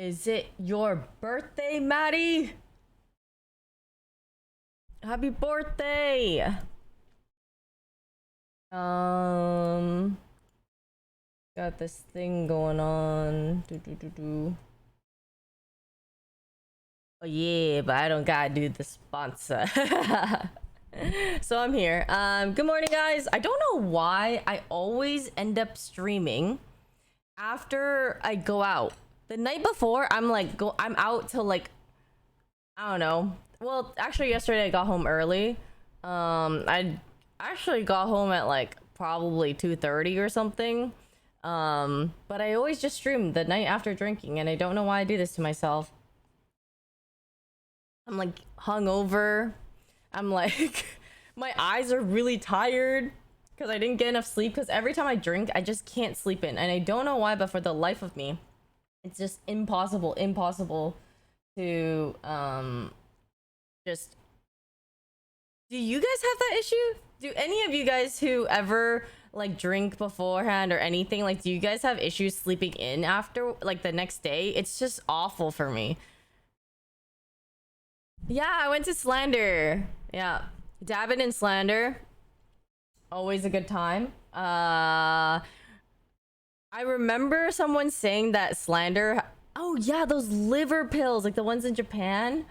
Is it your birthday, Maddie? Happy birthday! Got this thing going on. Oh yeah, but I don't gotta do the sponsor. So I'm here. Good morning, guys. I don't know why I always end up streaming after I go out. The night before, I'm out till like, I don't know. Well, actually, yesterday I got home early. I actually got home at like probably 2:30 or something. But I always just stream the night after drinking, and I don't know why I do this to myself. I'm like hungover. I'm like, my eyes are really tired because I didn't get enough sleep. Because every time I drink, I just can't sleep in, and I don't know why, but for the life of me, it's just impossible to just. Do you guys have that issue? Do any of you guys who ever like drink beforehand or anything, like, do you guys have issues sleeping in after, like, the next day? It's just awful for me. Yeah, I went to Slander. Yeah, dabbing in Slander, always a good time. I remember someone saying that Slander, oh yeah, those liver pills, like the ones in Japan.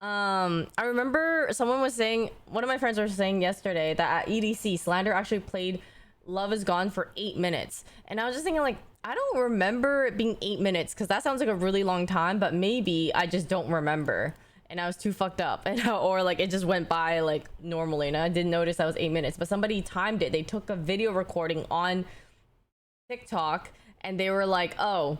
I remember someone was saying, one of my friends was saying yesterday that at EDC, Slander actually played Love Is Gone for 8 minutes. And I was just thinking, like, I don't remember it being 8 minutes because that sounds like a really long time, but maybe I just don't remember. And I was too fucked up, and or like it just went by like normally, and I didn't notice that was 8 minutes. But somebody timed it. They took a video recording on TikTok, and they were like, "Oh,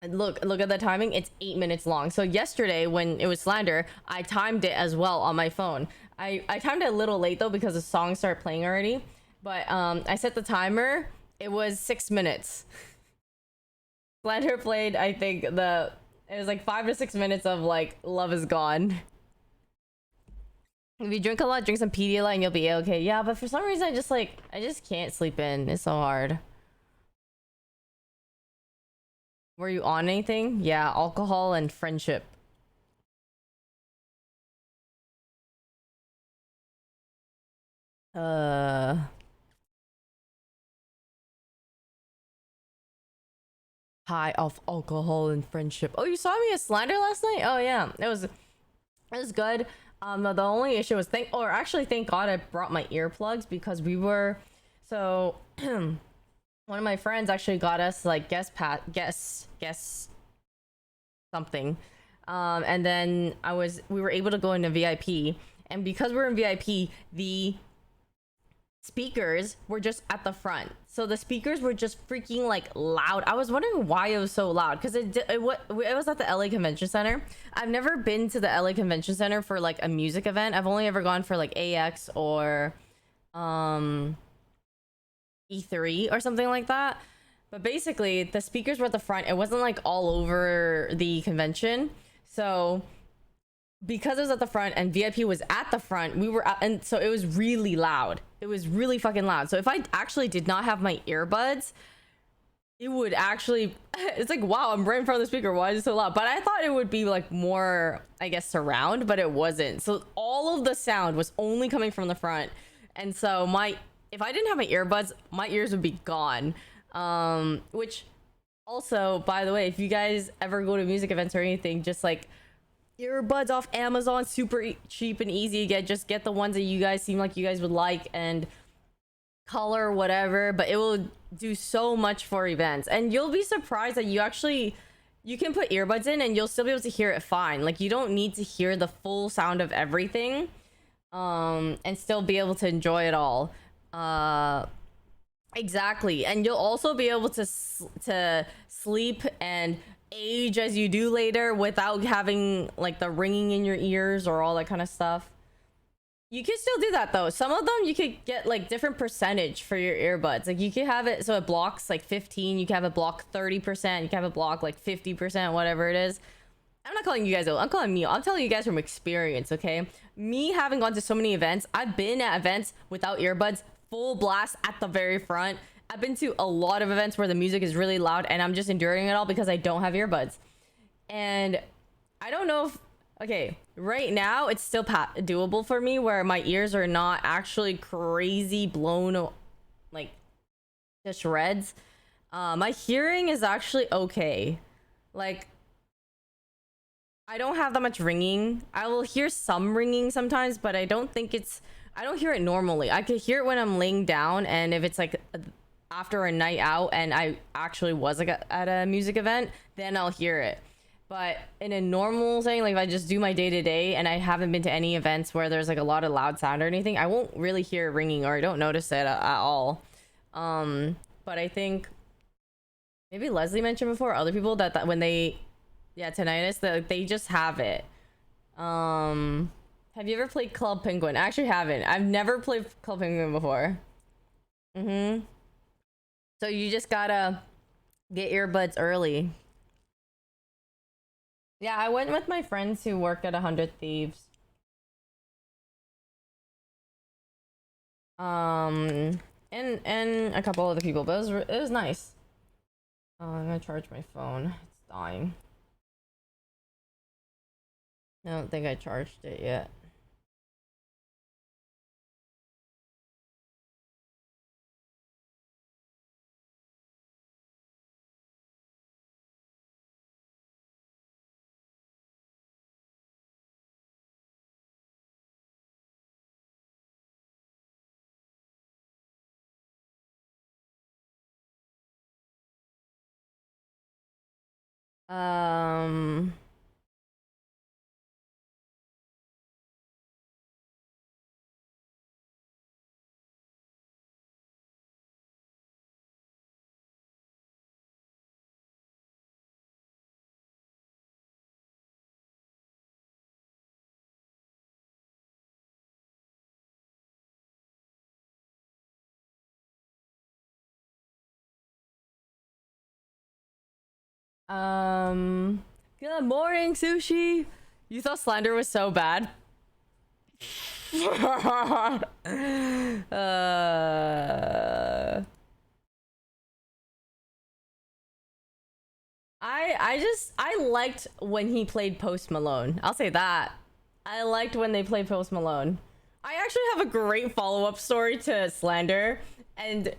look at the timing. It's 8 minutes long." So yesterday, when it was Slander, I timed it as well on my phone. I timed it a little late though because the song started playing already. But I set the timer. It was 6 minutes. Slander played, I think it was like 5 to 6 minutes of like Love Is Gone. If you drink a lot, drink some Pedialyte and you'll be okay. Yeah, but for some reason I just can't sleep in. It's so hard. Were you on anything? Yeah, alcohol and friendship. High off alcohol and friendship. Oh, you saw me at Slander last night? Oh yeah, it was good. The only issue was thank God I brought my earplugs because we were so one of my friends actually got us like guest something, and then we were able to go into VIP, and because we're in VIP, the speakers were just at the front, so the speakers were just freaking like loud. I was wondering why it was so loud because it was at the LA Convention Center. I've never been to the LA Convention Center for like a music event. I've only ever gone for like AX or E3 or something like that. But basically the speakers were at the front. It wasn't like all over the convention, so because it was at the front and VIP was at the front, we were and so it was really loud. It was really fucking loud. So if I actually did not have my earbuds, it would actually it's like, wow, I'm right in front of the speaker, why is it so loud? But I thought it would be like more, I guess, surround, but it wasn't. So all of the sound was only coming from the front, and so if I didn't have my earbuds, my ears would be gone. Which also, by the way, if you guys ever go to music events or anything, just like earbuds off Amazon, super cheap and easy to get. Just get the ones that you guys seem like you guys would like, and color whatever, but it will do so much for events, and you'll be surprised that you can put earbuds in and you'll still be able to hear it fine. Like, you don't need to hear the full sound of everything, and still be able to enjoy it all. Exactly. And you'll also be able to sleep and age as you do later without having like the ringing in your ears or all that kind of stuff. You can still do that though. Some of them you could get like different percentage for your earbuds. Like, you could have it so it blocks like 15, you can have it block 30%, you can have it block like 50%, whatever it is. I'm not calling you guys out, I'm calling me. I'm telling you guys from experience, okay? Me having gone to so many events, I've been at events without earbuds, full blast at the very front. I've been to a lot of events where the music is really loud and I'm just enduring it all because I don't have earbuds. And I don't know if, okay, right now it's still doable for me where my ears are not actually crazy blown like to shreds. My hearing is actually okay. Like, I don't have that much ringing. I will hear some ringing sometimes, but I don't hear it normally. I could hear it when I'm laying down, and if it's like after a night out and I actually was like at a music event, then I'll hear it. But in a normal thing, like if I just do my day-to-day and I haven't been to any events where there's like a lot of loud sound or anything, I won't really hear ringing, or I don't notice it at all. But I think maybe Leslie mentioned before, other people that when they, yeah, tinnitus, that they just have it. Have you ever played Club Penguin? I actually haven't. I've never played Club Penguin before. So you just gotta get earbuds early. Yeah, I went with my friends who work at 100 Thieves. And a couple other people, but it was nice. Oh, I'm gonna charge my phone. It's dying. I don't think I charged it yet. Good morning, Sushi. You thought slander was so bad? I liked when he played Post Malone. I'll say that. I liked when they played Post Malone. I actually have a great follow-up story to slander, and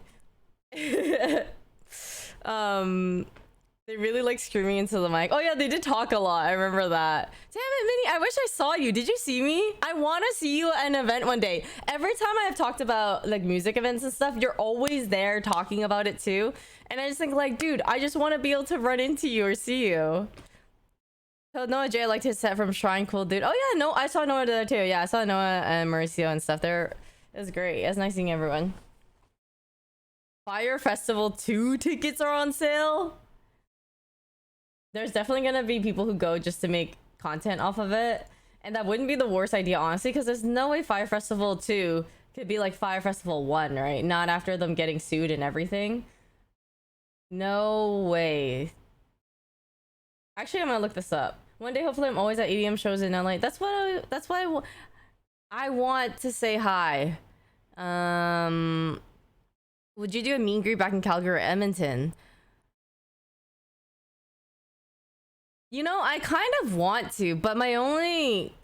they really like screaming into the mic. Oh yeah, they did talk a lot. I remember that. Damn it, Minnie, I wish I saw you. Did you see me? I want to see you at an event one day. Every time I have talked about like music events and stuff, you're always there talking about it too. And I just think like, dude, I just want to be able to run into you or see you. So Noah J liked his set from Shrine. Cool dude. Oh yeah, no, I saw Noah there too. Yeah, I saw Noah and Mauricio and stuff there. It was great. It was nice seeing everyone. Fire Festival 2 tickets are on sale. There's definitely gonna be people who go just to make content off of it, and that wouldn't be the worst idea, honestly, because there's no way Fire Festival 2 could be like Fire Festival 1, right? Not after them getting sued and everything. No way. Actually, I'm gonna look this up. One day, hopefully, I'm always at EDM shows in LA. That's why I want to say hi. Would you do a meet and greet back in Calgary or Edmonton? You know, I kind of want to, but my only...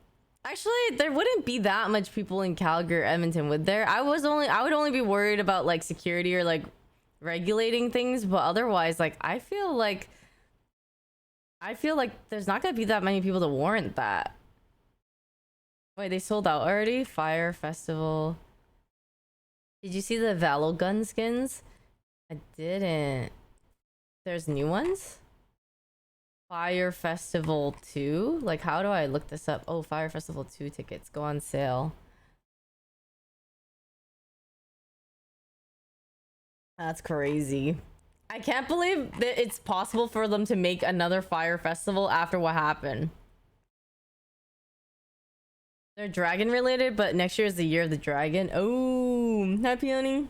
Actually, there wouldn't be that much people in Calgary or Edmonton, would there? I would only be worried about, like, security or, like, regulating things, but otherwise, like, I feel like there's not gonna be that many people to warrant that. Wait, they sold out already? Fire Festival. Did you see the Valo gun skins? I didn't. There's new ones? Fire Festival 2? Like, how do I look this up? Oh, Fire Festival 2 tickets go on sale. That's crazy. I can't believe that it's possible for them to make another Fire Festival after what happened. They're dragon related, but next year is the year of the dragon. Oh, hi Peony.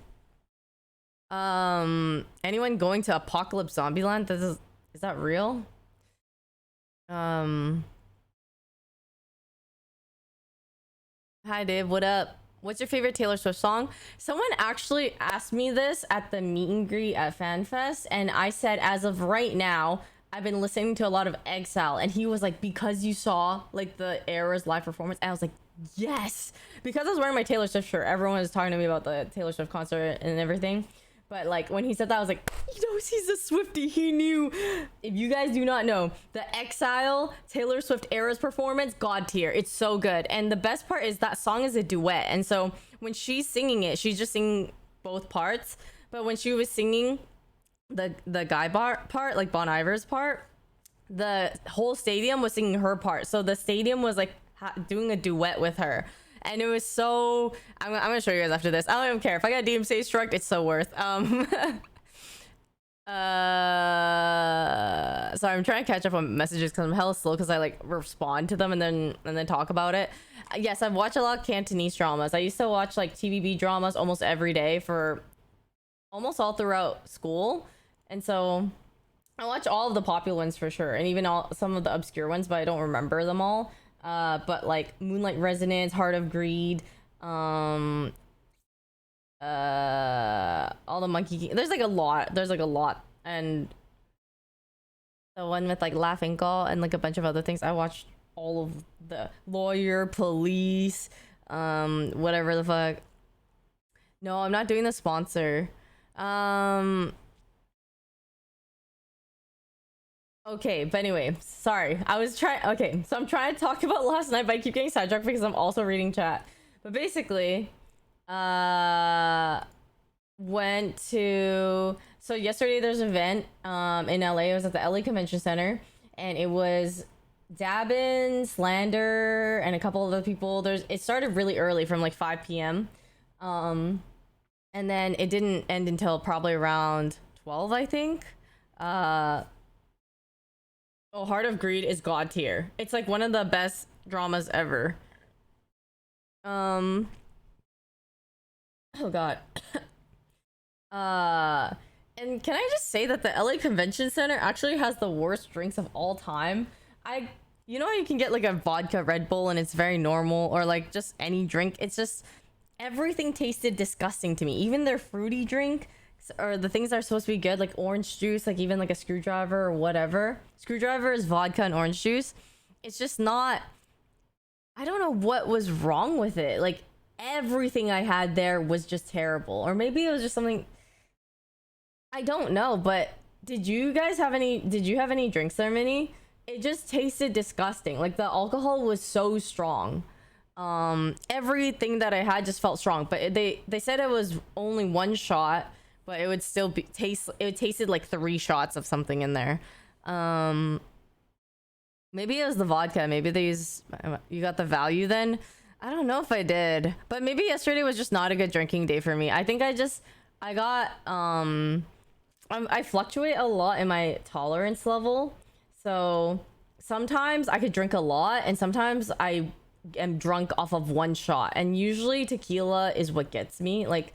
Anyone going to Apocalypse Zombieland? Is that real? Hi Dave, what up? What's your favorite Taylor Swift song? Someone actually asked me this at the meet and greet at FanFest, and I said, as of right now, I've been listening to a lot of Exile, and he was like, because you saw like the Era's live performance, and I was like, yes, because I was wearing my Taylor Swift shirt. Everyone was talking to me about the Taylor Swift concert and everything. But like when he said that, I was like, he knows he's a Swiftie. He knew. If you guys do not know, the Exile Taylor Swift Era's performance, god tier. It's so good. And the best part is that song is a duet. And so when she's singing it, she's just singing both parts. But when she was singing the guy part, like Bon Iver's part, the whole stadium was singing her part. So the stadium was like doing a duet with her. And it was so I'm gonna show you guys after this. I don't even care if I got DMCA struck, it's so worth. So I'm trying to catch up on messages because I'm hella slow because I like respond to them and then talk about it. Yes, I've watched a lot of Cantonese dramas. I used to watch like TVB dramas almost every day for almost all throughout school, and so I watch all of the popular ones for sure, and even some of the obscure ones, but I don't remember them all. But like Moonlight Resonance, Heart of Greed, all the Monkey King. There's like a lot, and the one with like Laughing Gall and like a bunch of other things. I watched all of the Lawyer, Police, whatever the fuck. No, I'm not doing the sponsor. Okay, but anyway, sorry. Okay, so I'm trying to talk about last night, but I keep getting sidetracked because I'm also reading chat. But basically, so yesterday there's an event in LA. It was at the LA Convention Center, and it was Dabin, Slander, and a couple other people. It started really early from like 5 p.m. And then it didn't end until probably around 12, I think. Oh, Heart of Greed is god tier. It's like one of the best dramas ever. Oh god. And can I just say that the LA Convention Center actually has the worst drinks of all time? You know how you can get like a vodka Red Bull and it's very normal, or like just any drink? It's just everything tasted disgusting to me. Even their fruity drink, or the things that are supposed to be good, like orange juice, like even like a screwdriver or whatever. Screwdriver is vodka and orange juice. It's just not, I don't know what was wrong with it. Like everything I had there was just terrible. Or maybe it was just something, I don't know. But did you have any drinks there, Minnie? It just tasted disgusting. Like the alcohol was so strong. Everything that I had just felt strong, but they said it was only one shot, but it would still it tasted like 3 shots of something in there. Maybe it was the vodka. Maybe you got the value then. I don't know if I did, but maybe yesterday was just not a good drinking day for me. I think I got I fluctuate a lot in my tolerance level. So sometimes I could drink a lot, and sometimes I am drunk off of 1 shot. And usually tequila is what gets me. Like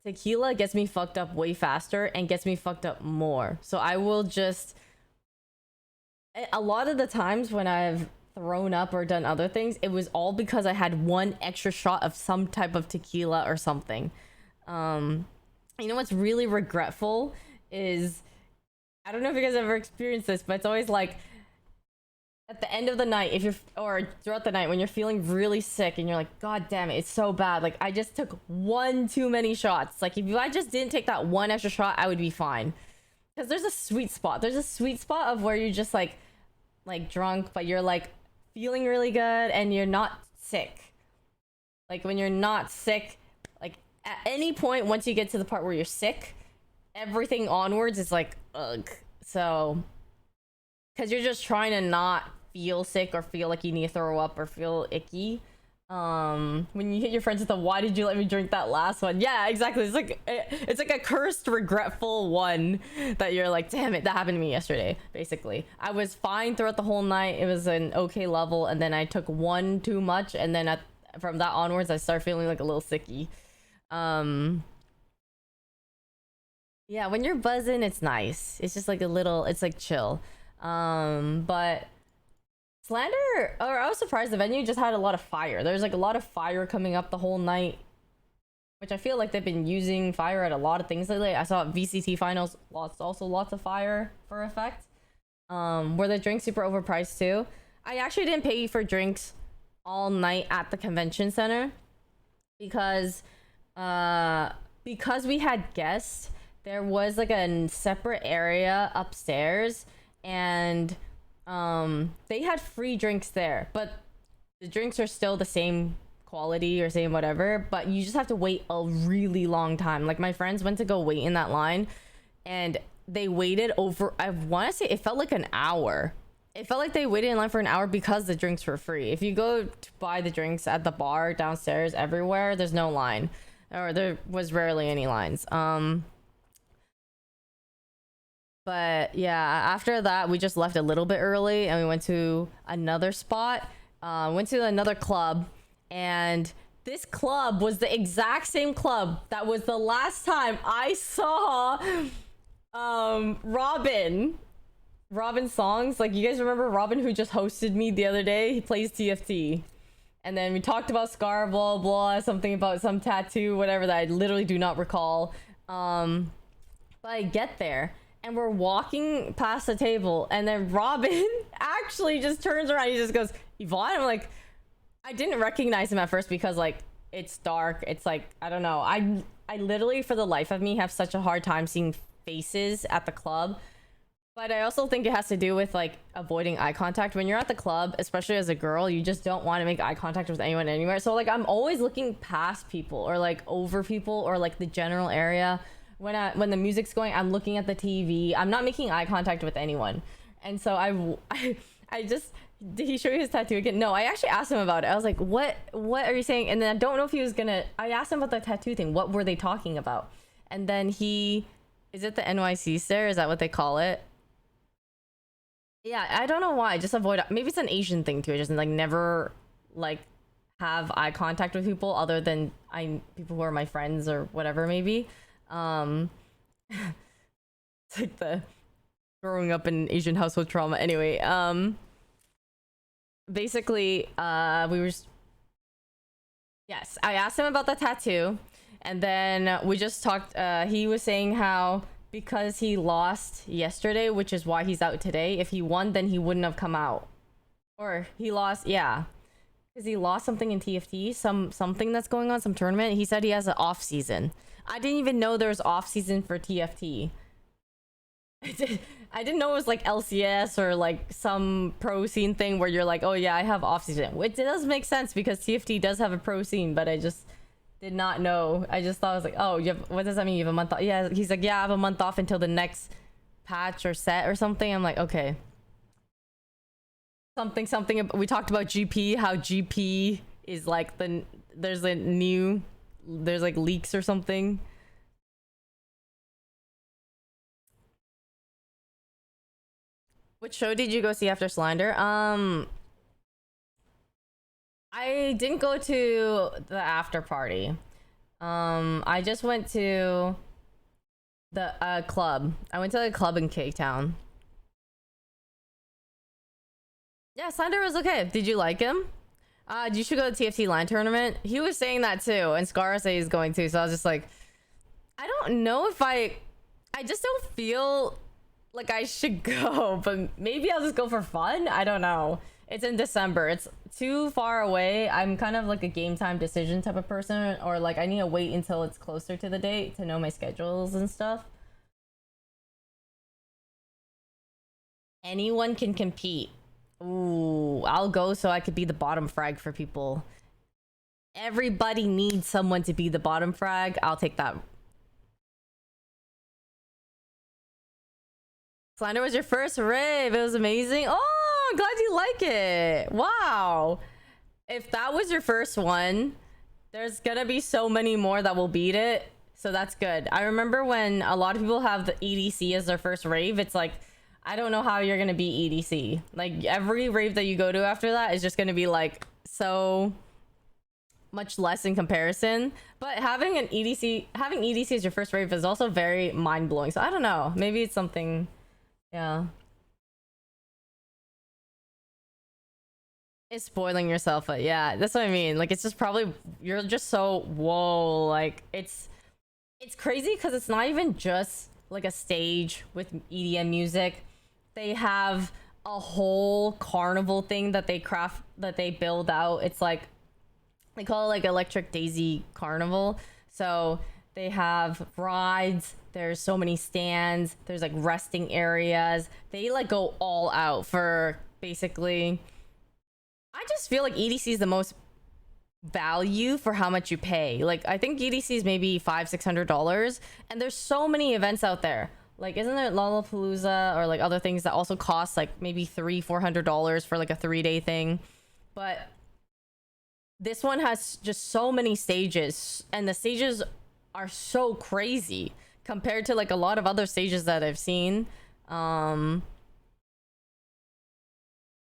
tequila gets me fucked up way faster and gets me fucked up more. So I will just, a lot of the times when I've thrown up or done other things, it was all because I had 1 extra shot of some type of tequila or something. You know what's really regretful is, I don't know if you guys ever experienced this, but it's always like at the end of the night, or throughout the night when you're feeling really sick and you're like, god damn it, it's so bad, like I just took 1 too many shots. Like if I just didn't take that 1 extra shot, I would be fine. Because there's a sweet spot of where you're just like drunk, but you're like feeling really good and you're not sick. Like when you're not sick, like at any point once you get to the part where you're sick, everything onwards is like ugh. So because you're just trying to not feel sick or feel like you need to throw up or feel icky. When you hit your friends with the "why did you let me drink that last one?" Yeah, exactly. It's like a cursed, regretful one that you're like, damn it, that happened to me yesterday. Basically, I was fine throughout the whole night. It was an okay level, and then I took 1 too much, and then from that onwards, I started feeling like a little sicky. Yeah, when you're buzzing, it's nice. It's just like it's like chill. But Slander, or I was surprised the venue just had a lot of fire. There's like a lot of fire coming up the whole night, which I feel like they've been using fire at a lot of things lately. I saw at VCT finals, lots of fire for effect. Were the drinks super overpriced too? I actually didn't pay for drinks all night at the convention center because we had guests. There was like a separate area upstairs, and they had free drinks there, but the drinks are still the same quality or same whatever, but you just have to wait a really long time. Like my friends went to go wait in that line, and they waited over, I want to say it felt like an hour. It felt like they waited in line for an hour because the drinks were free. If you go to buy the drinks at the bar, downstairs, everywhere, there's no line, or there was rarely any lines. But yeah, after that we just left a little bit early and we went to another spot. Went to another club, and this club was the exact same club that was the last time I saw Robin songs. Like, you guys remember Robin, who just hosted me the other day? He plays TFT. And then we talked about Scar, blah, blah, something about some tattoo, whatever, that I literally do not recall. But I get there, and we're walking past the table, and then Robin actually just turns around. He just goes, Yvonne? I'm like, I didn't recognize him at first because, like, it's dark. It's like, I don't know. I literally, for the life of me, have such a hard time seeing faces at the club. But I also think it has to do with like avoiding eye contact. When you're at the club, especially as a girl, you just don't want to make eye contact with anyone anywhere. So like I'm always looking past people or like over people or like the general area. When the music's going, I'm looking at the TV. I'm not making eye contact with anyone. And so I just, did he show you his tattoo again? No, I actually asked him about it. I was like, what are you saying? And then I don't know if he was gonna, I asked him about the tattoo thing. What were they talking about? And then is it the NYC stare? Is that what they call it? Yeah, I don't know why. Just avoid, maybe it's an Asian thing too. I just like never like have eye contact with people other than people who are my friends or whatever, maybe. It's like the growing up in Asian household trauma. Anyway, basically, yes, I asked him about the tattoo, and then we just talked. He was saying how because he lost yesterday, which is why he's out today. If he won, then he wouldn't have come out. Or he lost, yeah. Because he lost something in TFT, something that's going on, some tournament. He said he has an off season. I didn't even know there was off season for TFT. I didn't know it was like LCS or like some pro scene thing where you're like, oh yeah, I have off season. Which it does make sense because TFT does have a pro scene, but I just did not know. I just thought, I was like, oh, what does that mean? You have a month off? Yeah, he's like, yeah, I have a month off until the next patch or set or something. I'm like, okay. Something. We talked about GP, how GP is like there's like leaks or something. Which show did you go see after Slender? I didn't go to the after party. I just went to the club. I went to the club in K-Town. Yeah, Slender was okay. Did you like him? You should go to the TFT line tournament. He was saying that too, and Scar said he's going too. So I was just like, I don't know if I just don't feel like I should go, but maybe I'll just go for fun. I don't know. It's in December. It's too far away. I'm kind of like a game time decision type of person, or like I need to wait until it's closer to the date to know my schedules and stuff. Anyone can compete. Ooh, I'll go so I could be the bottom frag for people. Everybody needs someone to be the bottom frag. I'll take that. Slender was your first rave. It was amazing. Oh, I'm glad you like it. Wow. If that was your first one, there's gonna be so many more that will beat it. So that's good. I remember when a lot of people have the EDC as their first rave, it's like, I don't know how you're gonna beat EDC. Like every rave that you go to after that is just gonna be like so much less in comparison. But having EDC as your first rave is also very mind-blowing. So I don't know. Maybe it's something. Yeah. It's spoiling yourself, but yeah, that's what I mean. Like it's just probably you're just so whoa, like it's crazy because it's not even just like a stage with EDM music. they have a whole carnival thing that they build out. It's like they call it like Electric Daisy Carnival. So they have rides, there's so many stands, there's like resting areas. They like go all out for basically, I just feel like EDC is the most value for how much you pay. Like I think EDC is maybe $500-600, and there's so many events out there. Like isn't there Lollapalooza or like other things that also cost like maybe $300-400 for like a 3-day thing? But this one has just so many stages, and the stages are so crazy compared to like a lot of other stages that I've seen. 3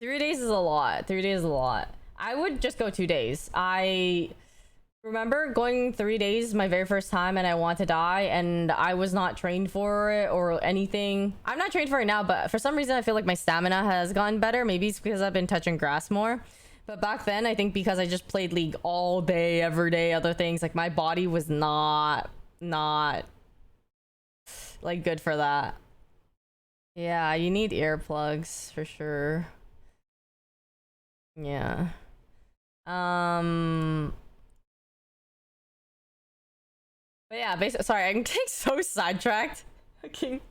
days is a lot. 3 days is a lot. I would just go 2 days. I remember going 3 days my very first time, and I want to die, and I was not trained for it or anything. I'm not trained for it now, but for some reason I feel like my stamina has gotten better. Maybe it's because I've been touching grass more. But back then, I think because I just played League all day, every day, other things, like my body was not like good for that. Yeah, you need earplugs for sure. Yeah. But yeah, basically, sorry, I'm getting so sidetracked. Fucking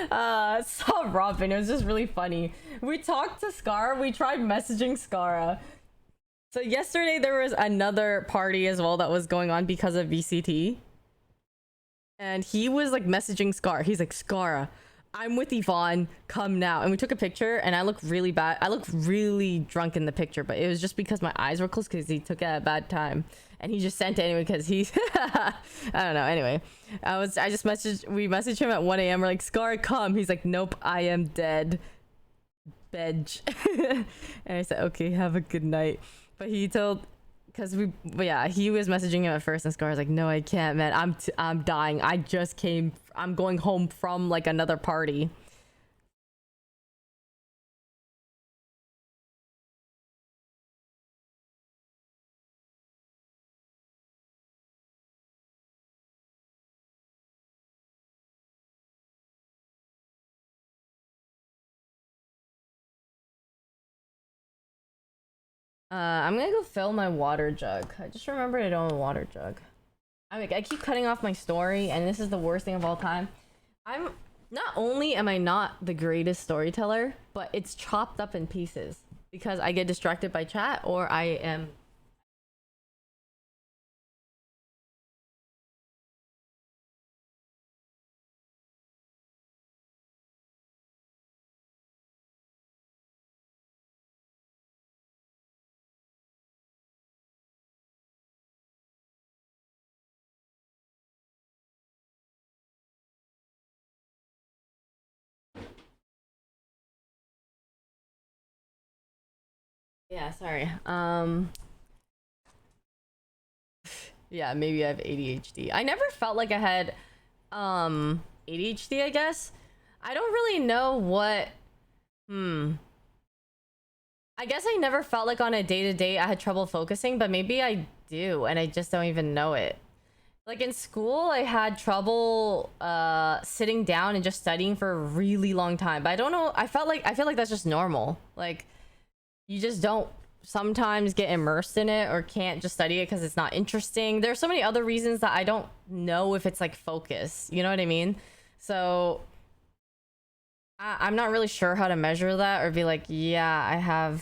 saw Robin. It was just really funny. We talked to Scar. We tried messaging Scara. So yesterday there was another party as well that was going on because of VCT. And he was like messaging Scar. He's like, Scara, I'm with Yvonne, come now. And we took a picture, and I look really bad. I look really drunk in the picture, but it was just because my eyes were closed because he took it at a bad time. And he just sent it anyway because he's I don't know. Anyway, we messaged him at 1 a.m. We're like, Scar, come. He's like, nope, I am dead. Bedge. And I said, okay, have a good night. But he told, yeah, he was messaging him at first, and Scar was like, no, I can't, man. I'm dying. I'm going home from like another party. I'm gonna go fill my water jug. I just remembered I don't have a water jug. I keep cutting off my story, and this is the worst thing of all time. Not only am I not the greatest storyteller, but it's chopped up in pieces because I get distracted by chat, or I am. Yeah, sorry. Yeah, maybe I have ADHD. I never felt like I had ADHD, I guess. I don't really know what I guess I never felt like on a day-to-day I had trouble focusing, but maybe I do and I just don't even know it. Like in school, I had trouble sitting down and just studying for a really long time. But I don't know, I feel like that's just normal. Like you just don't sometimes get immersed in it or can't just study it because it's not interesting. There's so many other reasons that I don't know if it's like focus. You know what I mean? So I'm not really sure how to measure that or be like, yeah,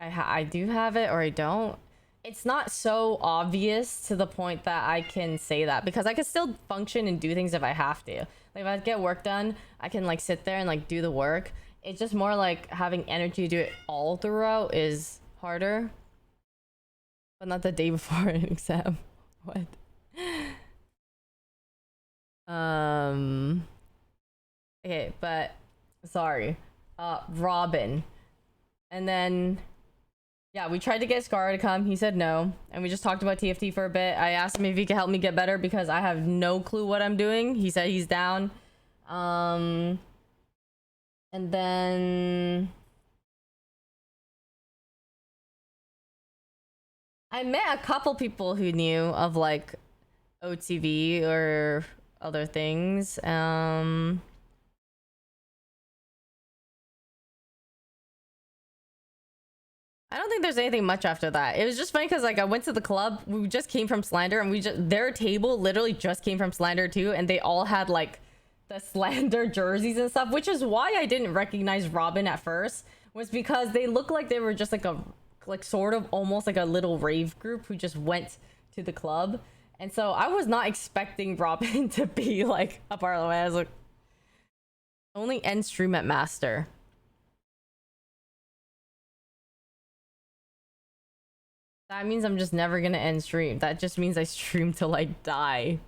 I do have it or I don't. It's not so obvious to the point that I can say that because I can still function and do things if I have to. Like if I get work done, I can like sit there and like do the work. It's just more like having energy to do it all throughout is harder. But not the day before an exam. What? Okay, but sorry. Robin. And then yeah, we tried to get Scar to come. He said no. And we just talked about TFT for a bit. I asked him if he could help me get better because I have no clue what I'm doing. He said he's down. And then I met a couple people who knew of like OTV or other things. I don't think there's anything much after that. It was just funny because like I went to the club. We just came from Slander, and their table literally just came from Slander too, and they all had like the Slander jerseys and stuff, which is why I didn't recognize Robin at first. Was because they looked like they were just like sort of almost like a little rave group who just went to the club, and so I was not expecting Robin to be like a part of it. I was like, only end stream at Master. That means I'm just never gonna end stream. That just means I stream till I die.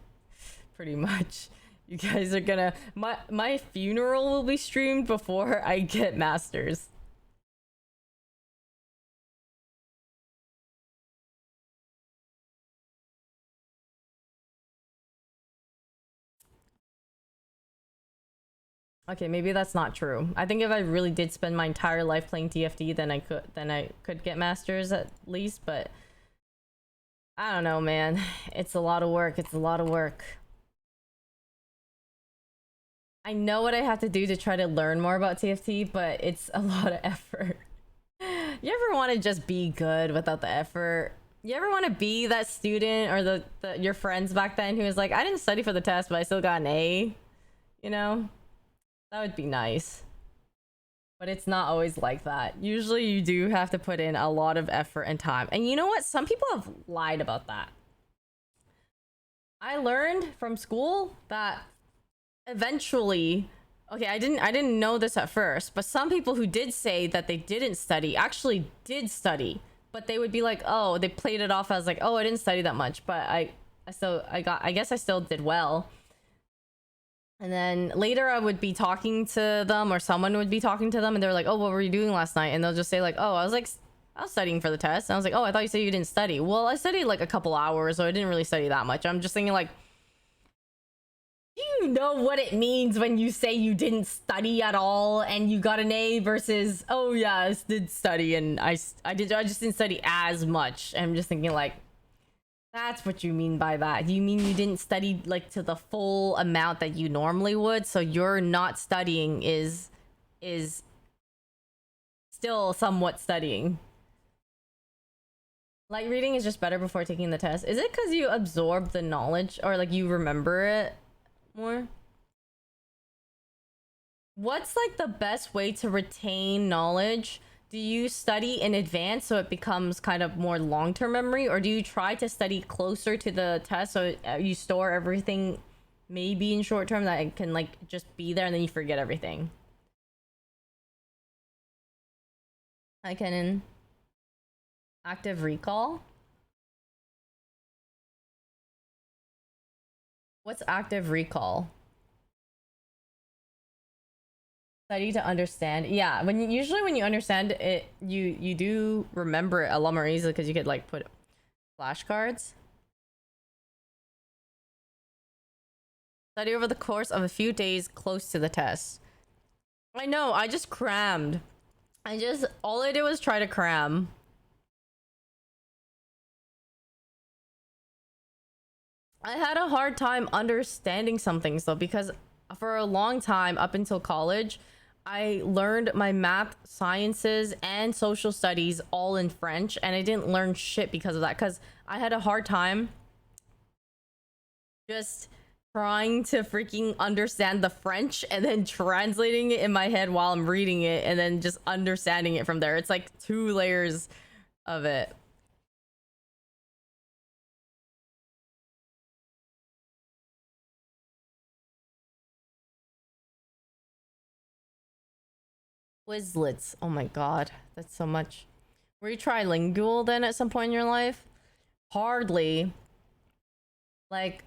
Pretty much. You guys are gonna... My funeral will be streamed before I get Masters. Okay, maybe that's not true. I think if I really did spend my entire life playing TFT, then I could get Masters at least, but I don't know, man. It's a lot of work. It's a lot of work. I know what I have to do to try to learn more about TFT, but it's a lot of effort. You ever want to just be good without the effort? You ever want to be that student or your friends back then who was like, I didn't study for the test, but I still got an A? You know? That would be nice. But it's not always like that. Usually you do have to put in a lot of effort and time. And you know what? Some people have lied about that. I learned from school that eventually, okay, I didn't know this at first, but some people who did say that they didn't study actually did study. But they would be like, oh, they played it off as like, oh, I didn't study that much, but I guess I still did well. And then later I would be talking to them, or someone would be talking to them, and they're like, oh, what were you doing last night? And they'll just say like, oh, I was studying for the test. And I was like, oh, I thought you said you didn't study. Well, I studied like a couple hours, so I didn't really study that much. I'm just thinking like, do you know what it means when you say you didn't study at all and you got an A versus, oh yeah, I did study and I just didn't study as much. And I'm just thinking like, that's what you mean by that. You mean you didn't study like to the full amount that you normally would, so you're not studying is still somewhat studying. Light reading is just better before taking the test. Is it because you absorb the knowledge or like you remember it more? What's like the best way to retain knowledge? Do you study in advance so it becomes kind of more long-term memory, or do you try to study closer to the test so you store everything maybe in short term that it can like just be there and then you forget everything? I can active recall. What's active recall? Study to understand. Yeah, usually when you understand it, you do remember it a lot more easily because you could like put flashcards. Study over the course of a few days close to the test. I know, I just crammed. All I did was try to cram. I had a hard time understanding some things though, because for a long time up until college, I learned my math, sciences, and social studies all in French, and I didn't learn shit because of that, because I had a hard time just trying to freaking understand the French and then translating it in my head while I'm reading it and then just understanding it from there. It's like 2 layers of it. Quizlets. Oh my god, that's so much. Were you trilingual then at some point in your life? Hardly. Like,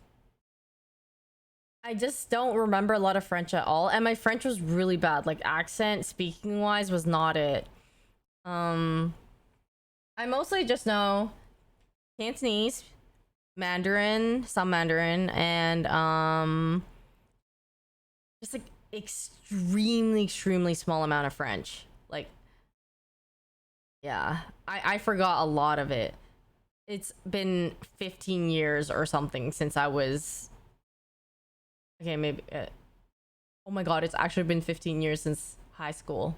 I just don't remember a lot of French at all, and my French was really bad. Like, accent speaking wise was not it. I mostly just know Cantonese, Mandarin, some Mandarin, and just like extremely small amount of French. Like, yeah, I forgot a lot of it. It's been 15 years or something since I was, okay, maybe oh my god, it's actually been 15 years since high school.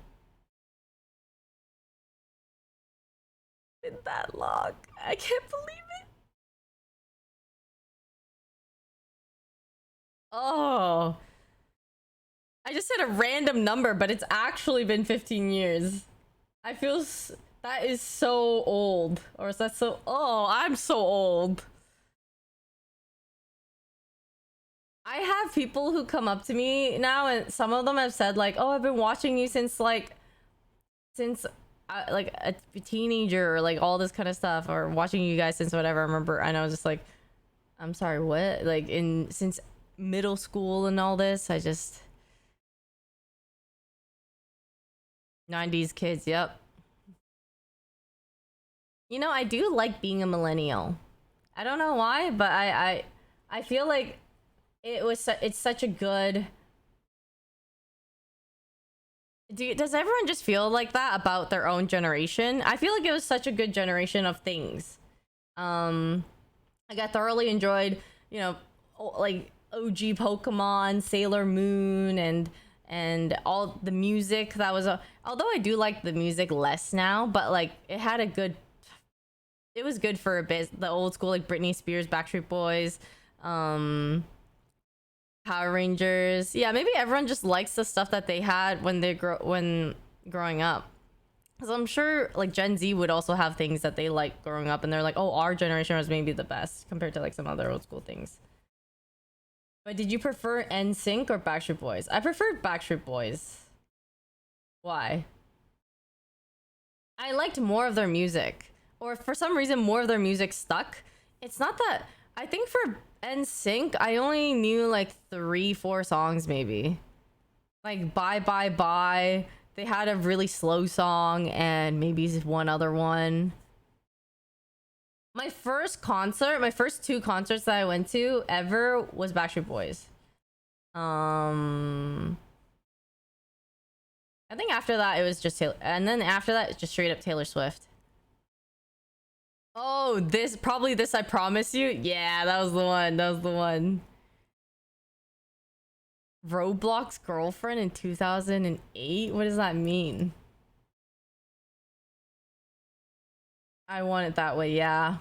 been that long. I can't believe it. Oh. I just said a random number, but it's actually been 15 years. I feel that is so old. Or is that so... Oh, I'm so old. I have people who come up to me now, and some of them have said like, "Oh, I've been watching you since like like a teenager," or like all this kind of stuff, or watching you guys since whatever. I remember, and I was just like, "I'm sorry, what?" Like since middle school and all this. I just 90s kids. Yep. You know, I do like being a millennial. I don't know why, but I feel like it's such a good... does everyone just feel like that about their own generation? I feel like it was such a good generation of things. Like I thoroughly enjoyed, you know, like OG Pokemon, Sailor Moon, and all the music that was although I do like the music less now, but like it had a good... it was good for a bit. The old school, like Britney Spears, Backstreet Boys, Power Rangers. Yeah, maybe everyone just likes the stuff that they had when growing up. Because I'm sure like Gen Z would also have things that they like growing up, and they're like, oh, our generation was maybe the best compared to like some other old school things. But did you prefer NSYNC or Backstreet Boys? I preferred Backstreet Boys. Why? I liked more of their music. Or for some reason, more of their music stuck. It's not that... I think for NSYNC, I only knew like 3-4 songs maybe. Like Bye Bye Bye. They had a really slow song and maybe one other one. My first two concerts that I went to ever was Backstreet Boys. I think after that it was just Taylor, and then after that it's just straight up Taylor Swift. Oh, this I Promise You. Yeah, that was the one. Roblox Girlfriend in 2008. What does that mean? I want it that way, yeah.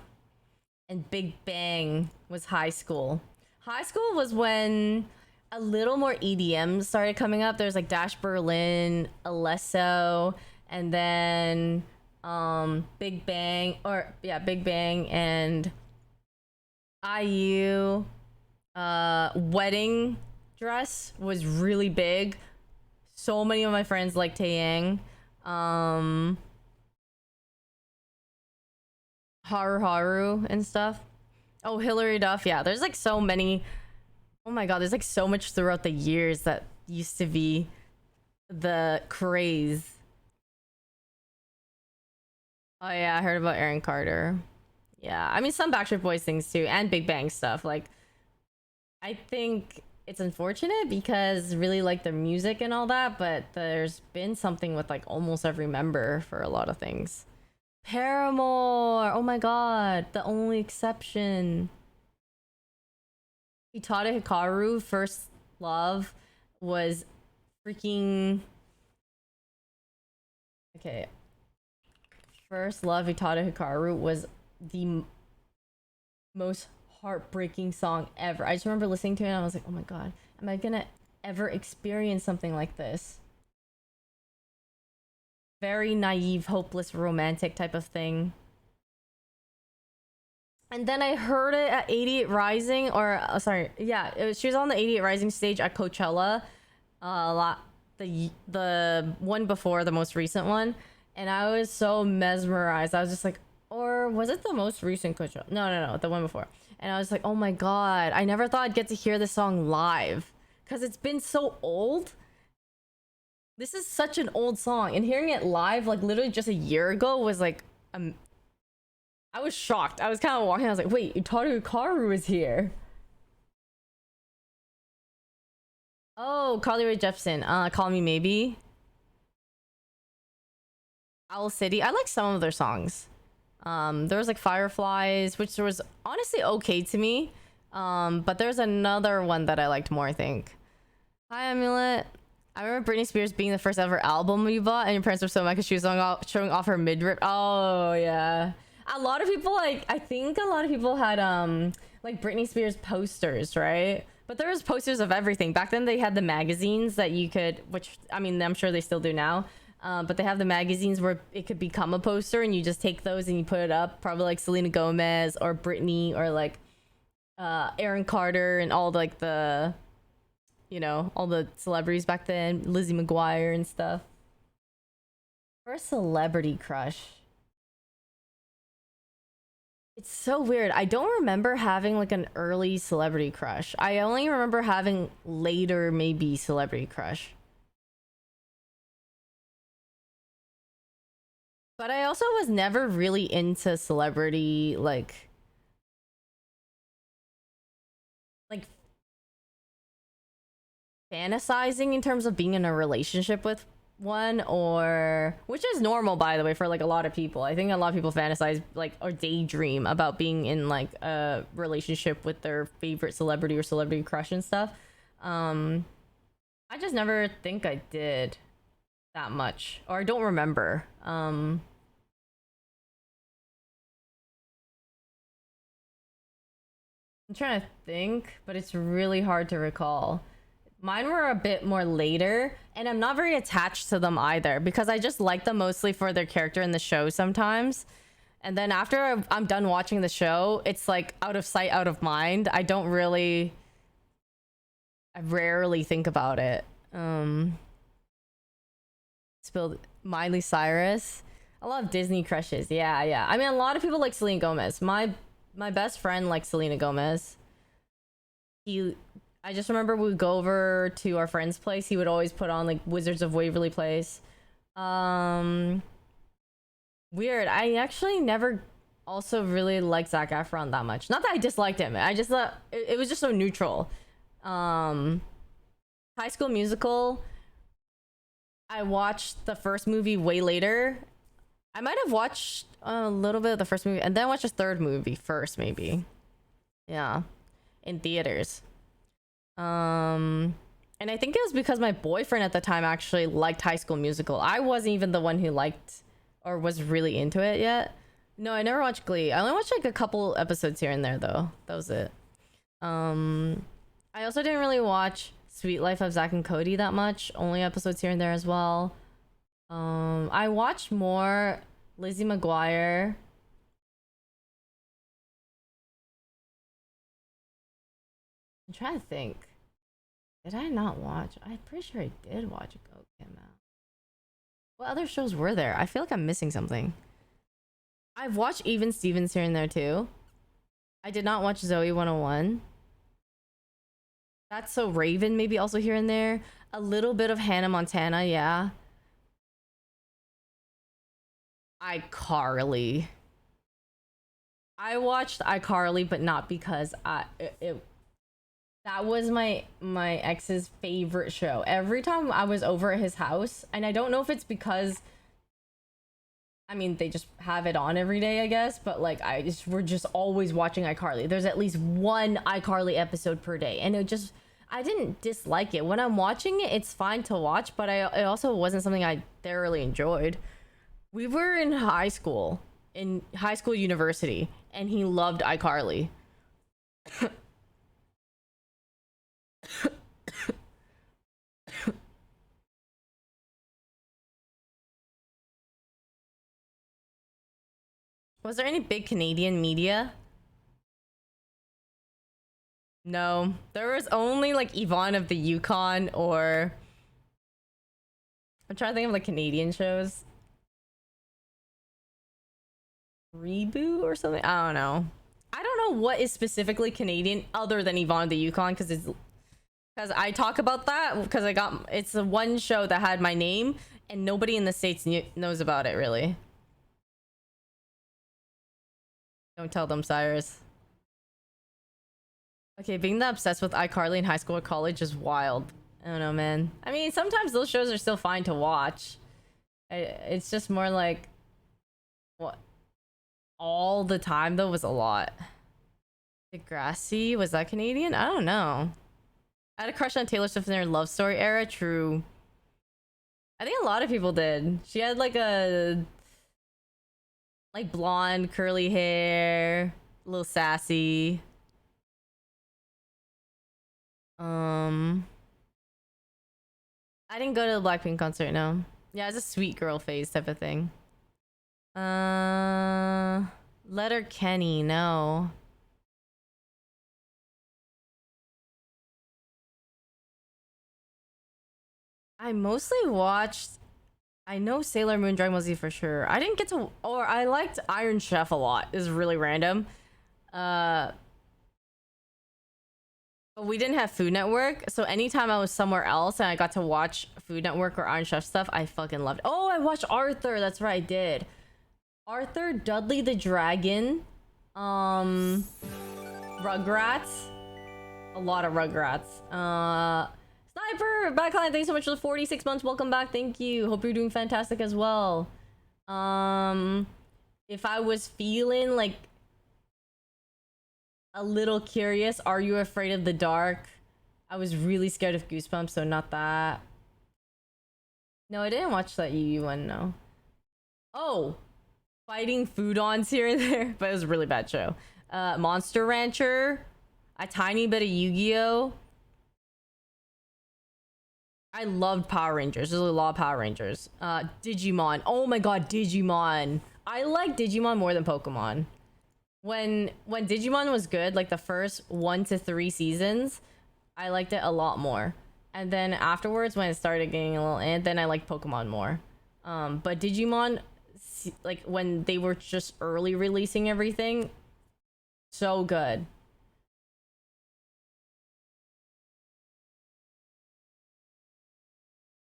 And Big Bang was high school. High school was when a little more EDM started coming up. There's like Dash Berlin, Alesso, and then Big Bang and IU. Wedding Dress was really big. So many of my friends like Taeyang. Haru Haru and stuff. Oh, Hilary Duff. Yeah, there's like so many. Oh my god, there's like so much throughout the years that used to be the craze. Oh yeah, I heard about Aaron Carter. Yeah, I mean some Backstreet Boys things too, and Big Bang stuff. Like, I think it's unfortunate because I really like their music and all that, but there's been something with like almost every member for a lot of things. Paramore! Oh my god, the only exception. Hitada Hikaru, First Love, was freaking... Okay. First Love, Hitada Hikaru was the most heartbreaking song ever. I just remember listening to it and I was like, oh my god, am I gonna ever experience something like this? Very naive, hopeless, romantic type of thing. And then I heard it at 88 Rising, or sorry, yeah, she was on the 88 Rising stage at Coachella, the one before the most recent one, and I was so mesmerized. I was just like, or was it the most recent Coachella? No, the one before. And I was like, oh my god, I never thought I'd get to hear this song live because it's been so old. This is such an old song, and hearing it live, like literally just a year ago, was like, I was shocked. I was kind of walking. I was like, wait, Utaru Karu is here. Oh, Carly Rae Jepsen. Call Me Maybe. Owl City. I like some of their songs. There was like Fireflies, which was honestly okay to me. But there's another one that I liked more, I think. Hi, Amulet. I remember Britney Spears being the first ever album you bought, and your parents were so mad because she was showing off her midriff. Oh yeah, a lot of people I think a lot of people had like Britney Spears posters, right? But there was posters of everything. Back then they had the magazines that you could, which I mean I'm sure they still do now. But they have the magazines where it could become a poster, and you just take those and you put it up. Probably like Selena Gomez or Britney or like Aaron Carter and all like the, you know, all the celebrities back then, Lizzie McGuire and stuff. First celebrity crush. It's so weird. I don't remember having like an early celebrity crush. I only remember having later maybe celebrity crush. But I also was never really into celebrity like fantasizing in terms of being in a relationship with one, or which is normal by the way for like a lot of people. I think a lot of people fantasize like or daydream about being in like a relationship with their favorite celebrity or celebrity crush and stuff. I just never think I did that much, or I don't remember. I'm trying to think, but it's really hard to recall. Mine were a bit more later, and I'm not very attached to them either because I just like them mostly for their character in the show sometimes. And then after I'm done watching the show, it's like out of sight, out of mind. I rarely think about it. Spilled Miley Cyrus. A lot of Disney crushes. Yeah. I mean, a lot of people like Selena Gomez. My best friend likes Selena Gomez. I just remember we would go over to our friend's place. He would always put on like Wizards of Waverly Place. Weird. I actually never also really liked Zac Efron that much. Not that I disliked him. I just thought it was just so neutral. High School Musical. I watched the first movie way later. I might have watched a little bit of the first movie and then watched the third movie first, maybe. Yeah, in theaters. And I think it was because my boyfriend at the time actually liked High School Musical. I wasn't even the one who liked or was really into it yet. No, I never watched Glee. I only watched like a couple episodes here and there though. That was it. I also didn't really watch Sweet Life of Zack and Cody that much. Only episodes here and there as well. I watched more Lizzie McGuire. I'm trying to think. Did I not watch? I'm pretty sure I did watch Go Kim Out. What other shows were there? I feel like I'm missing something. I've watched Even Stevens here and there too. I did not watch Zoe 101. That's So Raven maybe also here and there. A little bit of Hannah Montana, yeah. iCarly. I watched iCarly, but not because that was my ex's favorite show. Every time I was over at his house, and I don't know if it's because I mean they just have it on every day, I guess, but like we're just always watching iCarly. There's at least one iCarly episode per day, and I didn't dislike it. When I'm watching it, it's fine to watch, but it also wasn't something I thoroughly enjoyed. We were in high school university, and he loved iCarly. Was there any big Canadian media? No, there was only like Yvonne of the Yukon, or I'm trying to think of like Canadian shows. Reboot or something? I don't know. I don't know what is specifically Canadian other than Yvonne of the Yukon, because I talk about that because it's the one show that had my name and nobody in the States knows about it really. Don't tell them, Cyrus. Okay, being that obsessed with iCarly in high school or college is wild. I don't know, man. I mean, sometimes those shows are still fine to watch. It's just more like, what? All the time though was a lot. Degrassi, was that Canadian? I don't know. I had a crush on Taylor Swift in their Love Story era. True. I think a lot of people did. She had like a like blonde curly hair, a little sassy. I didn't go to the Blackpink concert, no. Yeah, it's a sweet girl phase type of thing. Letter Kenny, no. I mostly watched. I know Sailor Moon, Dragon Ball Z for sure. I didn't get to, or I liked Iron Chef a lot. This is really random. But we didn't have Food Network, so anytime I was somewhere else and I got to watch Food Network or Iron Chef stuff, I fucking loved it. Oh, I watched Arthur. That's right, I did. Arthur, Dudley the Dragon, Rugrats, a lot of Rugrats. Sniper, Backline, thanks so much for the 46 months. Welcome back. Thank you. Hope you're doing fantastic as well. If I was feeling like a little curious, Are You Afraid of the Dark? I was really scared of Goosebumps, so not that. No, I didn't watch that Yu one, no. Oh, fighting foodons here and there, but it was a really bad show. Monster Rancher, a tiny bit of Yu-Gi-Oh. I loved Power Rangers. There's a lot of Power Rangers. Digimon. Oh my god, Digimon. I like Digimon more than Pokemon. When Digimon was good, like the first 1 to 3 seasons, I liked it a lot more. And then afterwards, when it started getting a little then I liked Pokemon more. But Digimon, like when they were just early releasing everything, so good.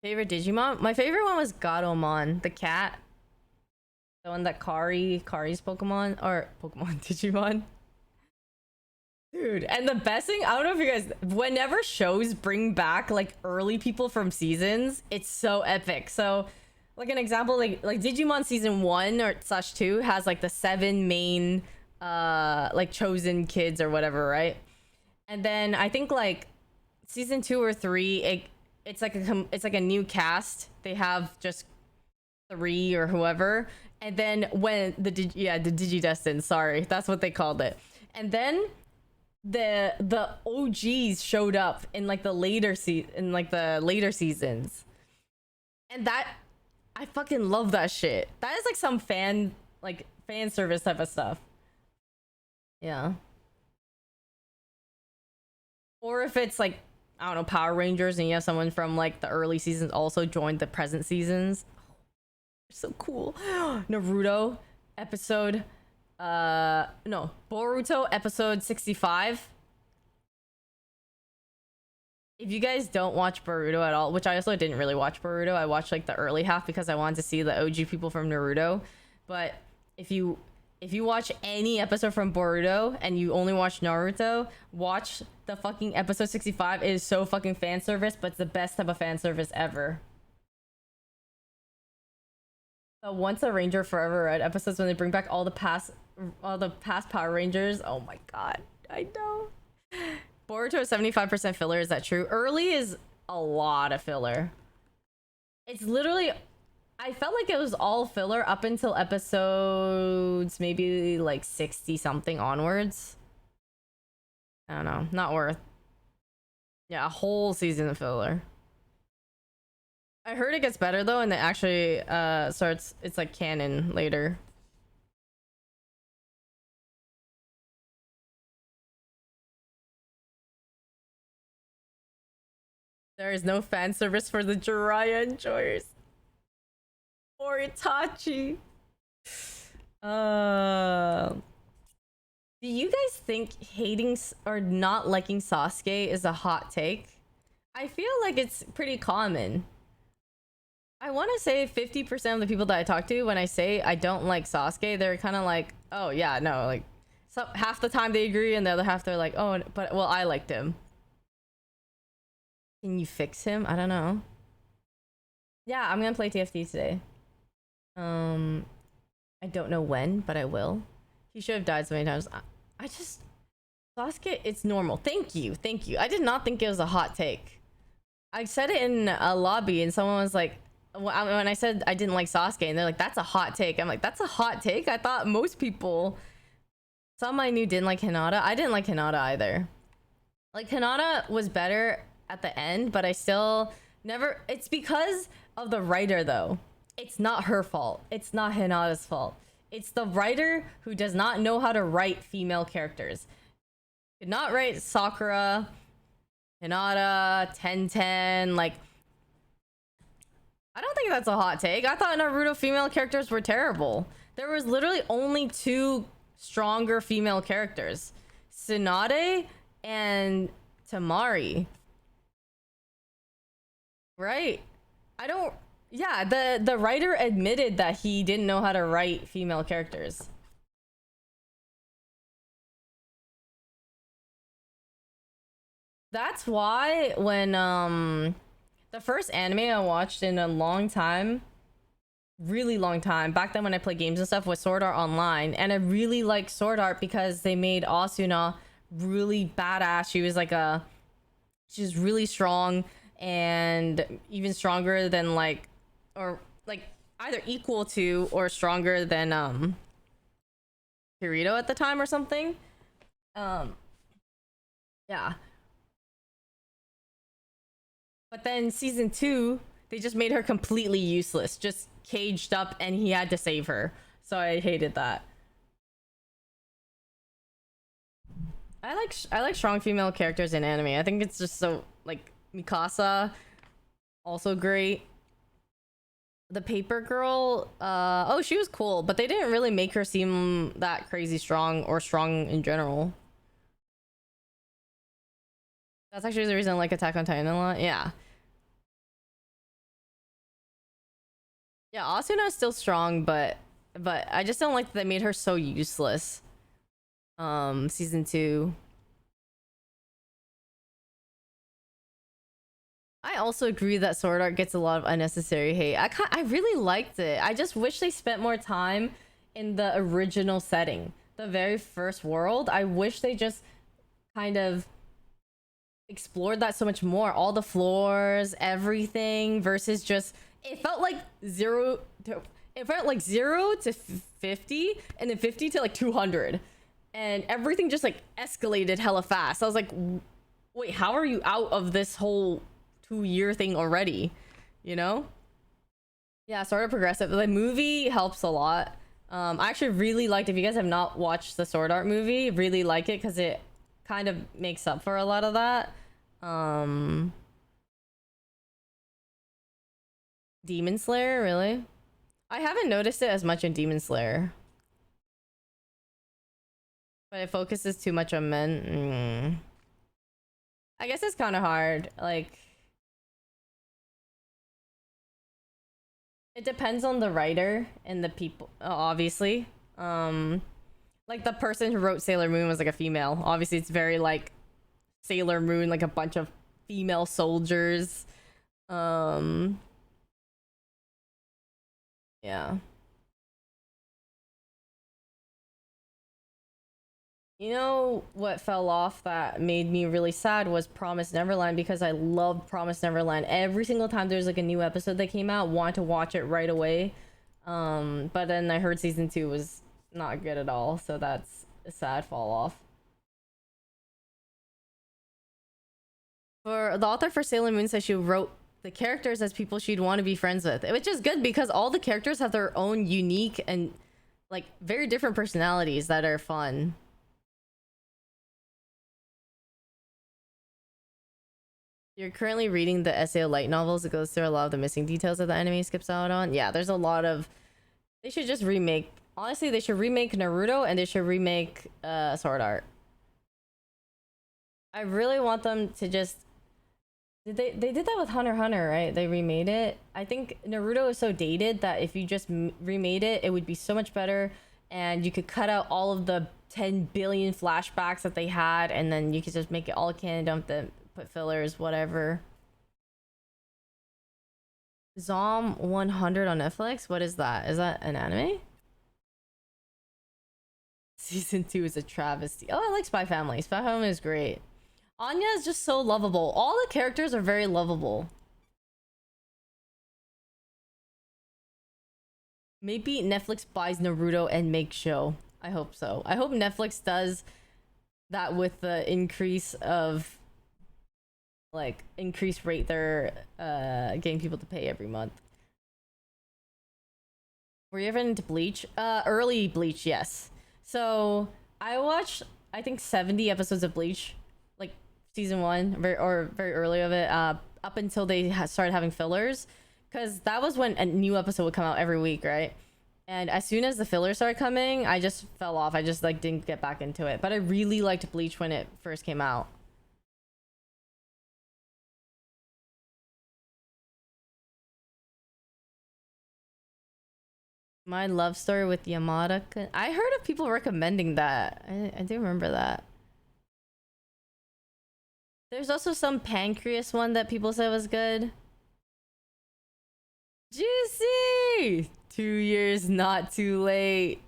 Favorite Digimon? My favorite one was Gatomon, the cat. The one that Kari's Pokemon, or Pokemon Digimon. Dude, and the best thing, I don't know if you guys, whenever shows bring back like early people from seasons, it's so epic. So like an example, like Digimon season 1 or /2 has like the 7 main like chosen kids or whatever, right? And then I think like season 2 or 3, it's like a new cast. They have just 3 or whoever. And then when the Digidestined, sorry, that's what they called it. And then the OGs showed up in like the later seasons. And that, I fucking love that shit. That is like some fan service type of stuff. Yeah. Or if it's like, I don't know, Power Rangers and you have someone from like the early seasons also joined the present seasons. So cool. Naruto episode Boruto episode 65. If you guys don't watch Boruto at all, which I also didn't really watch Boruto, I watched like the early half because I wanted to see the OG people from Naruto. But if you watch any episode from Boruto and you only watch Naruto, watch the fucking episode 65. It is so fucking fan service, but it's the best type of fan service ever. The Once a Ranger Forever Red episodes when they bring back all the past Power Rangers. Oh my god, I know. Boruto is 75% filler. Is that true? Early is a lot of filler. It's literally, I felt like it was all filler up until episodes maybe like 60 something onwards. I don't know, not worth. Yeah, a whole season of filler. I heard it gets better though, and it actually starts, it's like canon later. There is no fan service for the Jiraiya enjoyers. Or Itachi. Do you guys think hating or not liking Sasuke is a hot take? I feel like it's pretty common. I want to say 50% of the people that I talk to, when I say I don't like Sasuke, they're kind of like, oh yeah, no, like, so half the time they agree and the other half they're like, oh, but well, I liked him. Can you fix him? I don't know. Yeah, I'm gonna play TFT today. I don't know when, but I will. He should have died so many times. I just, Sasuke, it's normal. Thank you. I did not think it was a hot take. I said it in a lobby and someone was like, when I said I didn't like Sasuke, and they're like, "That's a hot take." I'm like, "That's a hot take." I thought most people, some I knew didn't like Hinata. I didn't like Hinata either. Like Hinata was better at the end, but I still never. It's because of the writer, though. It's not her fault. It's not Hinata's fault. It's the writer who does not know how to write female characters. Did not write Sakura, Hinata, 1010, like. I don't think that's a hot take. I thought Naruto female characters were terrible. There was literally only two stronger female characters. Tsunade and Tamari. Right? I don't... Yeah, the writer admitted that he didn't know how to write female characters. That's why when, the first anime I watched in a long time, really long time, back then when I played games and stuff, was Sword Art Online. And I really liked Sword Art because they made Asuna really badass. She was like she's really strong and even stronger than like, or like either equal to or stronger than Kirito at the time or something. Yeah. But then season 2, they just made her completely useless, just caged up, and he had to save her. So I hated that. I like strong female characters in anime. I think it's just so, like, Mikasa, also great. The paper girl, oh, she was cool, but they didn't really make her seem that crazy strong or strong in general. That's actually the reason I like Attack on Titan a lot. Yeah. Yeah, Asuna is still strong, but I just don't like that they made her so useless. Season 2. I also agree that Sword Art gets a lot of unnecessary hate. I really liked it. I just wish they spent more time in the original setting, the very first world. I wish they just kind of explored that so much more. All the floors, everything, versus just it felt like 0 to 50 and then 50 to like 200, and everything just like escalated hella fast. I was like, wait, how are you out of this whole 2-year thing already, you know? Yeah, sort of progressive. The movie helps a lot. I actually really liked, if you guys have not watched the Sword Art movie, really like it because it kind of makes up for a lot of that. Demon Slayer, really? I haven't noticed it as much in Demon Slayer. But it focuses too much on men. I guess it's kind of hard. Like, it depends on the writer and the people, obviously. Like the person who wrote Sailor Moon was like a female. Obviously, it's very like Sailor Moon, like a bunch of female soldiers. Yeah. You know what fell off that made me really sad was Promise Neverland, because I loved Promise Neverland. Every single time there's like a new episode that came out, wanted to watch it right away. But then I heard season 2 was not good at all, so that's a sad fall off. For the author for Sailor Moon says she wrote the characters as people she'd want to be friends with, which is good because all the characters have their own unique and like very different personalities that are fun. You're currently reading the SAO light novels. It goes through a lot of the missing details that the anime skips out on. Yeah, there's a lot of... They should just remake... Honestly, they should remake Naruto and they should remake Sword Art. I really want them to just... They did that with Hunter x Hunter, right? They remade it. I think Naruto is so dated that if you just remade it, it would be so much better. And you could cut out all of the 10 billion flashbacks that they had, and then you could just make it all canon, dump them, put fillers, whatever. Zom 100 on Netflix? What is that? Is that an anime? Season 2 is a travesty. Oh, I like Spy Family. Spy Family is great. Anya is just so lovable. All the characters are very lovable. Maybe Netflix buys Naruto and makes show. I hope so. I hope Netflix does that with the increase of like increased rate they're getting people to pay every month. Were you ever into Bleach? Early Bleach, yes. So I watched I think 70 episodes of Bleach, like season one, very early of it, up until they started having fillers, because that was when a new episode would come out every week, right? And as soon as the fillers started coming, I just fell off. I just like didn't get back into it. But I really liked Bleach when it first came out. My love story with Yamada. I heard of people recommending that. I do remember that. There's also some pancreas one that people said was good. Juicy! 2 years, not too late.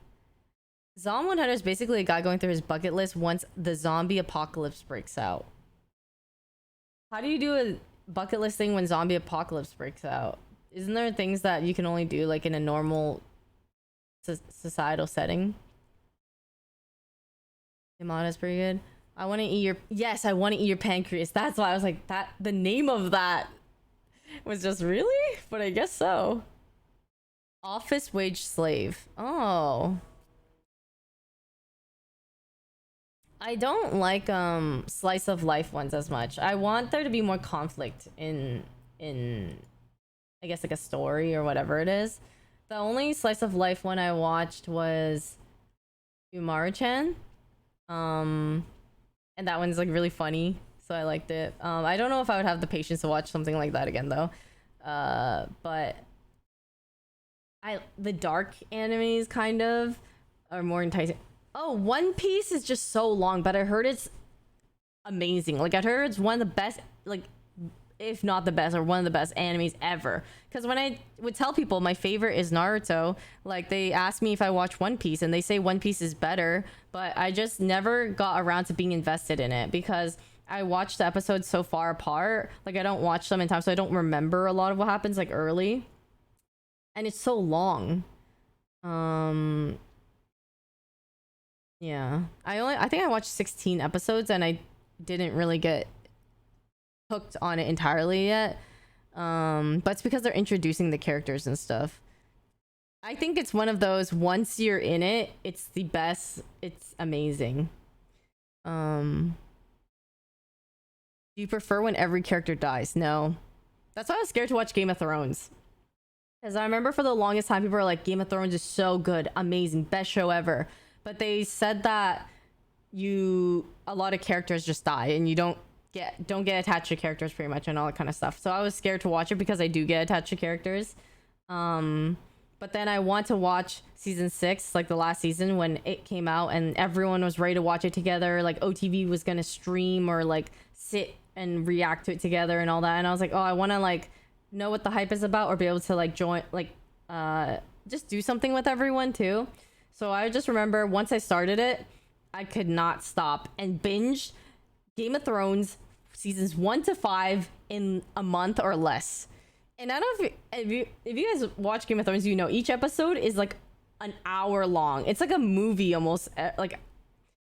Zom 100 is basically a guy going through his bucket list once the zombie apocalypse breaks out. How do you do a bucket list thing when zombie apocalypse breaks out? Isn't there things that you can only do like in a normal societal setting? Yamada's pretty good. I want to eat your... Yes, I want to eat your pancreas. That's why I was like, that... The name of that was just really? But I guess so. Office wage slave. Oh. I don't like slice of life ones as much. I want there to be more conflict in I guess like a story or whatever it is. The only slice of life one I watched was Umaru-chan. And that one's like really funny, so I liked it. I don't know if I would have the patience to watch something like that again though. But the dark animes kind of are more enticing. Oh, One Piece is just so long, but I heard it's amazing. Like I heard it's one of the best, like if not the best, or one of the best animes ever. Because when I would tell people my favorite is Naruto, like they ask me if I watch One Piece and they say One Piece is better, but I just never got around to being invested in it because I watched the episodes so far apart. Like I don't watch them in time, so I don't remember a lot of what happens like early. And it's so long. Yeah. I think I watched 16 episodes and I didn't really get hooked on it entirely yet. But it's because they're introducing the characters and stuff. I think it's one of those, once you're in it, it's the best. It's amazing. Do you prefer when every character dies? No. That's why I was scared to watch Game of Thrones. Because I remember for the longest time, people were like, Game of Thrones is so good, amazing, best show ever. But they said that a lot of characters just die and you don't get attached to characters pretty much and all that kind of stuff. So I was scared to watch it because I do get attached to characters. But then I want to watch season 6, like the last season when it came out and everyone was ready to watch it together. Like OTV was gonna stream or like sit and react to it together and all that. And I was like, oh, I want to like know what the hype is about or be able to like join, like just do something with everyone too. So I just remember once I started it, I could not stop and binge Game of Thrones seasons 1 to 5 in a month or less. And I don't know if you guys watch Game of Thrones, you know each episode is like an hour long. It's like a movie almost, like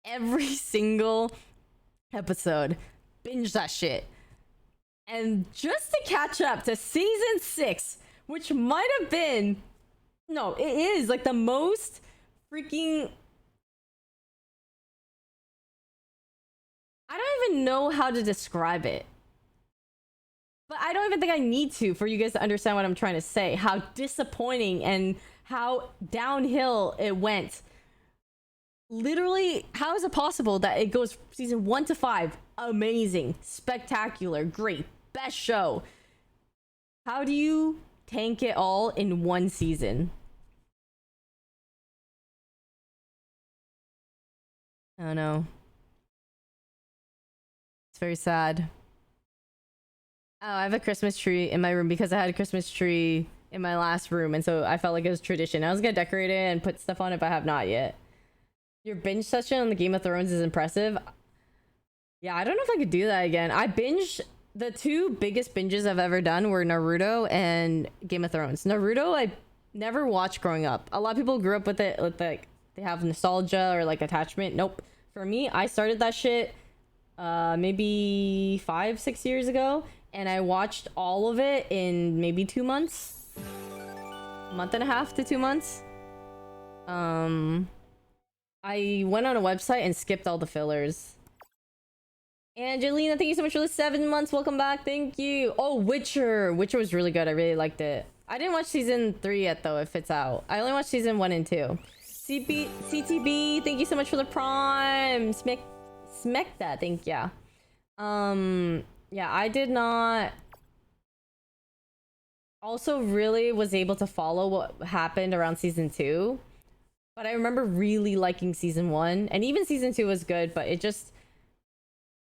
every single episode. Binge that shit. And just to catch up to season 6, which might have been, no, it is like the most freaking, I don't even know how to describe it. But I don't even think I need to for you guys to understand what I'm trying to say. How disappointing and how downhill it went. Literally, how is it possible that it goes season 1 to 5? Amazing, spectacular, great, best show. How do you tank it all in one season? I don't know. It's very sad. Oh, I have a Christmas tree in my room because I had a Christmas tree in my last room, and so I felt like it was tradition. I was gonna decorate it and put stuff on it, but I have not yet. Your binge session on the Game of Thrones is impressive. Yeah, I don't know if I could do that again. I binged, the two biggest binges I've ever done were Naruto and Game of Thrones. Naruto, I never watched growing up. A lot of people grew up with it, with like they have nostalgia or like attachment. Nope. For me, I started that shit maybe 5-6 years ago, and I watched all of it in maybe 2 months, month and a half to 2 months. I went on a website and skipped all the fillers. Angelina, thank you so much for the 7 months. Welcome back. Thank you. Oh, Witcher. Witcher was really good. I really liked it. I didn't watch season 3 yet, though, if it's out. I only watched season 1 and 2. CTB, thank you so much for the prime. Smekta, thank you. Yeah, I did not also really was able to follow what happened around season 2. But I remember really liking season 1. And even season 2 was good, but it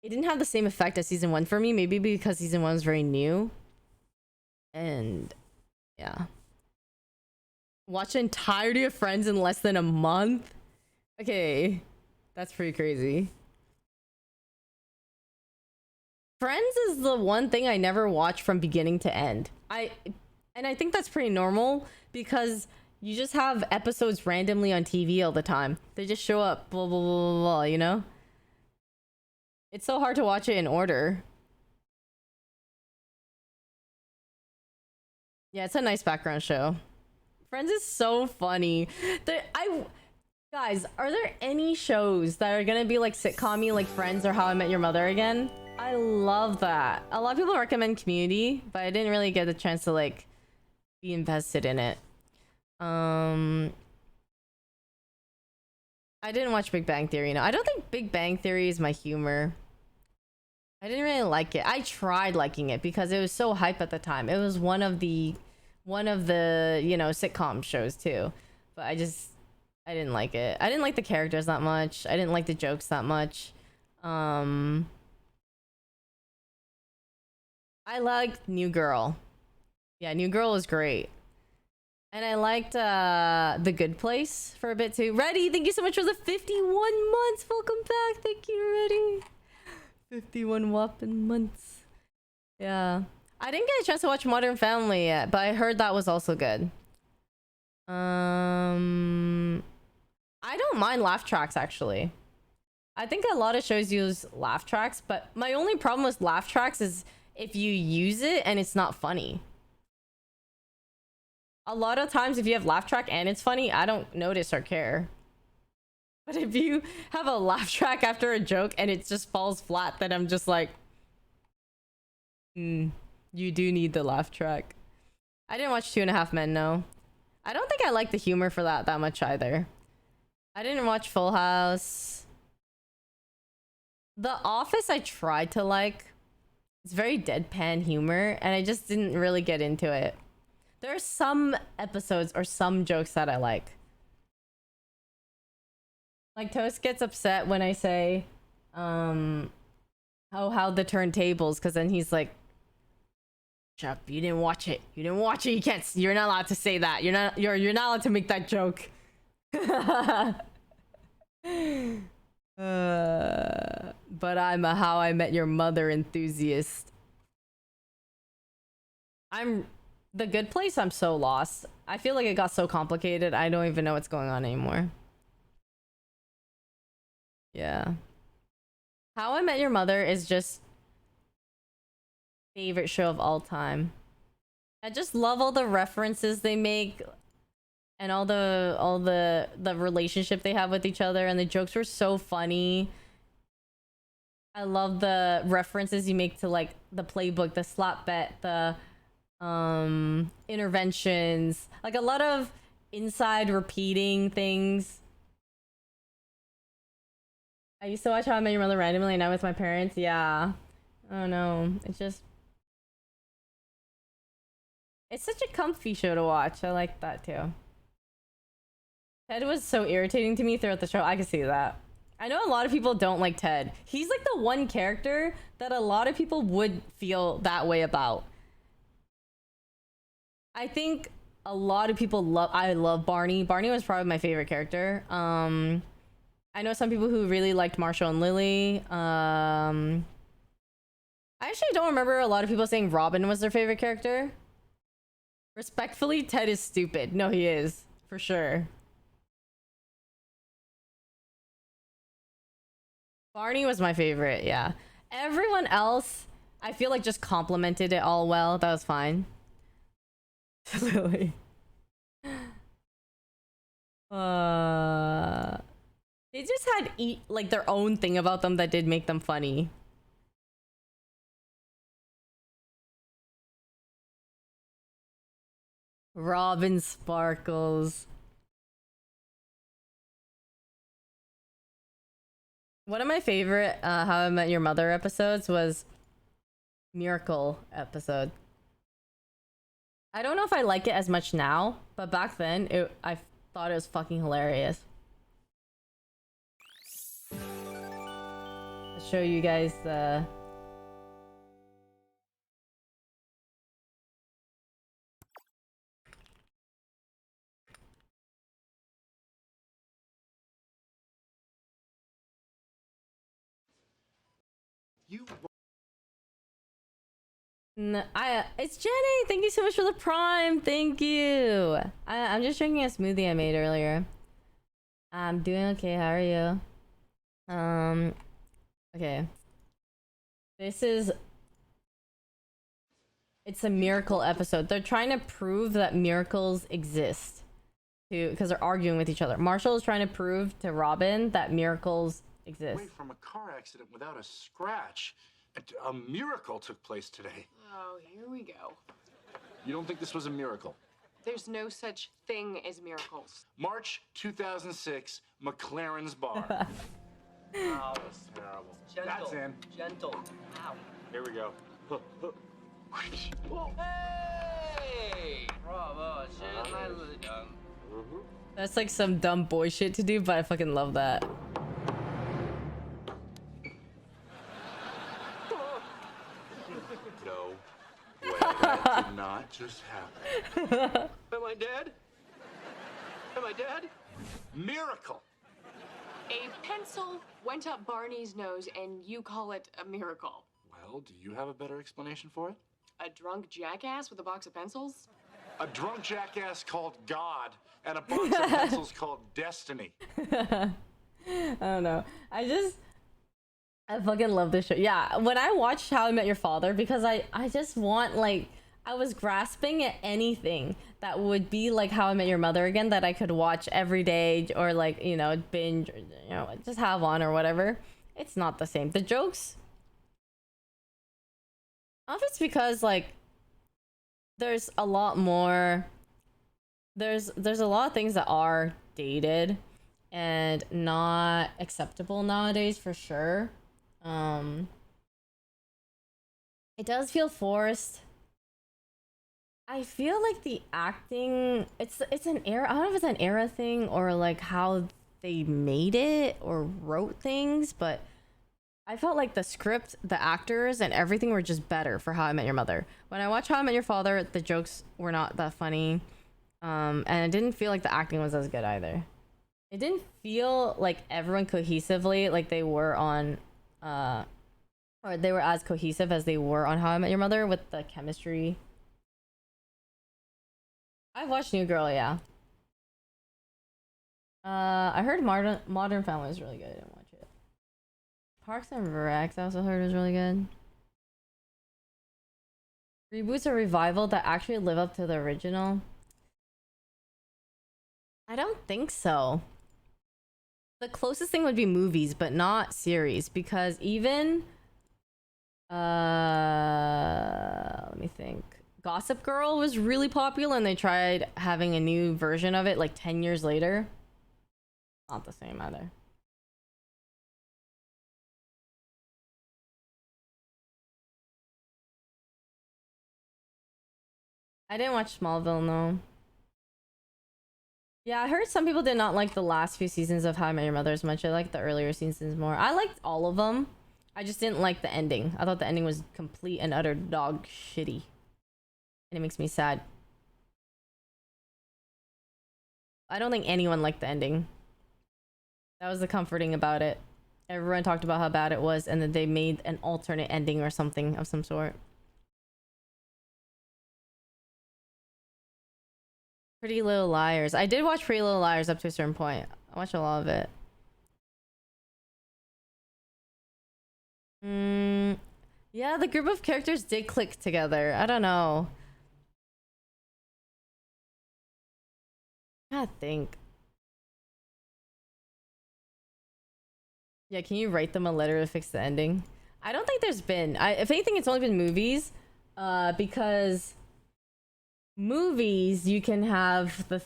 didn't have the same effect as season 1 for me. Maybe because season 1 was very new. And yeah. Watch the entirety of Friends in less than a month? Okay. That's pretty crazy. Friends is the one thing I never watch from beginning to end. I think that's pretty normal because you just have episodes randomly on TV all the time. They just show up, blah, blah, blah, blah, blah, you know? It's so hard to watch it in order. Yeah, it's a nice background show. Friends is so funny. Guys, are there any shows that are gonna be like sitcom-y like Friends or How I Met Your Mother again? I love that. A lot of people recommend Community, but I didn't really get the chance to like be invested in it. I didn't watch Big Bang Theory. No, I don't think Big Bang Theory is my humor. I didn't really like it. I tried liking it because it was so hype at the time. It was one of the you know, sitcom shows too. But I didn't like it. I didn't like the characters that much. I didn't like the jokes that much. I liked New Girl. Yeah, New Girl was great. And I liked The Good Place for a bit too. Reddy, thank you so much for the 51 months. Welcome back. Thank you, Reddy. 51 whopping months. Yeah. I didn't get a chance to watch Modern Family yet, but I heard that was also good. I don't mind laugh tracks, actually. I think a lot of shows use laugh tracks, but my only problem with laugh tracks is if you use it and it's not funny. A lot of times if you have laugh track and it's funny, I don't notice or care. But if you have a laugh track after a joke and it just falls flat, then I'm just like, you do need the laugh track. I didn't watch 2.5 Men, no. I don't think I like the humor for that much either. I didn't watch Full House. The Office I tried to like. It's very deadpan humor, and I just didn't really get into it. There are some episodes or some jokes that I like. Like Toast gets upset when I say, how the turntables, because then he's like, "Chuck, you didn't watch it. You didn't watch it. You can't. You're not allowed to say that. You're not allowed to make that joke." But I'm a How I Met Your Mother enthusiast. The Good Place, I'm so lost. I feel like it got so complicated, I don't even know what's going on anymore. Yeah. How I Met Your Mother is just favorite show of all time. I just love all the references they make and all the relationship they have with each other, and the jokes were so funny. I love the references you make to like the playbook, the slap bet, the interventions, like a lot of inside repeating things. I used to watch How I Met Your Mother randomly, and now with my parents. Yeah. I don't know. It's such a comfy show to watch. I like that too. Ted was so irritating to me throughout the show. I can see that. I know a lot of people don't like Ted. He's like the one character that a lot of people would feel that way about. I think a lot of people I love Barney. Barney was probably my favorite character. I know some people who really liked Marshall and Lily. I actually don't remember a lot of people saying Robin was their favorite character. Respectfully, Ted is stupid. No, he is. For sure. Barney was my favorite, yeah. Everyone else, I feel like just complimented it all well. That was fine. Lily. Uh, they just had like their own thing about them that did make them funny. Robin Sparkles. One of my favorite How I Met Your Mother episodes was Miracle episode. I don't know if I like it as much now, but back then I thought it was fucking hilarious. I'll show you guys the it's Jenny. Thank you so much for the prime. Thank you. I'm just drinking a smoothie I made earlier. I'm doing okay. How are you? Okay. It's a miracle episode. They're trying to prove that miracles exist. Because they're arguing with each other. Marshall is trying to prove to Robin that miracles exist. Away from a car accident without a scratch. A miracle took place today. Oh, here we go. You don't think this was a miracle? There's no such thing as miracles. March 2006, McLaren's bar. Oh, that's terrible. Gentle. That's in. Gentle. Ow. Here we go. Hey! Bravo. Shit, nicely done. That's like some dumb boy shit to do, but I fucking love that. No way. That did not just happen. Am I dead? Am I dead? Miracle. A pencil went up Barney's nose, and you call it a miracle. Well, do you have a better explanation for it? A drunk jackass with a box of pencils? A drunk jackass called God and a box of pencils called Destiny. I don't know. I fucking love this show. Yeah, when I watched How I Met Your Father, because I just want, like, I was grasping at anything that would be like How I Met Your Mother again, that I could watch every day, or like, you know, binge, or, you know, just have on or whatever. It's not the same. The jokes, I don't know if it's because like there's a lot more, there's a lot of things that are dated and not acceptable nowadays, for sure. It does feel forced. I feel like the acting, it's an era, I don't know if it's an era thing or like how they made it or wrote things, but I felt like the script, the actors, and everything were just better for How I Met Your Mother. When I watched How I Met Your Father, the jokes were not that funny, and it didn't feel like the acting was as good either. It didn't feel like everyone cohesively, like they were on, or they were as cohesive as they were on How I Met Your Mother with the chemistry. I've watched New Girl, yeah. I heard Modern Family was really good. I didn't watch it. Parks and Recs I also heard was really good. Reboots or revival that actually live up to the original? I don't think so. The closest thing would be movies, but not series, because even let me think. Gossip Girl was really popular and they tried having a new version of it like 10 years later. Not the same either. I didn't watch Smallville, no. Yeah, I heard some people did not like the last few seasons of How I Met Your Mother as much. I liked the earlier seasons more. I liked all of them. I just didn't like the ending. I thought the ending was complete and utter dog shitty. And it makes me sad. I don't think anyone liked the ending. That was the comforting about it. Everyone talked about how bad it was, and then they made an alternate ending or something of some sort. Pretty Little Liars. I did watch Pretty Little Liars up to a certain point. I watched a lot of it. Yeah, the group of characters did click together. I don't know. I gotta think. Yeah, can you write them a letter to fix the ending? I don't think there's been. If anything, it's only been movies. Because movies, you can have the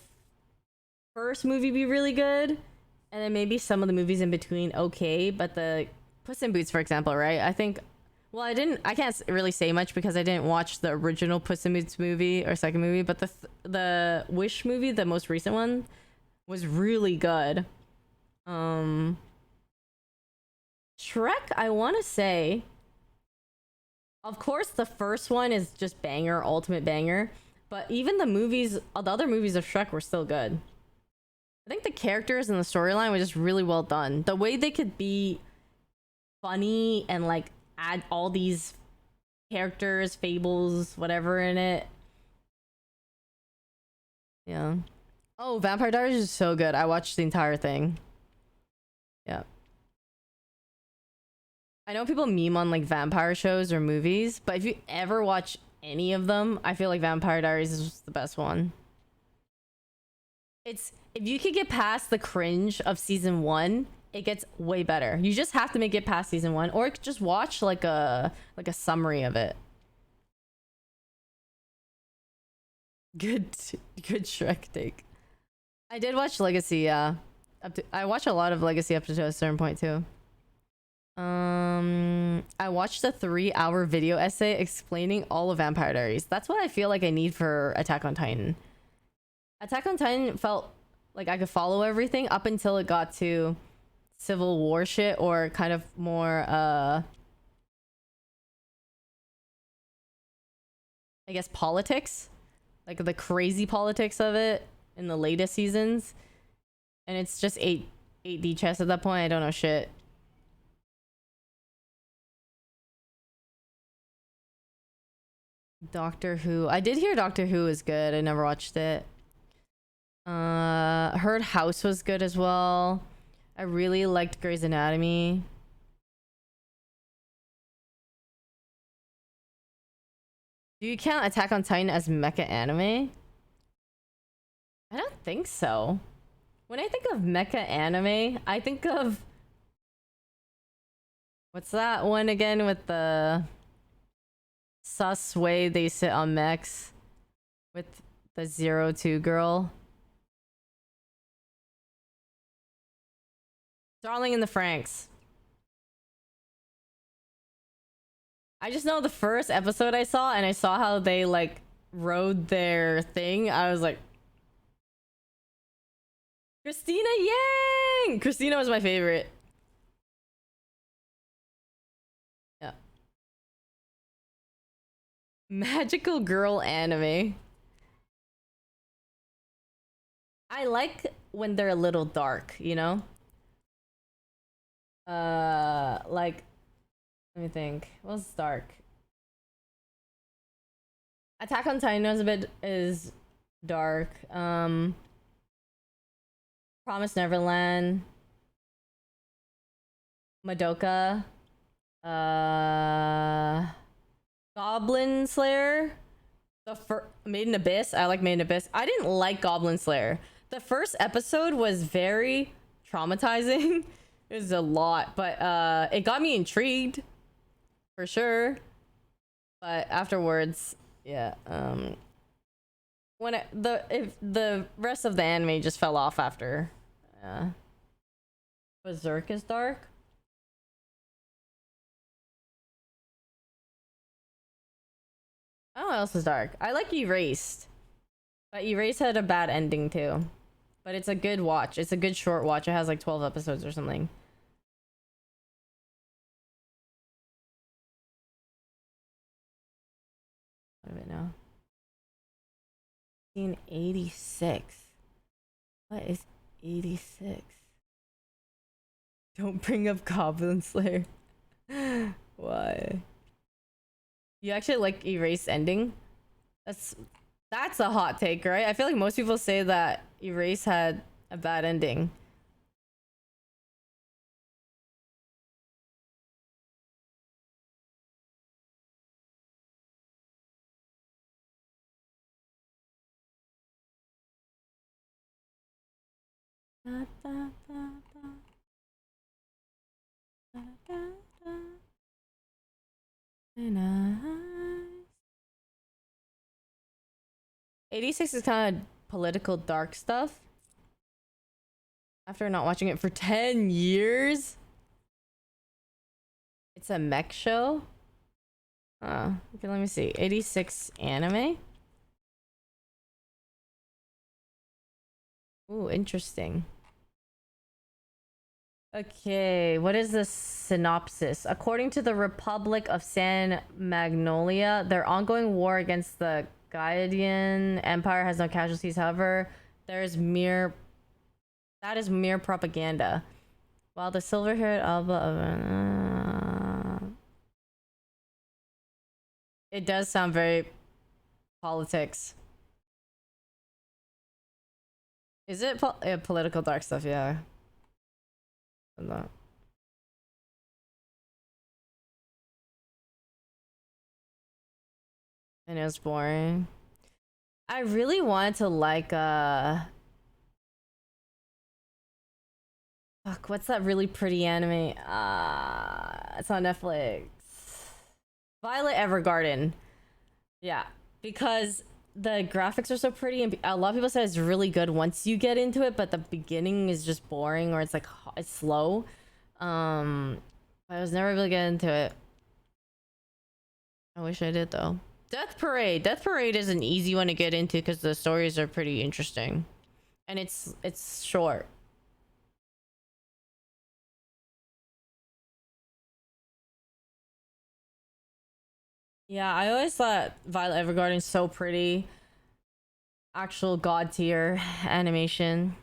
first movie be really good, and then maybe some of the movies in between okay, but the Puss in Boots, for example, right? I think, well, I can't really say much because I didn't watch the original Puss in Boots movie or second movie, but the Wish movie, the most recent one, was really good. Shrek, I want to say, of course, the first one is just banger, ultimate banger, but even the other movies of Shrek were still good. I think the characters and the storyline were just really well done. The way they could be funny and like add all these characters, fables, whatever in it. Yeah. Oh, Vampire Diaries is so good. I watched the entire thing. Yeah. I know people meme on like vampire shows or movies, but if you ever watch any of them, I feel like Vampire Diaries is the best one. It's, if you could get past the cringe of season 1, it gets way better. You just have to make it past season 1, or just watch like a summary of it. Good Shrek take. I did watch Legacy, yeah. I watch a lot of Legacy up to a certain point too. I watched a 3-hour video essay explaining all of Vampire Diaries. That's what I feel like I need for Attack on Titan. Attack on Titan felt like I could follow everything up until it got to Civil War shit, or kind of more I guess politics, like the crazy politics of it in the latest seasons, and it's just 8D chess at that point. I don't know shit. Doctor Who. I did hear Doctor Who is good. I never watched it. Heard House was good as well. I really liked Grey's Anatomy. Do you count Attack on Titan as mecha anime? I don't think so. When I think of mecha anime, I think of, what's that one again with the sus way they sit on mechs with the 02 girl? Darling in the Franxx. I just know the first episode I saw, and I saw how they like rode their thing. I was like, Christina Yang! Christina was my favorite. Yeah. Magical girl anime. I like when they're a little dark, you know? Like, let me think. What's dark? Attack on Titan is dark. Promise Neverland. Madoka. Goblin Slayer. Made in Abyss. I like Made in Abyss. I didn't like Goblin Slayer. The first episode was very traumatizing. It was a lot, but it got me intrigued for sure. But afterwards, yeah, if the rest of the anime just fell off after. Berserk is dark. Oh, what else is dark? I like Erased, but Erased had a bad ending too. But it's a good watch. It's a good short watch. It has like 12 episodes or something. What of it now? 1986. What is 86? Don't bring up Goblin Slayer. Why? You actually like Erased ending? That's That's a hot take, right? I feel like most people say that Erase had a bad ending. Da, da, da, da. Da, da, da. And 86 is kind of political dark stuff. After not watching it for 10 years. It's a mech show. Okay, let me see. 86 anime. Ooh, interesting. Okay, what is the synopsis? According to the Republic of San Magnolia, their ongoing war against the Guardian Empire has no casualties. However, that is mere propaganda. While the silver-haired Alba it does sound very politics. Is it political dark stuff? Yeah. Not. And it was boring. I really wanted to like fuck, what's that really pretty anime? It's on Netflix. Violet Evergarden. Yeah, because the graphics are so pretty and a lot of people say it's really good once you get into it, but the beginning is just boring or it's like it's slow. I was never able to get into it. I wish I did though. Death Parade. Death Parade is an easy one to get into because the stories are pretty interesting. And it's short. Yeah, I always thought Violet Evergarden is so pretty. Actual god tier animation.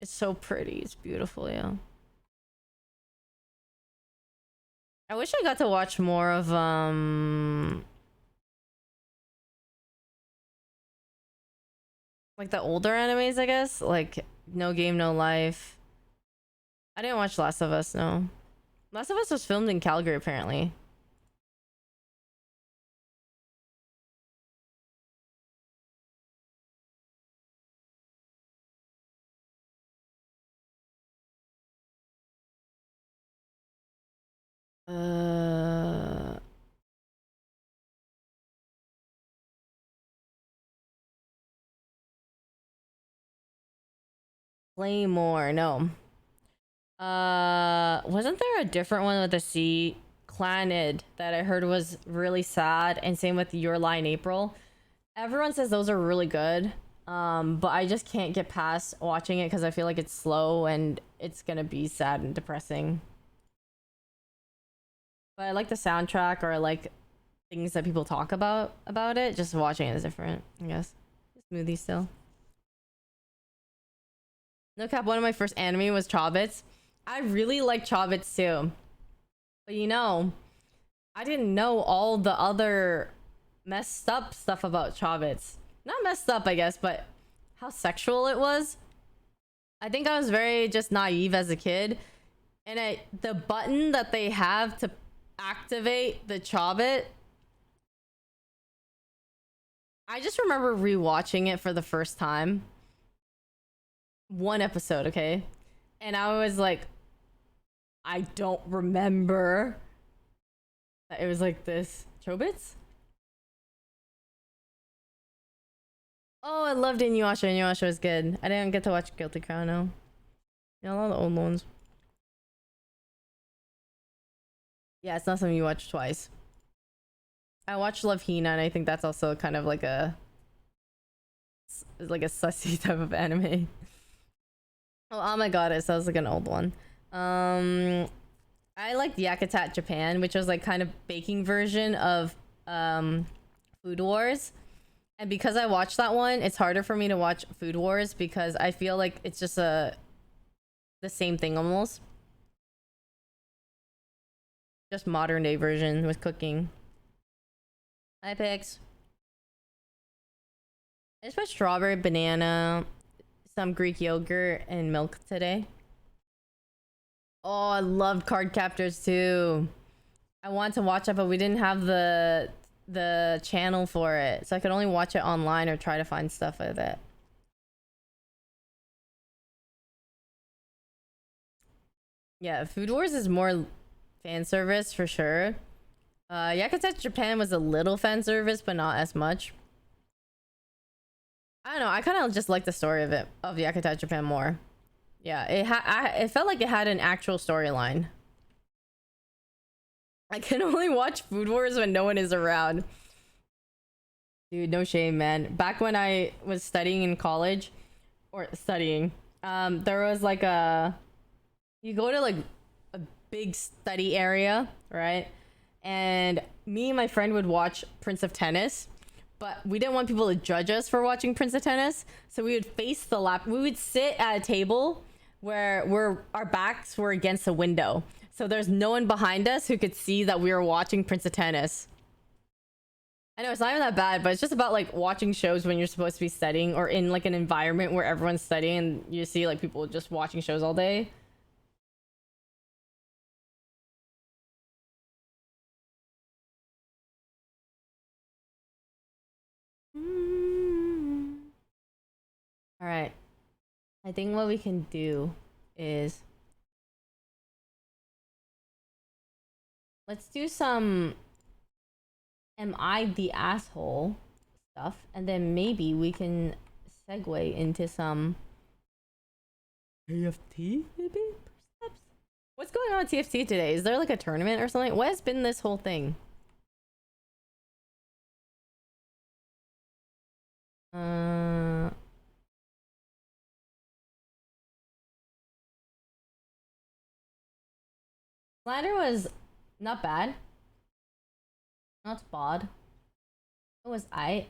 It's so pretty. It's beautiful, yeah. I wish I got to watch more of like the older animes, I guess. Like No Game No Life. I didn't watch Last of Us, no. Last of Us was filmed in Calgary apparently. Uh Play More, no. Wasn't there a different one with a C? Clanid that I heard was really sad, and same with Your Lie in April. Everyone says those are really good. But I just can't get past watching it because I feel like it's slow and it's gonna be sad and depressing. But I like the soundtrack or I like things that people talk about it. Just watching it is different, I guess. Smoothie still. No cap, one of my first anime was Chobits. I really like Chobits too. But you know, I didn't know all the other messed up stuff about Chobits. Not messed up, I guess, but how sexual it was. I think I was very just naive as a kid. And the button that they have to activate the Chobit, I just remember rewatching it for the first time. One episode, okay? And I was like, I don't remember that it was like this. Chobits? Oh, I loved Inuyasha. Inuyasha was good. I didn't get to watch Guilty Crown, no. Yeah, a lot of the old ones. Yeah, it's not something you watch twice. I watched Love Hina, and I think that's also kind of like a sussy type of anime. Oh my god, it sounds like an old one. I liked Yakutat Japan, which was like kind of baking version of Food Wars. And because I watched that one, it's harder for me to watch Food Wars because I feel like it's just the same thing almost. Just modern day version with cooking. Hi, Pix. I just put strawberry, banana, some Greek yogurt, and milk today. Oh, I loved Card Captors too. I want to watch it, but we didn't have the channel for it, so I could only watch it online or try to find stuff with it. Yeah, Food Wars is more fan service for sure. Yakuza Japan was a little fan service, but not as much. I don't know. I kind of just like the story of it, of Yakuza Japan more. Yeah, it felt like it had an actual storyline. I can only watch Food Wars when no one is around. Dude, no shame, man. Back when I was studying in college, or studying, there was like you go to like a big study area, right? And me and my friend would watch Prince of Tennis, but we didn't want people to judge us for watching Prince of Tennis, so we would face the lap. We would sit at a table where our backs were against a window, so there's no one behind us who could see that we were watching Prince of Tennis. I know it's not even that bad, but it's just about like watching shows when you're supposed to be studying, or in like an environment where everyone's studying and you see like people just watching shows all day. All right. I think what we can do is let's do some "Am I the asshole?" stuff, and then maybe we can segue into some TFT, maybe? Perhaps? What's going on with TFT today? Is there like a tournament or something? What has been this whole thing? Slider was not bad. Not bad. It was I.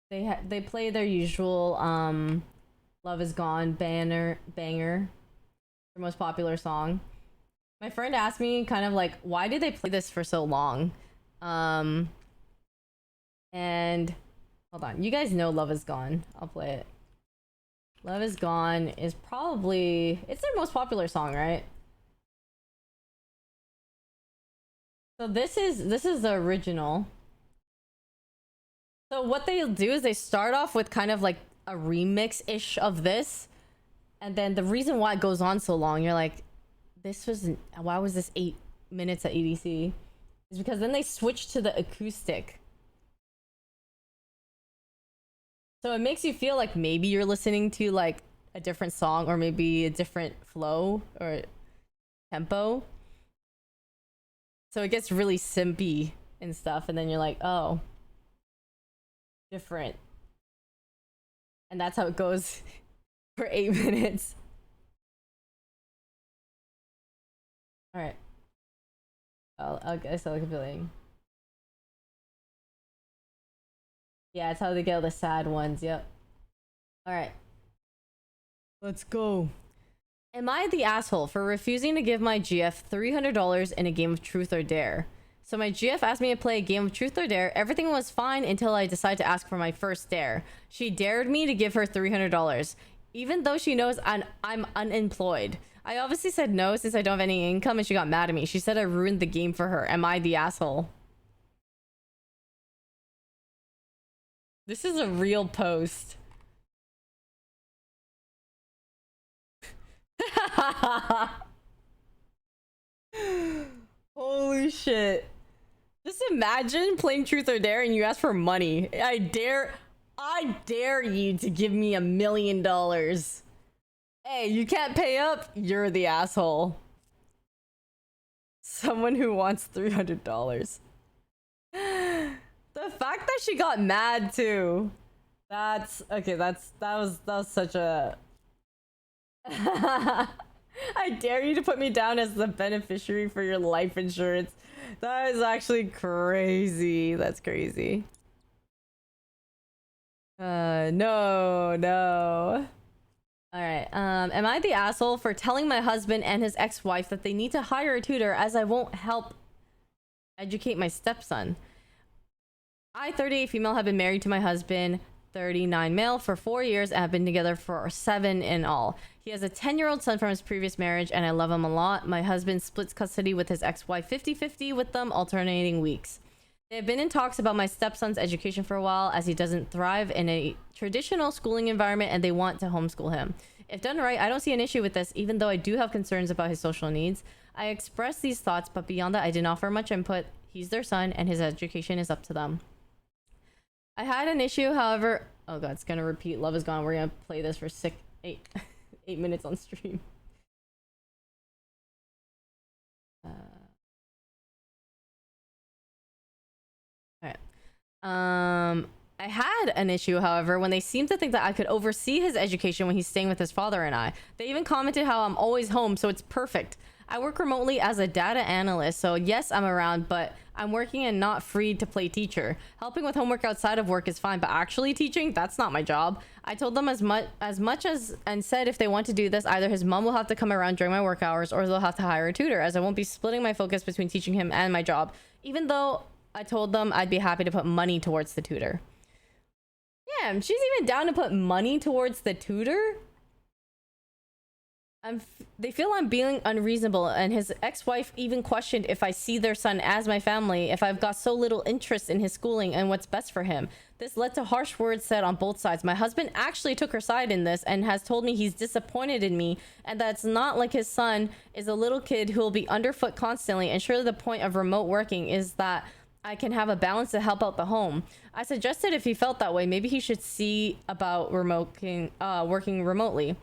They play their usual "Love Is Gone" banger, their most popular song. My friend asked me kind of like, why did they play this for so long? And hold on, you guys know "Love Is Gone." I'll play it. "Love Is Gone" is probably, it's their most popular song, right? So this is the original. So what they'll do is they start off with kind of like a remix-ish of this, and then the reason why it goes on so long, you're like, why was this 8 minutes at EDC? Is because then they switch to the acoustic. So it makes you feel like maybe you're listening to like a different song, or maybe a different flow or tempo. So it gets really simpy and stuff, and then you're like, oh, different. And that's how it goes for 8 minutes. All right. I guess I'll keep playing. Yeah, it's how they get all the sad ones. Yep. All right. Let's go. Am I the asshole for refusing to give my GF $300 in a game of Truth or Dare? So my GF asked me to play a game of Truth or Dare. Everything was fine until I decided to ask for my first dare. She dared me to give her $300, even though she knows I'm unemployed. I obviously said no since I don't have any income, and she got mad at me. She said I ruined the game for her. Am I the asshole? This is a real post. Holy shit. Just imagine playing Truth or Dare and you ask for money. I dare you to give me $1 million. Hey, you can't pay up? You're the asshole. Someone who wants $300. The fact that she got mad too. That was such a I dare you to put me down as the beneficiary for your life insurance. That is actually crazy. That's crazy. No. All right. Am I the asshole for telling my husband and his ex-wife that they need to hire a tutor, as I won't help educate my stepson. I, 38 female, have been married to my husband, 39 male, for 4 years and have been together for 7 in all. He has a 10-year-old son from his previous marriage and I love him a lot. My husband splits custody with his ex-wife 50-50 with them alternating weeks. They have been in talks about my stepson's education for a while as he doesn't thrive in a traditional schooling environment and they want to homeschool him. If done right, I don't see an issue with this, even though I do have concerns about his social needs. I express these thoughts, but beyond that, I didn't offer much input. He's their son and his education is up to them. I had an issue, however... Oh god, it's gonna repeat. Love is gone. We're gonna play this for 8 minutes on stream. Alright. I had an issue, however, when they seemed to think that I could oversee his education when he's staying with his father and I. They even commented how I'm always home, so it's perfect. I work remotely as a data analyst, so yes, I'm around, but I'm working and not free to play teacher. Helping with homework outside of work is fine, but actually teaching, that's not my job. I told them as much as and said if they want to do this, either his mom will have to come around during my work hours or they'll have to hire a tutor, as I won't be splitting my focus between teaching him and my job, even though I told them I'd be happy to put money towards the tutor. Damn, she's even down to put money towards the tutor? They feel I'm being unreasonable, and his ex-wife even questioned if I see their son as my family, if I've got so little interest in his schooling and what's best for him. This led to harsh words said on both sides. My husband actually took her side in this and has told me he's disappointed in me and that it's not like his son is a little kid who will be underfoot constantly, and surely the point of remote working is that I can have a balance to help out the home. I suggested if he felt that way, maybe he should see about working remotely.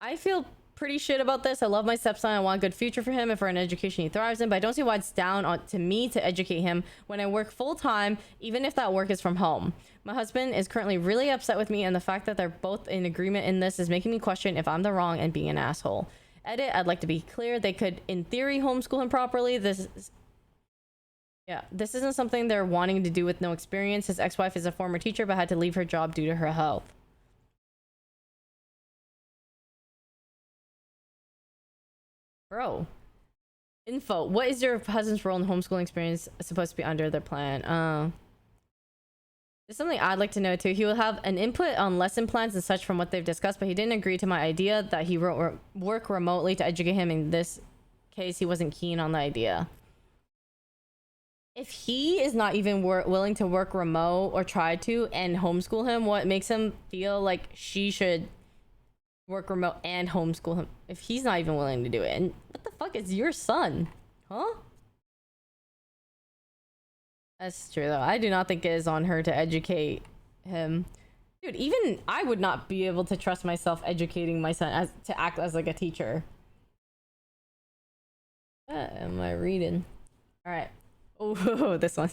I feel pretty shit about this. I love my stepson. I want a good future for him and for an education he thrives in, but I don't see why it's down to me to educate him when I work full-time, even if that work is from home. My husband is currently really upset with me, and the fact that they're both in agreement in this is making me question if I'm the wrong and being an asshole. Edit, I'd like to be clear. They could, in theory, homeschool him properly. This isn't something they're wanting to do with no experience. His ex-wife is a former teacher but had to leave her job due to her health. Bro. Info. What is your husband's role in homeschooling experience supposed to be under their plan? There's something I'd like to know too. He will have an input on lesson plans and such from what they've discussed, but he didn't agree to my idea that he work remotely to educate him. In this case, he wasn't keen on the idea. If he is not even willing to work remote or try to and homeschool him, what makes him feel like she should work remote and homeschool him if he's not even willing to do it? And what the fuck is your son? Huh? That's true though. I do not think it is on her to educate him. Dude, even I would not be able to trust myself educating my son to act as like a teacher. What am I reading? All right. Oh, this one.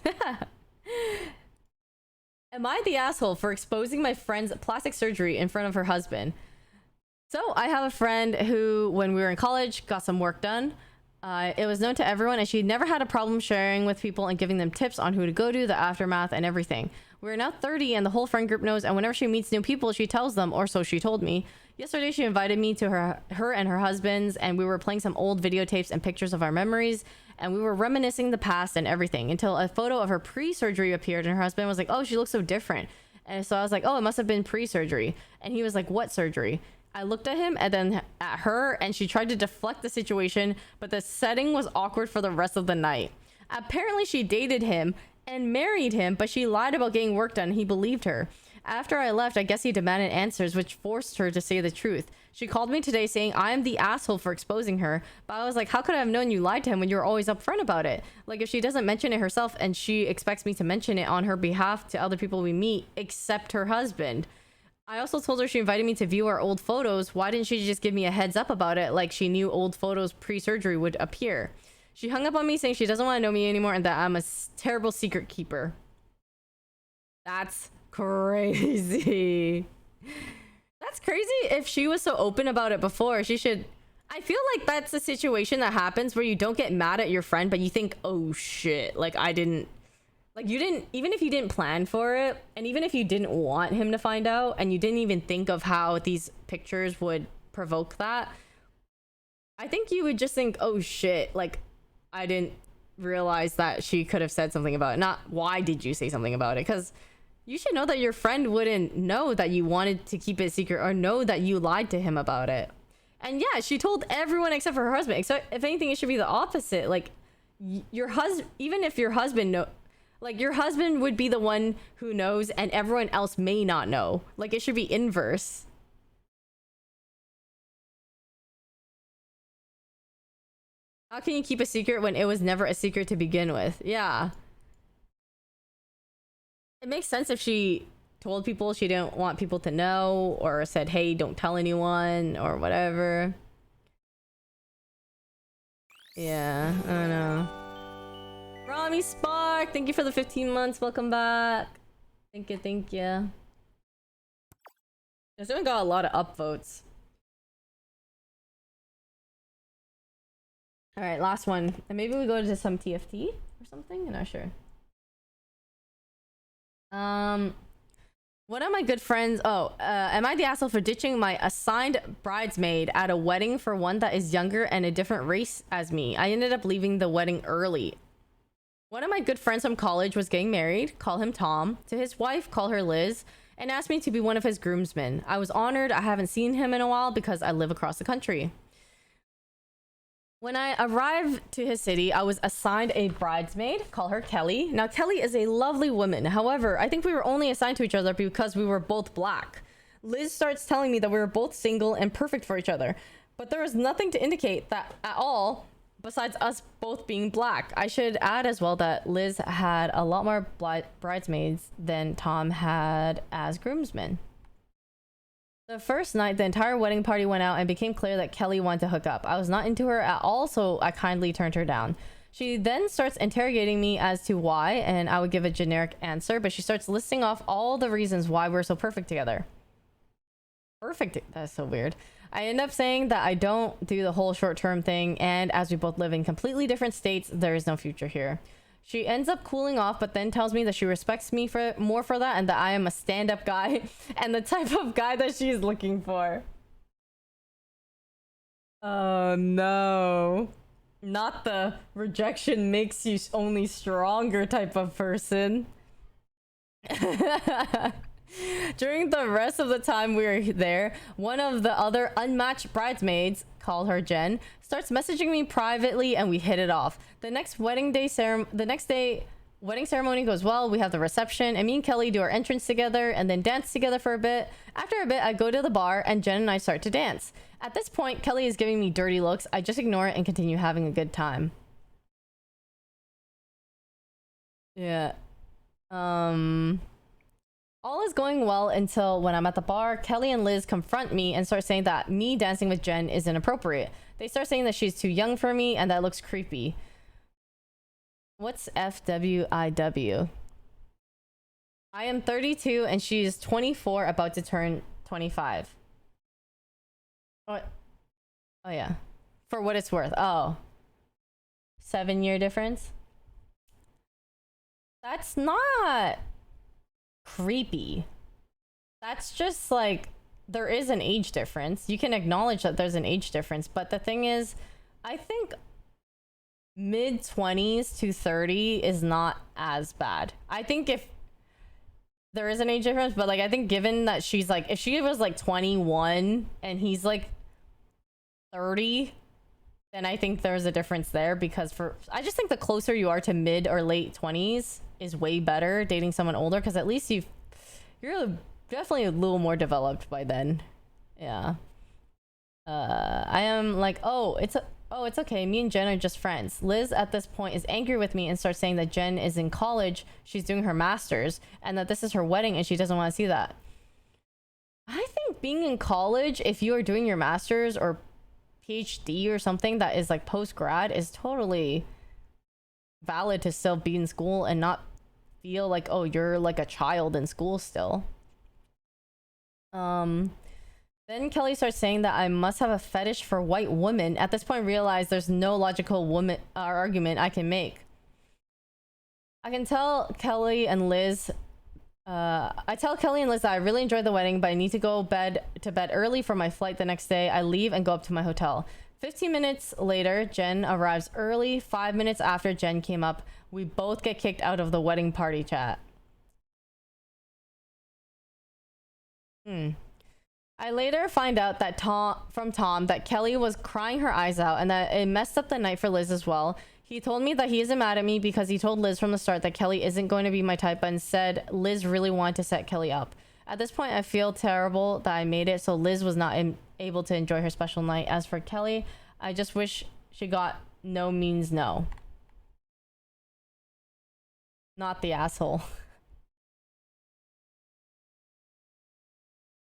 Am I the asshole for exposing my friend's plastic surgery in front of her husband? So I have a friend who, when we were in college, got some work done. It was known to everyone, and she never had a problem sharing with people and giving them tips on who to go to, the aftermath, and everything. We're now 30, and the whole friend group knows, and whenever she meets new people, she tells them, or so she told me. Yesterday, she invited me to her and her husband's, and we were playing some old videotapes and pictures of our memories, and we were reminiscing the past and everything, until a photo of her pre-surgery appeared, and her husband was like, oh, she looks so different. And so I was like, oh, it must have been pre-surgery. And he was like, what surgery? I looked at him and then at her, and she tried to deflect the situation, but the setting was awkward for the rest of the night. Apparently she dated him and married him, but she lied about getting work done. He believed her. After I left, I guess he demanded answers, which forced her to say the truth. She called me today saying I am the asshole for exposing her, but I was like, how could I have known you lied to him when you were always upfront about it? Like, if she doesn't mention it herself and she expects me to mention it on her behalf to other people we meet, except her husband. I also told her she invited me to view our old photos. Why didn't she just give me a heads up about it, like she knew old photos pre-surgery would appear? She hung up on me saying she doesn't want to know me anymore and that I'm a terrible secret keeper. That's crazy. That's crazy. If she was so open about it before, she should... I feel like that's a situation that happens where you don't get mad at your friend, but you think, oh shit, like I didn't... Like, you didn't, even if you didn't plan for it, and even if you didn't want him to find out, and you didn't even think of how these pictures would provoke that, I think you would just think, oh shit, like, I didn't realize that she could have said something about it. Not why did you say something about it? Because you should know that your friend wouldn't know that you wanted to keep it secret or know that you lied to him about it. And yeah, she told everyone except for her husband. Except if anything, it should be the opposite. Like your husband, even if your husband like your husband would be the one who knows and everyone else may not know. Like it should be inverse. How can you keep a secret when it was never a secret to begin with? Yeah. It makes sense if she told people she didn't want people to know or said, hey, don't tell anyone or whatever. Yeah, I don't know. Rami Spark, thank you for the 15 months. Welcome back. Thank you, thank you. This one got a lot of upvotes. All right, last one. And maybe we go to some TFT or something? I'm not sure. One of my good friends... am I the asshole for ditching my assigned bridesmaid at a wedding for one that is younger and a different race as me? I ended up leaving the wedding early. One of my good friends from college was getting married, call him Tom, to his wife, call her Liz, and asked me to be one of his groomsmen. I was honored. I haven't seen him in a while because I live across the country. When I arrived to his city, I was assigned a bridesmaid, call her Kelly. Now, Kelly is a lovely woman. However, I think we were only assigned to each other because we were both black. Liz starts telling me that we were both single and perfect for each other, but there was nothing to indicate that at all besides us both being black. I should add as well that Liz had a lot more bridesmaids than Tom had as groomsmen. The first night, the entire wedding party went out and became clear that Kelly wanted to hook up. I was not into her at all, so I kindly turned her down. She then starts interrogating me as to why, and I would give a generic answer, but she starts listing off all the reasons why we're so perfect together. Perfect? That's so weird. I end up saying that I don't do the whole short-term thing, and as we both live in completely different states, there is no future here. She ends up cooling off, but then tells me that she respects me more for that and that I am a stand-up guy and the type of guy that she's looking for. Oh no. Not the rejection makes you only stronger type of person. During the rest of the time we were there, one of the other unmatched bridesmaids, call her Jen, starts messaging me privately and we hit it off. The next wedding ceremony goes well. We have the reception and me and Kelly do our entrance together and then dance together for a bit. After a bit, I go to the bar and Jen and I start to dance. At this point, Kelly is giving me dirty looks. I just ignore it and continue having a good time. Yeah. All is going well until when I'm at the bar, Kelly and Liz confront me and start saying that me dancing with Jen is inappropriate. They start saying that she's too young for me and that looks creepy. What's FWIW? I am 32 and she is 24, about to turn 25. What? Oh yeah. For what it's worth. Oh. 7-year difference? That's not creepy. That's just like, there is an age difference. You can acknowledge that there's an age difference, but the thing is, I think mid-20s to 30 is not as bad. I think if there is an age difference, but like I think given that she's like, if she was like 21 and he's like 30, then I think there's a difference there, because I just think the closer you are to mid or late 20s is way better dating someone older, because at least you're definitely a little more developed by then. Yeah. I am like, it's okay, me and Jen are just friends. Liz at this point is angry with me and starts saying that Jen is in college, she's doing her master's, and that this is her wedding and she doesn't want to see that. I think being in college, if you are doing your master's or PhD or something that is like post-grad, is totally valid to still be in school and not feel like, oh, you're like a child in school still. Then Kelly starts saying that I must have a fetish for white women. At this point, realize there's no logical argument I can make. I can tell Kelly and Liz. I tell Kelly and Liz that I really enjoyed the wedding, but I need to go to bed early for my flight the next day. I leave and go up to my hotel. 15 minutes later, Jen arrives early. 5 minutes after Jen came up, we both get kicked out of the wedding party chat. I later find out that from Tom that Kelly was crying her eyes out and that it messed up the night for Liz as well. He told me that he isn't mad at me because he told Liz from the start that Kelly isn't going to be my type, and said Liz really wanted to set Kelly up. At this point, I feel terrible that I made it so Liz was not able to enjoy her special night. As for Kelly, I just wish she got no means no. Not the asshole.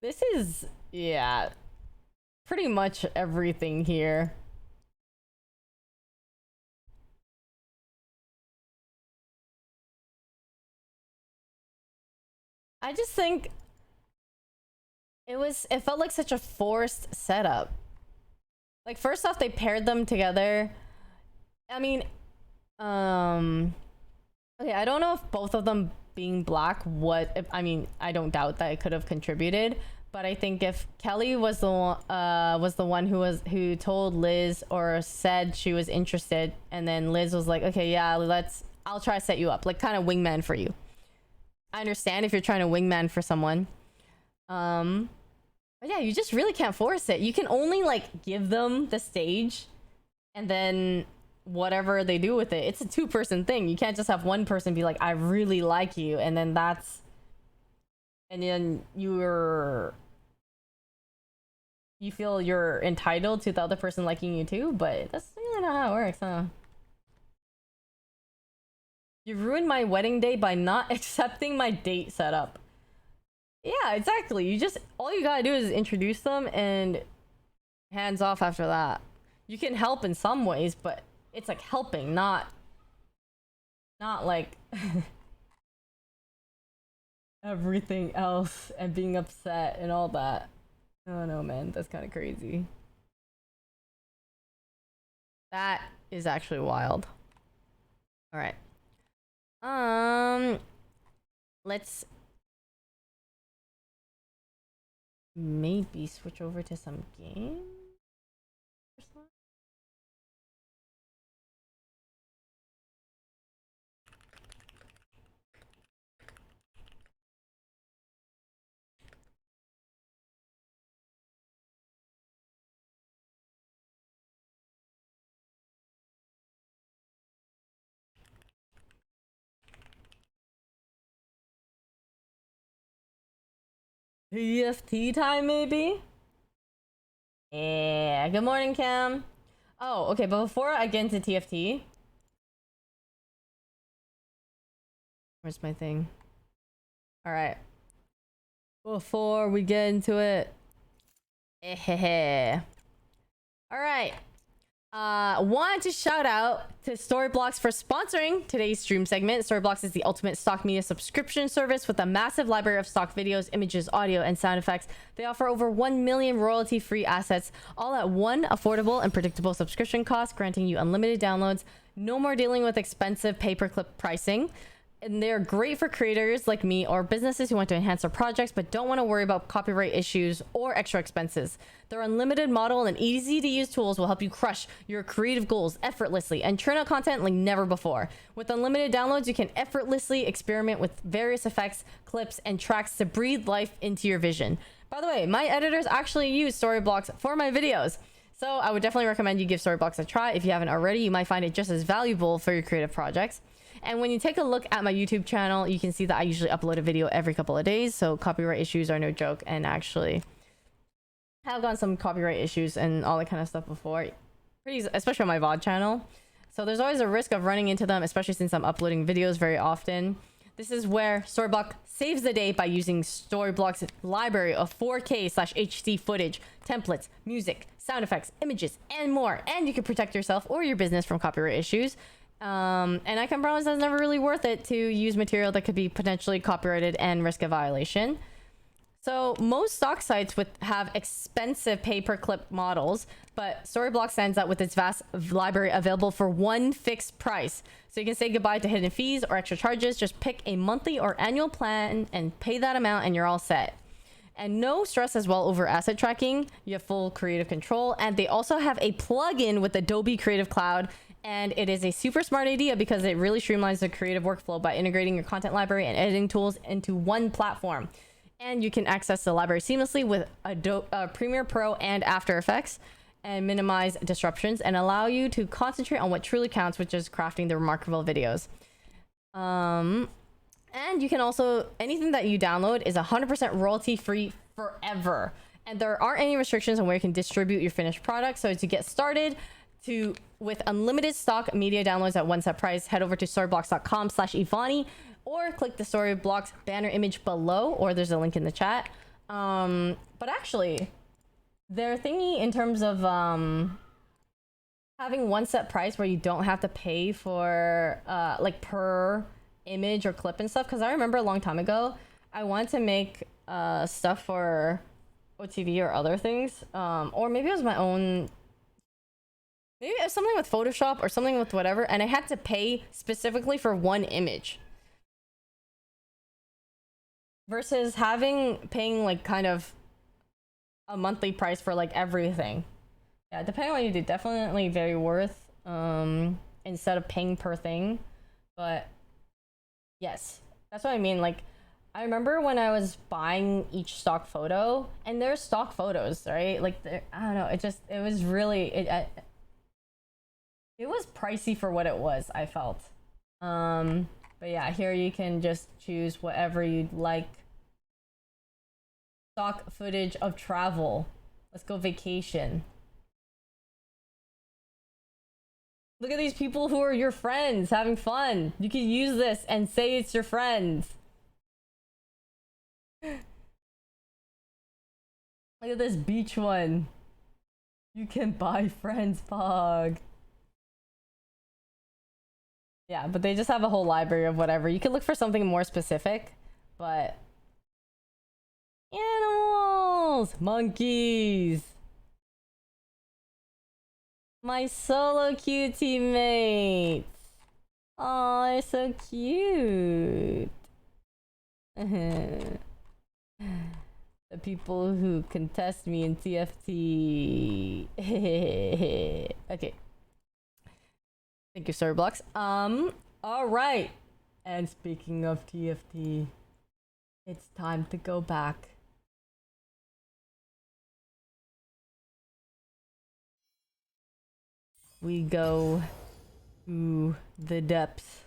This is, yeah, pretty much everything here. I just think it felt like such a forced setup. Like, first off, they paired them together. I mean, okay, I don't know if both of them being black, I mean, I don't doubt that it could have contributed, but I think if Kelly was the one who told Liz or said she was interested, and then Liz was like, okay, yeah, I'll try to set you up, like kind of wingman for you. I understand if you're trying to wingman for someone. But yeah, you just really can't force it. You can only like give them the stage, and then whatever they do with it, it's a two-person thing. You can't just have one person be like, I really like you, and then you feel you're entitled to the other person liking you too, but that's really not how it works, huh? You ruined my wedding day by not accepting my date setup. Yeah, exactly. All you gotta do is introduce them and hands off after that. You can help in some ways, but it's like helping, not like everything else and being upset and all that. I don't know, man. That's kind of crazy. That is actually wild. All right. Let's maybe switch over to some games. TFT time, maybe? Yeah, good morning, Cam. Oh, okay, but before I get into TFT... Where's my thing? Alright. Before we get into it... Alright. Want to shout out to Storyblocks for sponsoring today's stream segment. Storyblocks is the ultimate stock media subscription service with a massive library of stock videos, images, audio, and sound effects. They offer over 1 million royalty-free assets, all at one affordable and predictable subscription cost, granting you unlimited downloads. No more dealing with expensive pay-per-clip pricing. And they're great for creators like me or businesses who want to enhance their projects but don't want to worry about copyright issues or extra expenses. Their unlimited model and easy to use tools will help you crush your creative goals effortlessly and churn out content like never before. With unlimited downloads, you can effortlessly experiment with various effects, clips, and tracks to breathe life into your vision. By the way, my editors actually use Storyblocks for my videos, so I would definitely recommend you give Storyblocks a try. If you haven't already, you might find it just as valuable for your creative projects. And when you take a look at my YouTube channel, you can see that I usually upload a video every couple of days, so copyright issues are no joke, and actually have gotten some copyright issues and all that kind of stuff before, especially on my VOD channel. So there's always a risk of running into them, especially since I'm uploading videos very often. This is where Storyblocks saves the day by using Storyblocks' library of 4K/HD footage, templates, music, sound effects, images, and more. And you can protect yourself or your business from copyright issues. And I can promise that's never really worth it to use material that could be potentially copyrighted and risk a violation. So most stock sites have expensive pay-per-clip models, but Storyblocks stands out with its vast library available for one fixed price. So you can say goodbye to hidden fees or extra charges. Just pick a monthly or annual plan and pay that amount and you're all set. And no stress as well over asset tracking. You have full creative control. And they also have a plugin with Adobe Creative Cloud. And it is a super smart idea because it really streamlines the creative workflow by integrating your content library and editing tools into one platform. And you can access the library seamlessly with Adobe Premiere Pro and After Effects, and minimize disruptions and allow you to concentrate on what truly counts, which is crafting the remarkable videos. And you can also, anything that you download is 100% royalty free forever. And there aren't any restrictions on where you can distribute your finished product. So to get started with unlimited stock media downloads at one set price, head over to storyblocks.com/yvonnie or click the Storyblocks banner image below, or there's a link in the chat. But actually, their thingy in terms of having one set price where you don't have to pay for like per image or clip and stuff, because I remember a long time ago I wanted to make stuff for OTV or other things, or maybe it was my own, maybe it was something with Photoshop or something with whatever, and I had to pay specifically for one image versus paying like kind of a monthly price for like everything. Yeah, depending on what you do, definitely very worth instead of paying per thing. But yes, that's what I mean. Like, I remember when I was buying each stock photo, and there's stock photos, right? Like, I don't know, it was really, it was pricey for what it was, I felt. But yeah, here you can just choose whatever you'd like. Stock footage of travel. Let's go vacation. Look at these people who are your friends having fun. You can use this and say it's your friends. Look at this beach one. You can buy friends, Pog. Yeah, but they just have a whole library of whatever. You could look for something more specific, but animals, monkeys. My solo cute teammates. Oh, they're so cute. The people who contest me in TFT. Okay. Thank you, Storyblocks. All right. And speaking of TFT, it's time to go back. We go to the depths.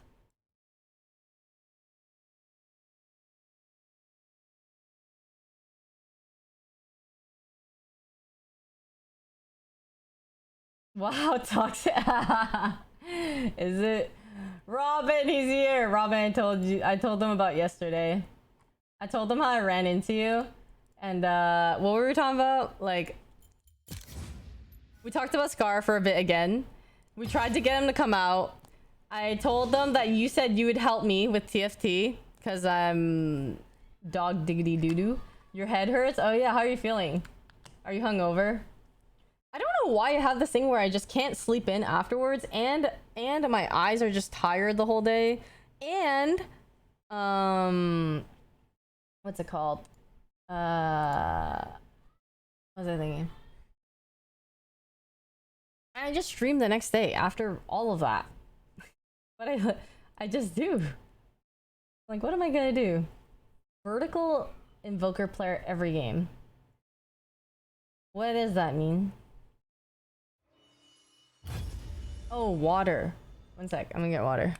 Wow, toxic. Is it? Robin, he's here. Robin, I told them about yesterday. I told them how I ran into you. And what were we talking about? Like, we talked about Scar for a bit again. We tried to get him to come out. I told them that you said you would help me with TFT because I'm dog diggity doo doo. Your head hurts? Oh yeah, how are you feeling? Are you hungover? I don't know why I have this thing where I just can't sleep in afterwards, and my eyes are just tired the whole day. And what's it called? What was I thinking? I just stream the next day after all of that. But I just do. Like, what am I gonna do? Vertical invoker player every game. What does that mean? Oh, water. One sec, I'm gonna get water.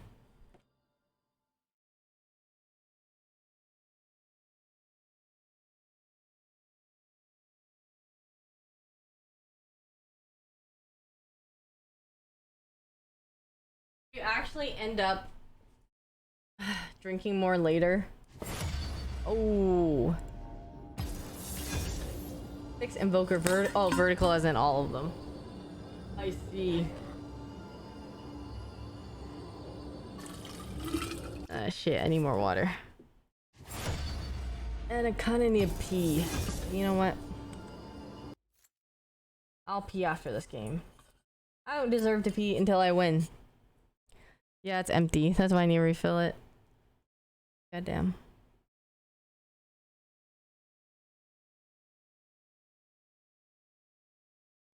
You actually end up drinking more later. Oh. 6 invoker vertical as in all of them. I see. Shit, I need more water. And I kinda need to pee. You know what? I'll pee after this game. I don't deserve to pee until I win. Yeah, it's empty. That's why I need to refill it. Goddamn.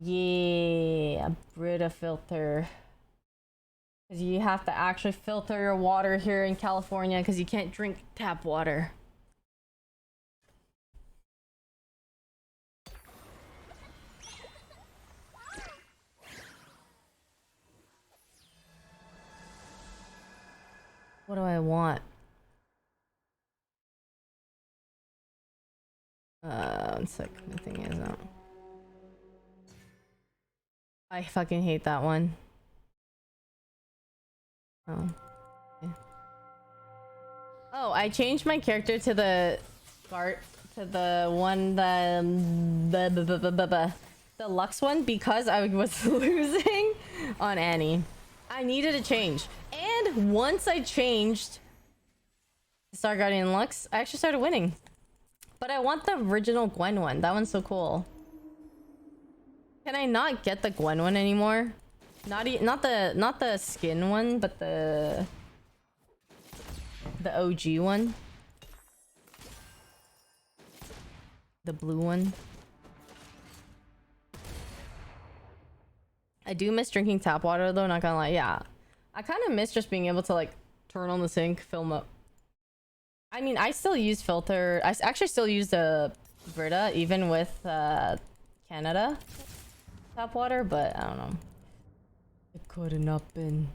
Yeah, Brita filter. Because you have to actually filter your water here in California because you can't drink tap water. What do I want? One sec, the thing is out. I fucking hate that one. Oh. Okay. Oh, I changed my character to the Bart, to the one the Lux one because I was losing on Annie. I needed a change. And once I changed Star Guardian Lux, I actually started winning. But I want the original Gwen one. That one's so cool. Can I not get the Gwen one anymore? Not the skin one, but the OG one. The blue one. I do miss drinking tap water though, not gonna lie. Yeah. I kind of miss just being able to like turn on the sink, film up. I mean, I still use filter. I actually still use the Brita even with Canada tap water, but I don't know. It couldn't have been.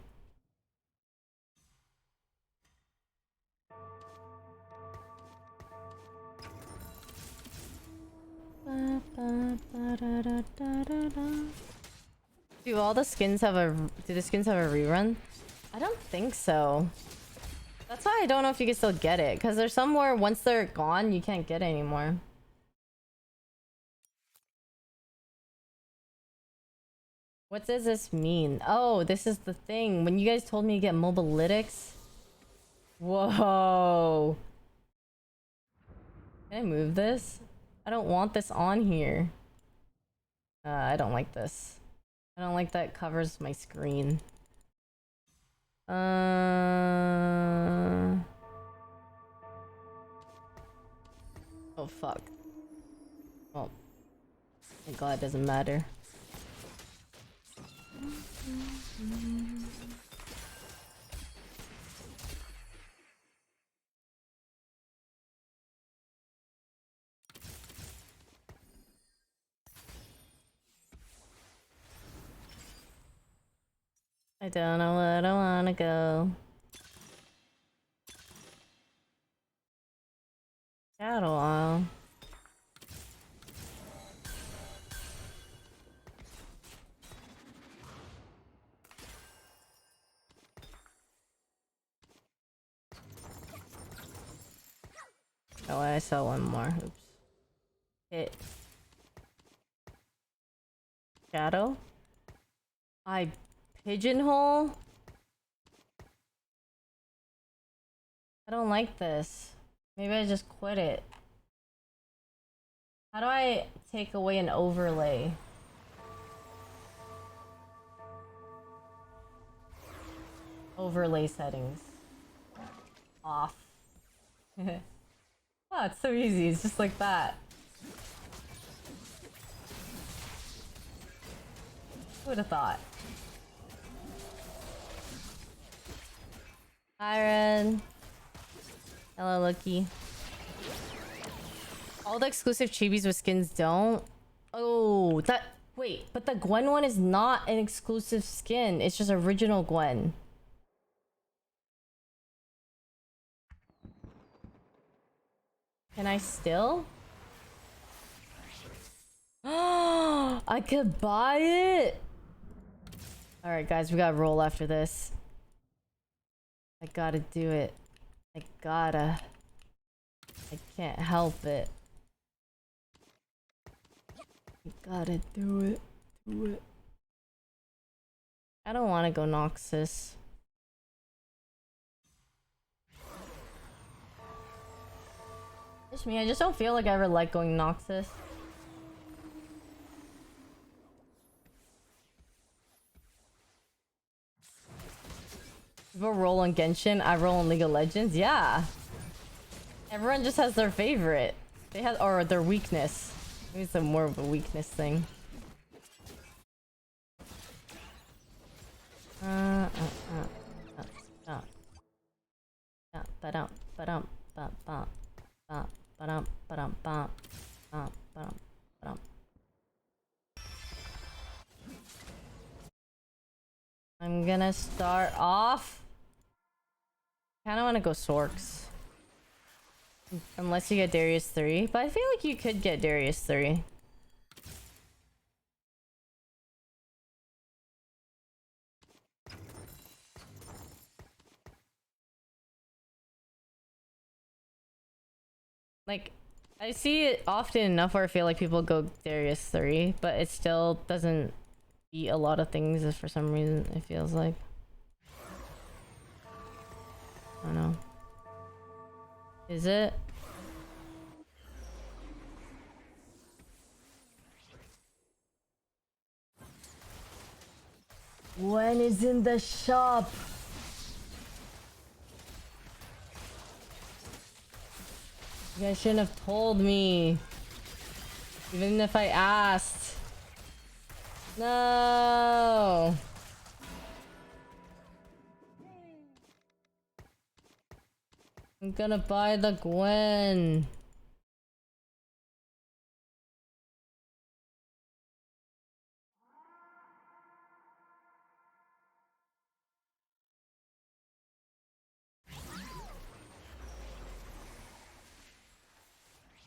Do all the skins have a... Do the skins have a rerun? I don't think so. That's why I don't know if you can still get it. Because there's some where once they're gone, you can't get it anymore. What does this mean? Oh, this is the thing. When you guys told me to get mobilytics. Whoa. Can I move this? I don't want this on here. I don't like this. I don't like that it covers my screen. Oh fuck. Oh. Thank God it doesn't matter. I don't know where I wanna go. Cattle oil. Oh, I saw one more. Oops. Hit. Shadow. I pigeonhole. I don't like this. Maybe I just quit it. How do I take away an overlay? Overlay settings. Off. Oh, it's so easy. It's just like that. Who would have thought? Hi, Red. Hello, Lucky. All the exclusive chibis with skins don't. Oh, that. Wait, but the Gwen one is not an exclusive skin. It's just original Gwen. Can I still? Oh, I could buy it. All right, guys, we gotta roll after this. I gotta do it. I gotta. I can't help it. I gotta do it. Do it. I don't want to go Noxus. Just me. I just don't feel like I ever like going Noxus. People roll on Genshin, I roll on League of Legends. Yeah. Everyone just has their favorite. They have, or their weakness. Maybe it's more of a weakness thing. I'm gonna start off. Kinda wanna go Sorks. Unless you get Darius 3. But I feel like you could get Darius 3. Like, I see it often enough where I feel like people go Darius 3, but it still doesn't beat a lot of things for some reason, it feels like. I don't know. Is it? When is in the shop? You guys shouldn't have told me. Even if I asked. No. I'm gonna buy the Gwen.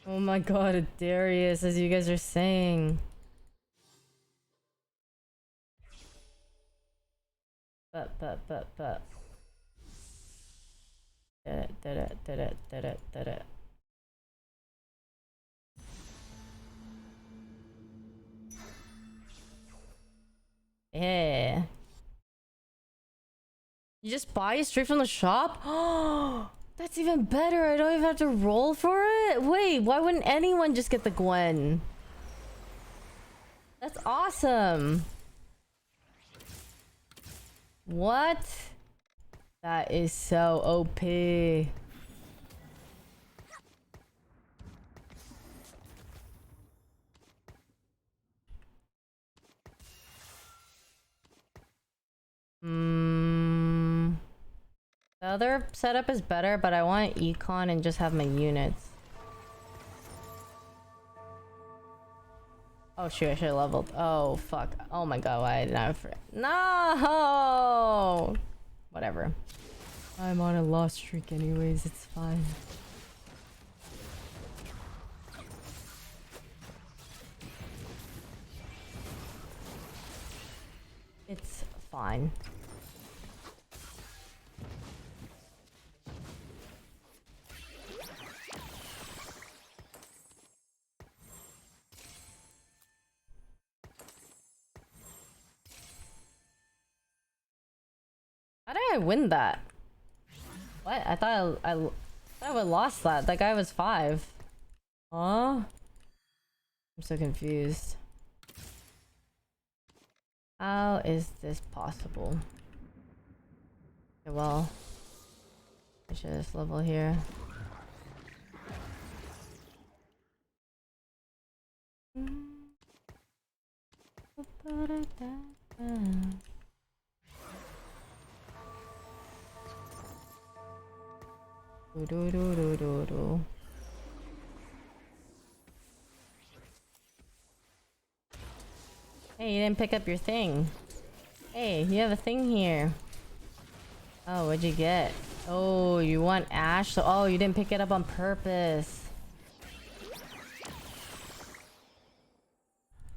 Oh my god, Darius, as you guys are saying. But. Did it. Yeah. You just buy it straight from the shop? Oh, that's even better. I don't even have to roll for it. Wait, why wouldn't anyone just get the Gwen? That's awesome. What? That is so OP. The other setup is better, but I want econ and just have my units. Oh shoot, I should have leveled. Oh fuck. Oh my god, why did I forget? No! Whatever. I'm on a lost streak anyways, it's fine. It's fine. How did I win that? What? I thought I would lost that. That guy was 5. Huh? I'm so confused. How is this possible? Okay, well, I should just level here. Hey, you didn't pick up your thing. Hey, you have a thing here. Oh, what'd you get? Oh, you want Ash? So, oh, you didn't pick it up on purpose.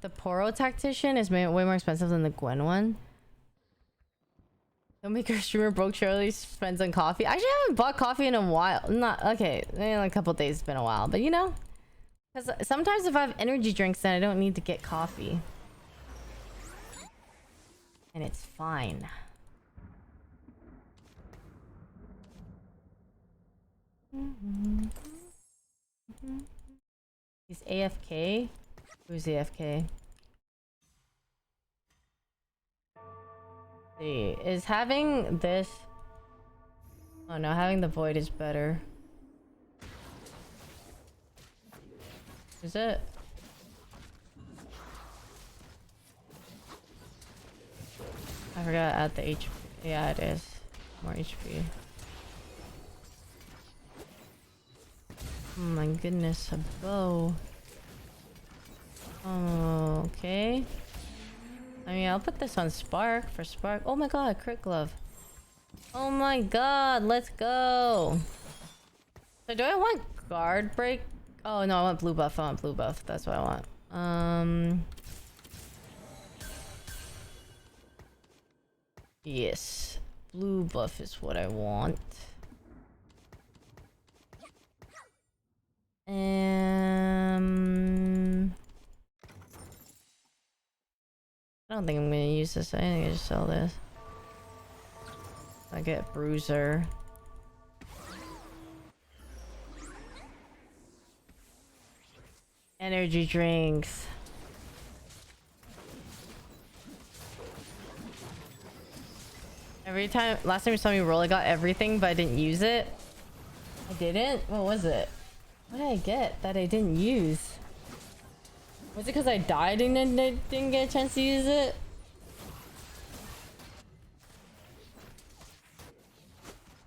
The Poro Tactician is way more expensive than the Gwen one. Don't make our streamer broke Charlie's friends on coffee. I actually haven't bought coffee in a while. Not okay, maybe in a couple days. It's been a while, but you know, because sometimes if I have energy drinks, then I don't need to get coffee, and it's fine. He's AFK. Who's AFK? See, is having this... Oh no, having the void is better. Is it? I forgot to add the HP. Yeah, it is. More HP. Oh my goodness, a bow. Oh, okay. I mean, I'll put this on Spark for Spark. Oh my god, crit glove. Oh my god, let's go. So do I want guard break? Oh no, I want blue buff. I want blue buff. That's what I want. Yes. Blue buff is what I want. I don't think I'm gonna use this. I think I just sell this. I get bruiser. Energy drinks. Last time you saw me roll, I got everything, but I didn't use it. I didn't? What was it? What did I get that I didn't use? Was it because I died and then I didn't get a chance to use it?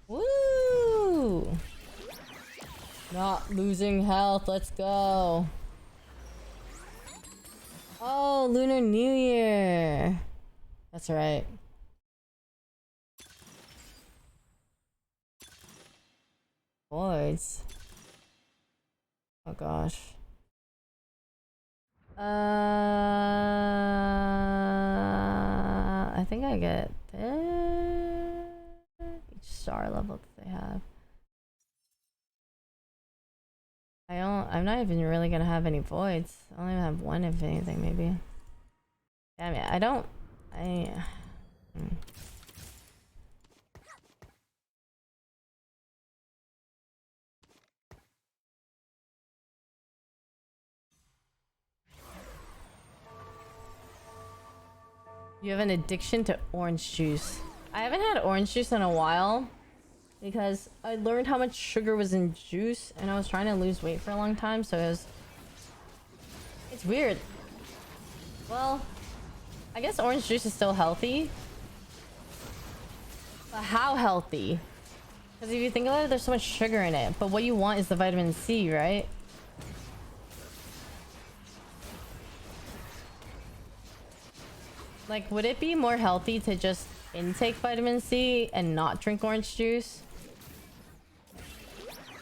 Woo! Not losing health, let's go. Oh, Lunar New Year. That's right. Voids. Oh gosh. I think I get this. Each star level that they have. I'm not even really gonna have any voids. I only have one, if anything, maybe. Damn it, You have an addiction to orange juice. I haven't had orange juice in a while because I learned how much sugar was in juice and I was trying to lose weight for a long time, so it's weird. Well, I guess orange juice is still healthy. But how healthy? Because if you think about it, there's so much sugar in it. But what you want is the vitamin C, right? Like, would it be more healthy to just intake vitamin C and not drink orange juice?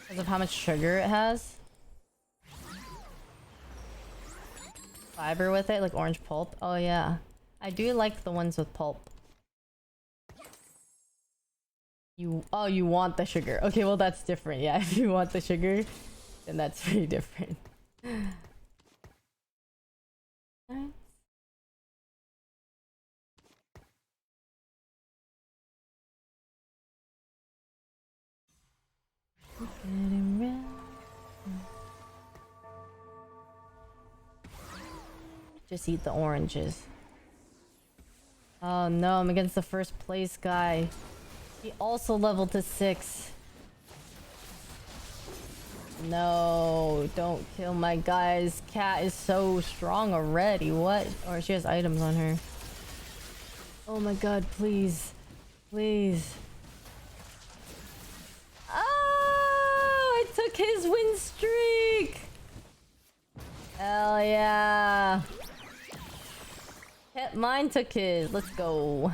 Because of how much sugar it has? Fiber with it, like orange pulp. Oh yeah. I do like the ones with pulp. You want the sugar. Okay, well that's different. Yeah, if you want the sugar, then that's very different. Just eat the oranges. Oh no, I'm against the first place guy. He also leveled to 6. No, don't kill my guy's cat is so strong already. What? Or she has items on her. Oh my god, please. Please. Oh, I took his win streak. Hell yeah. Mine took his. Let's go.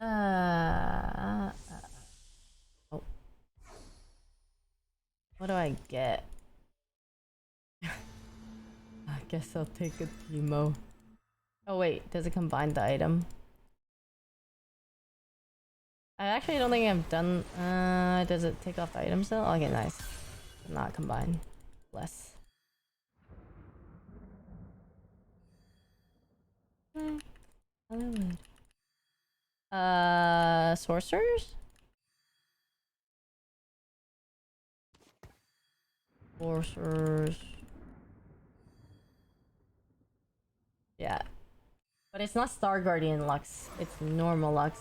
Oh. What do I get? I guess I'll take a Teemo. Oh wait, does it combine the item? I actually don't think I've done... does it take off the items though? Okay, nice. Not combine. Less. Sorcerers? Sorcerers. Yeah. But it's not Star Guardian Lux. It's normal Lux.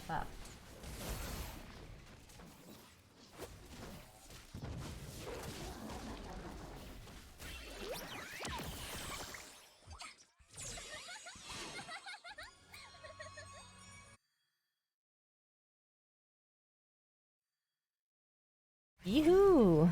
Fat. Yoo-hoo!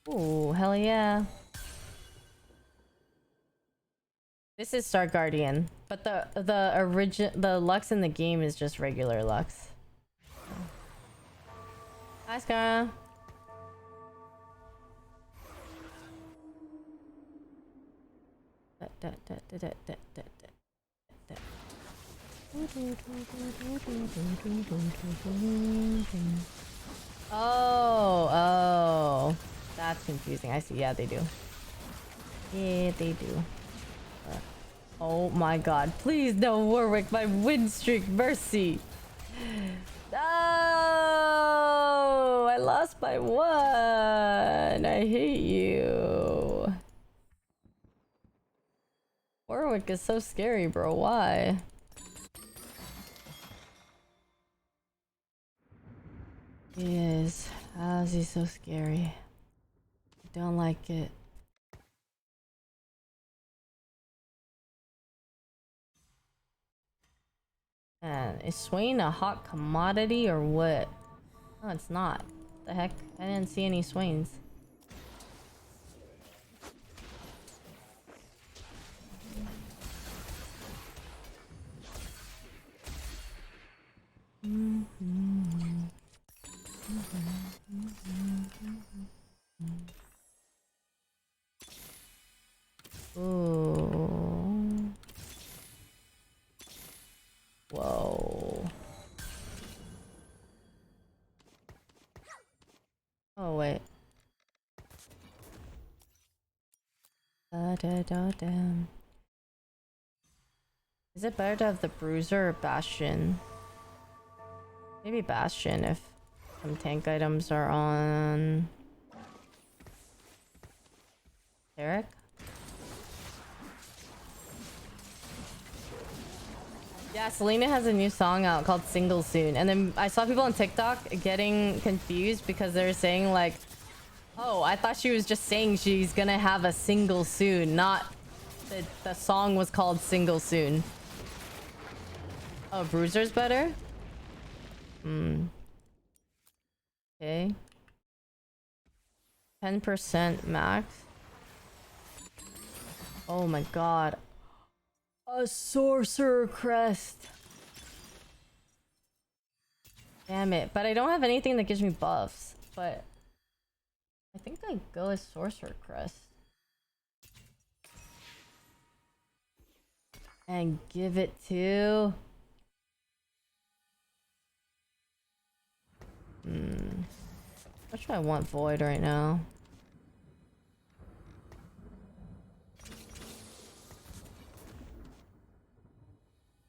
Ooh, hell yeah. This is Star Guardian, but the Lux in the game is just regular Lux. Hi, Scar. Oh, that's confusing. I see. Yeah, they do. Yeah, they do. Oh my god. Please no, Warwick, my win streak, mercy. No! I lost by one. I hate you. Warwick is so scary, bro. Why? He is. How is he so scary? I don't like it. Man, is Swain a hot commodity or what? No, it's not. The heck? I didn't see any Swains. Ooh. Whoa. Oh, wait. Damn. Is it better to have the Bruiser or Bastion? Maybe Bastion if some tank items are on Eric. Yeah, Selena has a new song out called Single Soon. And then I saw people on TikTok getting confused because they were saying like, oh, I thought she was just saying she's gonna have a single soon, not the song was called Single Soon. Oh, Bruiser's better? Okay. 10% max. Oh my god. A sorcerer crest. Damn it. But I don't have anything that gives me buffs. But I think I go as sorcerer crest. And give it to... Which one I want void right now?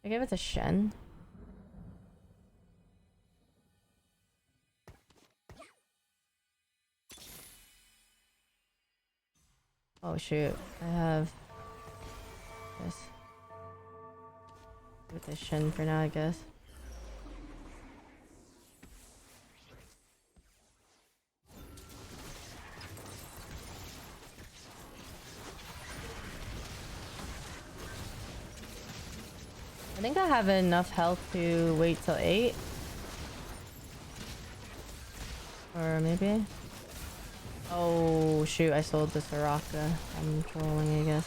I give it to Shen. Oh shoot, I have this. Give it to Shen for now, I guess. I think I have enough health to wait till 8. Or maybe. Oh shoot, I sold the Soraka. I'm trolling, I guess.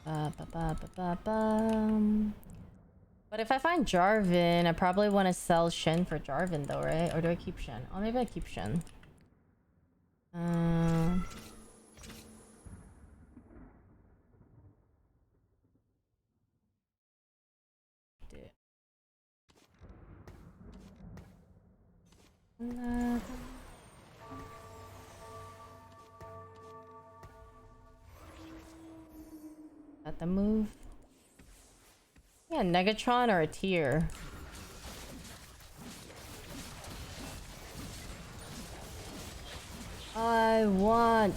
Ba-ba-ba-ba-ba-bum. But if I find Jarvan, I probably want to sell Shen for Jarvan though, right? Or do I keep Shen? Oh, maybe I keep Shen. Dude. Got the move. Yeah, Negatron or a tier. I want.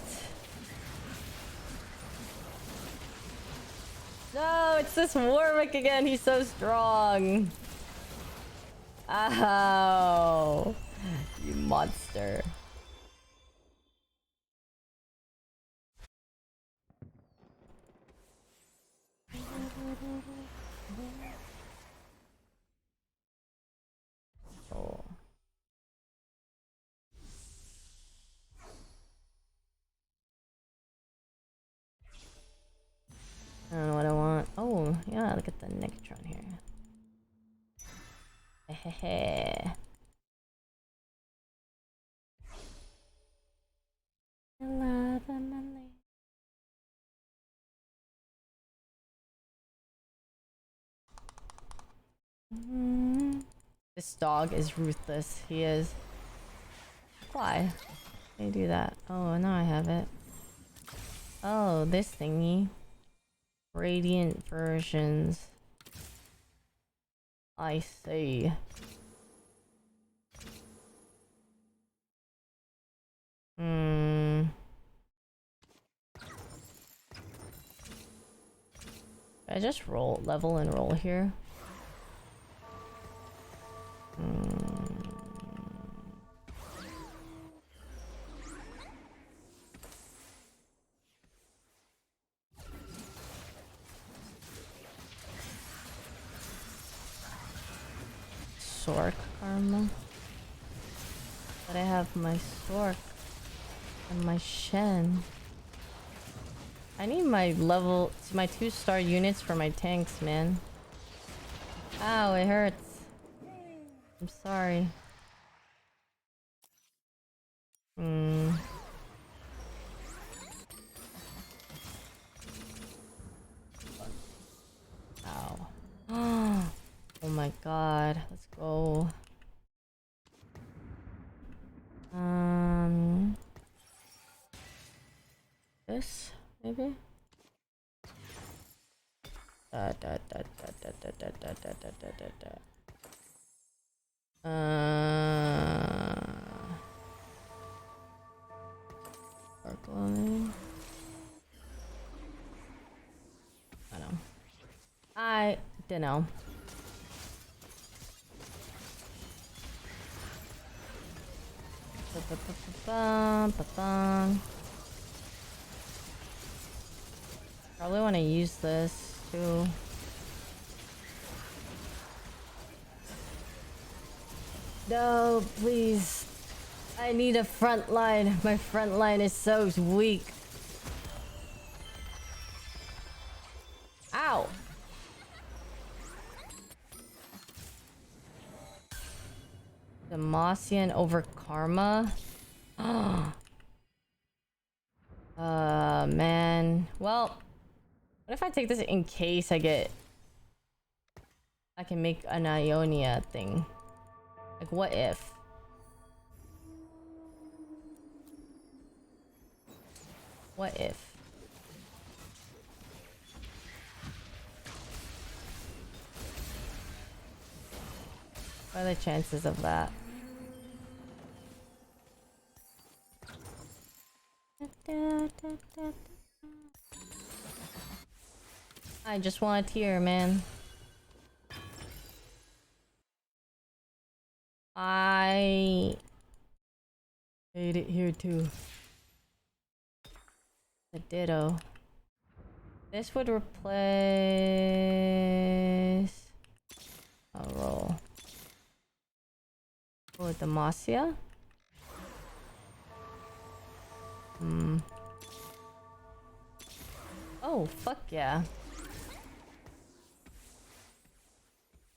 No, it's this Warwick again. He's so strong. Ow. You monster. Oh. I don't know what I want. Oh, yeah, look at the Negatron here. Hehehe. I love Emily. This dog is ruthless. He is. Why? They do that. Oh, now I have it. Oh, this thingy. Radiant versions. I see. I just roll, level and roll here. Sork karma. But I have my Sork and my Shen. I need my level, my 2-star units for my tanks, man. Ow, it hurts. I'm sorry. Ow. Oh my god, let's go. This maybe. Sparkling. I know. I don't know. Probably want to use this too. No, please. I need a front line. My front line is so weak. Ow. Demacian over Karma. Man. Well, what if I take this in case I can make an Ionia thing? Like, what if? What if? What are the chances of that? I just want a tier, man. I hate it here too. The ditto. This would replace a roll. Oh, with the Demacia? Oh, fuck yeah.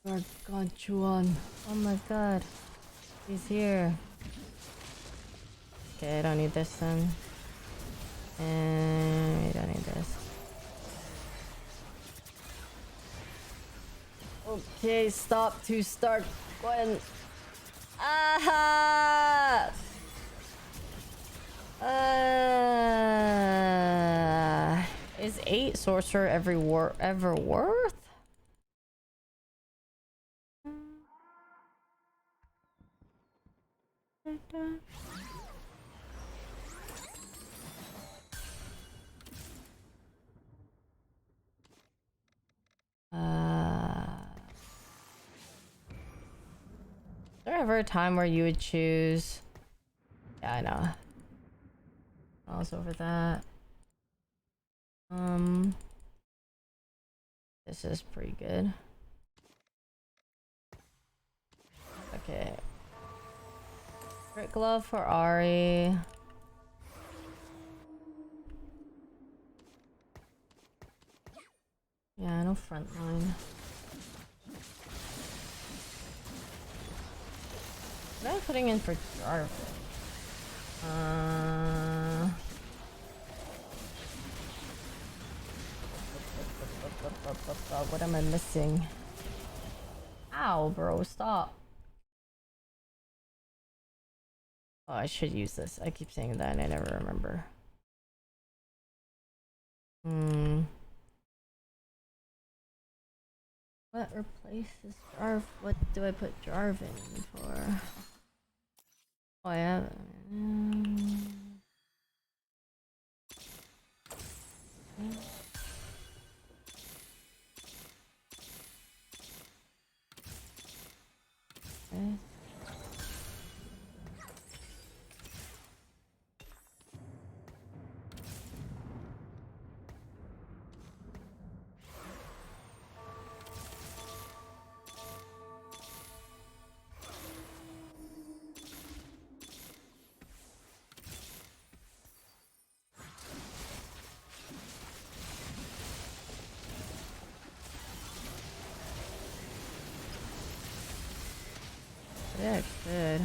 Gargantuan. Oh my god. He's here. Okay, I don't need this then. And I don't need this. Okay, stop to start. Gwen. Ah! Is 8 sorcerer ever worth? Is there ever a time where you would choose? Yeah, I know. I was over that. This is pretty good. Okay. Crit glove for Ari. Yeah, no front line. What am I putting in for Jarvan? What am I missing? Ow, bro, stop. Oh, I should use this. I keep saying that and I never remember. What replaces Jarv? What do I put Jarvan in for? Oh, yeah. Okay. Yeah, good.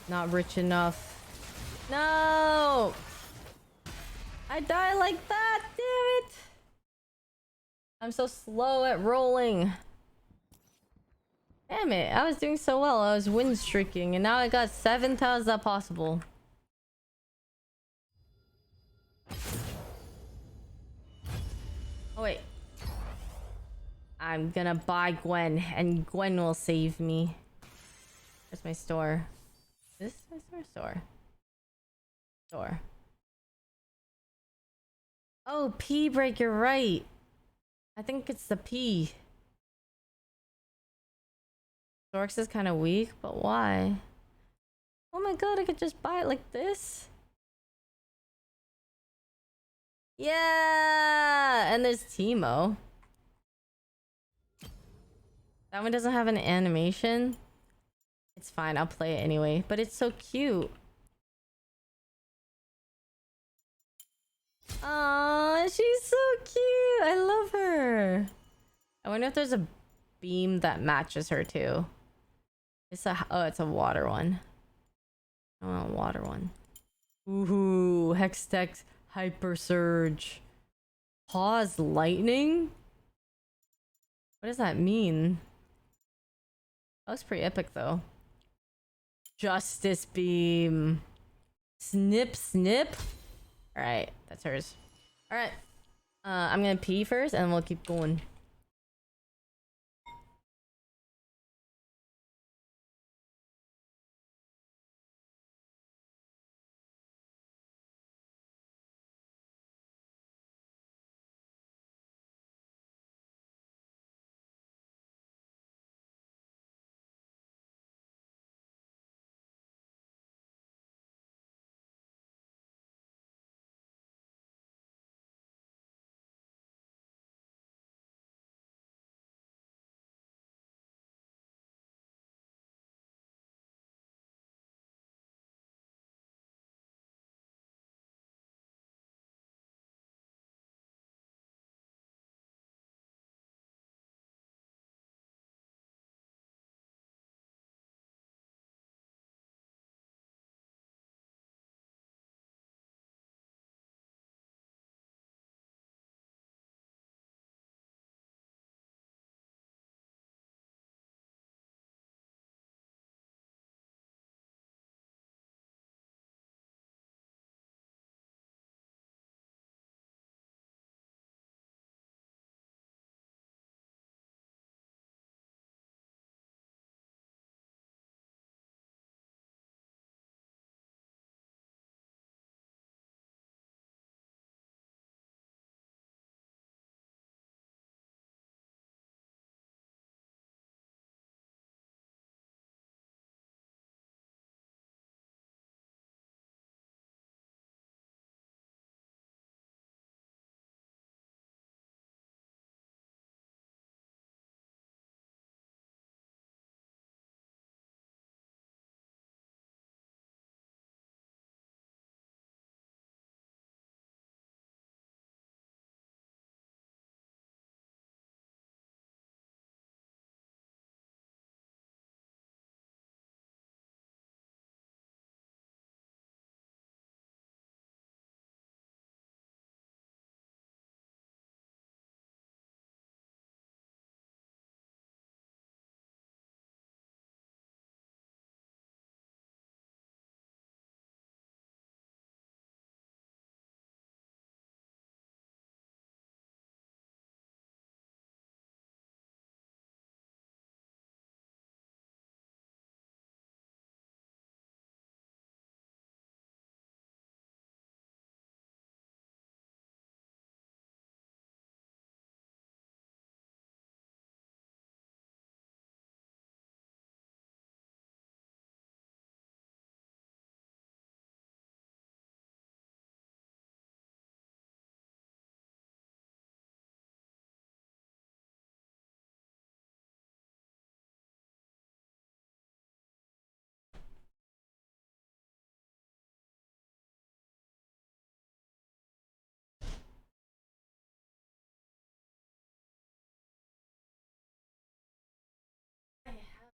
Not rich enough. No! I die like that, damn it! I'm so slow at rolling. Damn it, I was doing so well. I was win streaking and now I got 7th. How is that possible? Oh wait. I'm gonna buy Gwen and Gwen will save me. Where's my store? This is my store. Store. Oh, P break, you're right. I think it's the P. Storks is kind of weak, but why? Oh my god, I could just buy it like this. Yeah, and there's Teemo. That one doesn't have an animation. It's fine, I'll play it anyway. But it's so cute. Aww, she's so cute. I love her. I wonder if there's a beam that matches her too. It's a water one. I want a water one. Ooh, Hextech Hyper Surge. Pause lightning? What does that mean? That was pretty epic though. Justice beam. Snip snip. Alright, that's hers. Alright. I'm gonna pee first and we'll keep going.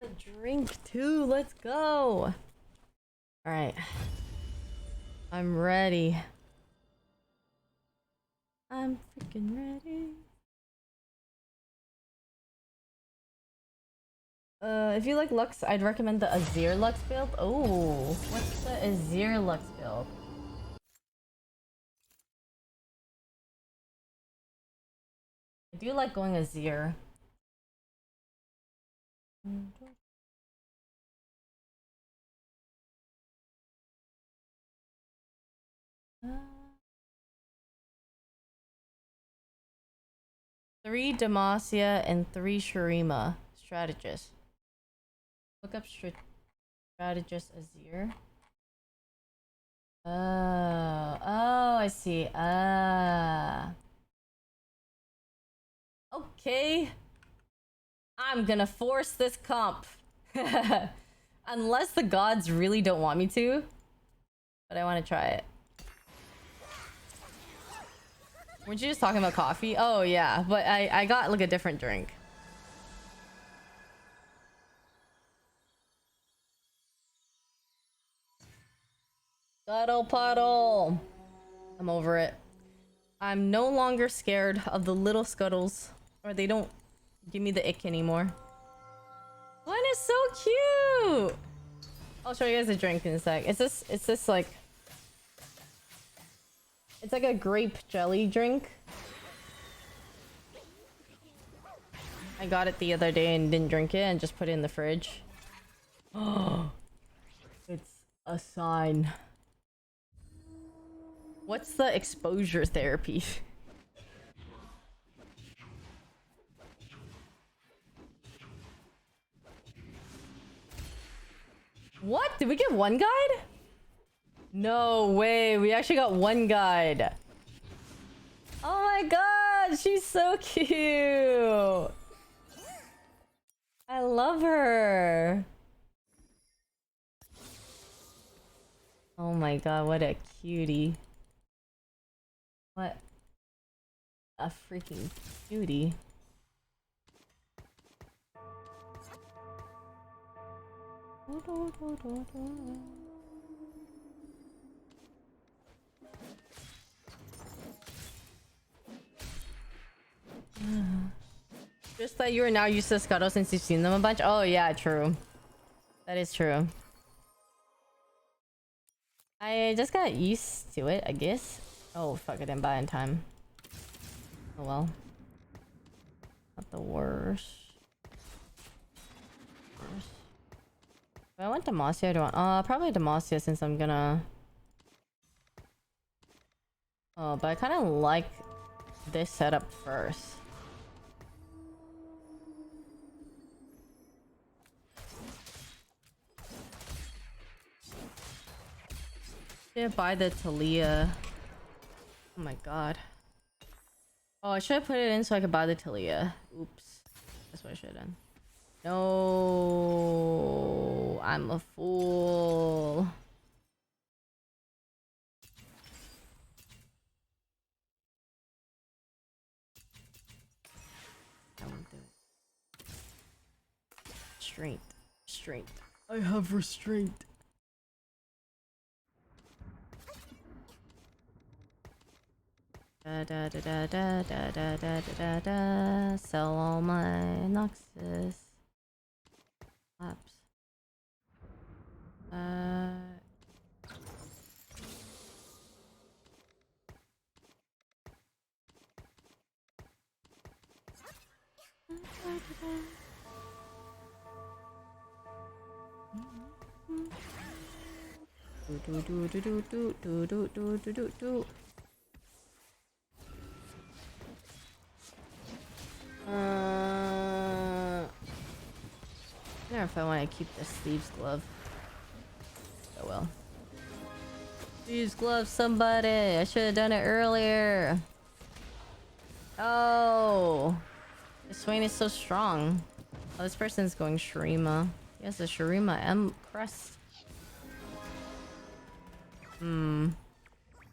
A drink too. Let's go. All right. I'm ready. I'm freaking ready. If you like Lux, I'd recommend the Azir Lux build. Oh, what's the Azir Lux build? I do like going Azir. Three Demacia and 3 Shurima. Strategist. Look up Strategist Azir. Oh, I see. Okay. I'm gonna force this comp. Unless the gods really don't want me to. But I want to try it. Weren't you just talking about coffee? Oh yeah, but I got like a different drink. Scuttle puddle. I'm over it. I'm no longer scared of the little scuttles, or they don't give me the ick anymore. One is so cute. I'll show you guys a drink in a sec. It's this like, it's like a grape jelly drink. I got it the other day and didn't drink it and just put it in the fridge. Oh, it's a sign. What's the exposure therapy? What? Did we get one guide? No way. We actually got one guide. Oh my god. She's so cute. I love her. Oh my god. What a cutie. What a freaking cutie. Just that you are now used to Scuttle since you've seen them a bunch. Oh yeah, true. That is true. I just got used to it, I guess. Oh fuck, I didn't buy in time. Oh well. Not the worst. If I went Demacia, I don't probably Demacia since I'm gonna... Oh, but I kind of like this setup first. Should I buy the Talia? Oh my god. Oh, I should have put it in so I could buy the Talia. Oops. That's what I should have done. No, I'm a fool. I won't do it. Restraint. Restraint. I have restraint. Da da da da da da da da da da. Sell all my Noxus. Laps. Do do do do do do do do do do do. I don't know if I want to keep the sleeves glove. Oh well. Sleeves glove, somebody! I should have done it earlier. Oh, this Swain is so strong. Oh, this person's going Shurima. Yes, a Shurima M crest.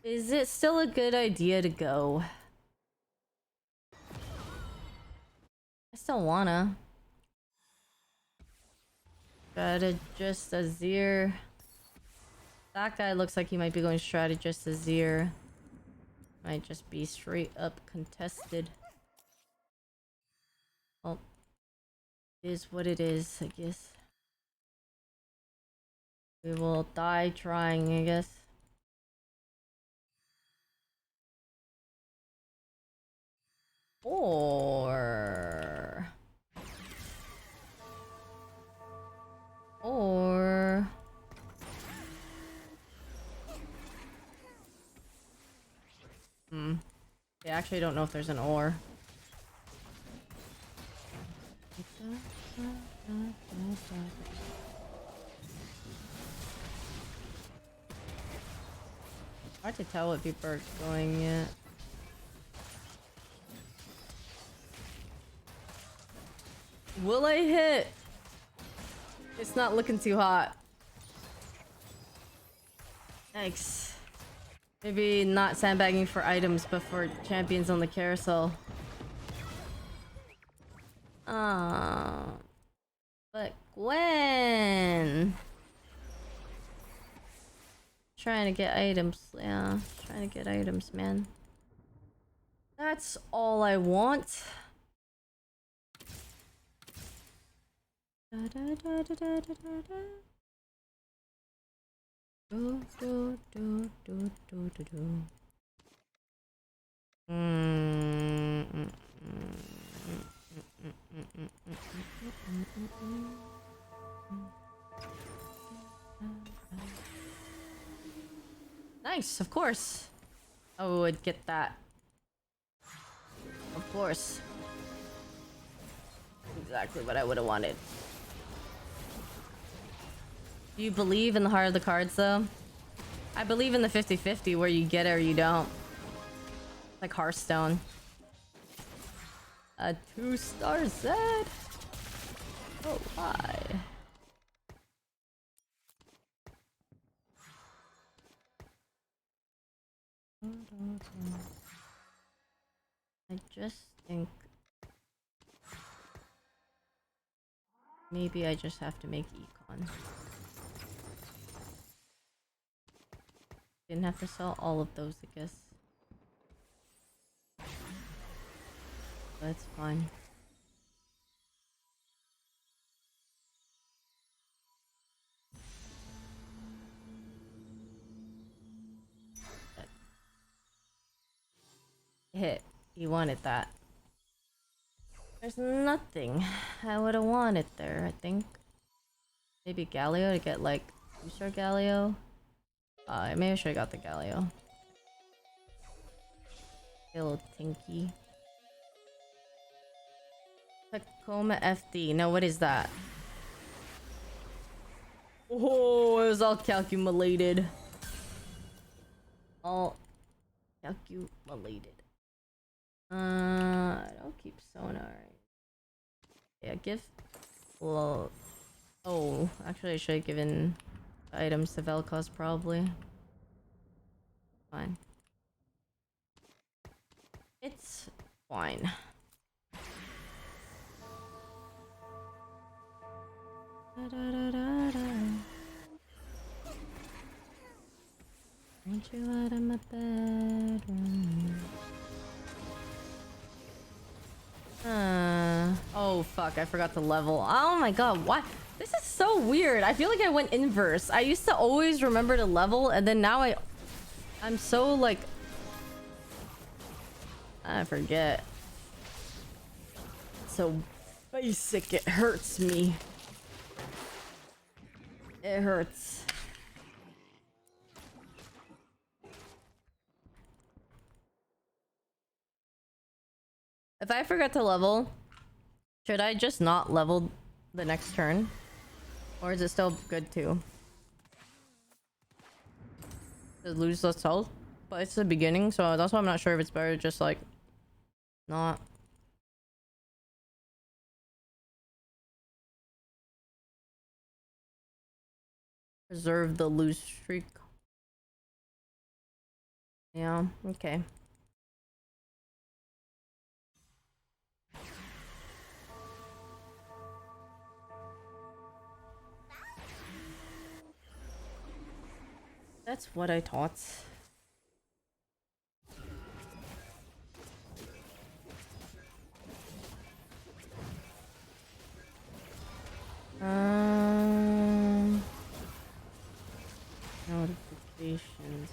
Is it still a good idea to go? I still wanna. Strategist Azir. That guy looks like he might be going Strategist Azir. Might just be straight up contested. Well, it is what it is, I guess. We will die trying, I guess. Or... I actually don't know if there's an or. Hard to tell what people are going yet. Will I hit? It's not looking too hot. Thanks. Maybe not sandbagging for items, but for champions on the carousel. But Gwen! Trying to get items, yeah. Trying to get items, man. That's all I want. Da, da, da, da, da, da, da. Do, do, do, do, do, do, do. Nice, of course. I would get that. Of course. Exactly what I would have wanted. Do you believe in the heart of the cards, though? I believe in the 50-50 where you get it or you don't. Like Hearthstone. A 2-star Z. Oh, why? I just think maybe I just have to make econ. Didn't have to sell all of those, I guess. That's fine. Hit. You wanted that. There's nothing I would have wanted there, I think. Maybe Galio to get like 2-star Galio. Maybe I should have got the Galio. A little tinky. Tacoma FD. No, what is that? Oh, it was all calculated. All calculated. I don't keep sonar. Yeah, give. Well, oh, actually, I should have given items to Vel'Koz probably. Fine. It's fine. Da, da, da, da, da. Want you out of my bedroom. Oh fuck, I forgot to level. Oh my god, what? This is so weird. I feel like I went inverse. I used to always remember to level, and then now I'm so like... I forget. So basic, it hurts me. It hurts. If I forget to level, should I just not level the next turn? Or is it still good too? To lose less health? But it's the beginning, so that's why I'm not sure if it's better to just like not. Preserve the lose streak. Yeah, okay. That's what I thought. Notifications.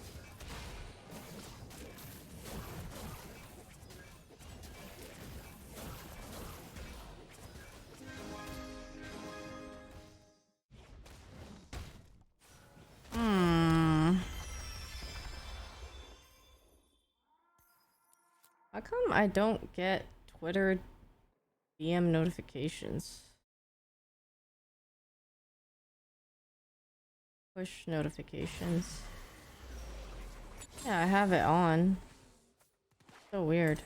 How come I don't get Twitter DM notifications? Push notifications. Yeah, I have it on. So weird.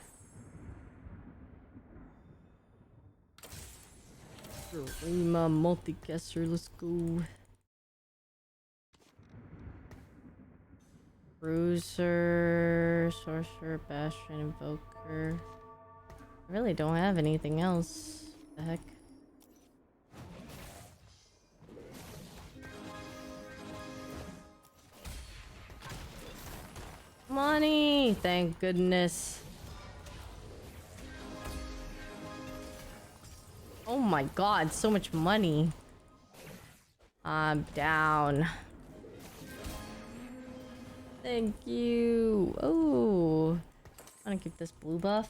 Rima multi-caster, let's go. Bruiser, Sorcerer, Bastion, Invoker. I really don't have anything else. The heck? Money! Thank goodness. Oh my god, so much money. I'm down. Thank you. Oh, I want to keep this blue buff.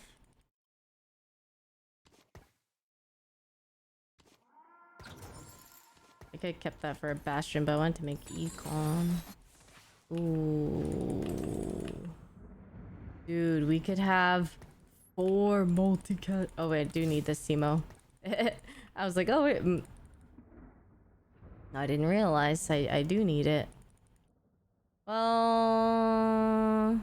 I could have kept that for a bastion, but I wanted to make econ. Ooh, dude, we could have 4 multi-cat. Oh wait, I do need this Simo. I was like, oh wait, I didn't realize I do need it. Well,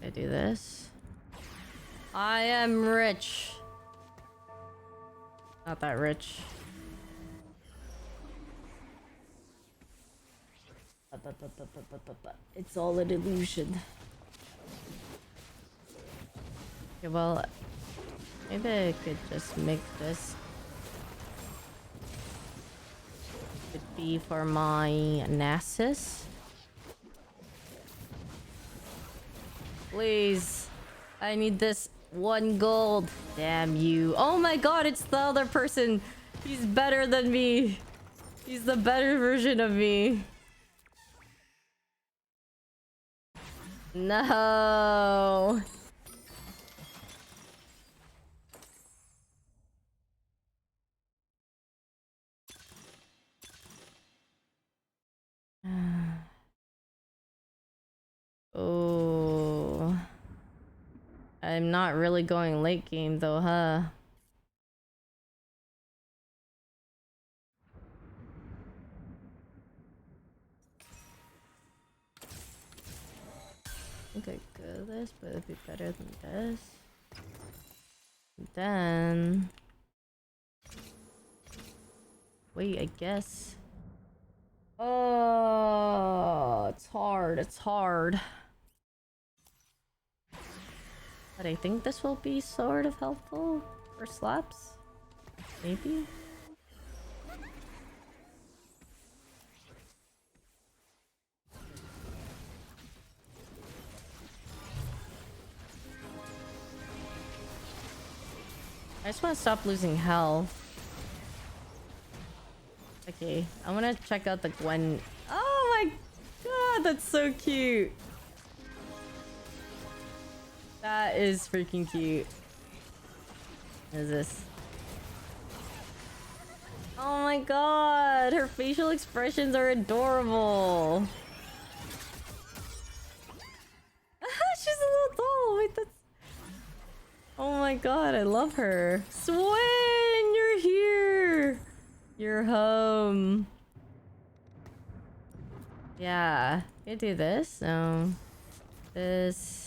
I do this. I am rich. Not that rich. It's all an illusion. Okay, well, maybe I could just make this. Could be for my Nasus. Please, I need this 1 gold. Damn you. Oh my god, it's the other person. He's better than me. He's the better version of me. No. Oh. I'm not really going late game though, huh? I think I could this, but it'd be better than this. And then... wait, I guess... oh, it's hard, it's hard. But I think this will be sort of helpful for slaps. Maybe? I just want to stop losing health. Okay, I want to check out the Gwen. Oh my god, that's so cute. That is freaking cute. What is this? Oh my god, her facial expressions are adorable. She's a little doll. Wait, that's... oh my god, I love her. Swen, you're here. You're home. Yeah, you do this. No, this.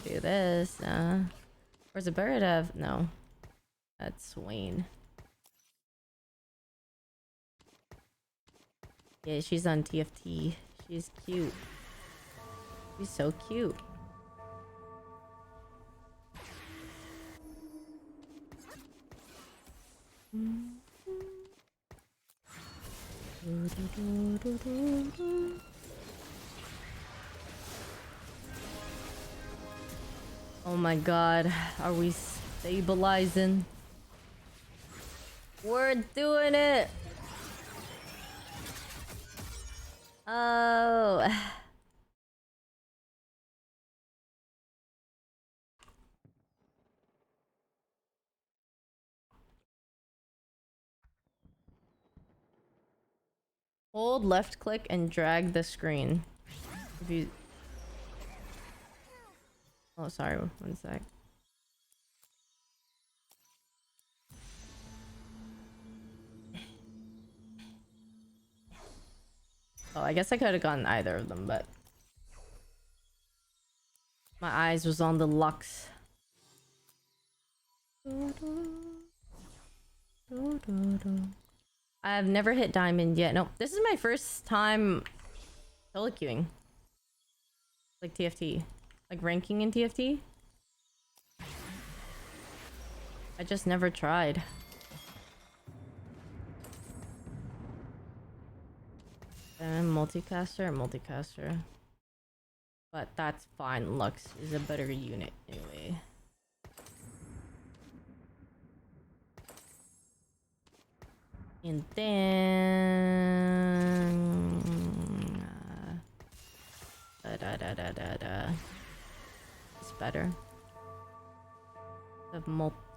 Do this. Where's the bird of? No, that's Wayne. Yeah, she's on TFT. She's cute. She's so cute. Oh my god, are we stabilizing? We're doing it! Oh. Hold left click and drag the screen. If you... Oh, sorry, one sec. Oh, I guess I could have gotten either of them, but... My eyes was on the Lux. I've never hit diamond yet. Nope. This is my first time solo queuing. Like TFT. Like ranking in TFT. I just never tried. And multicaster. But that's fine. Lux is a better unit anyway. And then it's better.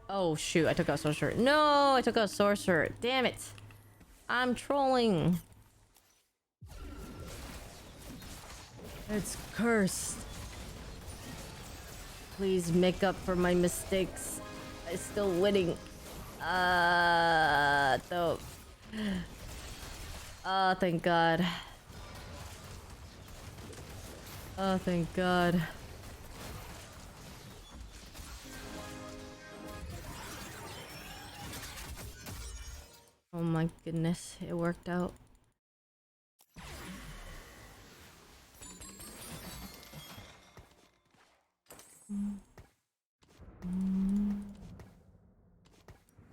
Oh shoot, I took out sorcerer. No, I took out sorcerer. Damn it. I'm trolling. It's cursed. Please make up for my mistakes. I'm still winning. Though. Oh, thank God. Oh, thank God. Oh my goodness, it worked out.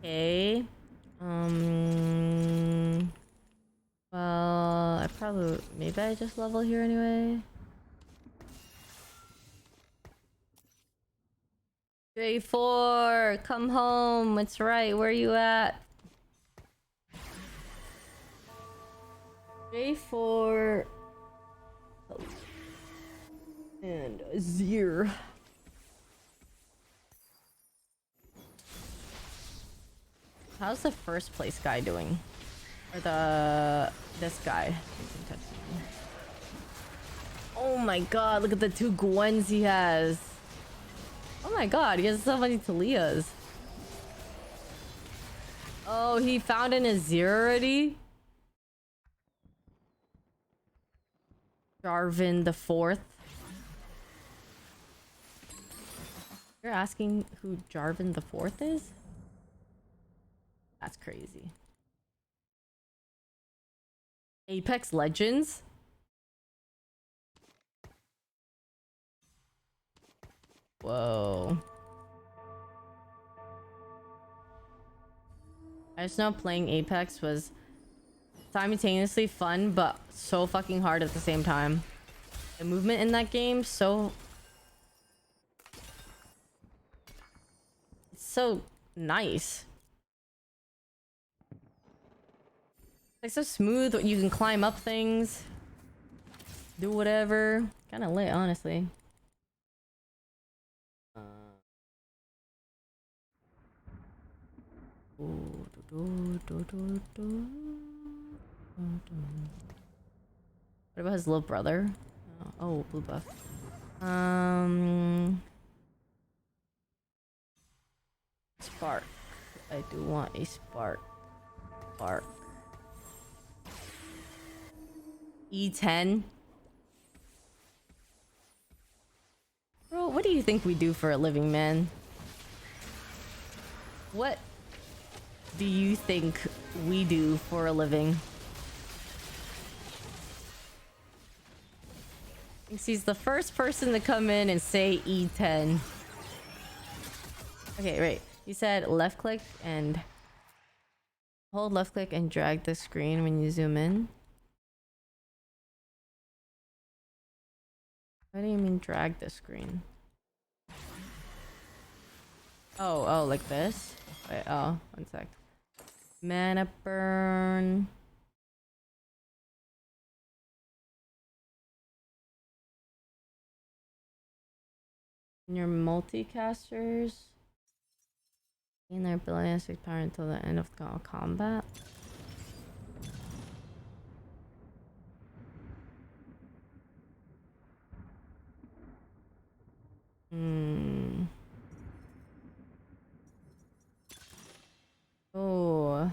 Okay. Well, maybe I just level here anyway. J4, come home. It's right. Where you at? J4 and Azir. How's the first place guy doing? Or this guy? Oh my god, look at the 2 Gwens he has. Oh my god, he has so many Talias. Oh, he found an Azir already? Jarvan the 4th. You're asking who Jarvan the 4th is? That's crazy. Apex Legends? Whoa. I just know playing Apex was simultaneously fun, but so fucking hard at the same time. The movement in that game, it's so nice. Like so smooth, you can climb up things, do whatever. Kind of lit, honestly. What about his little brother? Oh, blue buff. Spark. I do want a spark. Spark. E10. Bro, what do you think we do for a living, man? What do you think we do for a living? Thinks he's the first person to come in and say E10. Okay, right. You said left click and Hold left click and drag the screen when you zoom in. What do you mean drag the screen? Oh, like this? Wait, oh, one sec. Mana burn. In your multicasters. Gain their ballistic power until the end of combat. Oh,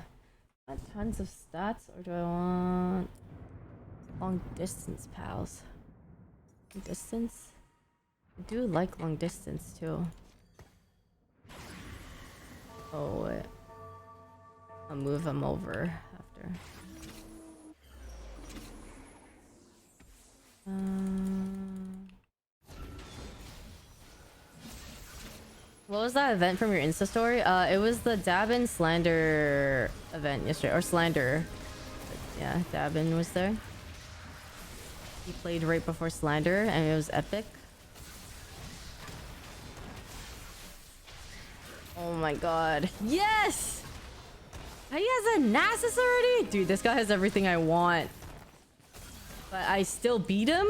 I want tons of stats, or do I want long distance pals? Long distance? I do like long distance too. Oh wait. I'll move him over after. What was that event from your Insta story? It was the Dabin Slander event yesterday, or Slander. Yeah, Dabin was there. He played right before Slander, and it was epic. Oh my god. Yes! He has a Nasus already? Dude, this guy has everything I want. But I still beat him?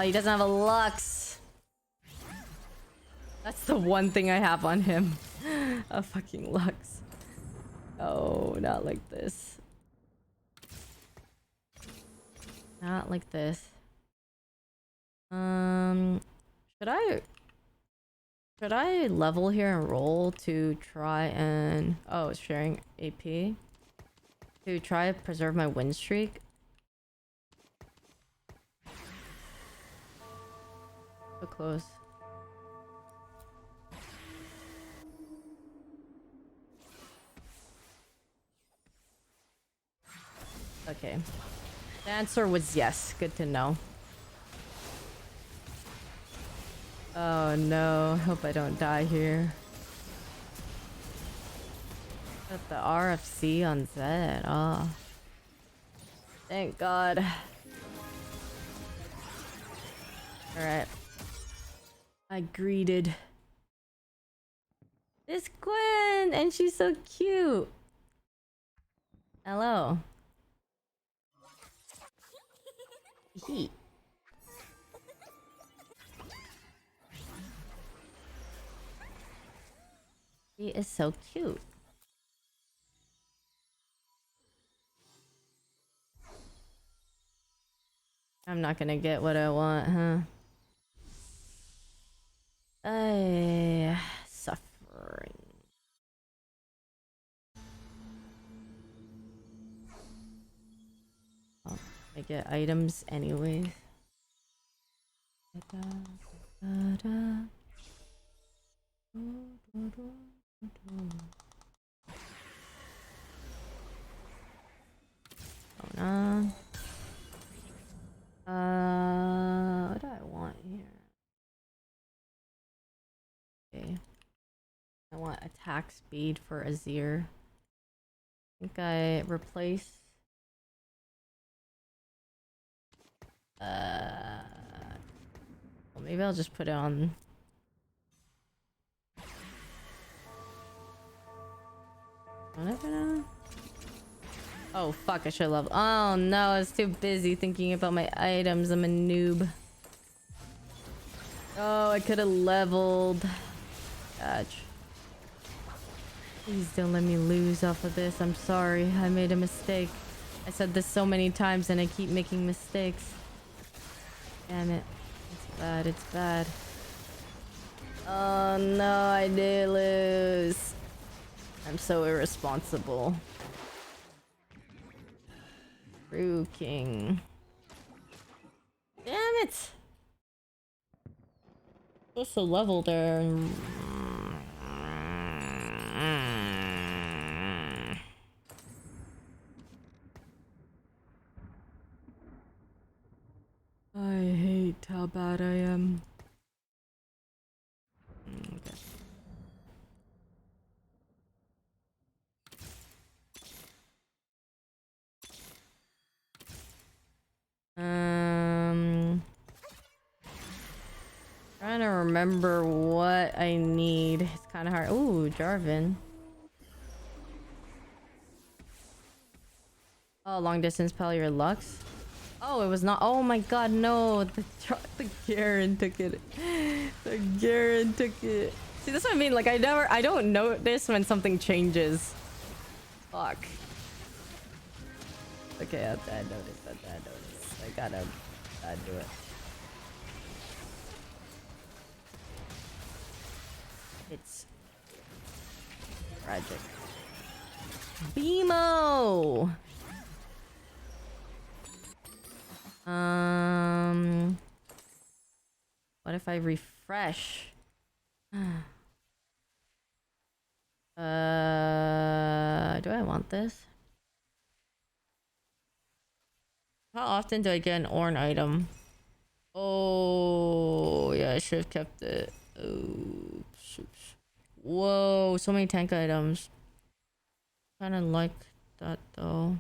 He doesn't have a Lux. That's the one thing I have on him. A fucking Lux. Oh, not like this. Not like this. Should I level here and roll to try and... Oh, it's sharing AP. To try to preserve my win streak? So close. Okay. The answer was yes. Good to know. Oh no, hope I don't die here. Got the RFC on Zed. Oh. Thank God. Alright. I greeted this Gwen, and she's so cute. Hello. He. He is so cute. I'm not gonna get what I want, huh? Suffering. Oh, I get items anyways. Going on. What do I want here? Okay. I want attack speed for Azir. I think I replace... Well, maybe I'll just put it on... Whatever now. Oh fuck, I should level. Oh no, I was too busy thinking about my items. I'm a noob. Oh, I could have leveled. Gotcha. Please don't let me lose off of this. I'm sorry. I made a mistake. I said this so many times and I keep making mistakes. Damn it. It's bad. It's bad. Oh no, I did lose. I'm so irresponsible. True King. Damn it! What's the level there? I hate how bad I am. Okay. remember what I need. It's kind of hard. Ooh, Jarvan. Oh, long distance pal your Lux. Oh, it was not. Oh my god, no. The Garen took it. The Garen took it. See, that's what I mean. Like, I don't notice when something changes. Fuck. Okay, I noticed. I gotta do it. It's tragic. BMO! What if I refresh? Do I want this? How often do I get an Ornn item? Oh, yeah, I should have kept it. Oh, whoa, so many tank items. Kind of like that though.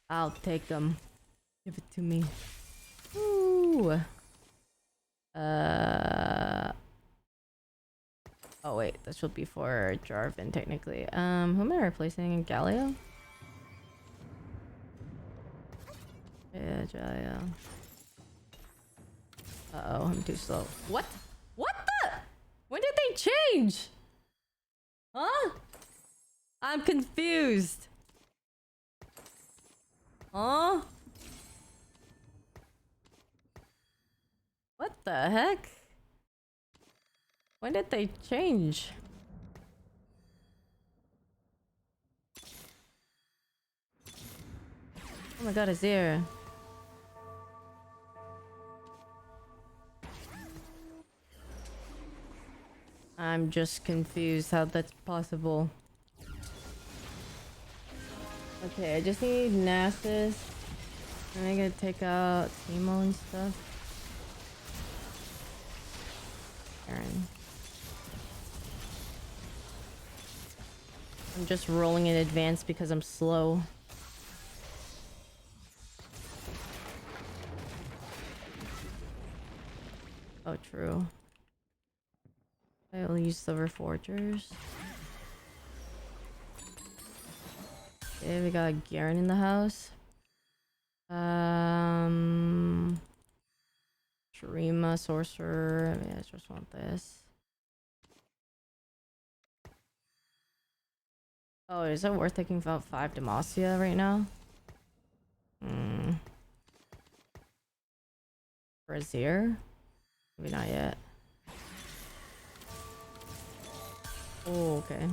I'll take them. Give it to me. Ooh. Oh wait, this will be for Jarvan technically. Who am I replacing? Galio? Yeah, Galio. Uh-oh, I'm too slow. What? What the? When did they change? Huh? I'm confused. Huh? What the heck? When did they change? Oh my god, Azir. I'm just confused how that's possible. Okay, I just need Nasus. And I gotta take out Teemo and stuff. Aaron. I'm just rolling in advance because I'm slow. Oh, true. I'll use Silver Forgers. Okay, we got Garen in the house. Shurima, Sorcerer. I just want this. Oh, is it worth taking about 5 Demacia right now? For Azir? Maybe not yet. Oh, okay.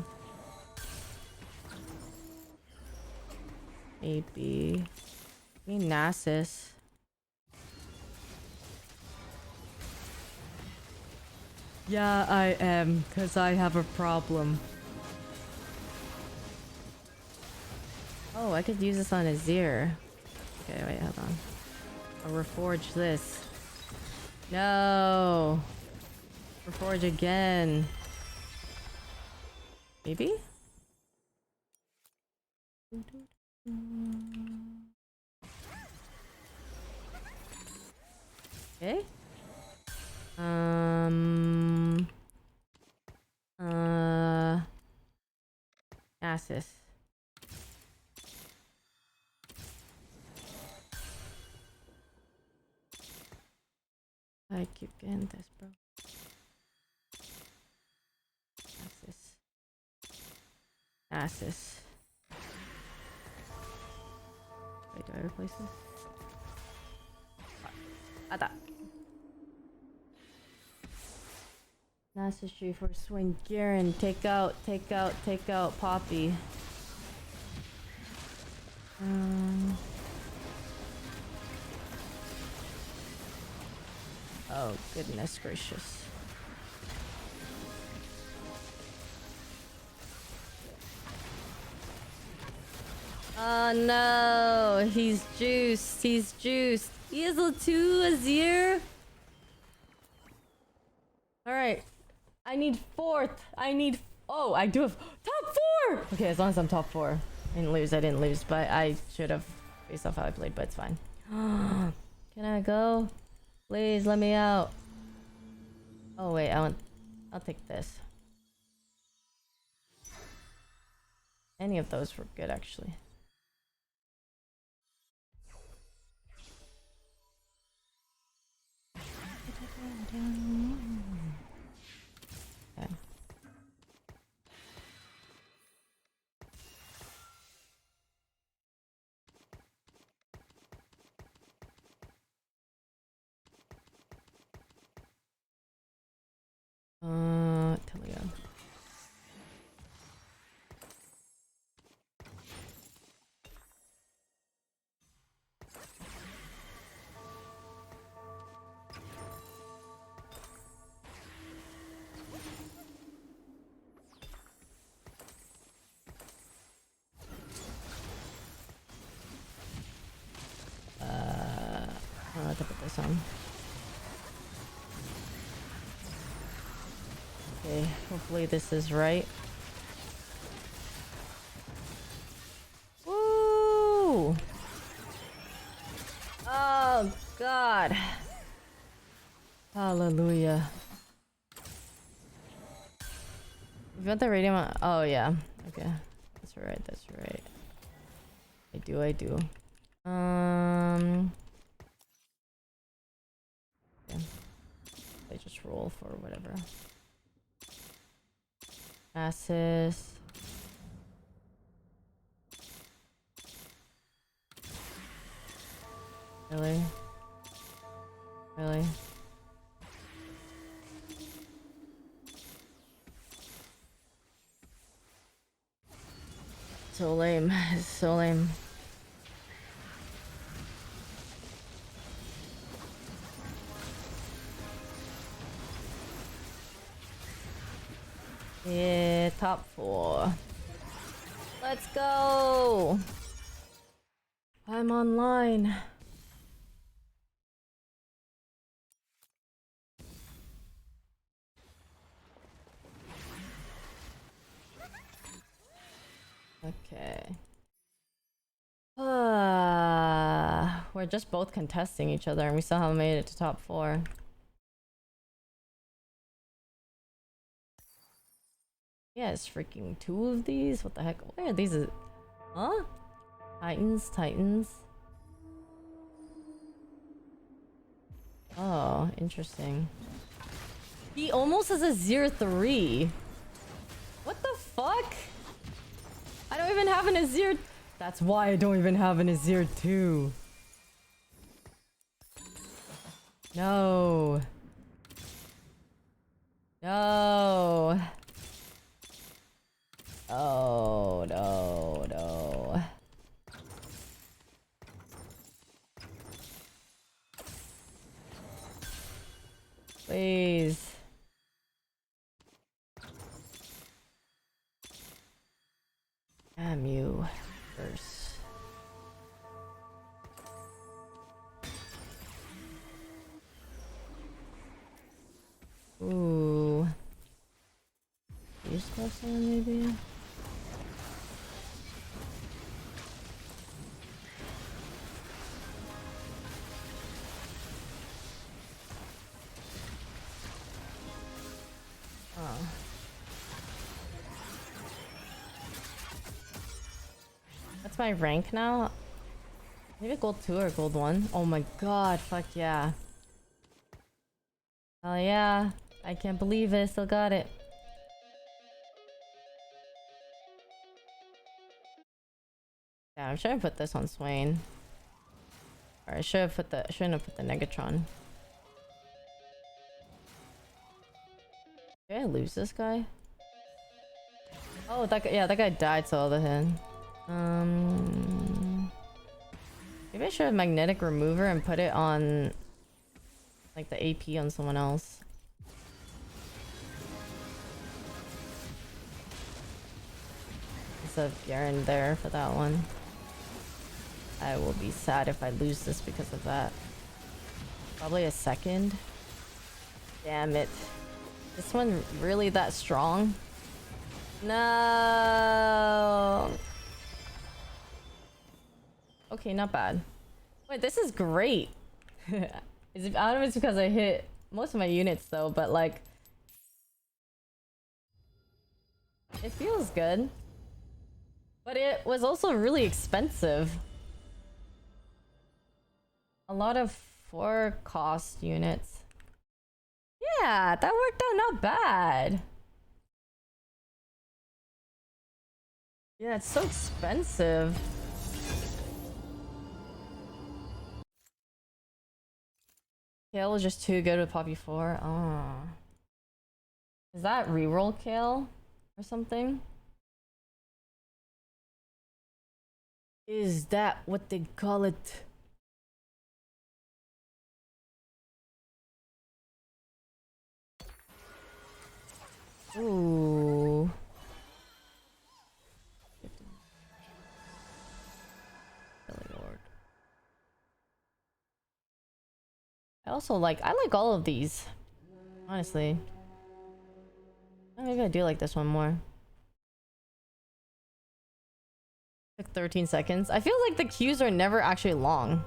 Maybe. I need Nasus. Yeah, I am, because I have a problem. Oh, I could use this on Azir. Okay, wait, hold on. I'll reforge this. No! Reforge again. Maybe? Okay. Nasus. I keep getting this, bro. Nasus. Wait, do I replace this? Ada. Nasus tree for swing. Garen, take out Poppy. Oh, goodness gracious. Oh no, he's juiced. He is a 2 Azir. Alright. I need 4th. Oh, I do have top 4! Okay, as long as I'm top 4. I didn't lose, but I should have based off how I played, but it's fine. Can I go? Please let me out. Oh wait, I'll take this. Any of those were good actually. Okay. Telegram. I don't know what to put this on. Okay, hopefully this is right. Woo! Oh God! Hallelujah. You got the radium on? Oh yeah. Okay, that's right. That's right. I do. Okay. I just roll for whatever. Assist. Really? Really? So lame. It's so lame. Yeah, top 4. Let's go! I'm online. Okay. We're just both contesting each other and we still haven't made it to top 4. Yeah, it's freaking 2 of these? What the heck? Where are these? Huh? Titans. Oh, interesting. He almost has a 0-3. What the fuck? I don't even have an Azir. That's why I don't even have an Azir 2. No. No. Oh, no. Please. Damn you. First. Ooh. Use someone maybe? Oh. That's my rank now? Maybe gold 2 or gold 1? Oh my god, fuck yeah. Oh yeah. I can't believe it, still got it. Yeah, I'm sure I put this on Swain. Or I shouldn't have put the Negatron. Did I lose this guy? Oh, that guy, yeah, that guy died, so the him. Maybe I should have magnetic remover and put it on like the AP on someone else. Instead of Garen there for that one. I will be sad if I lose this because of that. Probably a second. Damn it. This one really that strong? No. Okay, not bad. Wait, this is great. I don't know if it's because I hit most of my units though, but like It feels good. But it was also really expensive. A lot of 4 cost units. Yeah, that worked out not bad. Yeah, it's so expensive. Kale was just too good with Poppy 4. Oh. Is that reroll Kale? Or something? Is that what they call it? Ooh. I like all of these. Honestly. Maybe I do like this one more. Took 13 seconds. I feel like the queues are never actually long.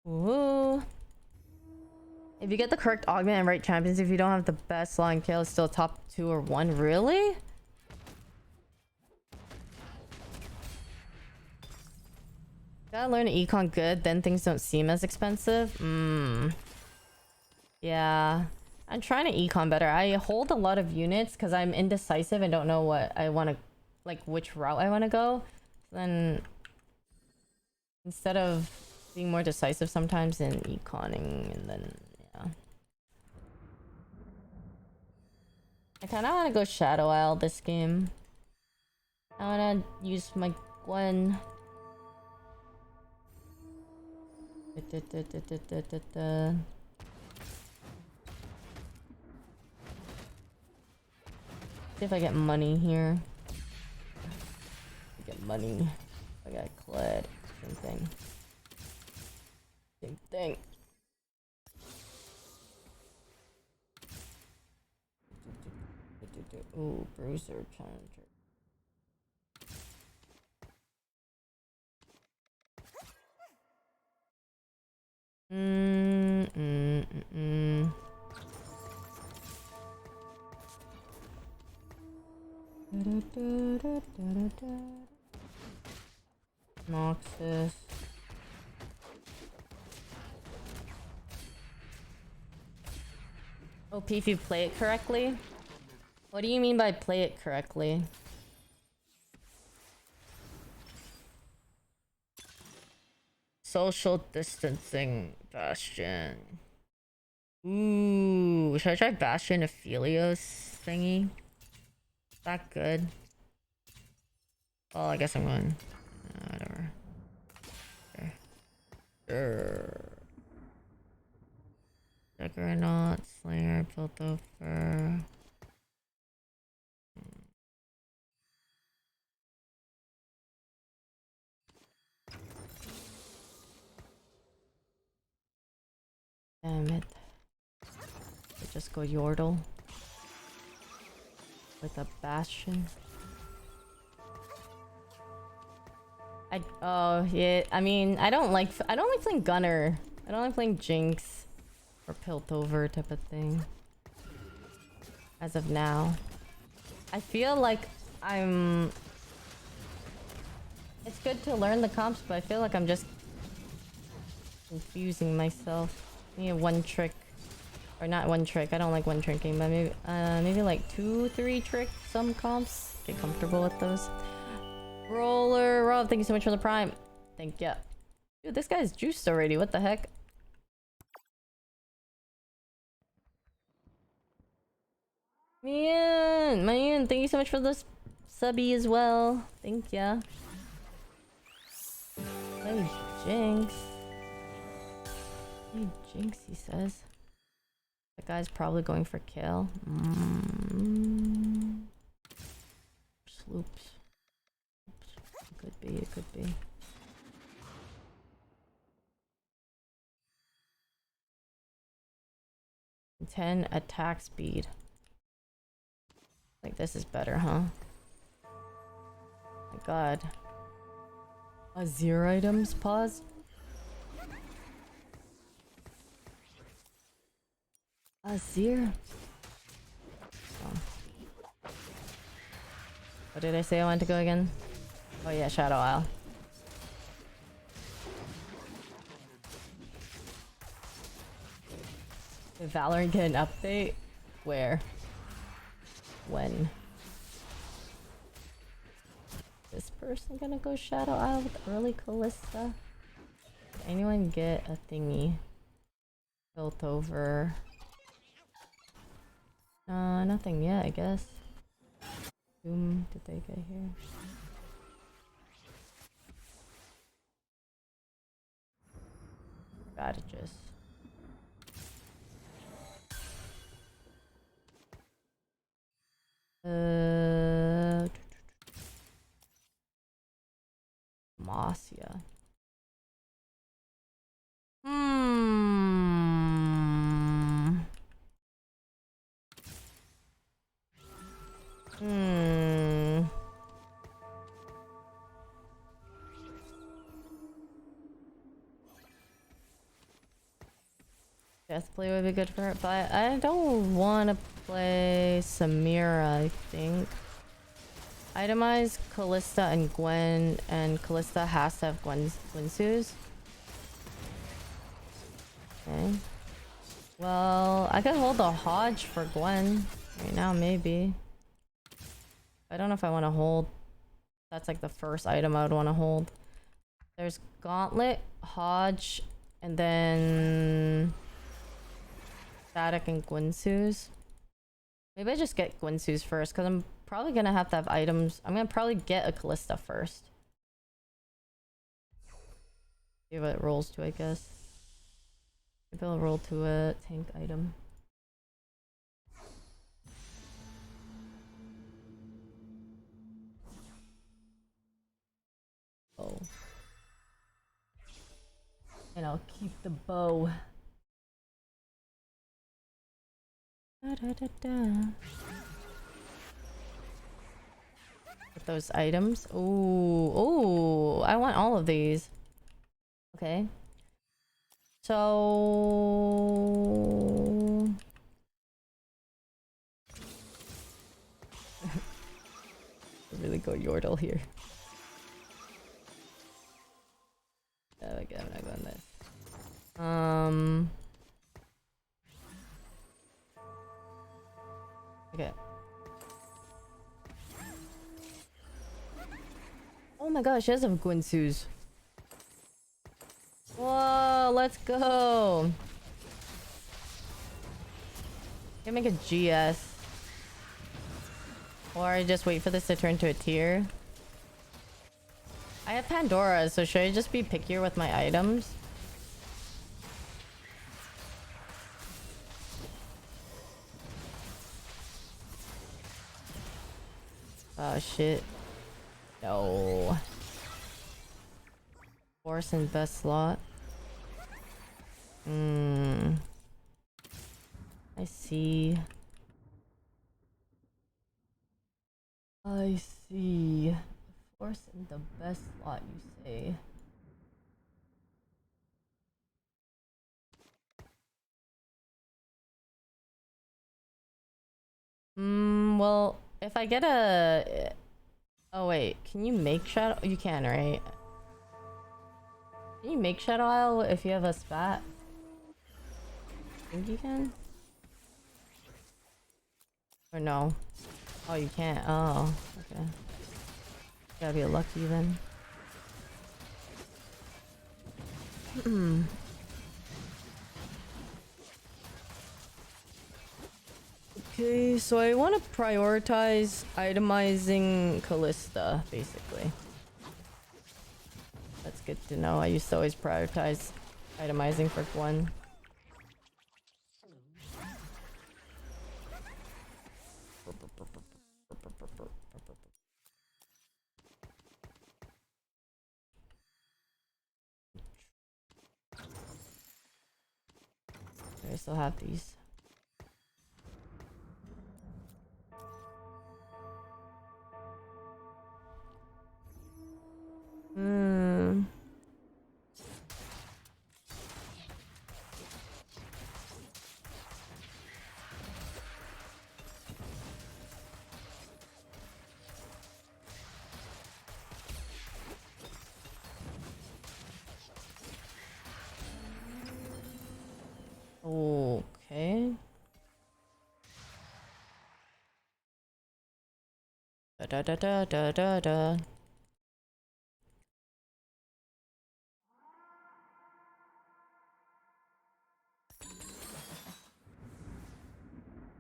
Ooh. If you get the correct augment and right champions, if you don't have the best line kill, it's still top 2 or 1. Really? Gotta learn econ good, then things don't seem as expensive. Yeah. I'm trying to econ better. I hold a lot of units because I'm indecisive and don't know what I want to, like, which route I want to go. Then, instead of being more decisive sometimes in econing, and then, yeah. I kind of want to go Shadow Isle this game. I want to use my Gwen. See if I get money here. I get money. I got Cled. Same thing. Same thing. Ooh, Bruiser Challenger. Noxus. OP if you play it correctly? What do you mean by play it correctly? Social distancing Bastion. Ooh, should I try Bastion Aphelios thingy? Is that good? Well, I guess I'm going. Whatever. Okay. Sure. Juggernaut, Slayer, Piltover. Damn it. Let's just go Yordle. With a Bastion. Oh yeah, I mean I don't like playing Gunner. I don't like playing Jinx or Piltover type of thing. As of now. I feel like it's good to learn the comps, but I feel like I'm just confusing myself. I need one trick. Or not one trick, I don't like one tricking, but maybe like 2-3 tricks, some comps. Get comfortable with those. Roller Rob, thank you so much for the prime. Thank you. Dude, this guy's juiced already, what the heck? Man, thank you so much for this subby as well. Thank ya. Hey, Jinx. Hey, Jinx, he says. That guy's probably going for kill. Sloops. It could be, it could be. Ten attack speed. Like this is better, huh? My god. Azir items, pause. Azir. Oh. What did I say I wanted to go again? Oh yeah, Shadow Isle. Did Valorant get an update? Where? When? This person gonna go Shadow Isle with early Callista? Did anyone get a thingy built over? Nothing yet, I guess. Boom, did they get here? Strategist. Marcia. Hmm. Hmm. Death play would be good for it, but I don't want to play Samira, I think. Itemize Callista and Gwen, and Callista has to have Gwensu's. Okay. Well, I could hold a Hodge for Gwen right now, maybe. I don't know if I want to hold. That's like the first item I would want to hold. There's Gauntlet, Hodge, and then Static and Gwensu's. Maybe I just get Gwensu's first, because I'm probably gonna have to have items. I'm gonna probably get a Callista first. See what it rolls to, I guess. Maybe I'll roll to a tank item. Oh. And I'll keep the bow. Da, da, da, da. With those items. Ooh, ooh, I want all of these. Okay. So really go Yordle here. Okay, I'm not going this. Okay. Oh my gosh, she has a Gwensu's. Whoa, let's go. Can make a GS. Or I just wait for this to turn to a tier. I have Pandora, so should I just be pickier with my items? Oh shit. No. Force and best slot. I see. I see. Force in the best slot, you say. Well, if I get a... Oh wait, can you make Shadow? You can, right? Can you make Shadow Isle if you have a spat? I think you can? Or no? Oh, you can't. Oh, okay. Gotta be lucky then. Okay, so I want to prioritize itemizing Callista, basically. That's good to know. I used to always prioritize itemizing for Gwen. I still have these. Da da da da da da.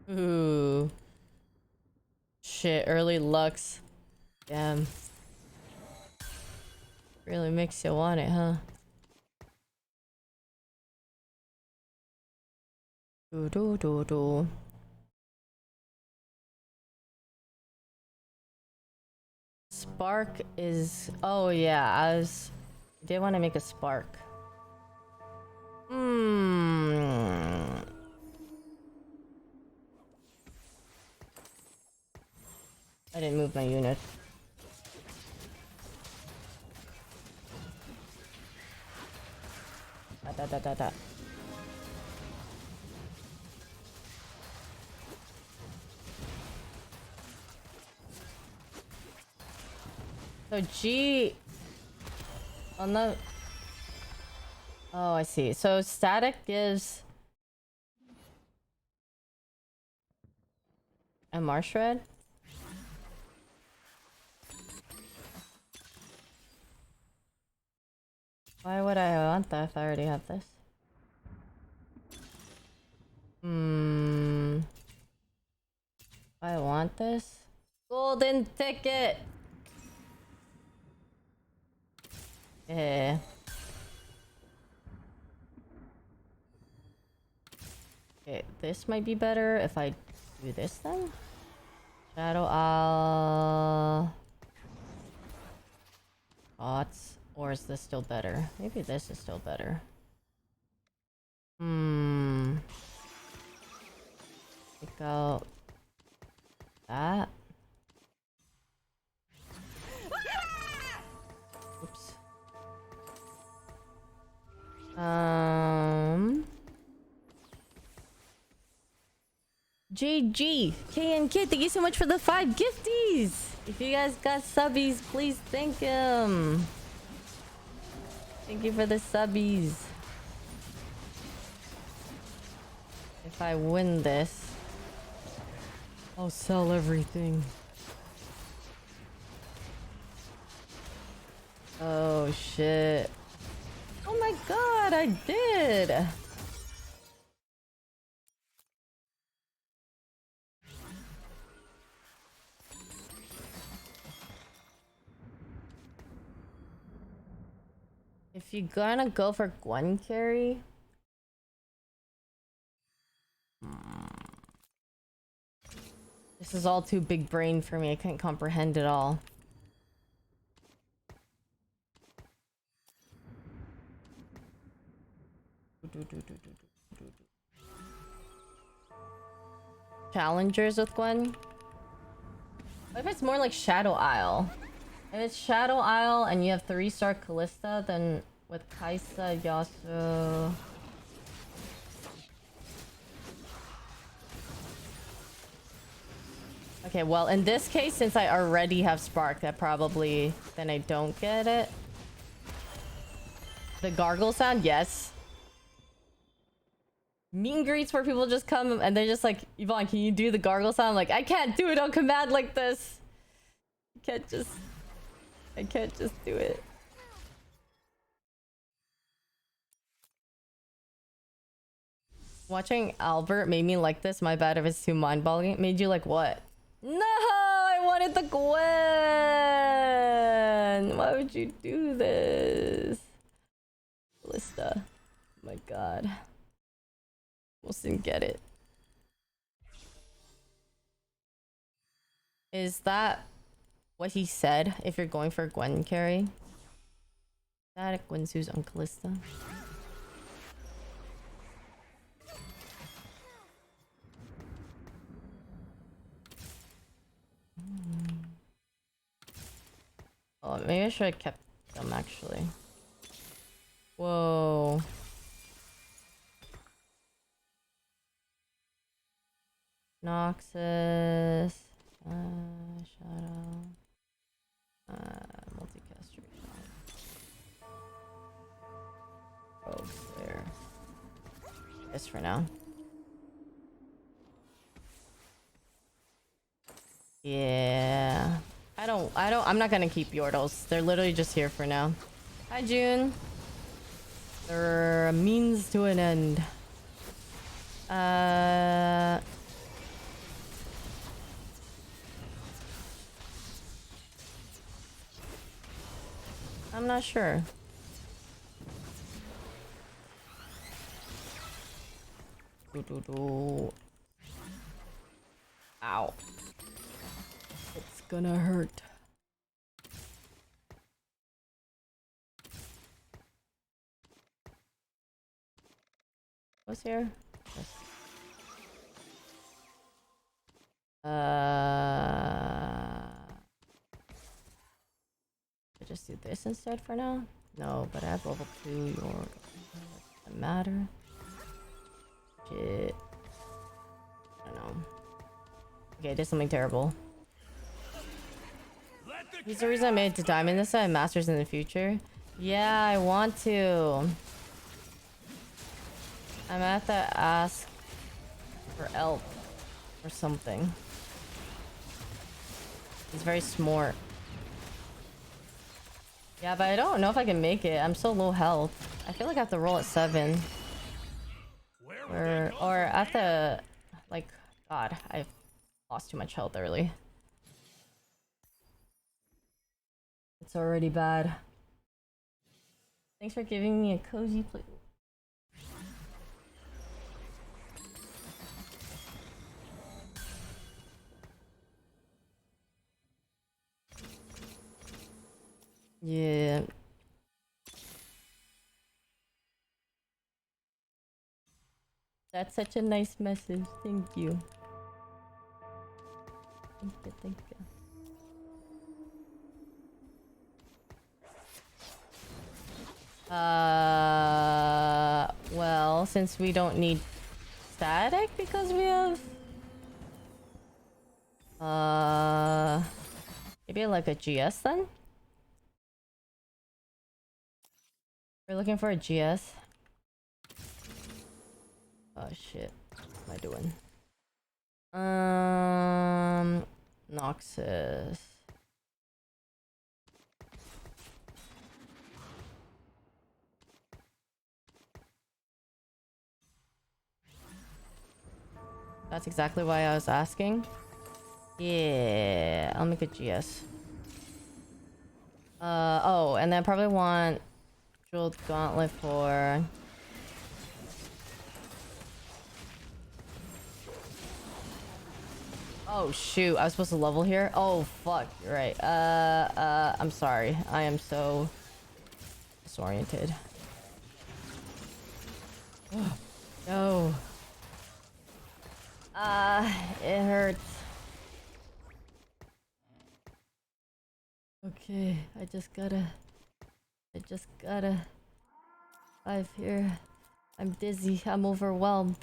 Ooh. Shit, early Lux. Damn. Really makes you want it, huh? Do do do do. Spark is... Oh yeah, I did want to make a spark. I didn't move my unit. Da da da da. So G on the... Oh, I see. So static gives MR shred. Why would I want that if I already have this? I want this. Golden ticket. Yeah. Okay, this might be better if I do this then. Shadow Owl. Thoughts. Or is this still better? Maybe this is still better. Take out that. Oops. JG, KNK, thank you so much for the 5 gifties. If you guys got subbies, please thank him. Thank you for the subbies. If I win this, I'll sell everything. Oh shit. Oh my god, I did. If you're gonna go for Gwen carry, this is all too big brain for me. I can't comprehend it all. Challengers with Gwen? What if it's more like Shadow Isle? If it's Shadow Isle and you have 3-star Callista, then with Kaisa, Yasuo... Okay, well, in this case, since I already have Spark, that probably... Then I don't get it. The gargle sound? Yes. Meet and greets where people just come and they're just like, Yvonne, can you do the gargle sound? I'm like, I can't do it on command like this. I can't just do it. Watching Albert made me like this. My bad if it's too mind-boggling. Made you like what? No, I wanted the Gwen. Why would you do this? Lista. Oh my god. Almost didn't get it. Is that what he said if you're going for Gwen carry? Static Winsu's on Callista. Oh, maybe I should have kept them actually. Whoa. Noxus. Shadow. Multicaster. Oh, there. This for now. Yeah. I'm not gonna keep Yordles. They're literally just here for now. Hi, June. They're a means to an end. I'm not sure. Ow. It's gonna hurt. What's here? Yes. I just do this instead for now? No, but I have level 2. Doesn't matter. Shit. I don't know. Okay, I did something terrible. He's the reason I made it to Diamond this time, Masters in the future. Yeah, I want to. I'm gonna have to ask for help or something. He's very smart. Yeah, but I don't know if I can make it. I'm so low health. I feel like I have to roll at 7. Or I have to, like, God, I've lost too much health early. It's already bad. Thanks for giving me a cozy place. Yeah. That's such a nice message. Thank you. Thank you, thank you. Well, since we don't need static because we have maybe like a GS then? We're looking for a GS. Oh shit. What am I doing? Noxus. That's exactly why I was asking. Yeah, I'll make a GS. Oh, and then I probably want Jeweled Gauntlet for... Oh shoot, I was supposed to level here? Oh fuck, you're right. I'm sorry. I am so disoriented. No. It hurts. Okay, I just gotta dive here. I'm dizzy, I'm overwhelmed.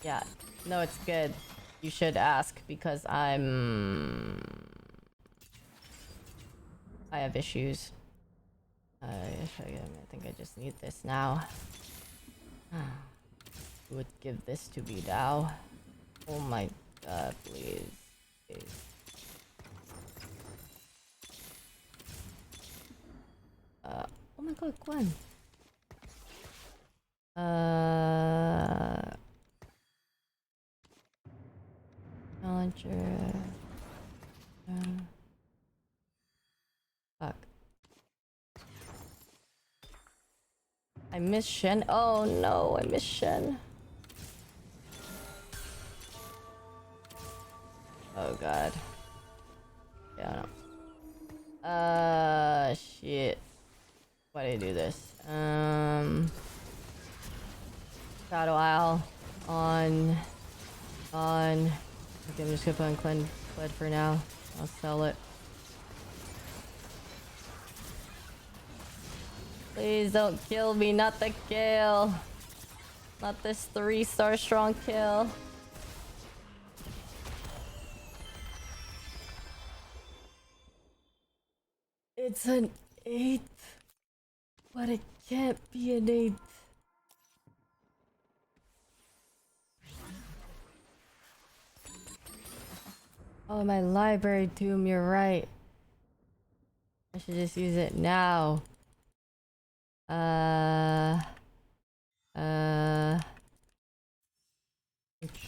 Yeah, no, it's good. You should ask because I have issues. I think I just need this now. Who would give this to me now? Oh my god, please. Oh my god, Gwen. Challenger. Fuck. I miss Shen. Oh no, I miss Shen. Oh god. Yeah, no. Shit. Why did I do this? Shadow Isle. On. Okay, I'm just gonna put on Cled for now. I'll sell it. Please don't kill me, not the kill. Not this 3-star strong kill. It's an 8. But it can't be an 8. Oh, my library tomb, you're right. I should just use it now.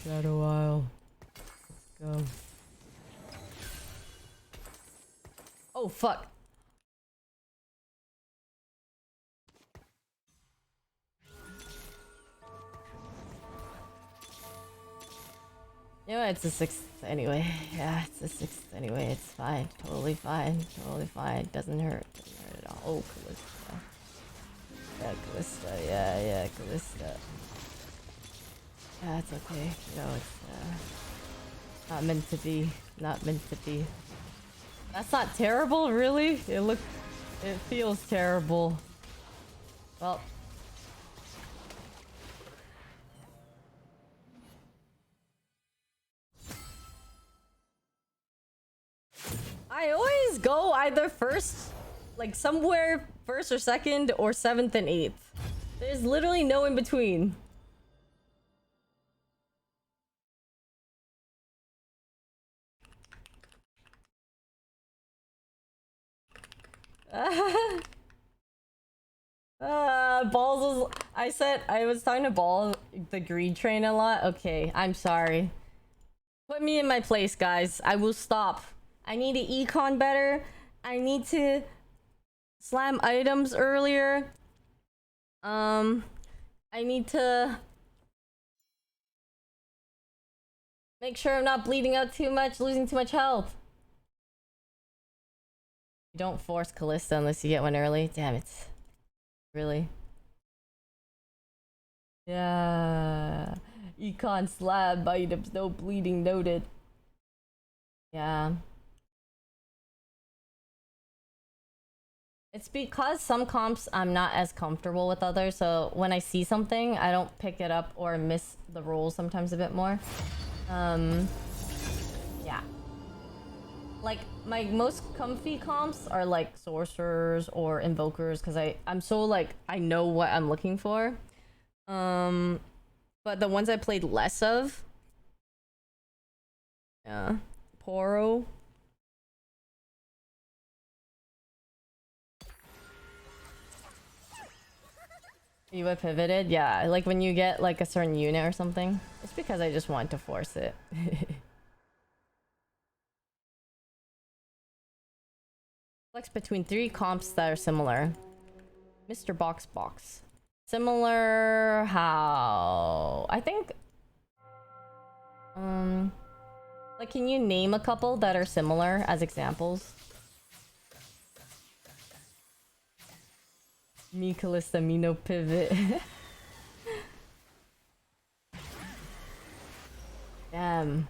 Shadow Isle. Let's go. Oh, fuck. You know, it's the 6th anyway. Yeah, it's the 6th anyway. It's fine. Totally fine. Totally fine. Doesn't hurt. Doesn't hurt at all. Oh, Callista. Yeah, Callista. Yeah, Callista. Yeah, it's okay. You know, it's not meant to be. Not meant to be. That's not terrible, really? It feels terrible. Well. I always go either first, like somewhere first or second, or 7th and 8th. There's literally no in between. Balls was. I said I was talking to Ball the greed train a lot. Okay, I'm sorry. Put me in my place, guys. I will stop. I need to econ better. I need to slam items earlier. I need to make sure I'm not bleeding out too much, losing too much health. You don't force Callista unless you get one early. Damn it. Really? Yeah. Econ slab items, no bleeding noted. Yeah. It's because some comps I'm not as comfortable with others, so when I see something, I don't pick it up or miss the rules sometimes a bit more. Yeah. Like, my most comfy comps are like sorcerers or invokers, because I'm so like, I know what I'm looking for. But the ones I played less of, yeah, Poro. Eva pivoted, yeah, like when you get like a certain unit or something. It's because I just want to force it. Flex between 3 comps that are similar. Mr. Box. Similar how? I think... like, can you name a couple that are similar as examples? Me, Callista, me no pivot. Damn.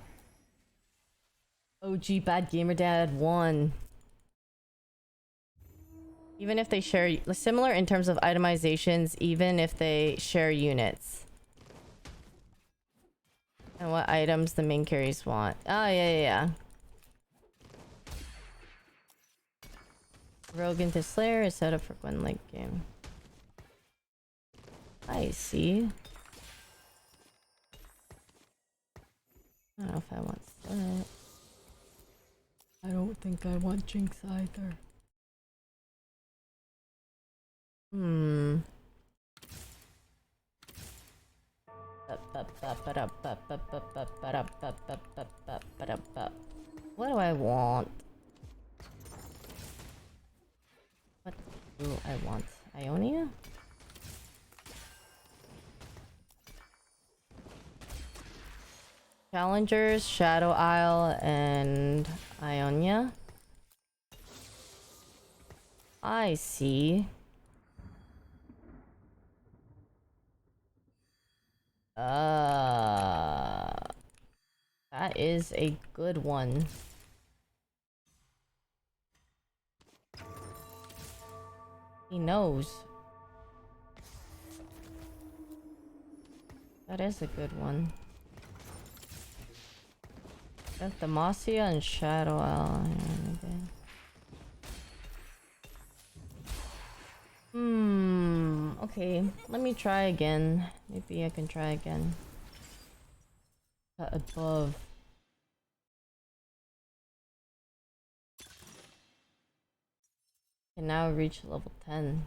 OG Bad Gamer Dad 1. Even if they share... Similar in terms of itemizations, even if they share units. And what items the main carries want. Oh, yeah. Rogue into Slayer is set up for one late game. I see. I don't know if I want Slut. I don't think I want Jinx either. What do I want? What do I want? Ionia? Challengers, Shadow Isle, and Ionia. I see. That is a good one. He knows. That is a good one. Got Demacia and Shadow Isle. Okay. Let me try again. Maybe I can try again. Above. Can now reach level 10.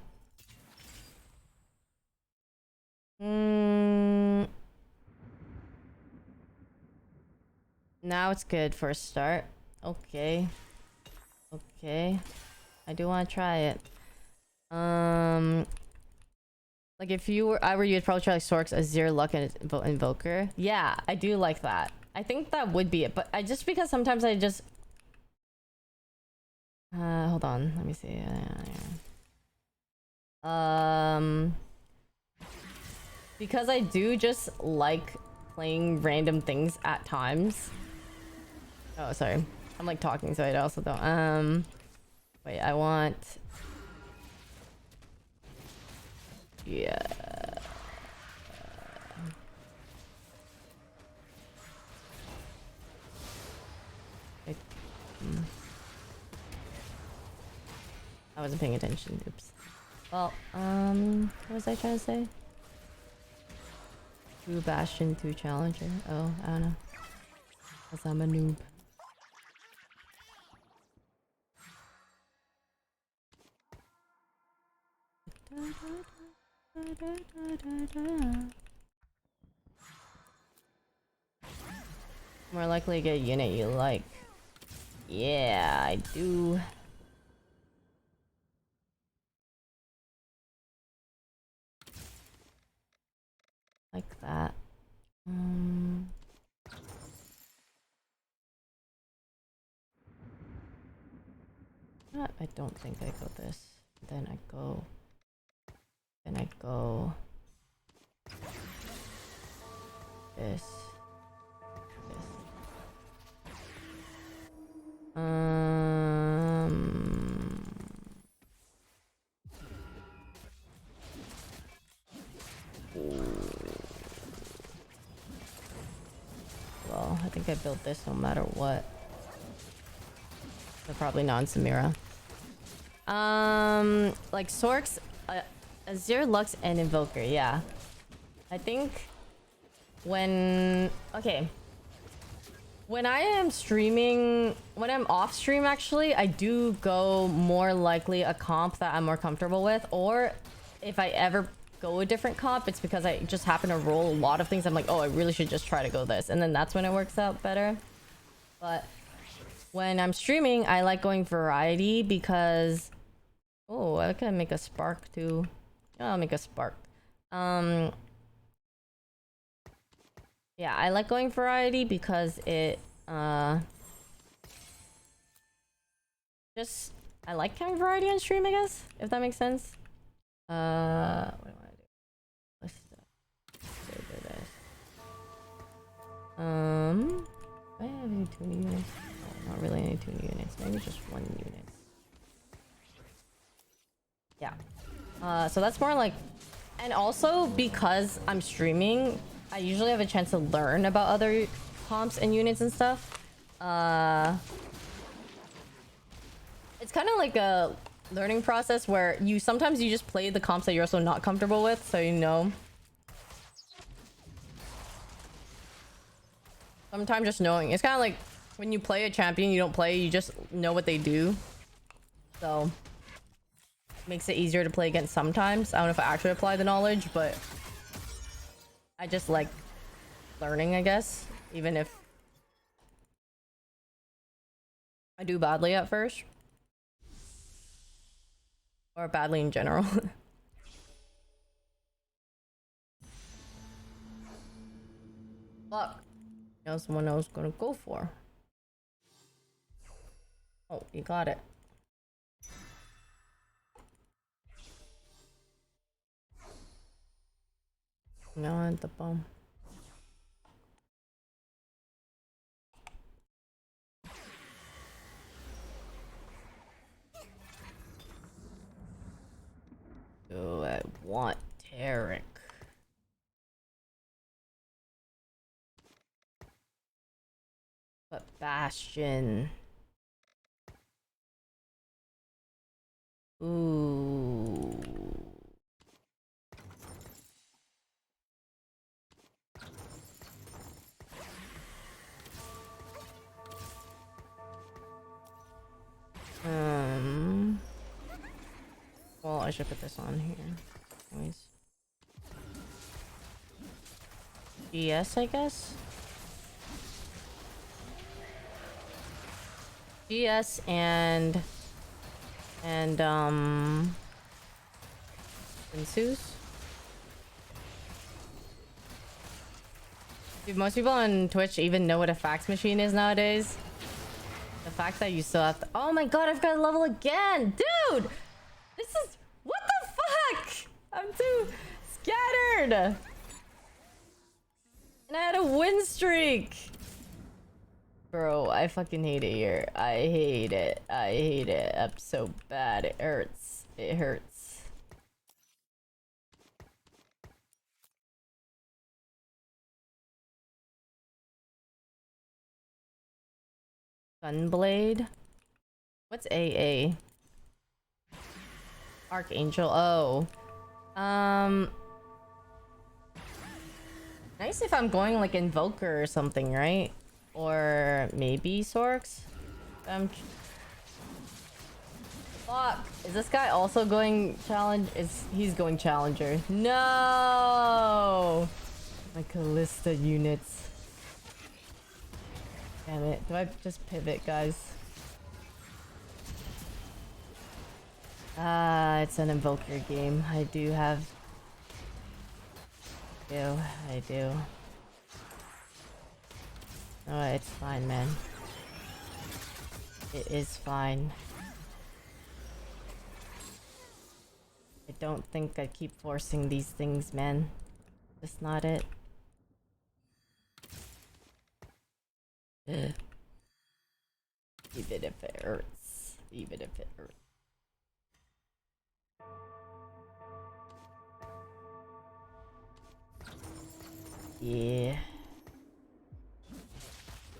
Now it's good for a start. Okay. Okay. I do want to try it. Like if I were you, would probably try like Sorks, Azir, Luck, and Invoker. Yeah, I do like that. I think that would be it, but just because sometimes I just hold on, let me see. Because I do just like playing random things at times. Oh, sorry. I'm like talking, so I also don't. Wait, I want. Yeah. I wasn't paying attention. Oops. Well, what was I trying to say? 2 Bastion, 2 Challenger. Oh, I don't know. Cause I'm a noob. More likely to get a unit you like. Yeah, I do. Like that. I don't think I go this. Then I go. Then I go. This. This. Well, I think I built this no matter what. But probably non-Samira. Like Sorks, Azir, Lux, and Invoker, yeah. I think when... Okay. When I am streaming... When I'm off stream, actually, I do go more likely a comp that I'm more comfortable with. Or if I ever go a different comp, it's because I just happen to roll a lot of things. I'm like, oh, I really should just try to go this. And then that's when it works out better. But when I'm streaming, I like going variety because... Oh, I can make a spark too. Oh, I'll make a spark. Yeah, I like going variety because it just I like having variety on stream, I guess, if that makes sense. What do I want to do? Let's do this. Do I have any tuning units? No, not really any tuning units. Maybe just 1 unit. Yeah. So that's more like, and also because I'm streaming, I usually have a chance to learn about other comps and units and stuff. It's kind of like a learning process where sometimes you just play the comps that you're also not comfortable with, so you know. Sometimes just knowing. It's kind of like when you play a champion you don't play, you just know what they do. So makes it easier to play against sometimes. I don't know if I actually apply the knowledge, but I just like learning, I guess. Even if I do badly at first. Or badly in general. Fuck. That's the one I was gonna go for. Oh, you got it. Now I want the bomb. Oh, I want Tarek. But Bastion. Ooh. I should put this on here. Anyways. GS, I guess? GS and ensues. Dude, most people on Twitch even know what a fax machine is nowadays. The fact that you still have to— oh my god, I've got to level again! Dude! This is— what the fuck? I'm too scattered! And I had a win streak! Bro, I fucking hate it here. I hate it. I hate it up so bad. It hurts. It hurts. Gunblade? What's AA? Archangel. Oh. Nice if I'm going like Invoker or something, right? Or maybe Sorks? Fuck. Is this guy also going challenge? He's going Challenger. No! My Callista units. Damn it. Do I just pivot, guys? It's an Invoker game. I do have... I do. Oh, it's fine, man. It is fine. I don't think I keep forcing these things, man. Just not it. Ugh. Even if it hurts. Even if it hurts. Yeah.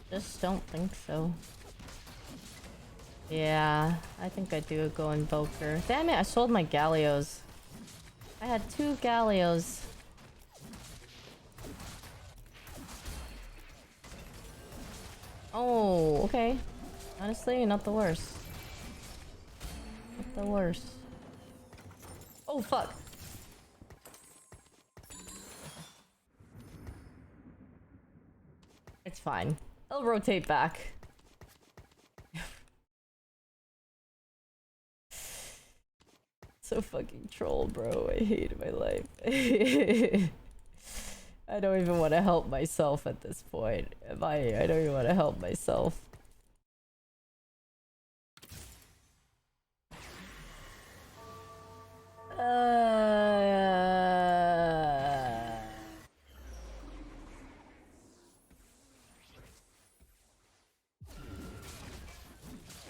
Just don't think so. Yeah, I think I do go Invoker. Damn it, I sold my Gallios. I had 2 Gallios. Oh, okay. Honestly, not the worst. Not the worst. Oh, fuck. It's fine. I'll rotate back. So fucking troll, bro. I hate my life. I don't even want to help myself at this point. I don't even want to help myself.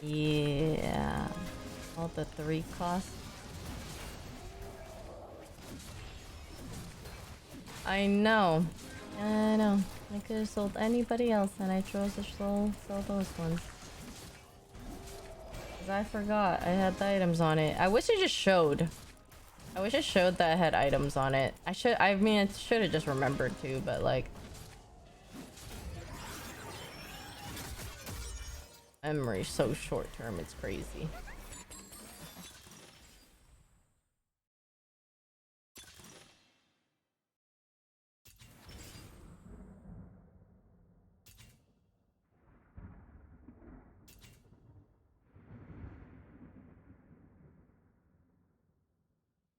Yeah. All the 3 costs. I know. I know. I could have sold anybody else and I chose to sell those ones. Cause I forgot I had the items on it. I wish it just showed. I wish it showed that I had items on it. I mean, I should have just remembered to, but like... memory's so short term, it's crazy.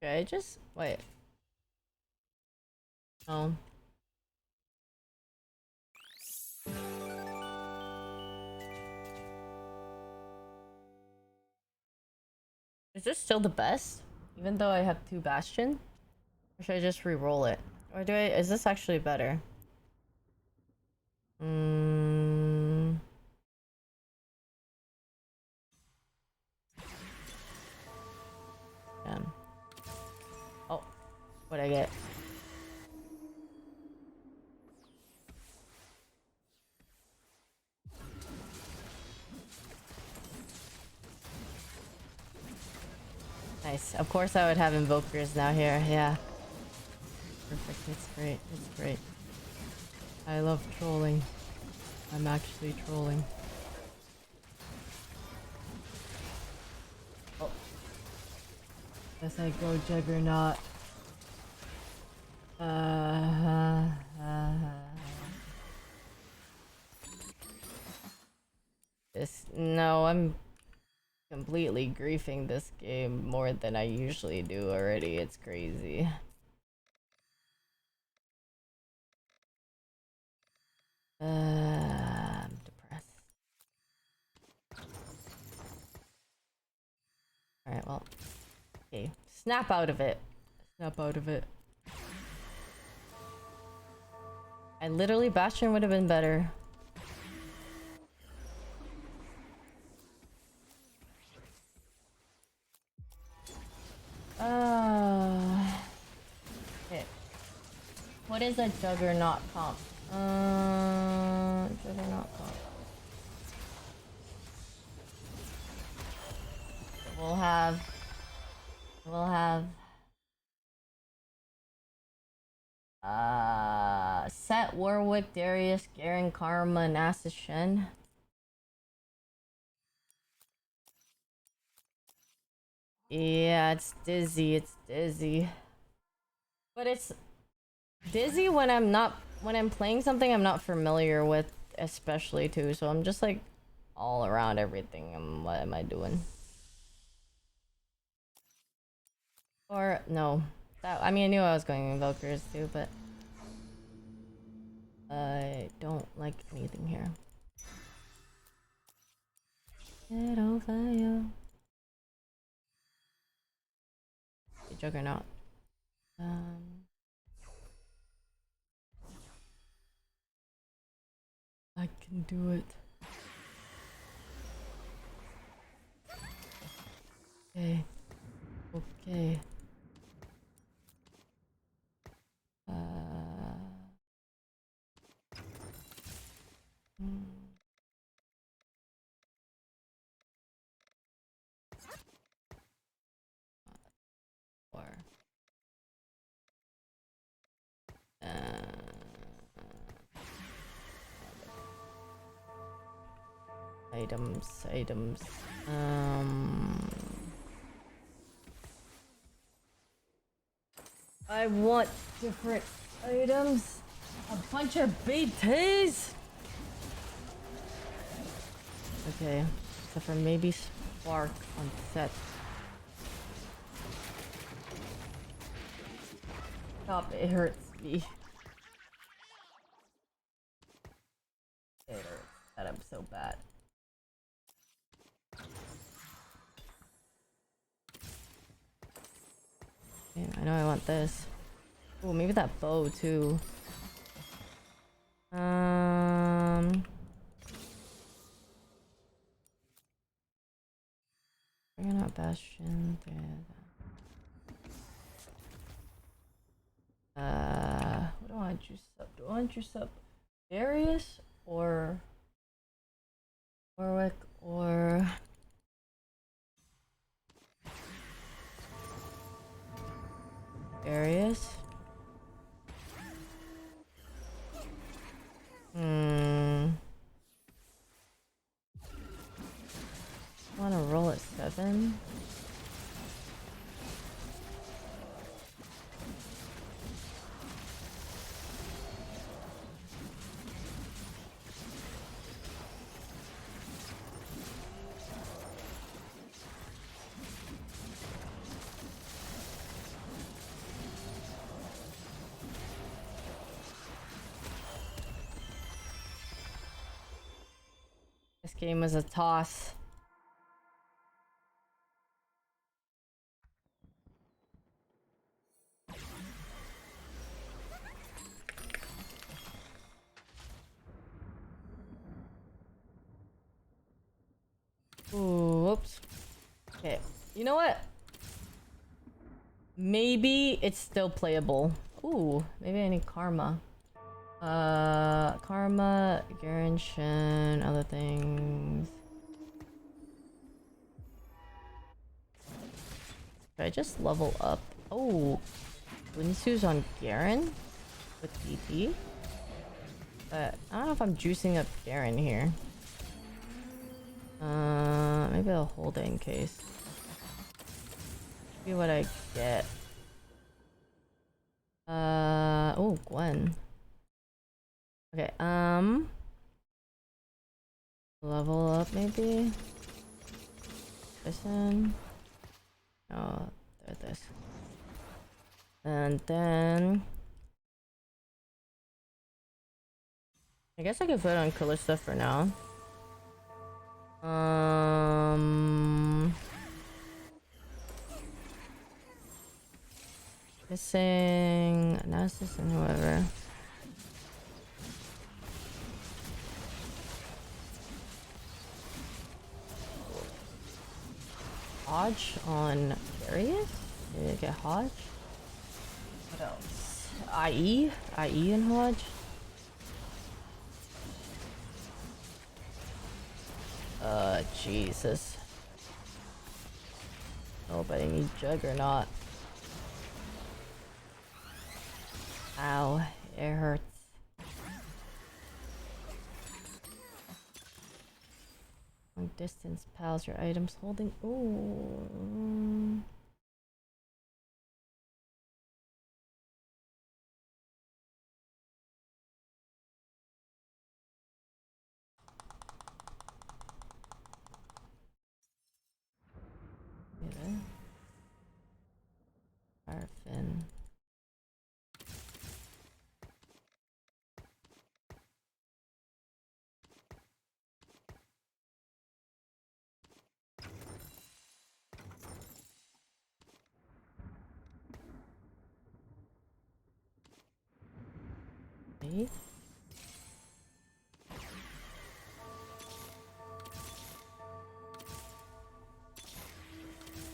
Okay, just wait. Oh. Is this still the best? Even though I have 2 Bastion? Or should I just re-roll it? Or is this actually better? Damn. Oh, what'd I get? Nice. Of course I would have invokers now here, yeah. Perfect, it's great, it's great. I love trolling. I'm actually trolling. Oh. Guess I go Juggernaut. No, I'm completely griefing this game more than I usually do already. It's crazy. I'm depressed. Alright, well. Okay. Snap out of it. Snap out of it. Literally, Bastion would have been better. Okay. What is a Juggernaut comp? Juggernaut comp. We'll have Set, Warwick, Darius, Garen, Karma, and Nasus Shen. Yeah, it's dizzy, but it's dizzy when I'm playing something I'm not familiar with, especially too, so I'm just like all around everything. What am I doing? Or no, I mean, I knew I was going Invokers too, but I don't like anything here. Get over you. Juggernaut. I can do it. Okay. Okay. Items. I want different items. A bunch of BTs. Okay, except for maybe Spark on set. Stop! It hurts me. It hurts that I'm so bad. Yeah, I know I want this. Oh, maybe that bow too. Bringing out Bastion. What do I juice up? Do I juice up Darius or Warwick or Darius? Wanna roll at 7? This game was a toss. Ooh, whoops. Okay, you know what? Maybe it's still playable. Ooh, maybe I need Karma. Karma, Garen, Shen, other things. Should I just level up? Oh, Winsu's on Garen with DP. But I don't know if I'm juicing up Garen here. Maybe I'll hold it in case. See what I get. Oh, Gwen. Okay, level up maybe? Listen. Oh, there this. And then I guess I can put on Callista for now. Missing analysis and whoever. Hodge on Darius? Did I get Hodge? What else? IE? IE and Hodge? Jesus. Oh, but I need Juggernaut. Ow, it hurts. Long distance pals, your items holding. Ooh. Yeah. Arfin. Okay.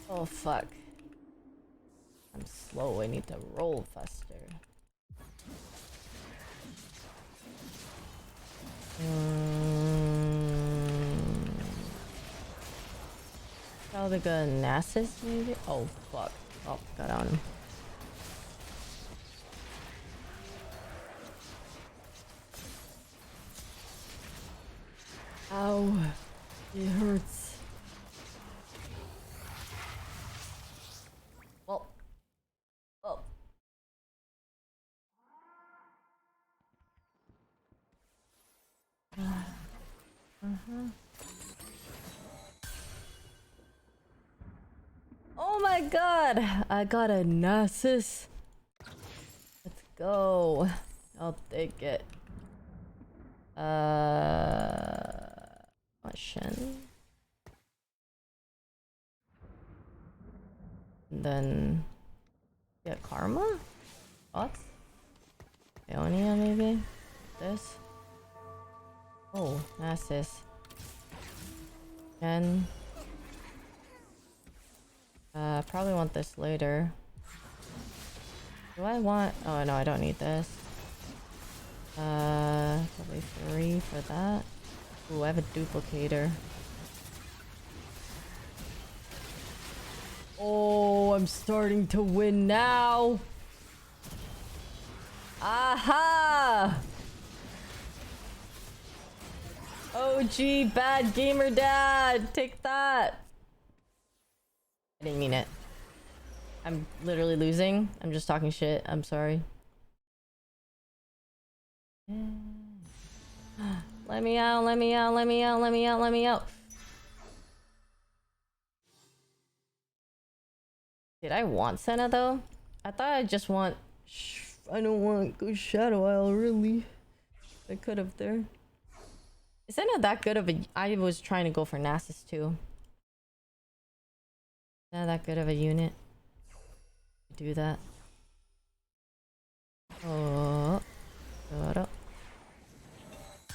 Oh fuck. I'm slow, I need to roll faster. Probably go Nasus maybe? Oh fuck. Oh, got on him. Ow. It hurts. Well. Oh. Oh my god! I got a Nasus. Let's go. I'll take it. Shen. And then yeah, Karma? What? Ionia maybe? This? Oh, Nasus. Shen. Probably want this later. Do I want... Oh no, I don't need this. Probably 3 for that. Ooh, I have a duplicator. Oh, I'm starting to win now! Aha! OG bad gamer dad! Take that! I didn't mean it. I'm literally losing. I'm just talking shit. I'm sorry. Let me out, let me out, let me out, let me out, let me out. Did I want Senna though? I thought I just want... I don't want go Shadow Isle, really. I could have there. Is Senna that good of a... I was trying to go for Nasus too. Not that good of a unit. Do that. Oh.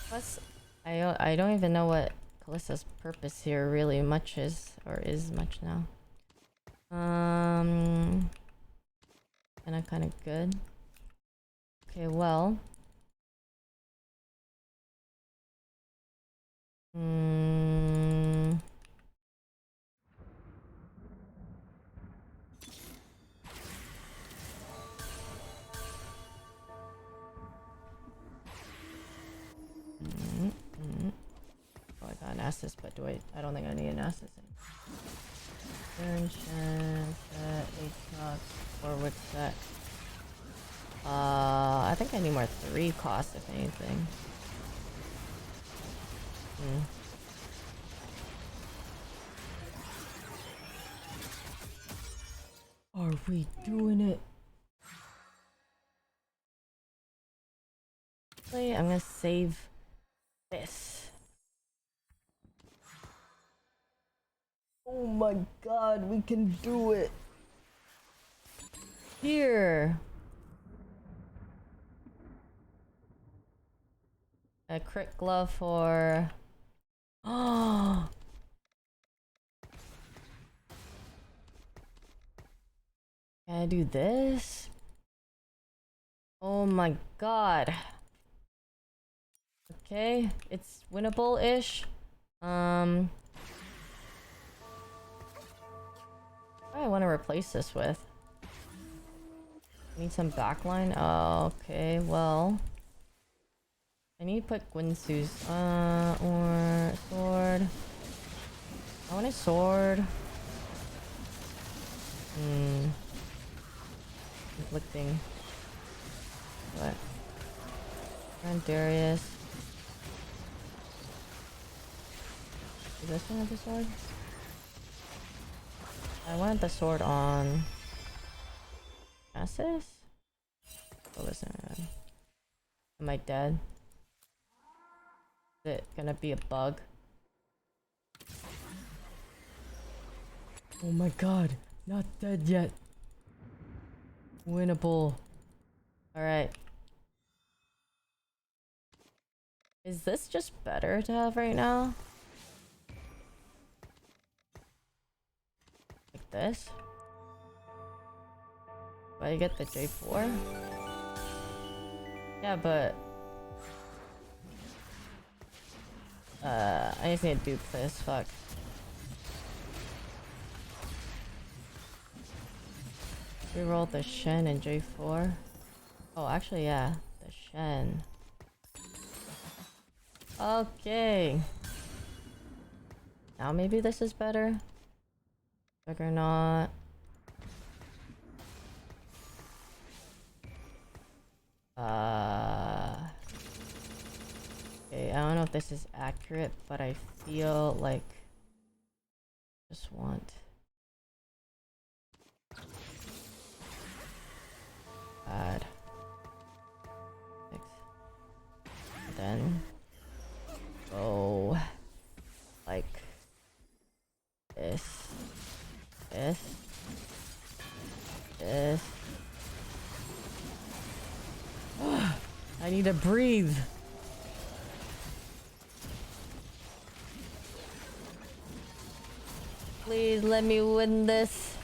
Plus, I don't even know what Callista's purpose here really much is, or is much now. Kind of good. Okay, well. Oh, I got an Nasus, but I don't think I need an Nasus. Turn, Shen, set, 8 shots, forward set. I think I need more 3 costs if anything. Are we doing it? I'm gonna save this. Oh my god, we can do it. Here. A crit glove for... Oh. Can I do this? Oh my god. Okay, it's winnable-ish. What do I want to replace this with? I need some backline? Oh, okay, well... I need to put Gwinsu's, or sword. I want a sword. Conflicting. What? And Darius. Is this one have the sword? I wanted the sword on... Assis? Oh, listen. Am I dead? Is it gonna be a bug? Oh my god, not dead yet. Winnable. Alright. Is this just better to have right now? Like this? Do I get the J4? Yeah, but... I just need to dupe this, fuck. Reroll the Shen and J4. Oh, actually, yeah, the Shen. Okay. Now maybe this is better. Juggernaut. Okay, I don't know if this is accurate, but I feel like just want add 6. Then go like this, this, this. I need to breathe. Please let me win this.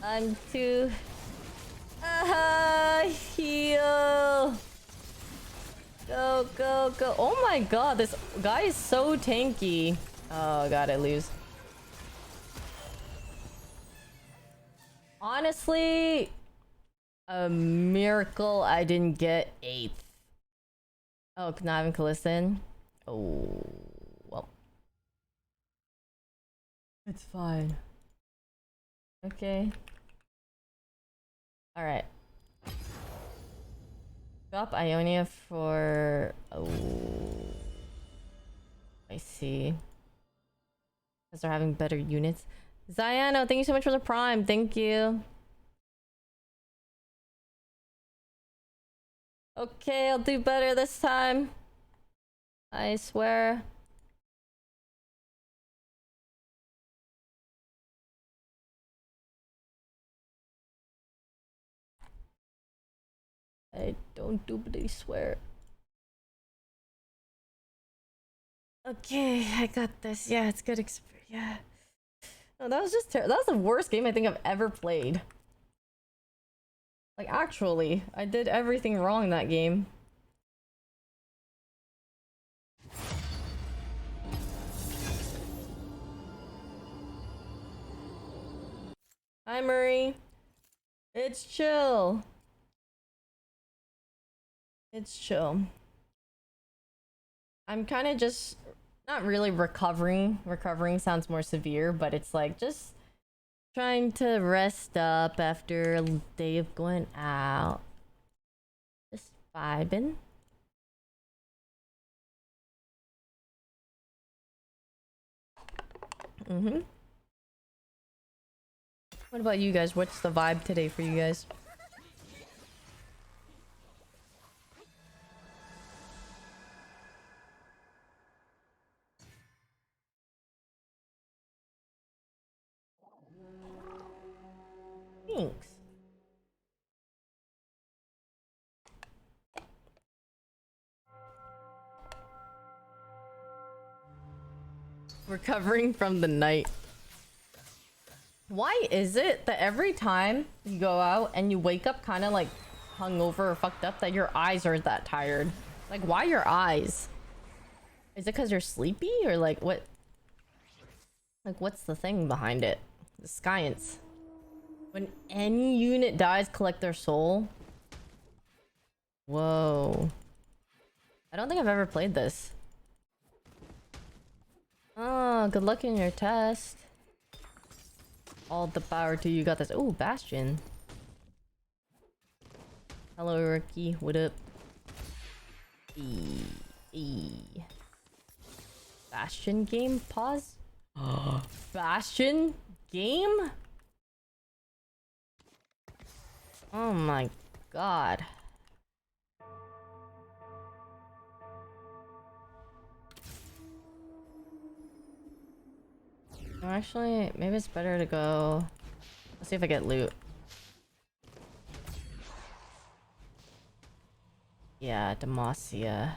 I'm too... heal! Go, go, go. Oh my god, this guy is so tanky. Oh god, I lose. Honestly, a miracle I didn't get 8th. Oh, not even Kalisten. Oh, well. It's fine. Okay. Alright. Drop Ionia for... Oh. I see. Because they're having better units. Ziano, thank you so much for the prime. Thank you. Okay, I'll do better this time. I swear. I don't doobly swear. Okay, I got this. Yeah, it's good experience. Yeah. No, that was just terrible. That was the worst game I think I've ever played. Like, actually, I did everything wrong that game. Hi, Murray. It's chill. It's chill. I'm kind of just Not really recovering. Recovering sounds more severe, but it's like just trying to rest up after a day of going out. Just vibing. What about you guys? What's the vibe today for you guys? Thanks. Recovering from the night. Why is it that every time you go out and you wake up kind of like hungover or fucked up that your eyes are that tired? Like, why your eyes? Is it because you're sleepy or like what? Like, what's the thing behind it? The science. When any unit dies, collect their soul. Whoa. I don't think I've ever played this. Oh, good luck in your test. All the power to you. Got this. Oh, Bastion. Hello, Ricky. What up? Bastion game? Pause. Bastion game? Oh my god. Actually, maybe it's better to go. Let's see if I get loot. Yeah, Demacia.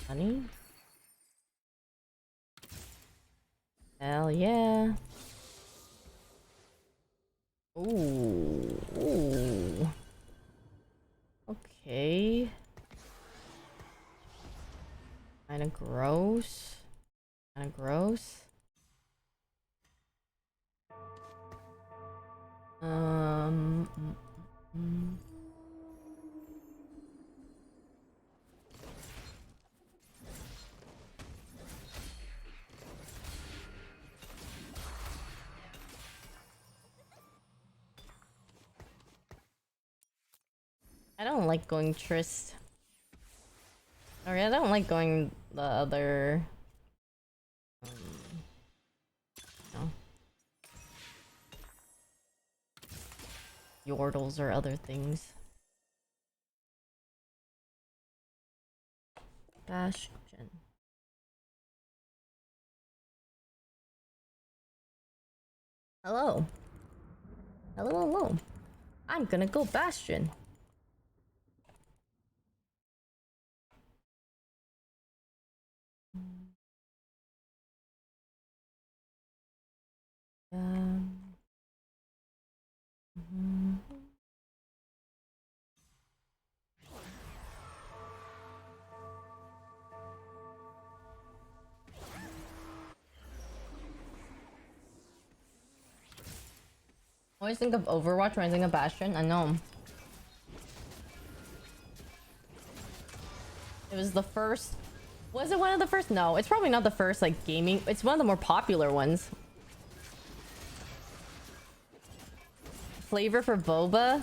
Honey? Hell yeah. Ooh. Ooh. Okay. Kinda gross. Kinda gross. I don't like going Trist. Alright, I don't like going the other... no. Yordles or other things. Bastion. Hello. Hello, hello. I'm gonna go Bastion. Always think of Overwatch when I think of Bastion. I know. It was the first. Was it one of the first? No, it's probably not the first like gaming. It's one of the more popular ones. Flavor for boba.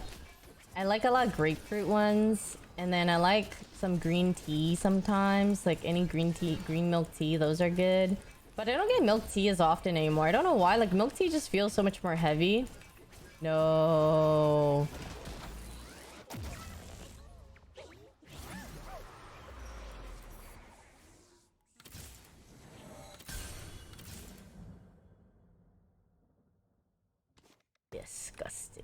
I like a lot of grapefruit ones, and then I like some green tea sometimes. Like any green tea, green milk tea. Those are good. But I don't get milk tea as often anymore. I don't know why. Like milk tea just feels so much more heavy. No. Disgusting.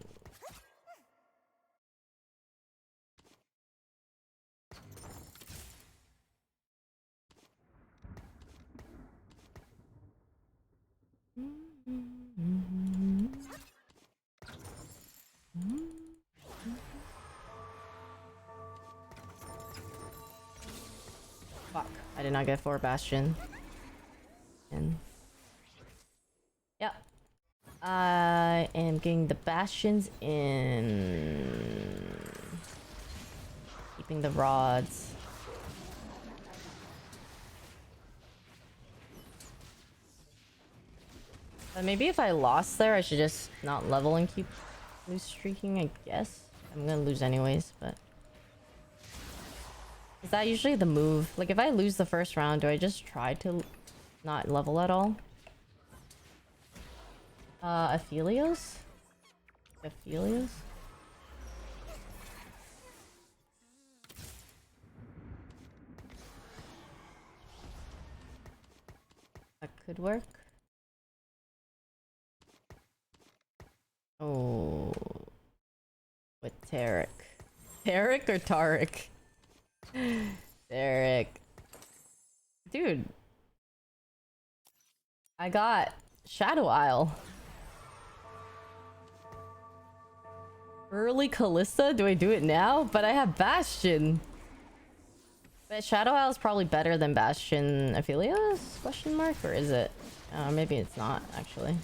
Fuck. I did not get 4 Bastion. And yep. I am getting the Bastions in. Keeping the rods. But maybe if I lost there, I should just not level and keep lose streaking, I guess. I'm gonna lose anyways, but... Is that usually the move? Like, if I lose the first round, do I just try to not level at all? Aphelios? Aphelios? That could work. Oh, with Tarek. Tarek or Tarek? Tarek. Dude. I got Shadow Isle. Early Callista? Do I do it now? But I have Bastion. But Shadow Isle is probably better than Bastion Aphelios? Question mark? Or is it? Maybe it's not, actually.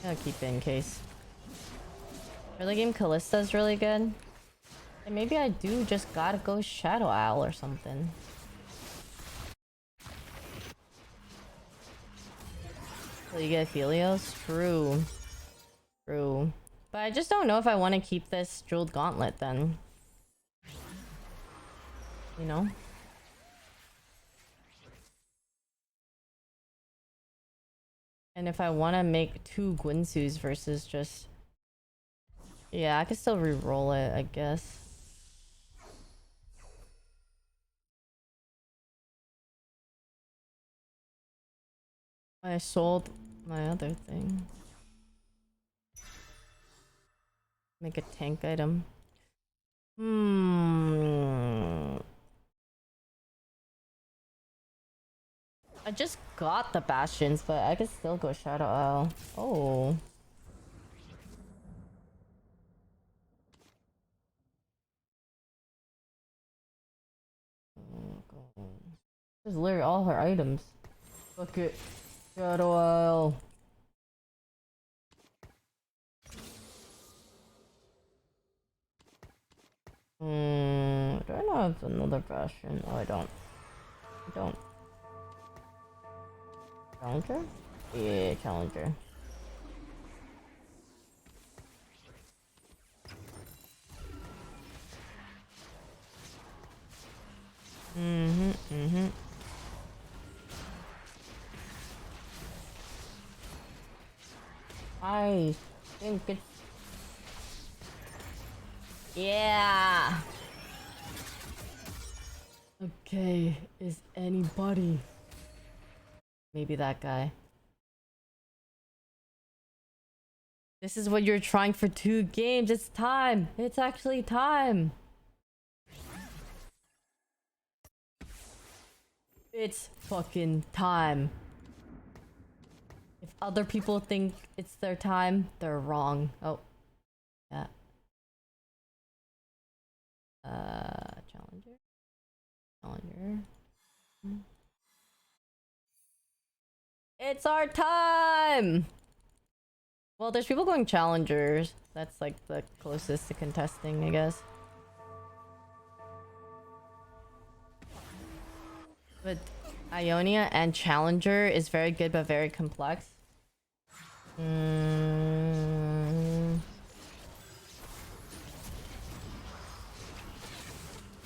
I'll keep it in case. Early game Callista is really good. And maybe I do just gotta go Shadow Isle or something. So you get Aphelios? True. True. But I just don't know if I want to keep this Jeweled Gauntlet then. You know? And if I want to make 2 Gwinsus versus just... Yeah, I could still re-roll it, I guess. I sold my other thing. Make a tank item. I just got the Bastions, but I could still go Shadow Isle. Oh. This is literally all her items. Look it. Shadow Isle. Do I not have another Bastion? Oh, I don't. I don't. Challenger? Yeah, Challenger. I think it's... Yeah! Okay, is anybody... Maybe that guy. This is what you're trying for 2 games. It's time. It's actually time. It's fucking time. If other people think it's their time, they're wrong. Oh. Yeah. Challenger. Challenger. It's our time! Well, there's people going challengers. That's like the closest to contesting, I guess. But Ionia and Challenger is very good but very complex.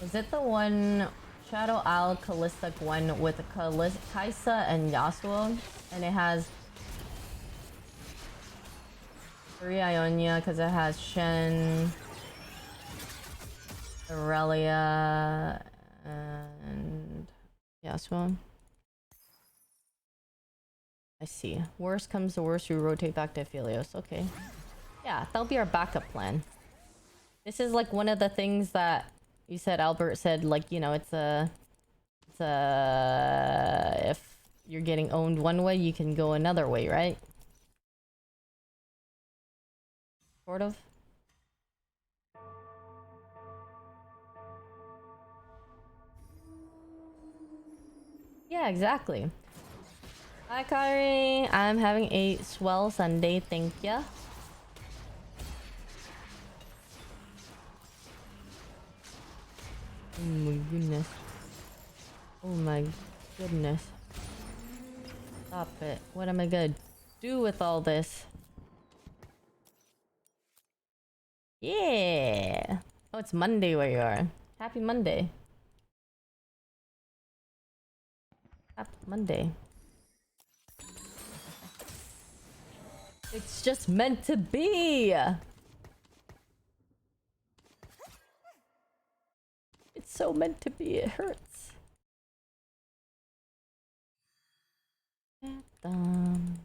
Is it the one Shadow Isle Callista Gwen with Kaisa and Yasuo? And it has 3 Ionia because it has Shen, Aurelia, and Yasuo. I see. Worst comes to worst, we rotate back to Aphelios. Okay. Yeah, that'll be our backup plan. This is like one of the things that you said, Albert said, like, you know, it's a... If you're getting owned one way, you can go another way, right? Sort of. Yeah, exactly. Hi, Kari. I'm having a swell Sunday, thank ya. Oh my goodness. Oh my goodness. Stop it. What am I gonna do with all this? Yeah. Oh, it's Monday where you are. Happy Monday. Happy Monday. It's just meant to be. It's so meant to be. It hurts. Dum.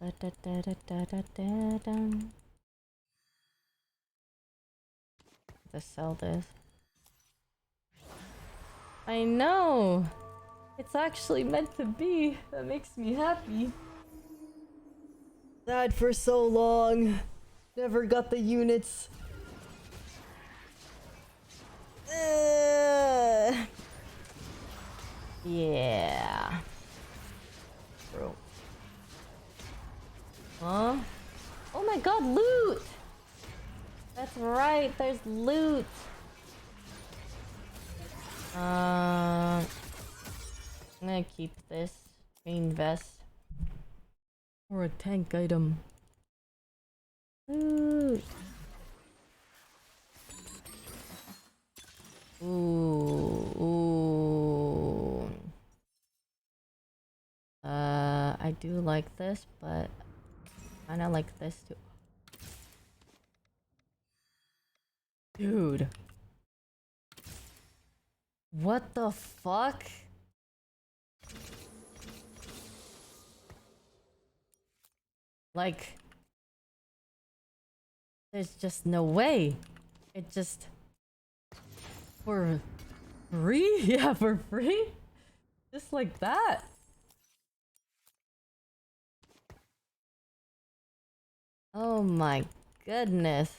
Da-da-da-da-da-da-dum. To sell this. I know. It's actually meant to be. That makes me happy. Sad for so long. Never got the units. Yeah. Bro. Huh? Oh my god, loot! That's right, there's loot. I'm gonna keep this green vest. Or a tank item. Loot. Ooh. I do like this, but I kinda like this too. Dude. What the fuck? Like, there's just no way. It just... For free? Yeah, for free? Just like that? Oh my goodness.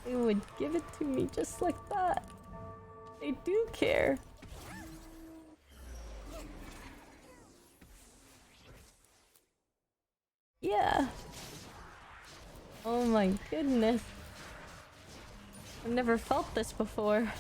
They would give it to me just like that. They do care. Yeah. Oh my goodness. I've never felt this before.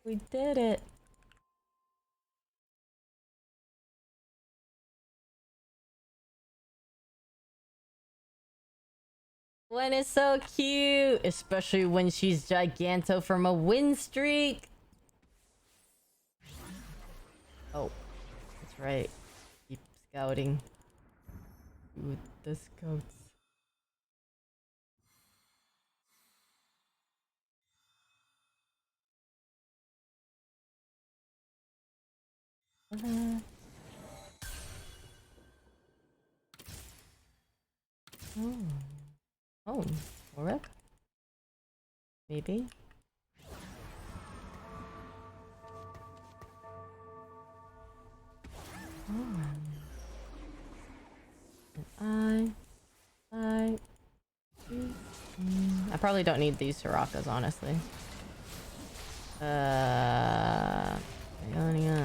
We did it. Gwen is so cute, especially when she's Giganto from a win streak. Oh, that's right. Keep scouting. With the scouts. Oh. Oh, Warwick? Maybe? Oh. I probably don't need these Sorakas, honestly. Ionia,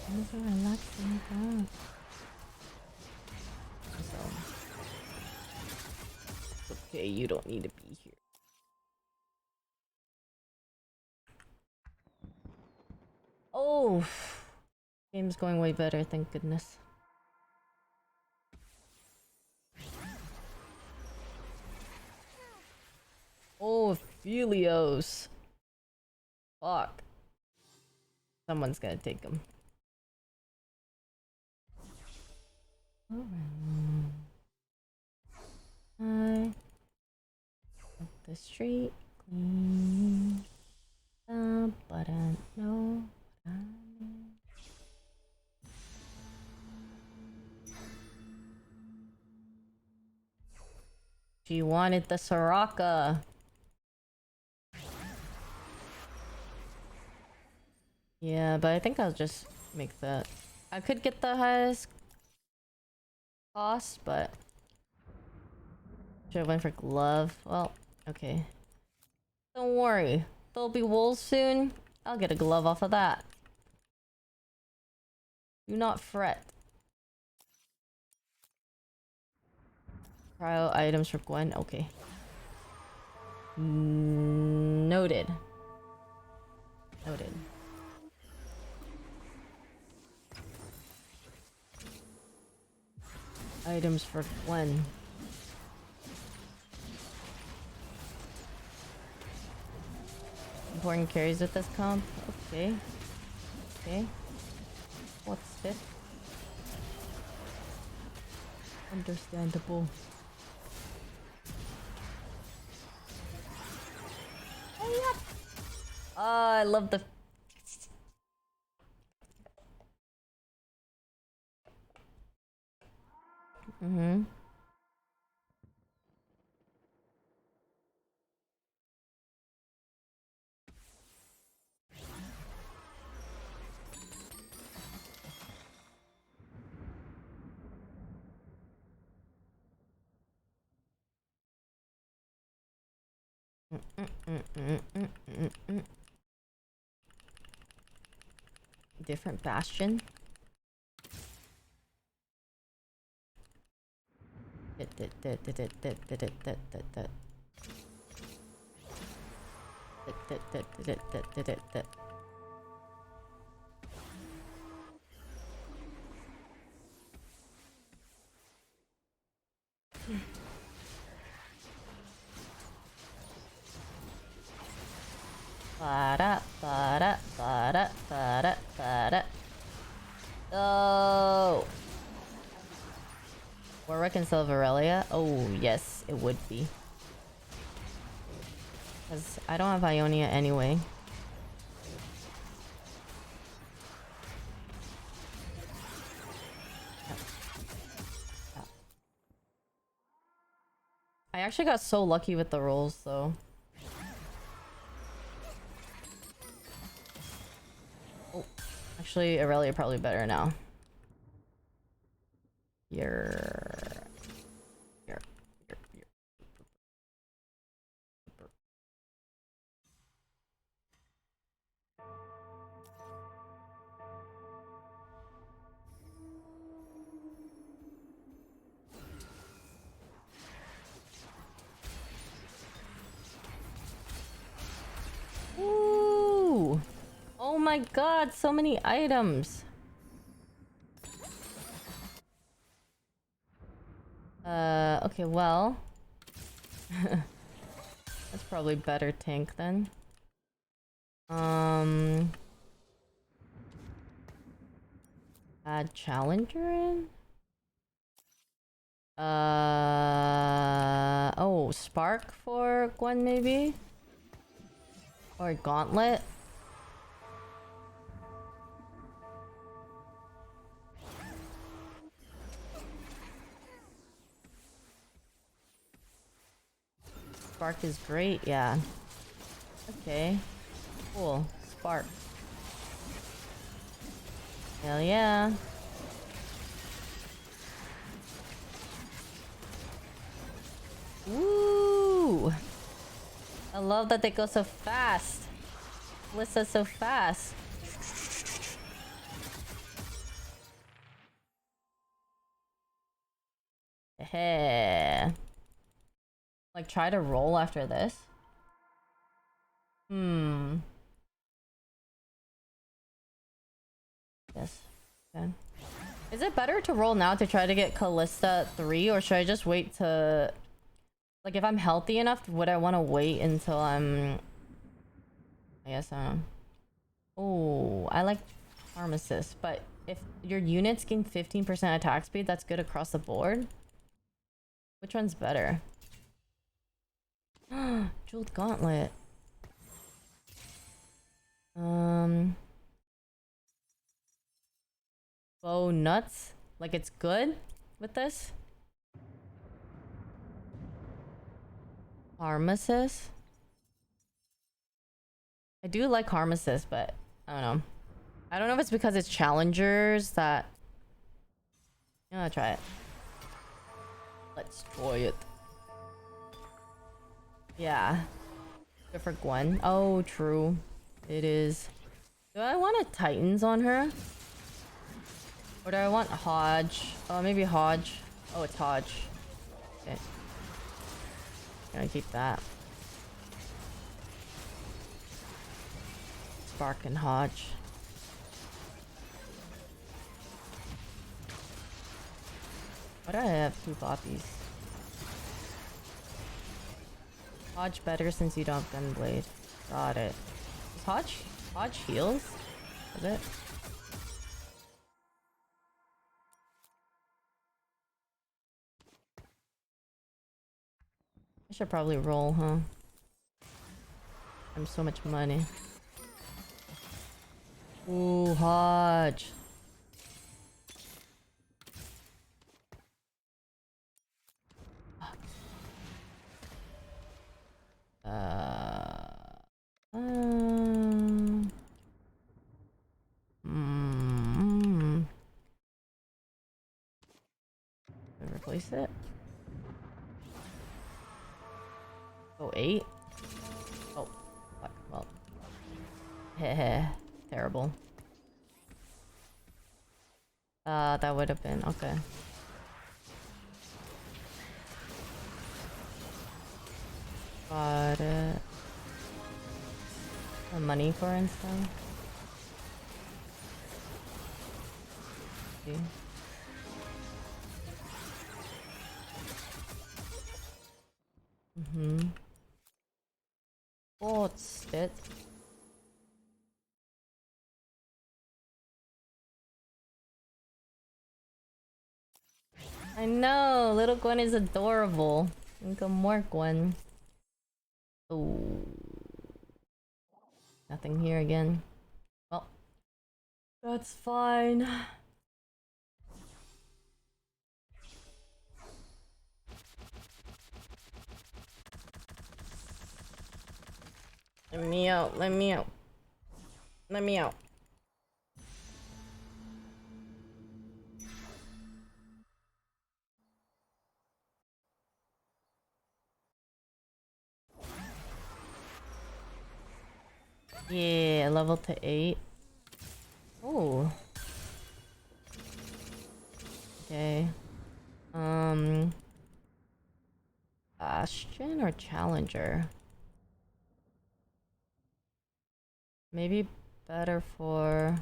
these are relaxing thoughts. So, okay, you don't need to be here. Oh, game's going way better, thank goodness. Oh, Philios. Fuck. Someone's gonna take him. Hi. Up the street, clean. But I know what I mean. She wanted the Soraka. Yeah, but I think I'll just make that. I could get the highest cost, but Should have went for glove. Well, okay. Don't worry. There'll be wolves soon. I'll get a glove off of that. Do not fret. Cryo items for Gwen. Okay. Noted. Noted. Items for Gwen. Important carries with this comp. Okay. Okay. What's this? Understandable. Oh, I love the... Mm-hmm. Different bastion. Oh. Warwick and Silverelia? Oh, yes, it would be. Because I don't have Ionia anyway. I actually got so lucky with the rolls, though. Oh, actually, Aurelia probably better now. Here. Ooh! Oh my god, so many items! Okay, well... That's probably better tank then. Add Challenger in? Oh, Spark for Gwen maybe? Or Gauntlet? Spark is great, yeah. Okay. Cool. Spark. Hell yeah. Woo! I love that they go so fast. Lissa's so fast. Hey. Like, try to roll after this? Yes. Okay. Is it better to roll now to try to get Callista 3, or should I just wait to... Like, if I'm healthy enough, would I want to wait until I'm... I guess, I don't know. Oh, I like Pharmacist, but if your units gain 15% attack speed, that's good across the board. Which one's better? Jeweled Gauntlet. Bow nuts? Like it's good with this? Pharmacist? I do like Pharmacist, but I don't know. I don't know if it's because it's challengers that... I'm gonna try it. Let's try it. Yeah. Good for Gwen. Oh, true. It is. Do I want a Titans on her? Or do I want Hodge? Oh, maybe Hodge. Oh, it's Hodge. Okay. Gonna keep that. Spark and Hodge. Why do I have 2 poppies? Hodge better since you don't have Gunblade. Got it. Is Hodge heals? Is it? I should probably roll, huh? I'm so much money. Ooh, Hodge. Um, mm, replace it. Oh, 8. Oh, fuck. Well, heh, terrible. That would have been okay. Got it. Money, for instance. See. Oh, it's it. I know, little Gwen is adorable. Think of more Gwen. Oh, nothing here again. Well, that's fine. Let me out, let me out. Let me out. Yeah, level to 8. Oh. Okay. Bastion or Challenger? Maybe better for...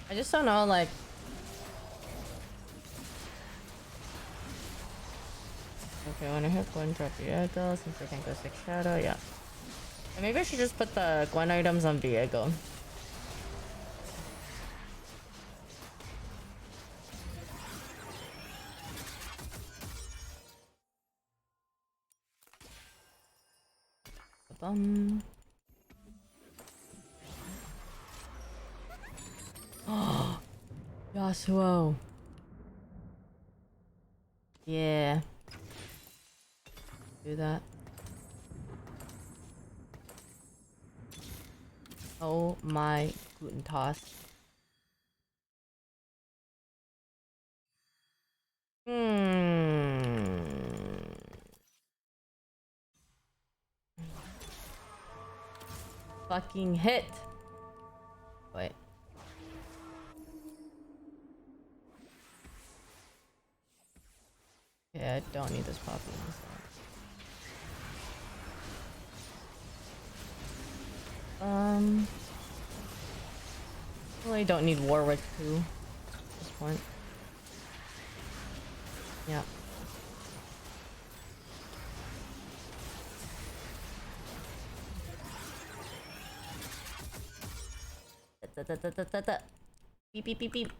I just don't know, like... Okay, when I hit Gwen, drop Viego, since I can go 6 Shadow, yeah. And maybe I should just put the Gwen items on Viego. Bum. Oh, Yasuo. Yeah. Do that. Oh my gluten toss. Fucking hit. Wait. Yeah, I don't need this poppy. Really don't need Warwick too at this point. Yeah. Beep beep beep beep.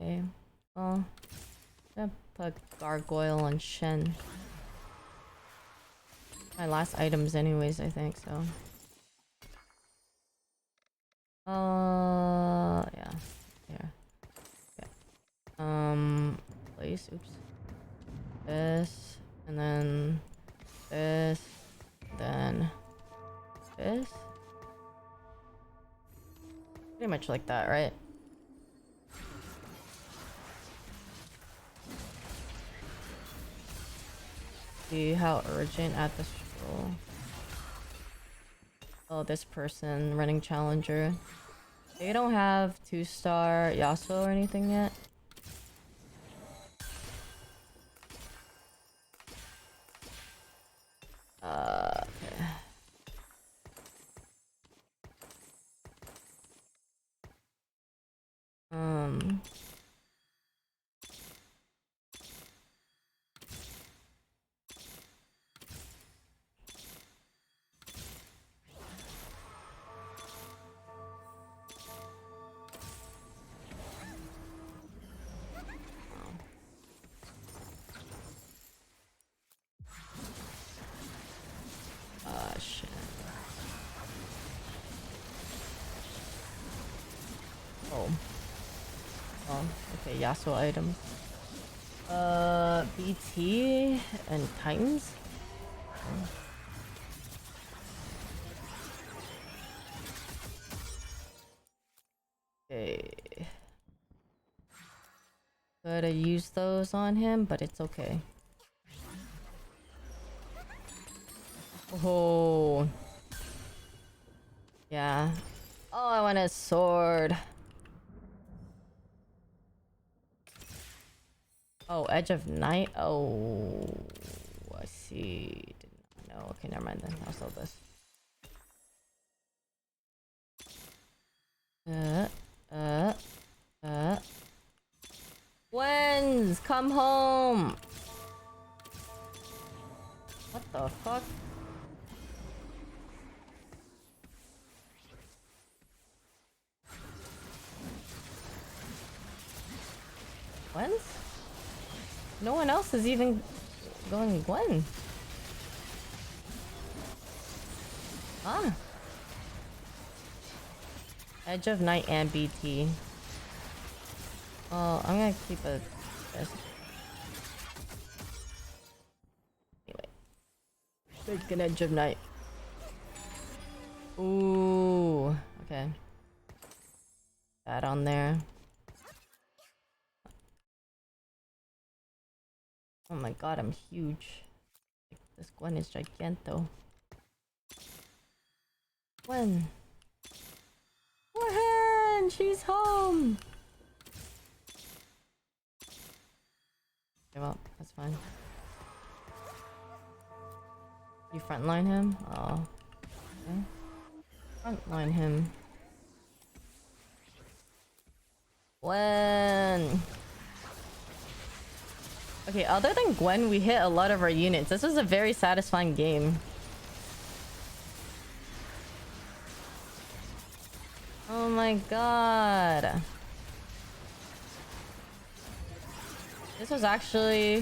Okay. Well, I'm gonna put Gargoyle on Shen. My last items anyways, I think, so. Yeah. Here. Place. Oops. This, and then this, then this. Pretty much like that, right? See how urgent at the stroll. Oh, this person running challenger. They don't have 2-star Yasuo or anything yet. Okay. Shit. Oh. Oh, okay, Yasuo items. BT and Titans? Okay. Could have used those on him, but it's okay. Oh. Yeah. Oh, I want a sword. Oh, Edge of Night? Oh, I see. Did not know. Okay, never mind then. I'll sell this. When's come home? What the fuck? When's? No one else is even going Gwen. Ah. Edge of Night and BT. Oh, I'm gonna keep a... Anyway. Take an Edge of Night. Ooh. Okay. That on there. Oh my god, I'm huge. Like, this Gwen is giganto. Gwen. Gwen! She's home! Give up. That's fine. You frontline him? Oh. Okay. Frontline him. Gwen! Okay, other than Gwen, we hit a lot of our units. This was a very satisfying game. Oh my god. This was actually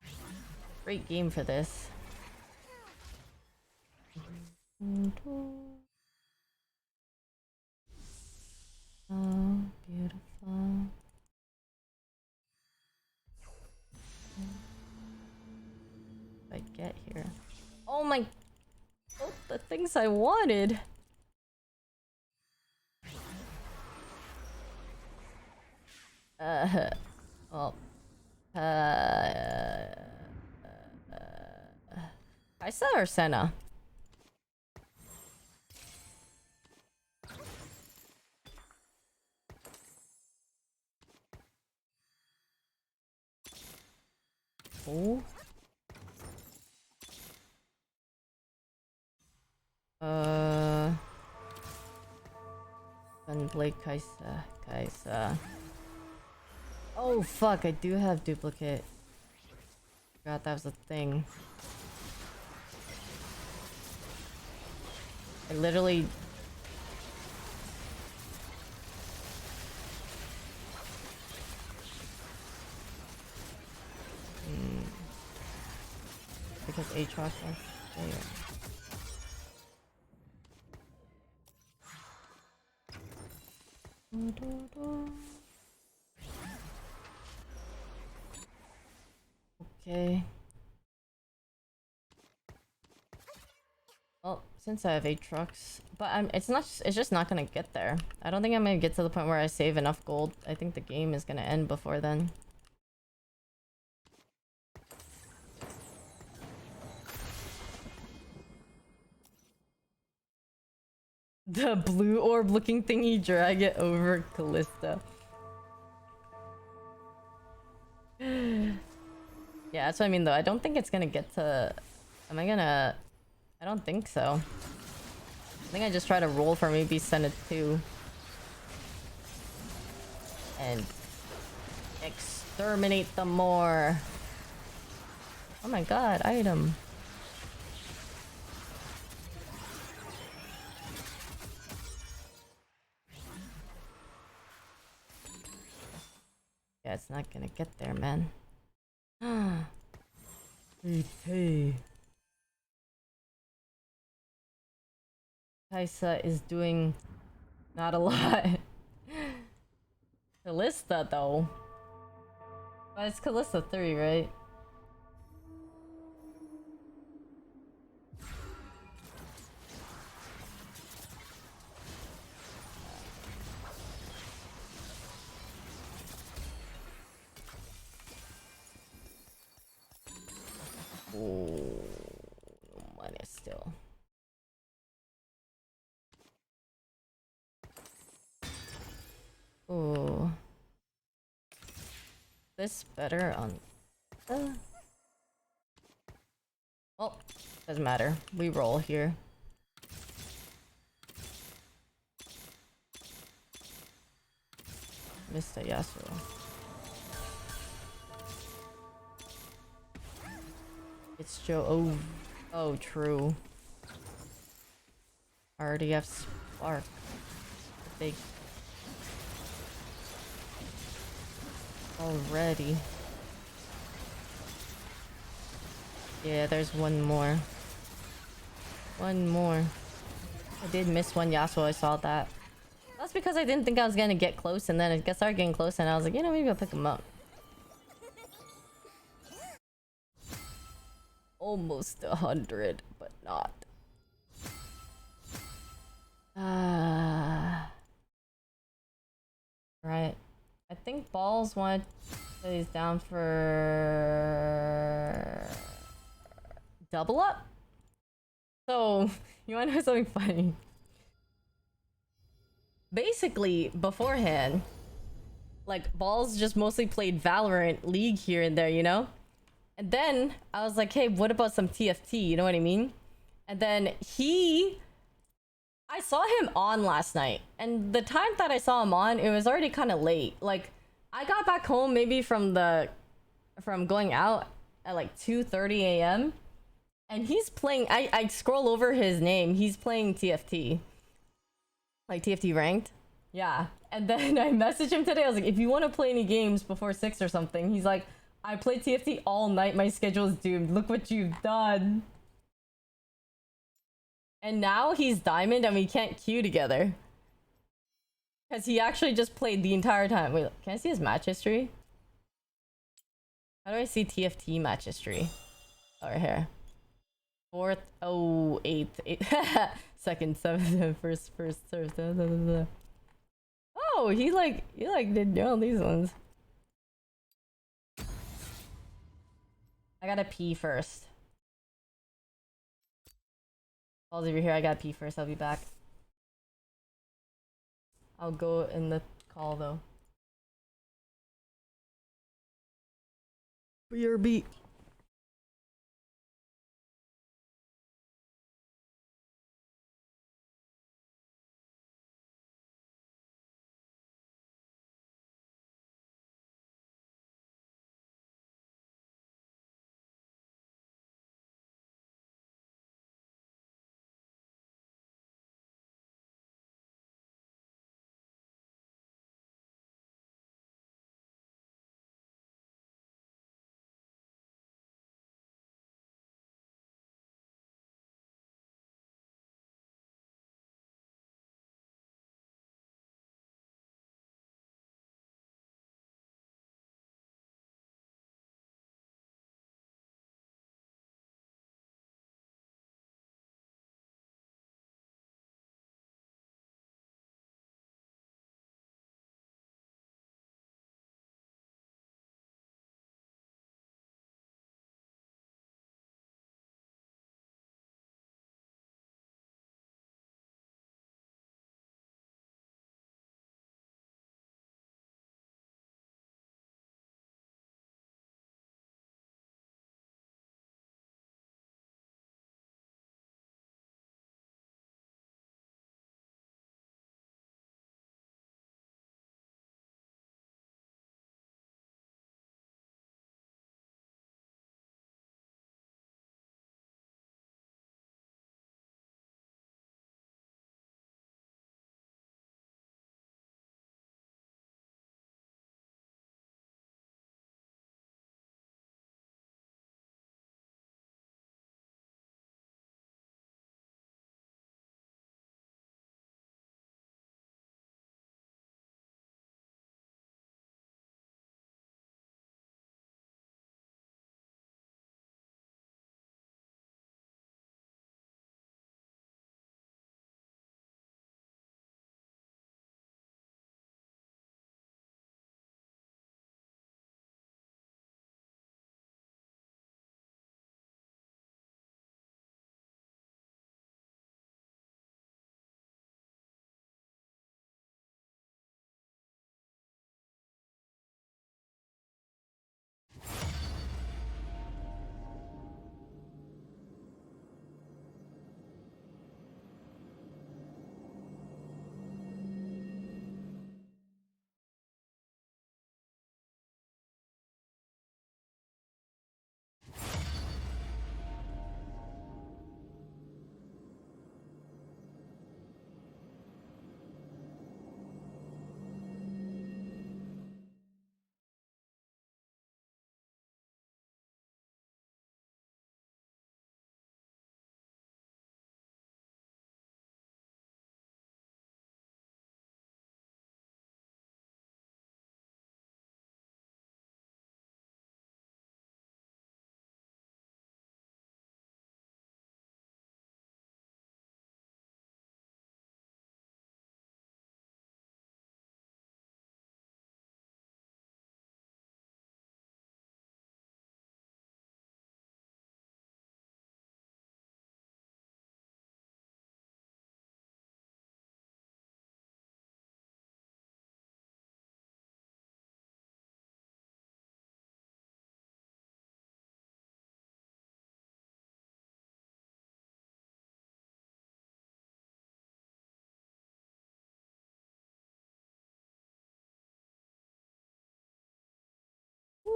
a great game for this. Oh, beautiful. I get here. Oh my... Oh, the things I wanted. Well... Kaisa or Senna? Oh. And Blake Kaisa. Oh fuck, I do have duplicate. Forgot that was a thing. I literally... Because Aatrox has... There. Okay. Well, since I have 8 trucks, but it's just not gonna get there. I don't think I'm gonna get to the point where I save enough gold. I think the game is gonna end before then. The blue orb looking thingy, drag it over Callista. Yeah, that's what I mean though. I don't think it's gonna get to... Am I gonna... I don't think so. I think I just try to roll for maybe Senate 2. And... exterminate them more. Oh my god, item. Yeah, it's not gonna get there, man. Hey. Kaisa is doing not a lot. Callista, though. But it's Callista 3, right? Oh, money still. Oh, this better on. Well, doesn't matter. We roll here. Mr. Yasuo. It's Joe. Oh, oh, true. Already have Spark. Big. Already. Yeah, there's one more. One more. I did miss one Yasuo, I saw that. That's because I didn't think I was gonna get close, and then I started getting close, and I was like, you know, maybe I'll pick him up. Almost 100, but not. Right. I think Balls wanted plays down for double up. So you wanna know something funny? Basically, beforehand, like Balls just mostly played Valorant, League here and there, you know? And then I was like, hey, what about some TFT? You know what I mean? And then I saw him on last night. And the time that I saw him on, it was already kind of late. Like, I got back home maybe from going out at like 2:30 a.m. And he's playing, I scroll over his name. He's playing TFT. Like TFT ranked. Yeah. And then I messaged him today. I was like, if you want to play any games before 6 or something. He's like, I played TFT all night. My schedule is doomed. Look what you've done. And now he's diamond and we can't queue together. Because he actually just played the entire time. Wait, can I see his match history? How do I see TFT match history? Oh, right here. 4th, oh, 8th, 2nd, 7th, 1st, 3rd. Oh, he did all these ones. I gotta pee first. Balls over here, I gotta pee first. I'll be back. I'll go in the call though. BRB.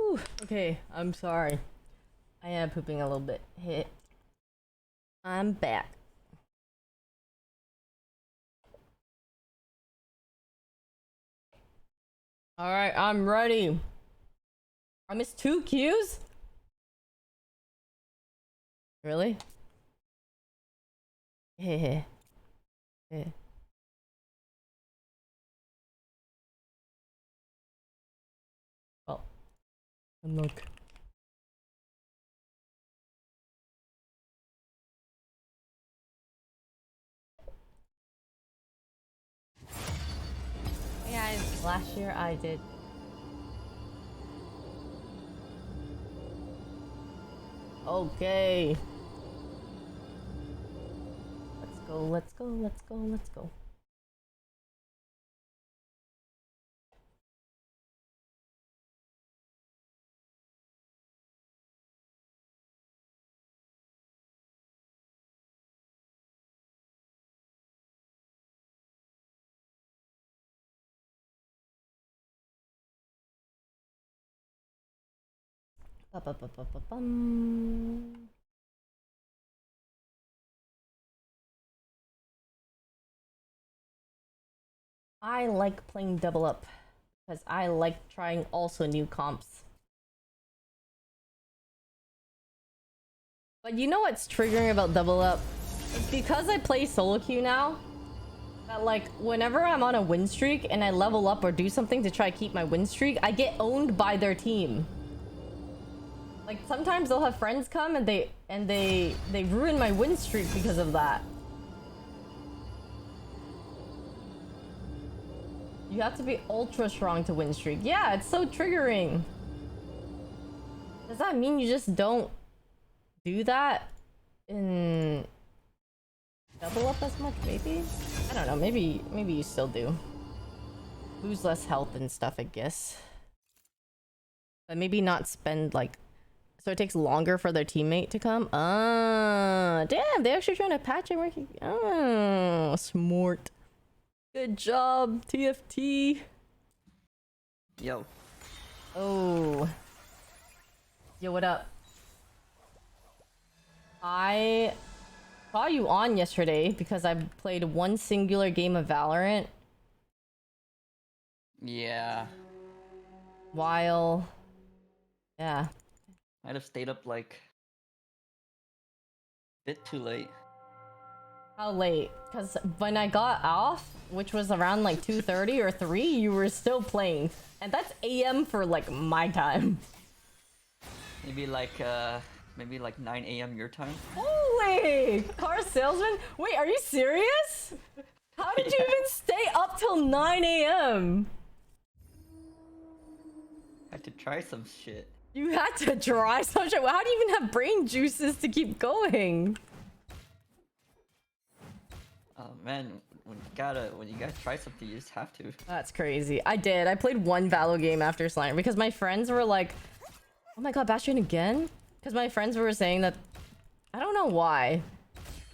Whew. Okay, I'm sorry. I am pooping a little bit. Hey, I'm back. Alright, I'm ready. I missed 2 cues? Really? Heh. Well, look. Yeah, last year I did. Okay. Let's go, let's go, let's go, let's go. Ba-ba-ba-ba-ba-bum. I like playing double up because I like trying also new comps. But you know what's triggering about double up? It's because I play solo queue now. That like whenever I'm on a win streak and I level up or do something to try to keep my win streak, I get owned by their team. Like sometimes they'll have friends come and they ruin my win streak because of that. You have to be ultra strong to win streak. Yeah, it's so triggering. Does that mean you just don't do that in double up as much? Maybe? I don't know. Maybe you still do. Lose less health and stuff, I guess. But maybe not spend like... So it takes longer for their teammate to come? Ah, damn, they're actually trying to patch and work. Oh, smart. Good job, TFT. Yo. Oh. Yo, what up? I saw you on yesterday because I played one singular game of Valorant. Yeah. While... Yeah. Might have stayed up like a bit too late. How late? Because when I got off, which was around like 2:30 or 3, you were still playing. And that's AM for like my time. Maybe like 9 a.m. your time. Holy! Car salesman? Wait, are you serious? How did you Yeah. even stay up till 9 a.m.? Had to try some shit. You had to try some shit. How do you even have brain juices to keep going? Oh man, when you gotta try something, you just have to. That's crazy. I did. I played one Valo game after Slime because my friends were like, oh my god, Bastion again? Because my friends were saying that... I don't know why.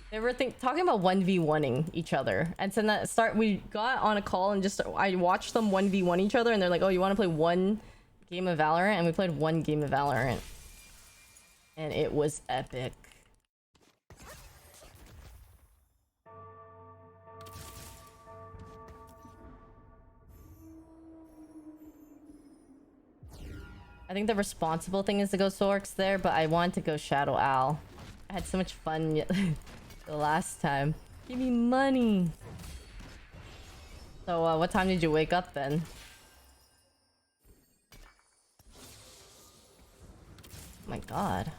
They were talking about 1v1ing each other. And so that we got on a call and just... I watched them 1v1 each other and they're like, oh, you want to play one game of Valorant? And we played one game of Valorant. And it was epic. I think the responsible thing is to go Sorks there, but I wanted to go Shadow Owl. I had so much fun the last time. Give me money! So, what time did you wake up then? Oh my god.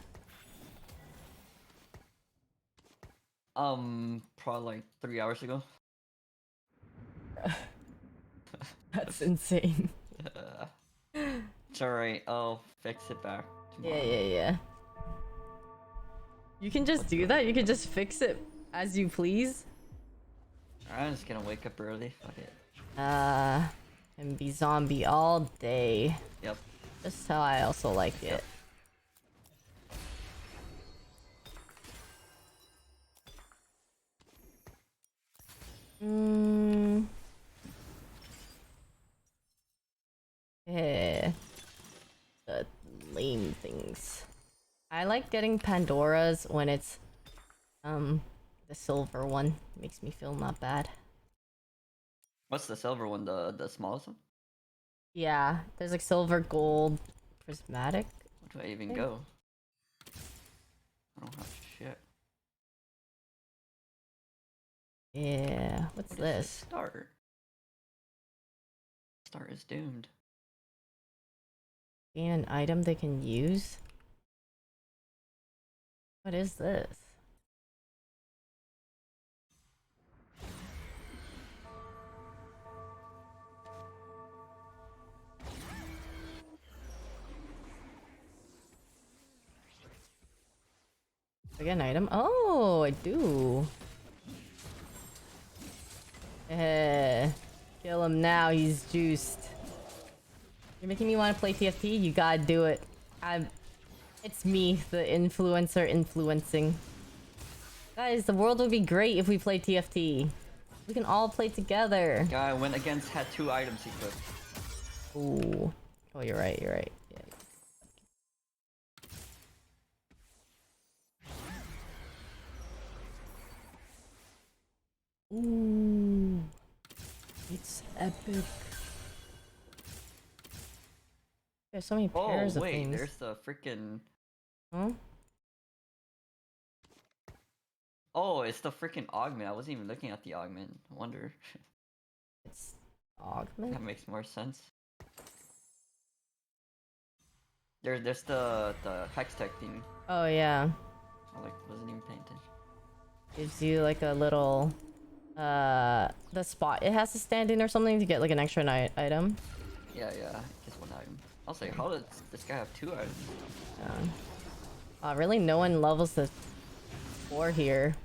Probably like 3 hours ago. That's insane. It's alright, I'll fix it back tomorrow. Yeah. You can just do that? You can just fix it as you please? I'm just gonna wake up early, fuck it. And be zombie all day. Yep. Just how I also like it. Yeah. flame things. I like getting Pandora's when it's the silver one. Makes me feel not bad. What's the silver one? The smallest one? Yeah, there's like silver, gold, prismatic. Where do I even go? I don't have shit. Yeah, what's What is this? Start. Start is doomed. Gain an item they can use? What is this? I get an item? Oh, I do. Kill him now, he's juiced. You're making me want to play TFT? You gotta do it. It's me, the influencer influencing. Guys, the world would be great if we play TFT. We can all play together. Guy went against had 2 items equipped. Ooh. Oh, you're right, you're right. Yeah. Ooh. It's epic. There's so many pairs Oh of wait, things. there's the freaking. Huh? Oh, it's the freaking augment. I wasn't even looking at the augment. I wonder. It's augment? That makes more sense. There's the hex tech thing. Oh yeah. I like wasn't even paying attention. Gives you like a little the spot it has to stand in or something to get like an extra item. Yeah, just 1 item. I was like, how does this guy have 2 items? Really no one levels the 4 here.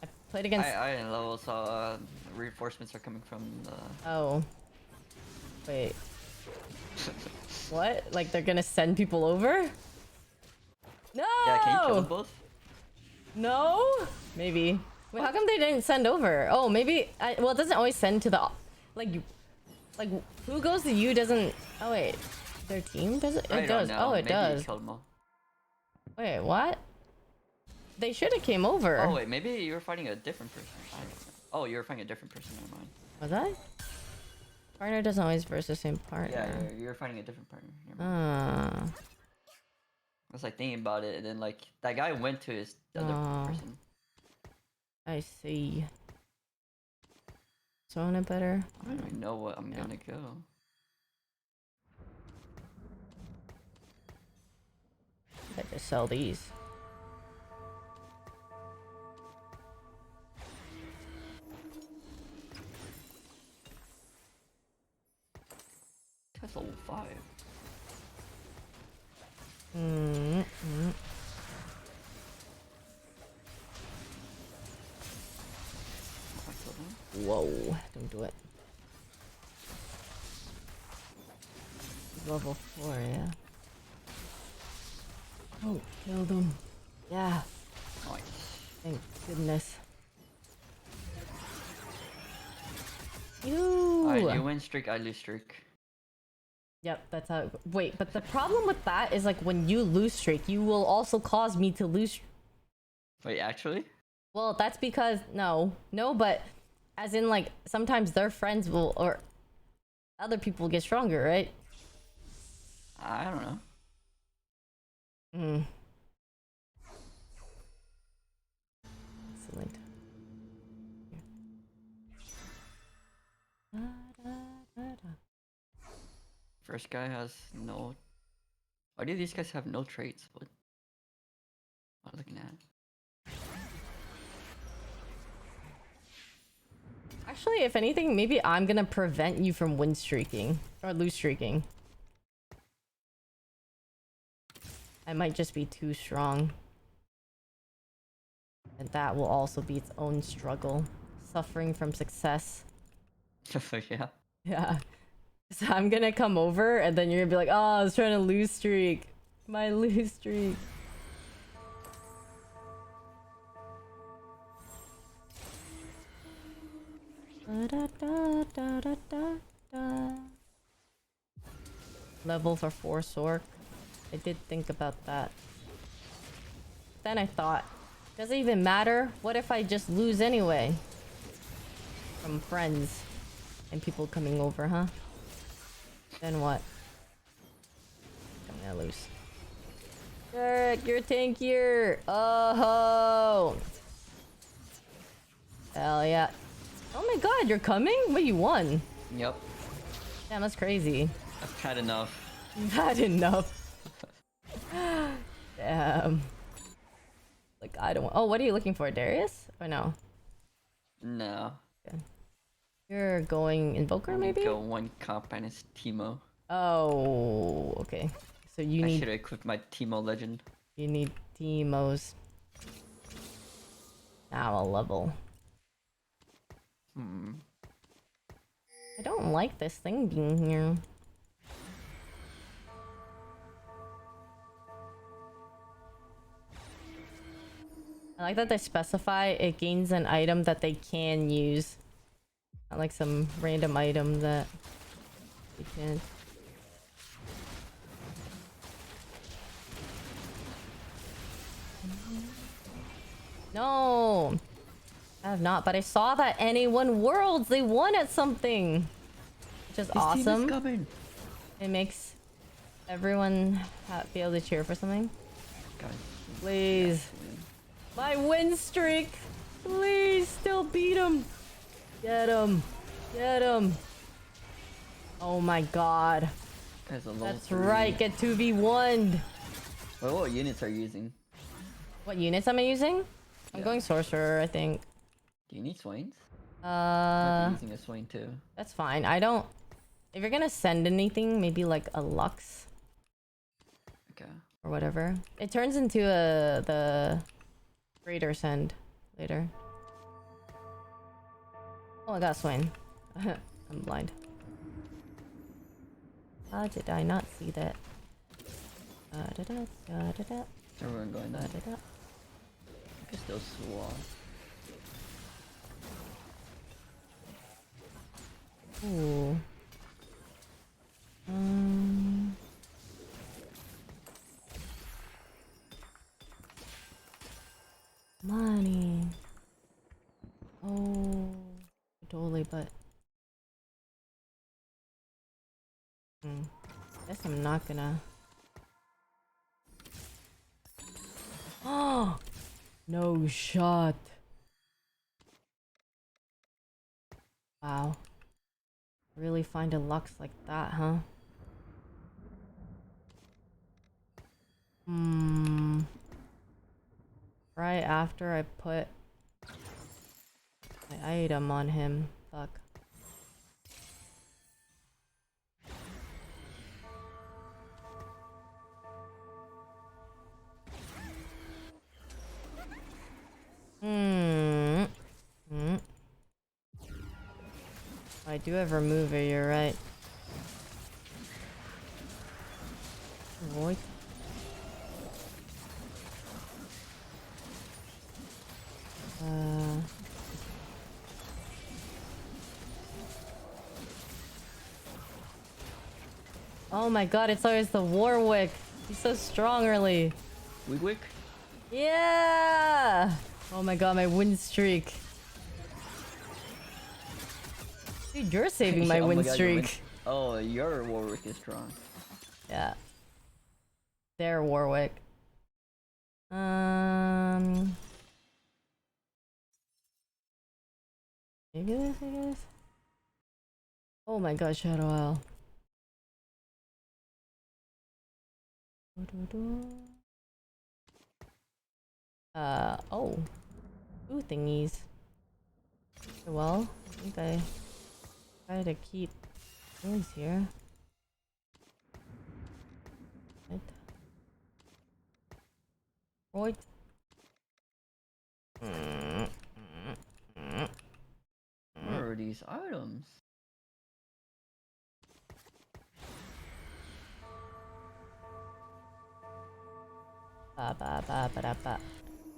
I played against I didn't level, so reinforcements are coming from the. Oh. Wait. What? Like they're gonna send people over? No! Yeah, can you kill them both? No? Maybe. Wait, how come they didn't send over? Oh, maybe well, it doesn't always send to the like who goes to you doesn't. Oh wait. Their team does it? I It don't does. know. Oh, it Maybe does. You killed them all. Wait, what? They should have came over. Oh wait, maybe you were fighting a different person. I don't know. Oh, you were fighting a different person. Never mind. Was I? Partner doesn't always verse the same partner. Yeah, you were fighting a different partner. Never mind. I was like thinking about it, and then like that guy went to his other person. I see. Zona better? I don't even know what I'm gonna go. I just sell these. That's level 5. Whoa, don't do it. Level 4, yeah. Oh, kill them. Yeah. Nice. Thank goodness. You. Alright, you win streak, I lose streak. Yep, that's how. Wait, but the problem with that is like when you lose streak, you will also cause me to lose. Wait, actually? Well, that's because no, but as in like sometimes their friends will or other people get stronger, right? I don't know. Excellent. First guy has no. Why do these guys have no traits? What am I looking at? Actually, if anything, maybe I'm gonna prevent you from win streaking or lose streaking. I might just be too strong. And that will also be its own struggle. Suffering from success. Yeah. Yeah. So I'm gonna come over and then you're gonna be like, oh, I was trying to lose streak. My lose streak. Level for 4 Sork. I did think about that. Then I thought, does it even matter? What if I just lose anyway? From friends and people coming over, huh? Then what? I'm gonna lose. Derek, you're tankier! Oh! Hell yeah. Oh my god, you're coming? Wait, you won? Yep. Damn, that's crazy. I've had enough. You've had enough. Damn. Like, I don't... Oh, what are you looking for? Darius? Or no? No. Okay. You're going Invoker, maybe? Go one comp and it's Teemo. Oh, okay. So you I need... should have equipped my Teemo legend. You need Teemos. Now I'll level. I don't like this thing being here. I like that they specify it gains an item that they can use. Not like some random item that you can't. No! I have not, but I saw that NA1 Worlds, they won at something! Which is awesome. Team is coming. It makes everyone be able to cheer for something. God. Please. My win streak! Please, still beat him! Get him! Get him! Oh my god. Guys, a level That's 3. right, get 2v1'd! Wait, what units are you using? What units am I using? I'm Yeah. going Sorcerer, I think. Do you need Swains? Might be Uh, using a Swain too. that's fine. I don't... If you're gonna send anything, maybe like a Lux Okay. or whatever. It turns into the Greater Send later. Oh, I got Swain. I'm blind. How did I not see that? Everyone going that. I can still swap. Ooh. Money. Oh, totally, but guess I'm not gonna. Oh, no shot. Wow. Really find a Lux like that, huh? Right after I put my item on him. Fuck. I do have remover, you're right. What? Oh my god, it's always the Warwick. He's so strong early. Wigwick? Yeah! Oh my god, my win streak. Dude, you're saving my Oh win God, your streak. Oh, your Warwick is strong. Yeah. Their Warwick. Maybe this, I guess. Oh my god, Shadow Isle. Oh. Two thingies. Well, I think I try to keep things here. Right. Where are these items?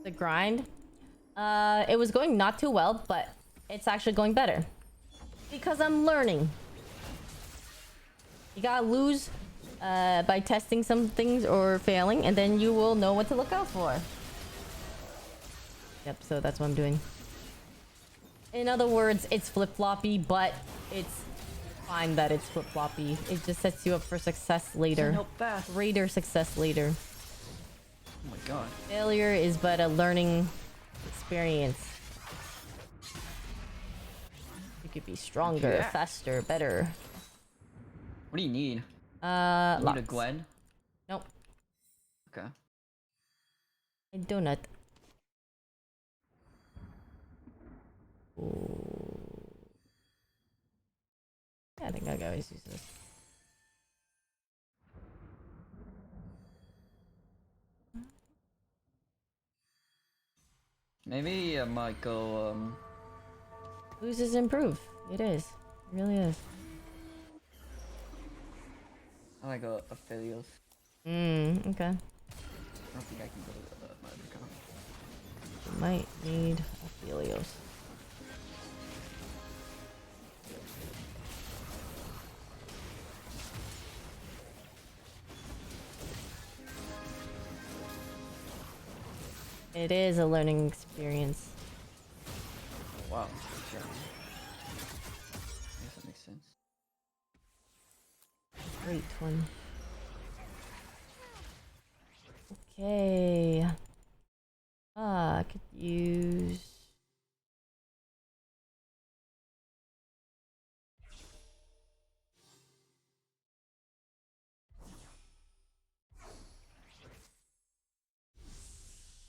The grind. It was going not too well, but it's actually going better. Because I'm learning. You gotta lose by testing some things or failing, and then you will know what to look out for. Yep, so that's what I'm doing. In other words, it's flip-floppy, but it's fine that it's flip-floppy. It just sets you up for success later. Help fast. Greater success later. Oh my god. Failure is but a learning experience. You could be stronger, Yeah. faster, better. What do you need? You need a Lots. Gwen? Nope. Okay. A donut. Ooh. Yeah, I think I always use this. Maybe I might go, Lose is improve. It is. It really is. I like Aphelios. Okay. I don't think I can go to my other account. You might need Aphelios. It is a learning experience. Oh, wow. Sure. I guess that makes sense. Great one. Okay. I could use...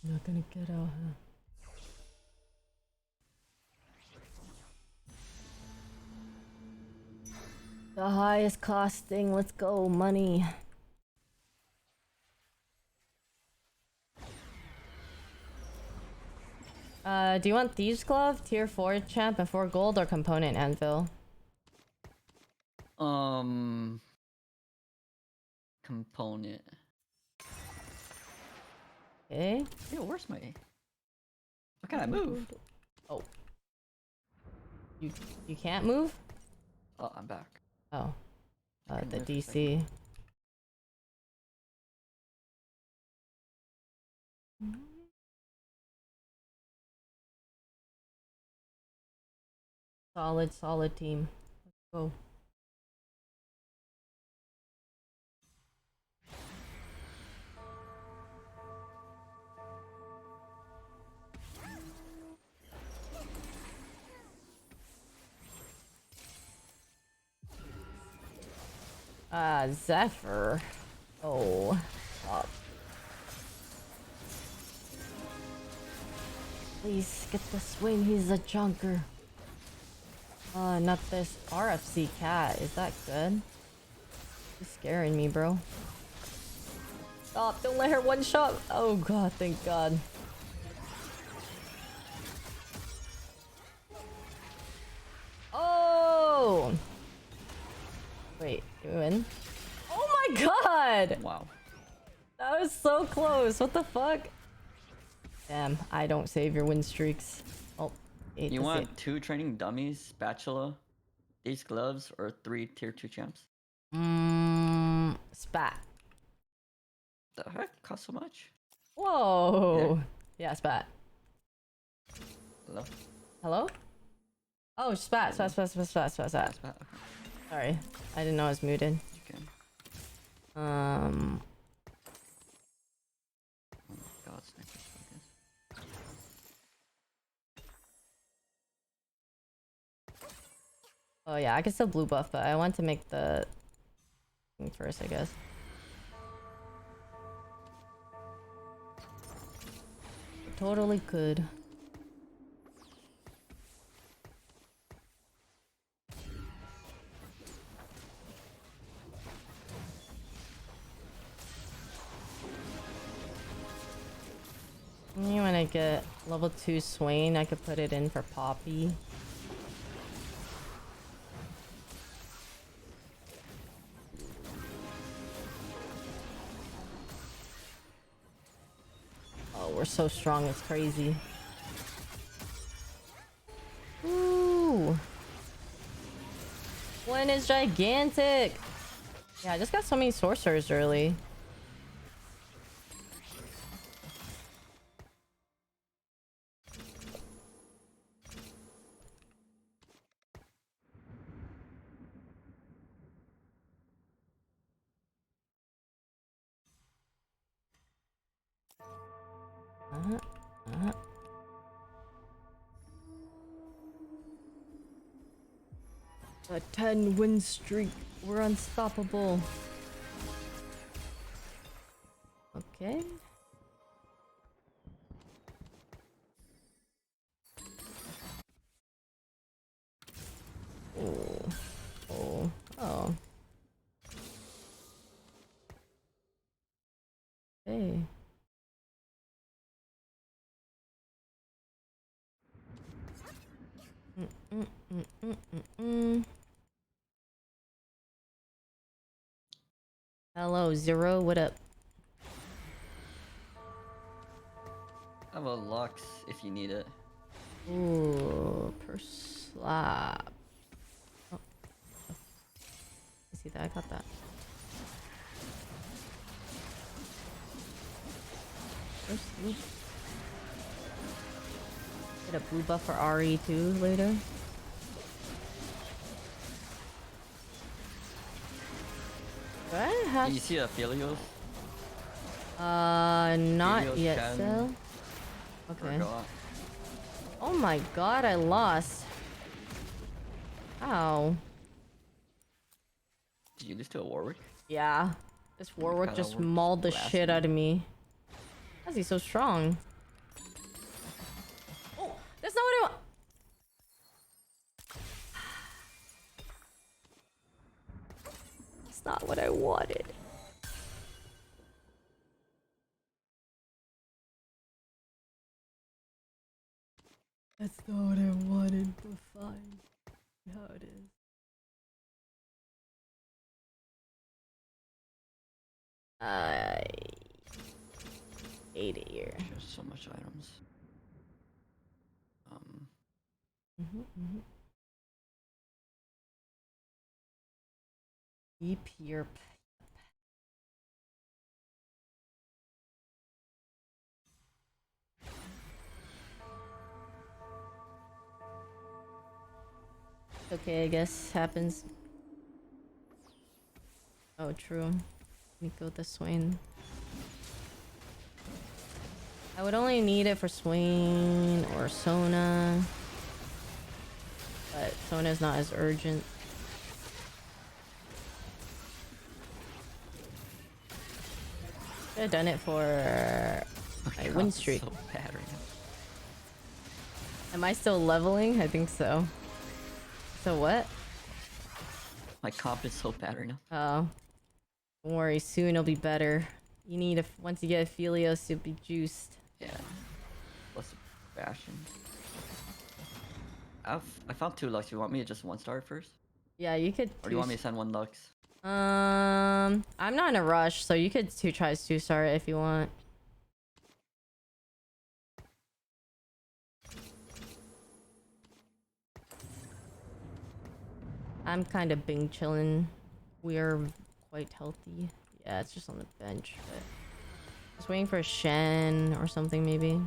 Not gonna get out, huh? The highest costing, let's go, money. Do you want Thieves Glove, tier 4 champ and 4 gold, or component anvil? Component. Okay. Yo, where's my... How can I move? Oh. You can't move? Oh, I'm back. Oh. Couldn't The move for a DC. second. Solid team. Let's go. Zephyr. Oh. Stop. Please get the swing, he's a junker. Not this RFC cat. Is that good? She's scaring me, bro. Stop, don't let her one shot. Oh god, thank god. Oh! Wait, you win? Oh my god! Wow. That was so close. What the fuck? Damn, I don't save your win streaks. Oh, You want 2 training dummies, spatula, these gloves, or 3 tier 2 champs? Spat. The heck? Cost so much? Whoa. Yeah, spat. Hello? Hello? Oh, spat. Spat. Okay. Sorry, I didn't know I was muted. You can. Um. Oh my god, sniper focus. Oh yeah, I can still blue buff, but I want to make the thing first, I guess. Totally could. Maybe when I get level 2 Swain, I could put it in for Poppy. Oh, we're so strong, it's crazy. Ooh. One is gigantic. Yeah, I just got so many sorcerers early. Uh-huh. A 10 win streak. We're unstoppable. Okay. Oh. Oh. Oh. Hey. Hello, Zero. What up? I have a Lux if you need it. Ooh, per slap. Oh. I see that. I got that. First loop. Get a blue buff for RE too later. Do I have? Do you see a Filios? Not Helios yet, can so. Okay. Forgot. Oh my god, I lost. Ow. Did you lose to a Warwick? Yeah. This Warwick God, just that Warwick mauled the blasted shit me. out of me. How is he so strong? Oh, that's not what I want. That's not what I wanted. That's not what I wanted, but fine. How it is. I hate it here. There's so much items. Yep, yep. Okay, I guess happens. Oh, true. Let me go with the Swain. I would only need it for Swain or Sona. But Sona's not as urgent. Should have done it for my win streak. So bad right now. Am I still leveling? I think so. So what? My comp is so bad right now. Oh. Don't worry, soon it'll be better. You need a once you get Aphelios, you'll be juiced. Yeah. Plus Bastion. I found 2 Lux. You want me to just 1-star it first? Yeah, you could. Or do you want me to send 1 Lux? I'm not in a rush, so you could try 2-star it if you want. I'm kind of bing chilling. We're quite healthy. Yeah, it's just on the bench, but just waiting for a Shen or something maybe.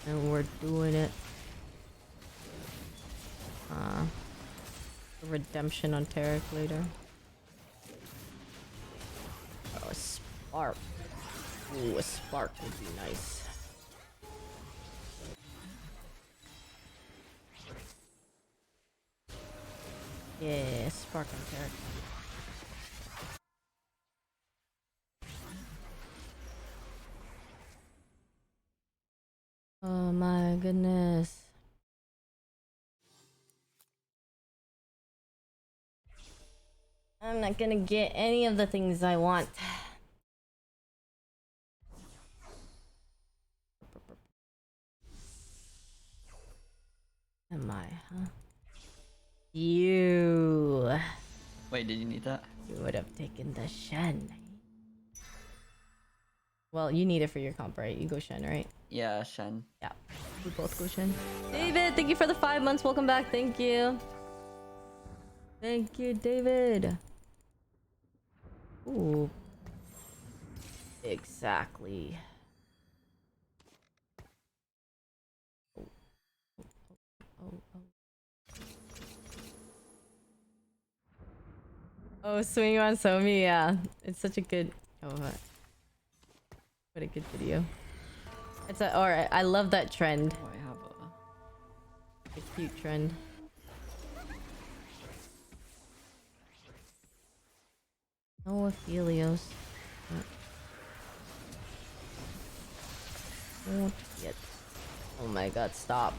And we're doing it. Redemption on Tarek later. Oh, a spark. Ooh, a spark would be nice. Yeah, spark on Tarek. Oh my goodness. I'm not gonna get any of the things I want. Am I, huh? You. Wait, did you need that? You would have taken the Shen. Well, you need it for your comp, right? You go Shen, right? Yeah, Shen. Yeah, we both go Shen. David, thank you for the 5 months. Welcome back. Thank you. Thank you, David. Ooh. Exactly. Oh, oh, oh. Oh, swing on Somi, yeah. It's such a good... Oh, what a good video. It's a... Alright, I love that trend. Oh, I have A cute trend. No Aphelios. Not yet. Oh my god, stop.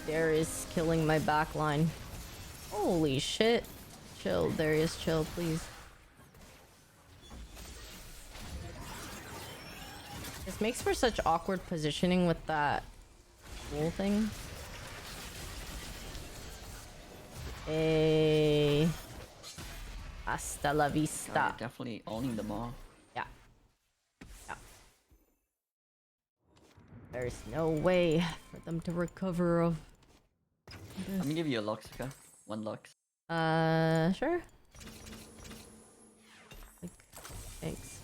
Darius killing my backline. Holy shit. Chill, Darius, chill, please. This makes for such awkward positioning with that whole thing. Hey. Hasta la God, vista. you're definitely owning them all. Yeah. Yeah. There's no way for them to recover of I'm gonna give you a Lux, okay? 1 Lux. Sure. Like, thanks.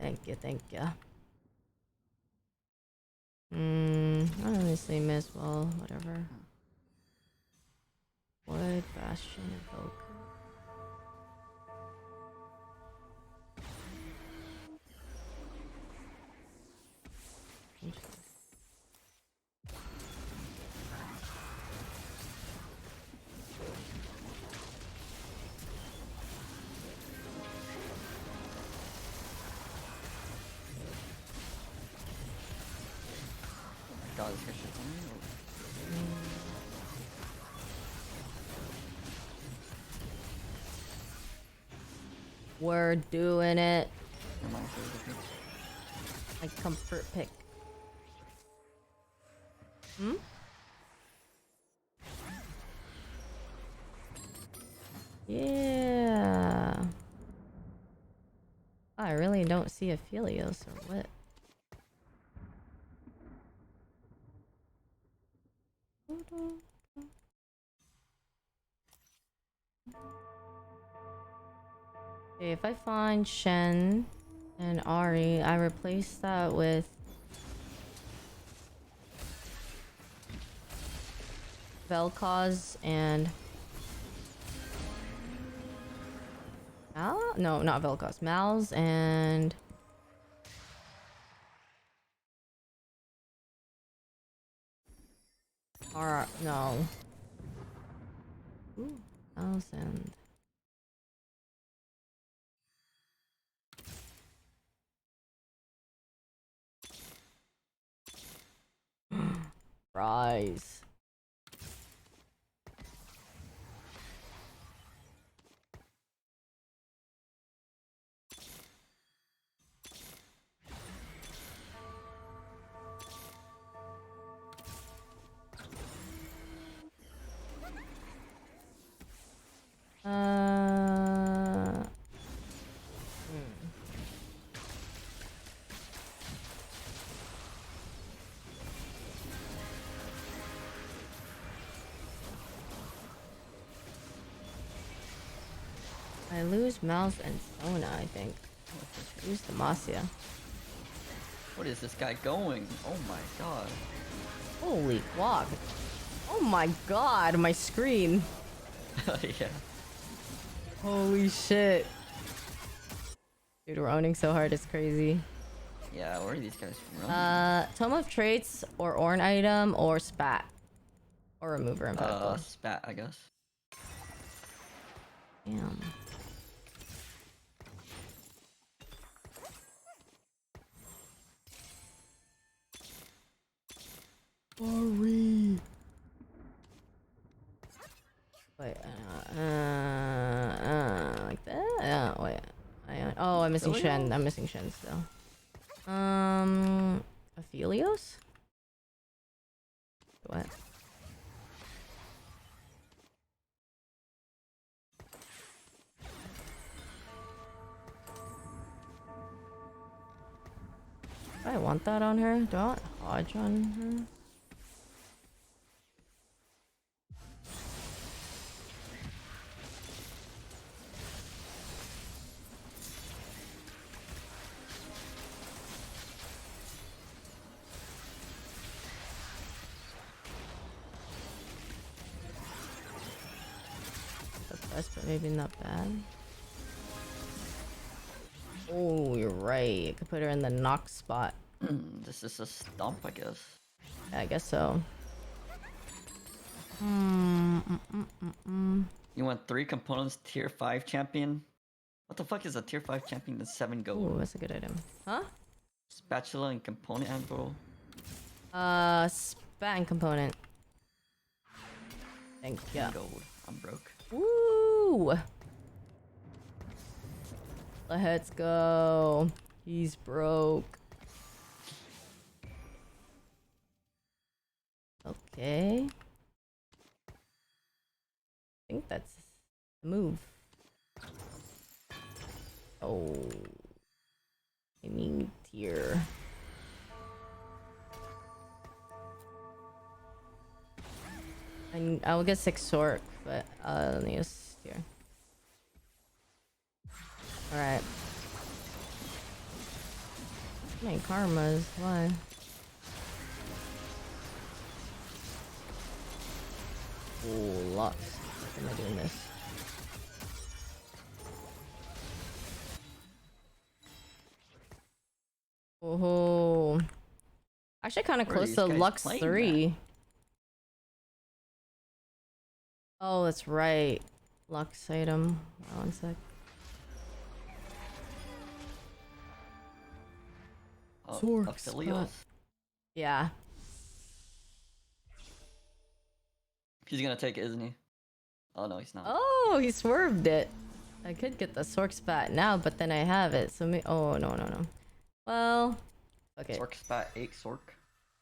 Thank you, thank you. I honestly miss, well, whatever. What? Bastion evoke. God, this guy shit on me. We're doing it. Never mind, so it's okay. Like comfort pick. Hmm? Yeah. I really don't see Aphelios or what. Okay, if I find Shen and Ari, I replace that with Vel'Koz and Mal? No, not Vel'Koz. Mal's and no. Ooh, Mal's and Rise. I lose Mouse and Sona, I think. Lose Demacia. What is this guy going? Oh my god. Holy guac. Oh my god, my screen. Yeah. Holy shit. Dude, we're owning so hard, it's crazy. Yeah, where are these guys from? Tome of Traits, or Orn item, or Spat. Or Remover Impactful. Spat, I guess. Damn. Sorry. Wait, like that? Wait. Oh, I'm missing Shen. I'm missing Shen still. Aphelios? What? I want that on her. Do I want Hodge on her? The best, but maybe not bad. Oh, you're right. I could put her in the knock spot. This is a stomp, I guess. Yeah, I guess so. You want 3 components tier 5 champion? What the fuck is a tier 5 champion that's 7 gold? Ooh, that's a good item. Huh? Spatula and component anvil. Span component. Thank you. Gold. I'm broke. Woo! Let's go. He's broke. Okay. I think that's the move. Oh. I need tier. And I will get 6 Sork, but I'll need a tier. Alright. How many karmas? Why? Oh, lots. How am I doing this? Oh. Actually, kind of Where are close these to guys Lux playing 3. Oh, that's right. Lux item. One sec. Oh, Sork affiliates. Yeah. He's gonna take it, isn't he? Oh no, he's not. Oh, he swerved it. I could get the Sork spat now, but then I have it. So me. Oh no. Well. Okay. Sork spat 8 Sork.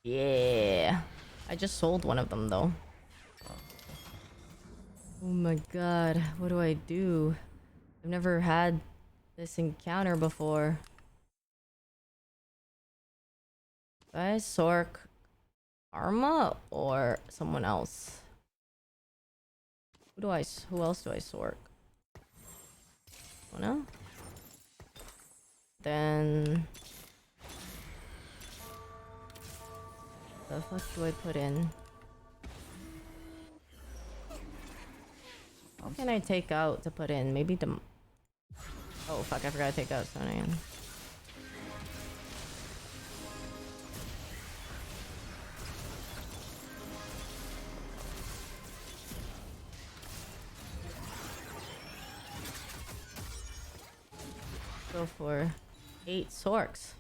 Yeah. I just sold one of them though. Oh my god. What do I do? I've never had this encounter before. Do I Sork Arma or someone else? Who else do I Sork? Oh no? Then the fuck do I put in? What can I take out to put in? Maybe the... Oh fuck, I forgot to take out Stone again. Go for 8 Sorks.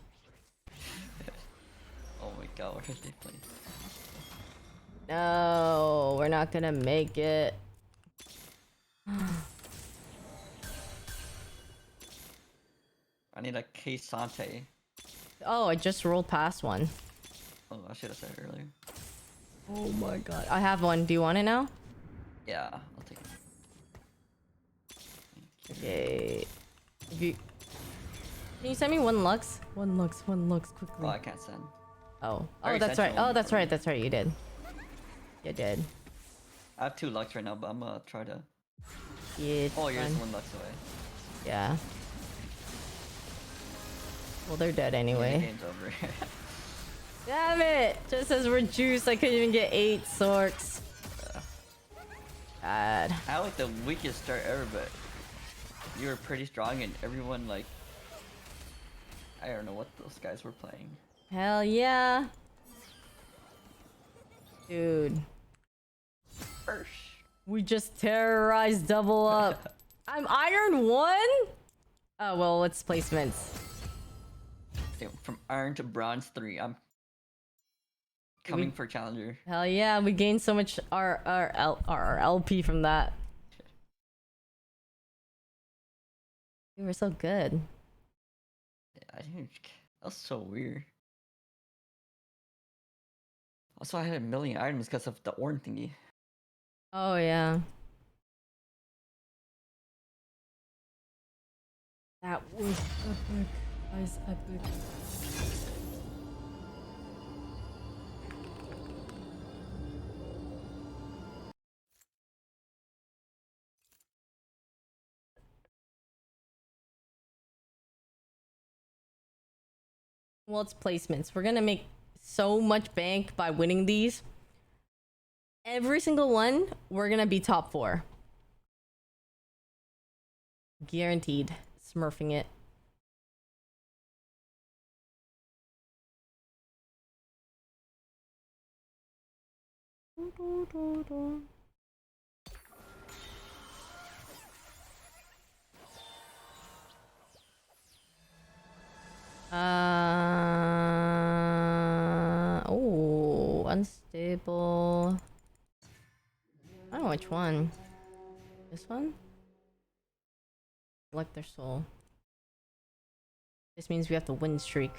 Oh my god, what are they playing? No, we're not gonna make it. I need a K-Sante. Oh, I just rolled past one. Oh, I should have said it earlier. Oh my god. I have one. Do you want it now? Yeah, I'll take it. Thank you. Okay. If you... Can you send me 1 Lux? 1 Lux, 1 Lux, quickly. Oh, I can't send. Oh. I Oh, already that's sent right. you one Oh, that's before. right. That's right. You did. You did. I have 2 Lux right now, but I'm gonna try to... Yeah. Oh, you're just 1 Lux away. Yeah. Well, they're dead Yeah, the anyway. game's over. Damn it! Just as we're juiced, I couldn't even get 8 Sorks. God. I had like the weakest start ever, but you were pretty strong and everyone like... I don't know what those guys were playing. Hell yeah. Dude. First. We just terrorized double up. I'm Iron 1? Oh, well, it's placements. Okay, from Iron to Bronze 3, I'm coming for Challenger. Hell yeah, we gained so much our LP from that. We were so good. Yeah, I didn't... That was so weird. Also, I had a million items because of the Orn thingy. Oh yeah. That was epic. That was epic. Well, it's placements. We're gonna make so much bank by winning these. Every single one, we're gonna be top 4. Guaranteed. Smurfing it. Oh, unstable. I don't know which one. This one? Select their soul. This means we have to win streak.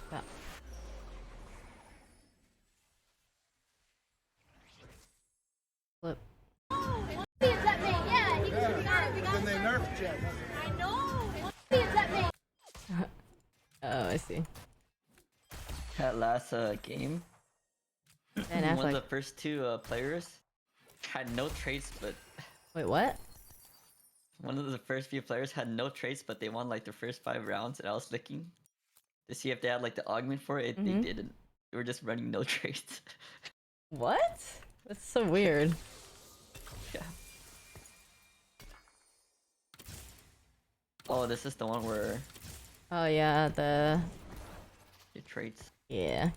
That. Flip. Oh, I see. That last game, And one of the first 2 players had no traits, but wait, what? one of the first few players had no traits, but they won like the first 5 rounds, and I was looking to see if they had like the augment for it. They didn't. They were just running no traits. What? That's so weird. Yeah. Oh, this is the one where Oh yeah, the traits. yeah.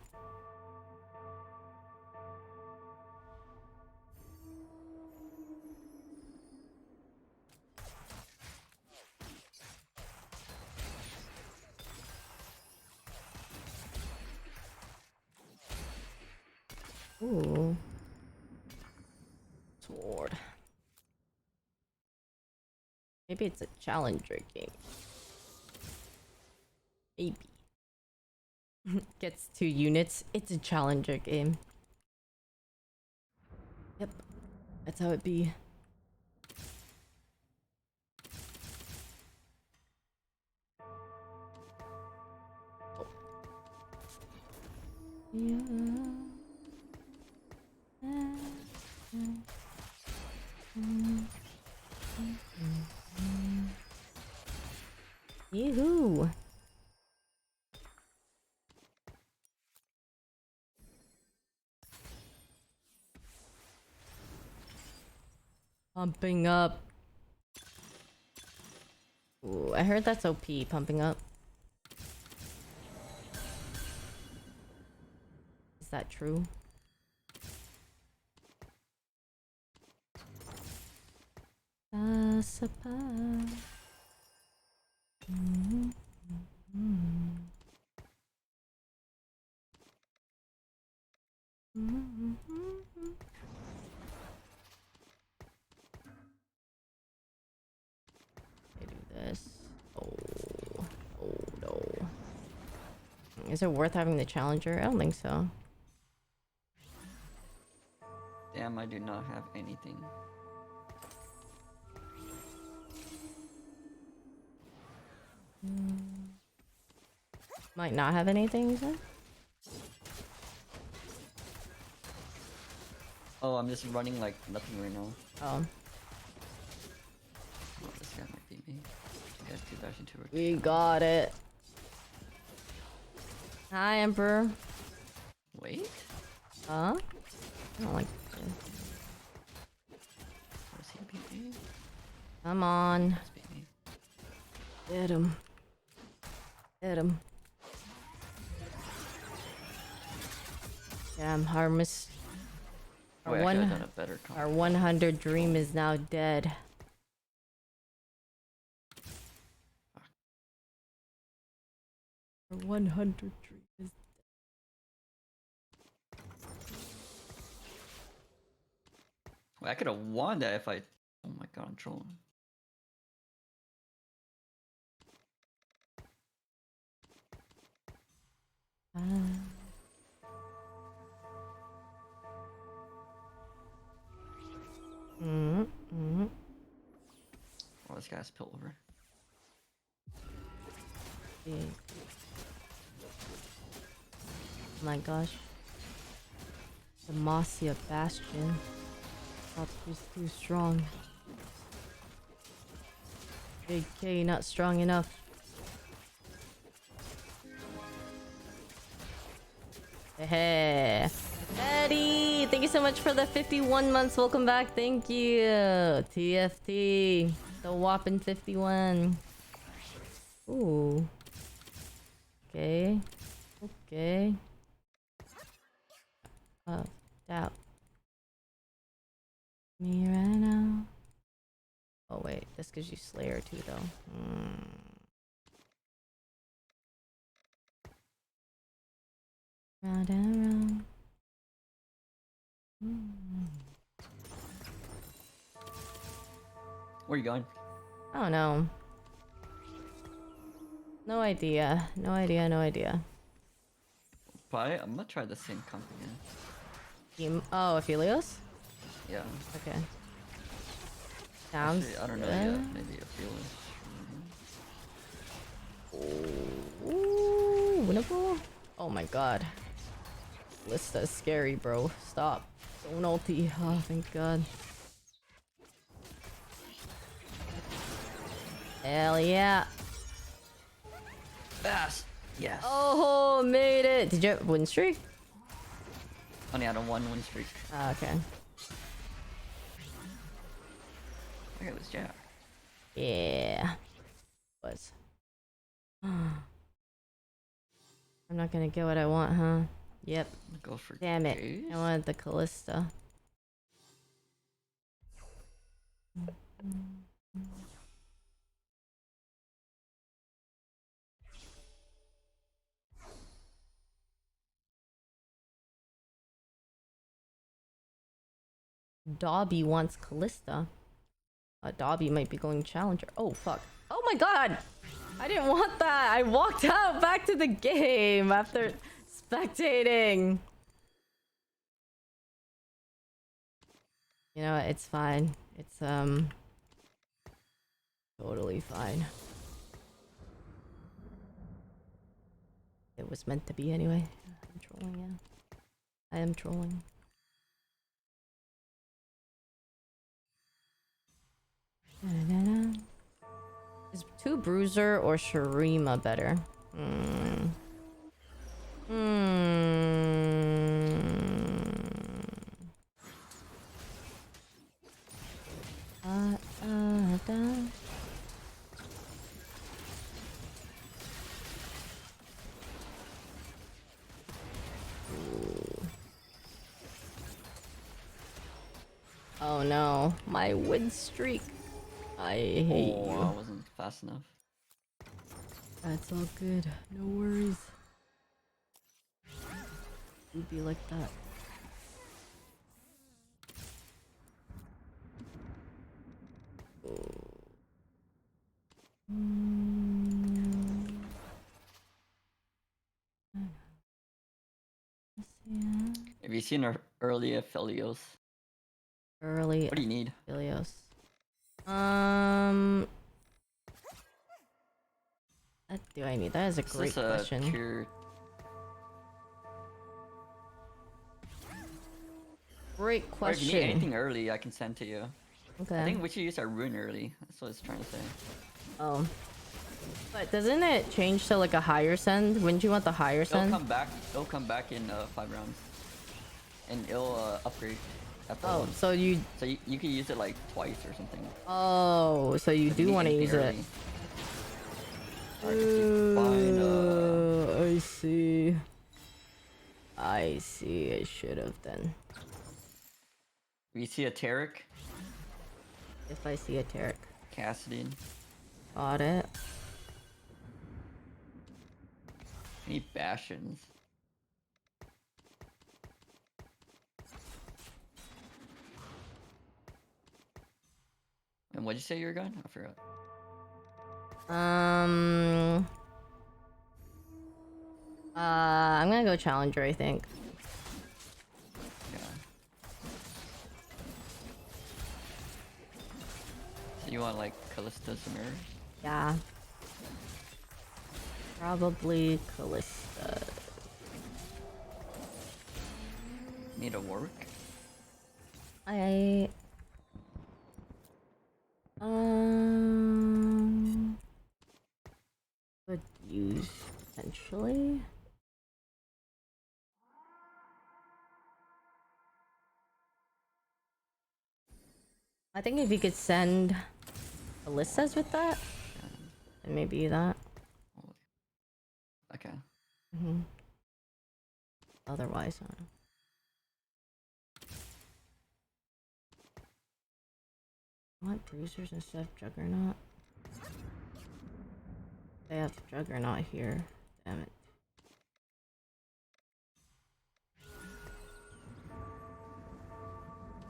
Ooh. Sword. Maybe it's a challenger game. Maybe. Gets 2 units. It's a challenger game. Yep. That's how it be. Oh. Yeah. Yoo-hoo! Pumping up. Ooh, I heard that's OP, pumping up. Is that true? I do this. Oh no. Is it worth having the challenger? I don't think so. Damn, I do not have anything. Might not have anything, you said? Oh, I'm just running like nothing right now. Oh. Oh, this guy might beat me. He has 2 dash and 2 rotation. We got it. Hi, Emperor. Wait? Huh? I don't like this. Does he beat me? Come on. Does beat me. Get him. Get him. Damn, Harmus. Oh, I could have done a better combo. Our 100 dream is now dead. Our 100 dream is Well, I could have won that if I. Oh my god, I'm trolling. Oh, this guy's pill over. Yeah. Oh my gosh. Demacia Bastion. Thought he was too strong. Big K not strong enough. Hey, Eddie, thank you so much for the 51 months. Welcome back. Thank you. TFT. The whopping 51. Ooh. Okay. Okay. Doubt. Me right now. Oh wait, this gives you Slayer too though. Round and round. Where are you going? I don't know. No idea. No idea. No idea. Probably, I'm gonna try the same comp again. Team. Oh, Aphelios? Yeah. Okay. Sounds Actually, I don't know good. yet. Maybe a feeling. Ooh, winnable? Oh my god. Lista's scary, bro. Stop. Don't ulti. Oh, thank god. Hell yeah. Fast. Yes. Oh, made it. Did you have win streak? Only had a 1 win streak. Ah, okay. Okay, it was Jack. Yeah. Was. I'm not gonna get what I want, huh? Yep. Go for Damn it. Jace. I wanted the Callista. Dobby wants Callista. Dobby might be going Challenger. Oh, fuck. Oh my god! I didn't want that! I walked out back to the game after spectating. You know what? It's fine. It's, totally fine. It was meant to be anyway. I'm trolling, yeah. I am trolling. Is 2 Bruiser or Shurima better? Oh no, my win streak. I hate Oh, you. I wasn't fast enough. That's all good. No worries. You'd be like that. Have you seen our early Aphelios? Early What do you need? Aphelios. What do I need? That is a Is great this a question. tier? Great Or if you need question. anything early, I can send to you. Okay. I think we should use our rune early. That's what it's trying to say. Oh. But doesn't it change to like a higher send? Wouldn't you want the higher It'll send? come back. It'll come back in 5 rounds, and it'll upgrade after Oh, one. so you. So you can use it like twice or something. Oh, so you If do need want to anything use it. early. Alright, let's see. Find, I see. I see. I should have then. we see a Tarek, If I see a Tarek. Cassidy. Got it. Any Bastions? And what'd you say you were going? I forgot. I'm gonna go Challenger, I think. Yeah. So you want like Callista Samir? Yeah. Probably Callista. need a work. I could use potentially. I think if you could send ballistas with that, then maybe that. Okay. Otherwise, I don't know. I want bruisers instead of Juggernaut. They have Juggernaut here. Damn it.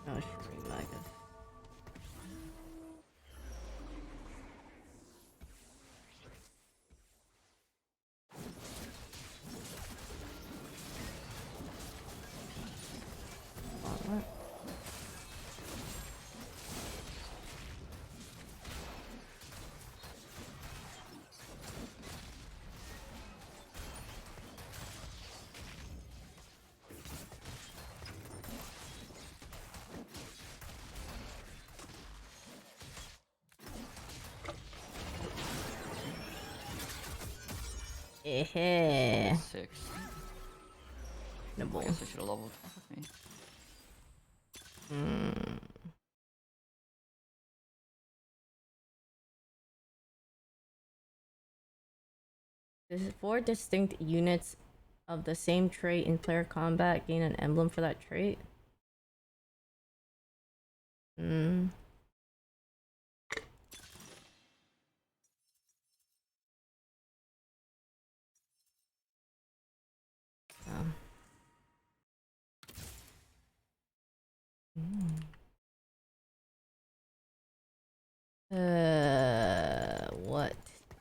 Oh, Shuri Magus. What? Eh. 6. Nibble. I guess I should have leveled with me. This is 4 distinct units of the same trait in player combat gain an emblem for that trait. What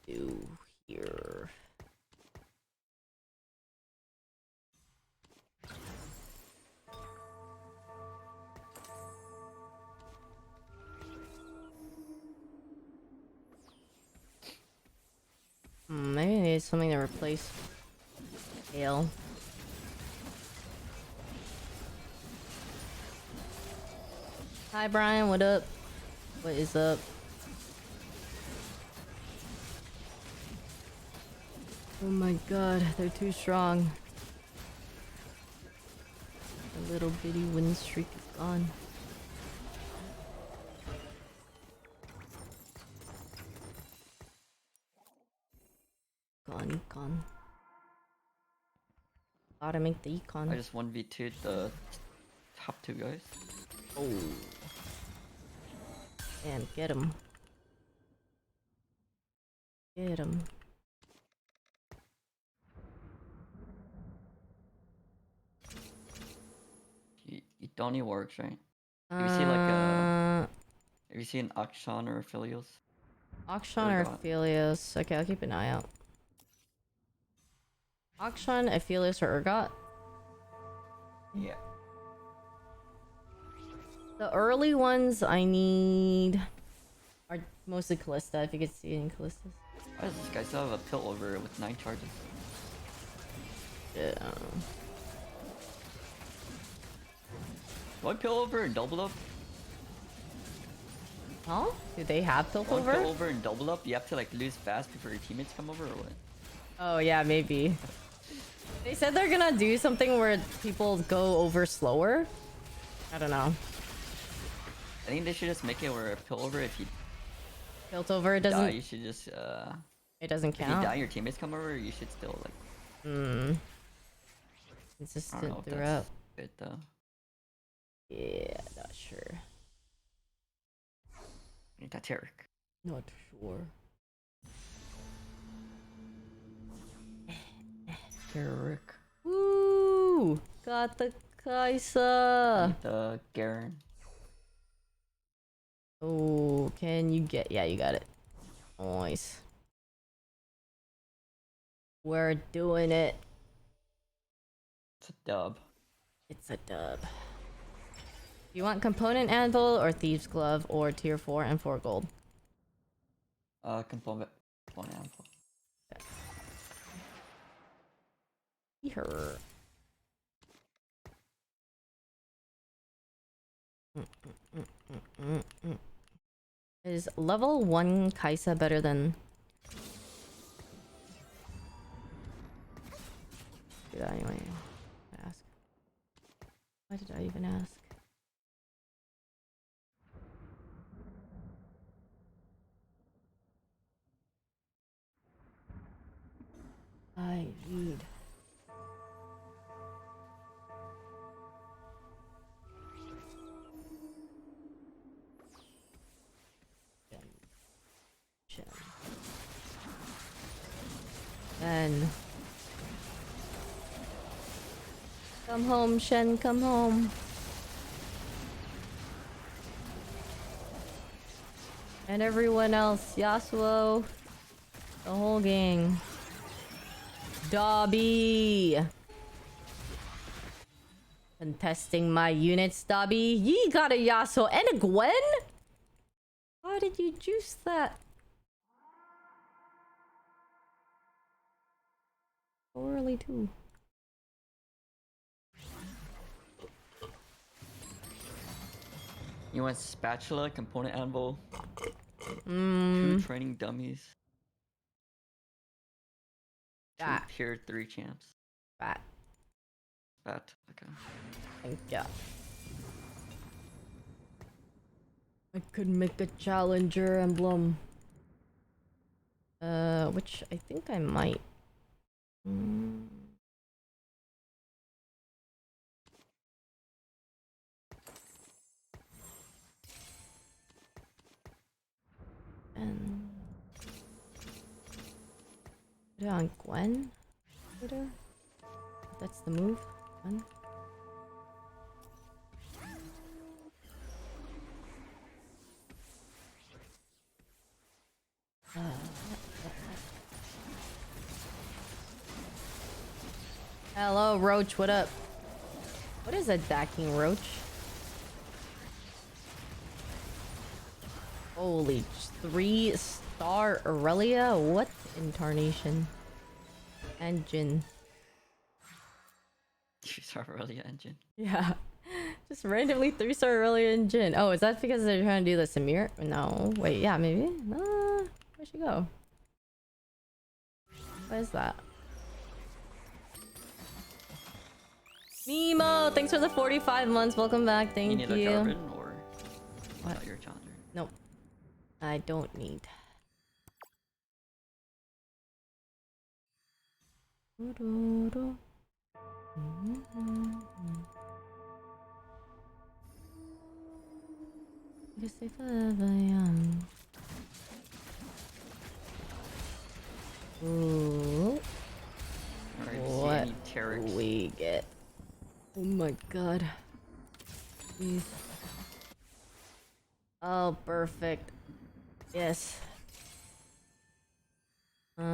to do here? Maybe I need something to replace Ale. Hi Brian, what up? What is up? Oh my god, they're too strong. The little bitty win streak is gone. Econ. Gotta make the econ. I just 1v2'd the top 2 guys. Oh. Damn, get him. Get him. Yvonnie works, right? If you see like if you see an Akshan or Aphelios. Akshan or Aphelios. Okay, I'll keep an eye out. Akshan, Aphelios, or Urgot? Yeah. The early ones I need are mostly Callista, if you could see any Callistas. Why does this guy still have a pill over with 9 charges? Yeah. One pill over and double up? Huh? Do they have One Piltover? pill over and double up? You have to like lose fast before your teammates come over or what? Oh yeah, maybe. They said they're gonna do something where people go over slower. I don't know. I think they should just make it where a pill over if you Piltover die, doesn't. you should just It doesn't if you count. die your teammates come over, you should still like I don't know Consistent if throughout. that's good though. Yeah, not sure. That's Eric. Not sure. Eric. Woo! Got the Kaisa. The Garen. Oh, can you get? Yeah, you got it. Nice. We're doing it. It's a dub. It's a dub. You want component anvil or thieves glove or tier 4 and 4 gold? Component anvil. Here. Is level 1 Kaisa better than... Do that anyway. Ask. Why did I even ask? I need... Shen. Come home, Shen, come home. And everyone else, Yasuo, the whole gang. Dobby! Contesting my units, Dobby. Ye got a Yasuo and a Gwen? How did you juice that? So early too. You want spatula, component anvil, 2 Mmm. training dummies, 2 That. tier 3 champs. That. That, okay. Thank ya. I could make a challenger emblem. Which I think I might. And put it on Gwen. That's the move. Gwen. Hello, Roach. What up? What is a Dacking Roach? Holy, 3-star Aurelia? What incarnation? Engine. Use our Aurelia engine. Yeah. Just randomly 3-star Aurelia engine. Oh, is that because they're trying to do the Samir? No. Wait, yeah, maybe. Where'd she go? What is that? Nemo, thanks for the 45 months. Welcome back. Thank You need a you. Jarvan or What? not your challenger? Nope. I don't need. You stay forever young. Ooh. Alright, What see any Terex? we get? Oh my god. Please. Oh, perfect. Yes. I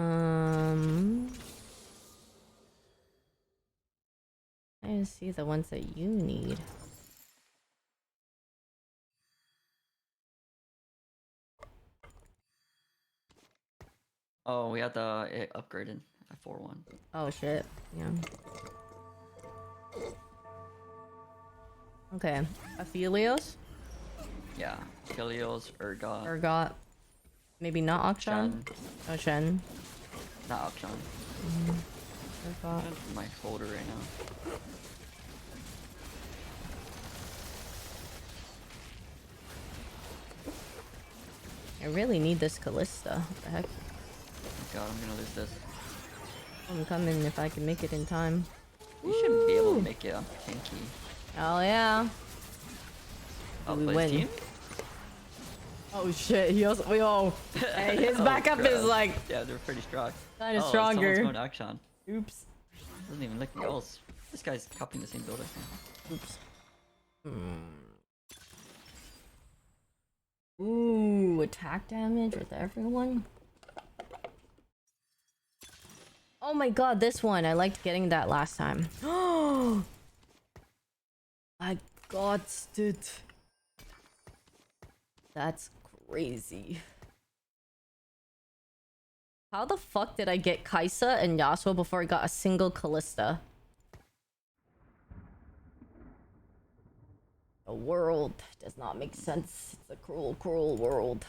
just see the ones that you need. Oh, we had the it upgraded at 4-1. Oh shit. Yeah. Okay. Aphelios? Yeah, Helios, Urgot, Urgot. Maybe not Akshan? Shen, Oh, Shen. not Akshan. Urgot. Shen's in my folder right now. I really need this Callista. What the heck? Oh god, I'm gonna lose this. I'm coming if I can make it in time. You should be able Woo! to make it tanky. Oh yeah. Oh, We but win. his team? Oh shit, he also hey, his Oh, backup crap. is like Yeah, they're pretty strong. kinda Oh, stronger. someone's going to Akshan. Oops. Doesn't even look like else. This guy's copying the same build as me. Oops. Ooh, attack damage with everyone. Oh my god, this one. I liked getting that last time. I got it. That's crazy. How the fuck did I get Kaisa and Yasuo before I got a single Callista? The world does not make sense. It's a cruel, cruel world.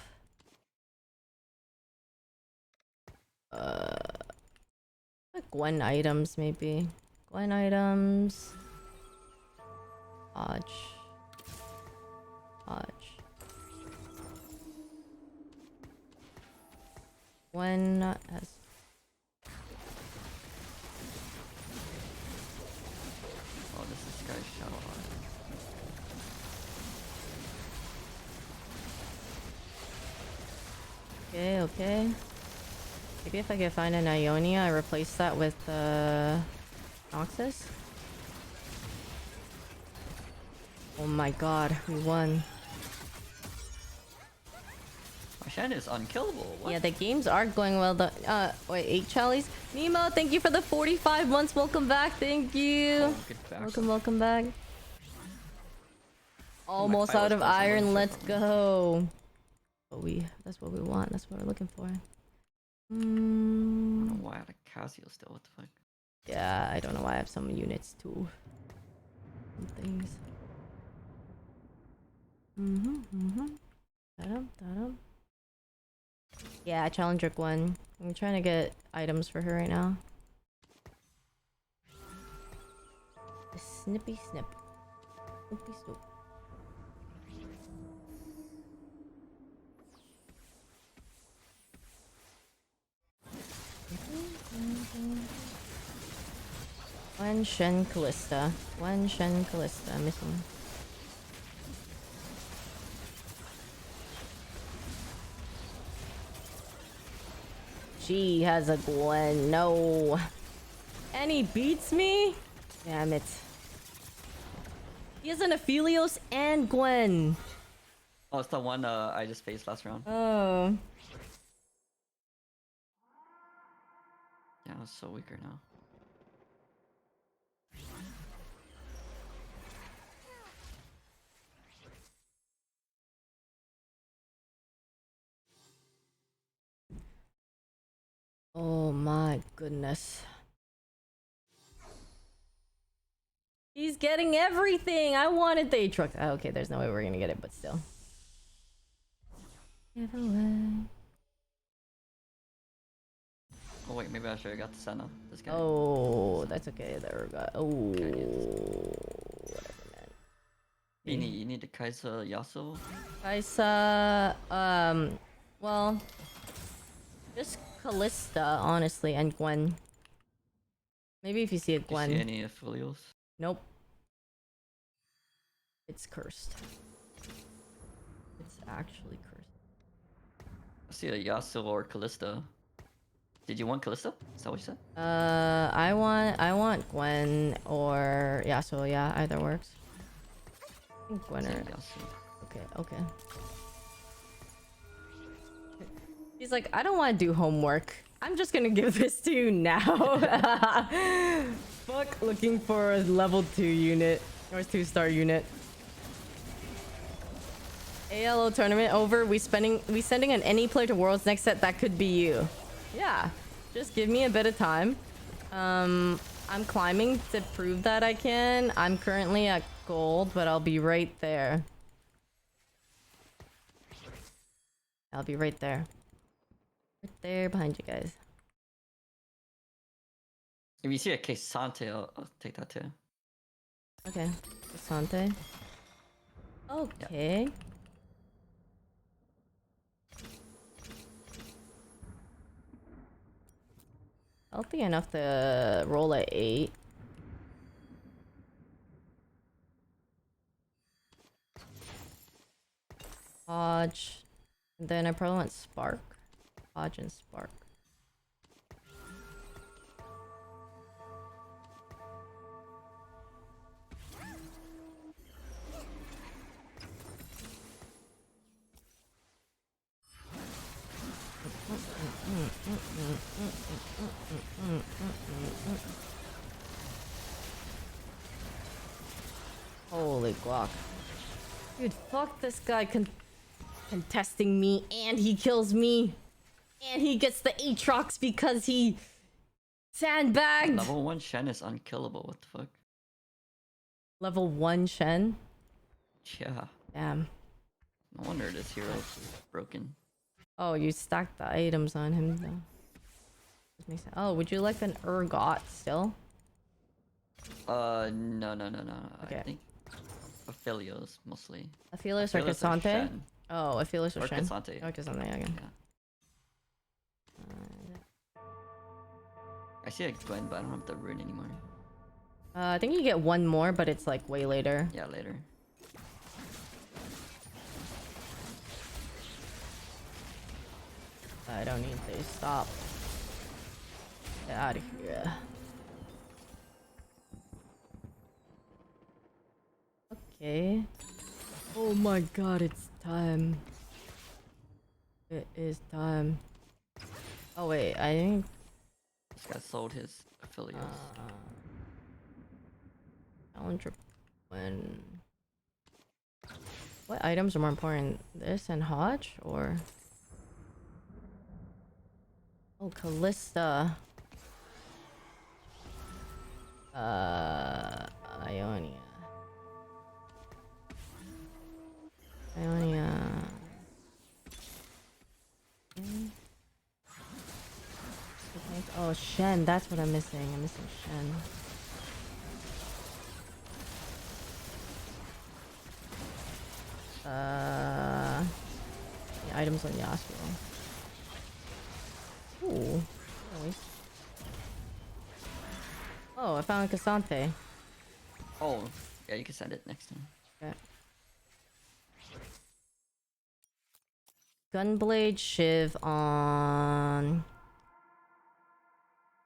Like Gwen items maybe. Gwen items. Hodge. Gwen has. Oh, this is guy's shadow heart. Okay, okay. Maybe if I could find an Ionia, I replace that with Noxus. Oh my god, we won. My Shen is unkillable. What? Yeah, the games are going well. Wait, 8 Charlies. Nemo, thank you for the 45 months. Welcome back. Thank you. Oh, good back. Welcome back. Almost out of iron. Let's go. That's what we want. That's what we're looking for. I don't know why I had a Casio still. What the fuck? Yeah, I don't know why I have some units too. Some things. Ta-dum. Yeah, Challenger Gwen. I'm trying to get items for her right now. The snippy snip. Snoopy snoop. One Shen Callista. Missing. She has a Gwen. No. And he beats me? Damn it. He has an Aphelios and Gwen. Oh, it's the one I just faced last round. Oh. Yeah, I was so weaker now. Oh my goodness. He's getting everything. I wanted the truck. Oh, okay, there's no way we're gonna get it, but still. Give away. Oh wait, maybe I should have got the Senna. This guy. Oh, that's okay. There we go. Oh, whatever, man. You need the Kaisa Yasuo. Kaisa, well, just Callista, honestly, and Gwen. Maybe if you see a Gwen. Do you see any Aphelios? Nope. It's cursed. It's actually cursed. I see a Yasuo or Callista. Did you want Callista? Is that what you said? I want Gwen or Yasuo. Yeah, either works. I think Gwen or Yasuo. okay. He's like, I don't want to do homework. I'm just gonna give this to you now. Fuck looking for a level 2 unit or 2-star unit. ALO tournament over. We sending an any player to Worlds next set. That could be you. Yeah, just give me a bit of time. I'm climbing to prove that I can. I'm currently at gold, but I'll be right there. I'll be right there. Right there behind you guys. If you see a Kesante, I'll take that too. Okay. Asante. Okay. Yep. Healthy enough to roll at 8. Hodge. And then I probably want Spark. Hodge and Spark. Holy guac. Dude, fuck this guy contesting me, and he kills me. And he gets the Aatrox because he sandbagged. Level 1 Shen is unkillable, what the fuck? Level 1 Shen? Yeah. Damn. No wonder this hero is broken. Oh, you stacked the items on him though. Oh, would you like an ergot still? No. Okay. I think Aphelios mostly. Aphelios or Aphelios Cassante? Shen. Oh, Aphelios or Or Shen? Cassante. Oh, Cassante, okay. Yeah. I see a Gwen, but I don't have the rune anymore. I think you get one more, but it's like way later. Yeah, later. I don't need to stop. Get out of here. Okay. Oh my god, it's time. It is time. Oh wait, I think... This guy sold his Aphelios. Challenger when... What items are more important? This and Hodge, or... Oh, Callista. Ionia. Ionia. Oh, Shen. That's what I'm missing. I'm missing Shen. The items on Yasuo. Ooh. Nice. Oh, I found Cassante. Oh, yeah, you can send it next time. Okay. Gunblade Shiv on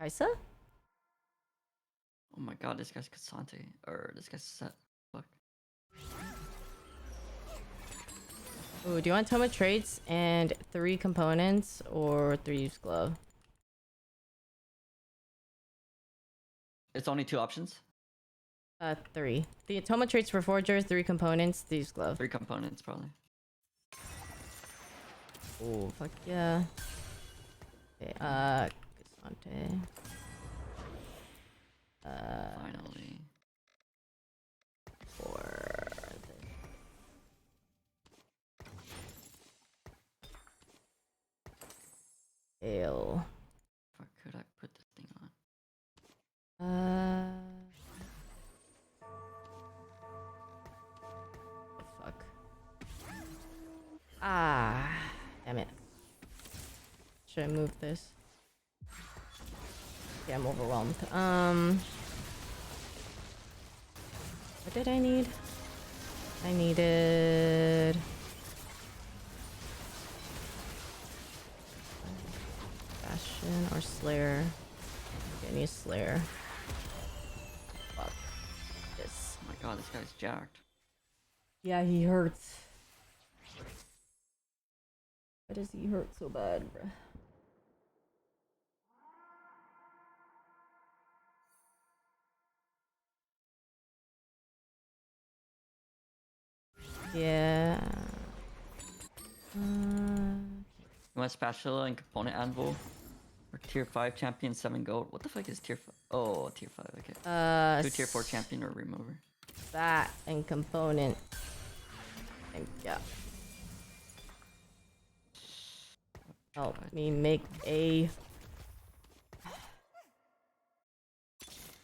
Kaisa? Oh my god, this guy's Cassante. Or this guy's set. Fuck. Ooh, do you want Toma traits and 3 components or 3 use glove? It's only 2 options? 3. The Toma traits for forgers, 3 components, 3 use glove. 3 components, probably. Oh, fuck yeah. Okay, Cassante. Finally. For the ale. Fuck, could I put this thing on? Fuck. Ah, damn it. Should I move this? Yeah, I'm overwhelmed. What did I need? I needed... Bastion or Slayer. Okay, I need Slayer. Fuck. This. Oh my god, this guy's jacked. Yeah, he hurts. Why does he hurt so bad, bruh? Yeah. You want spatula and component anvil? Or tier 5 champion 7 gold? What the fuck is tier 5? Oh, tier 5, okay. 2 tier 4 champion or remover. That and component. And yeah. Help me make a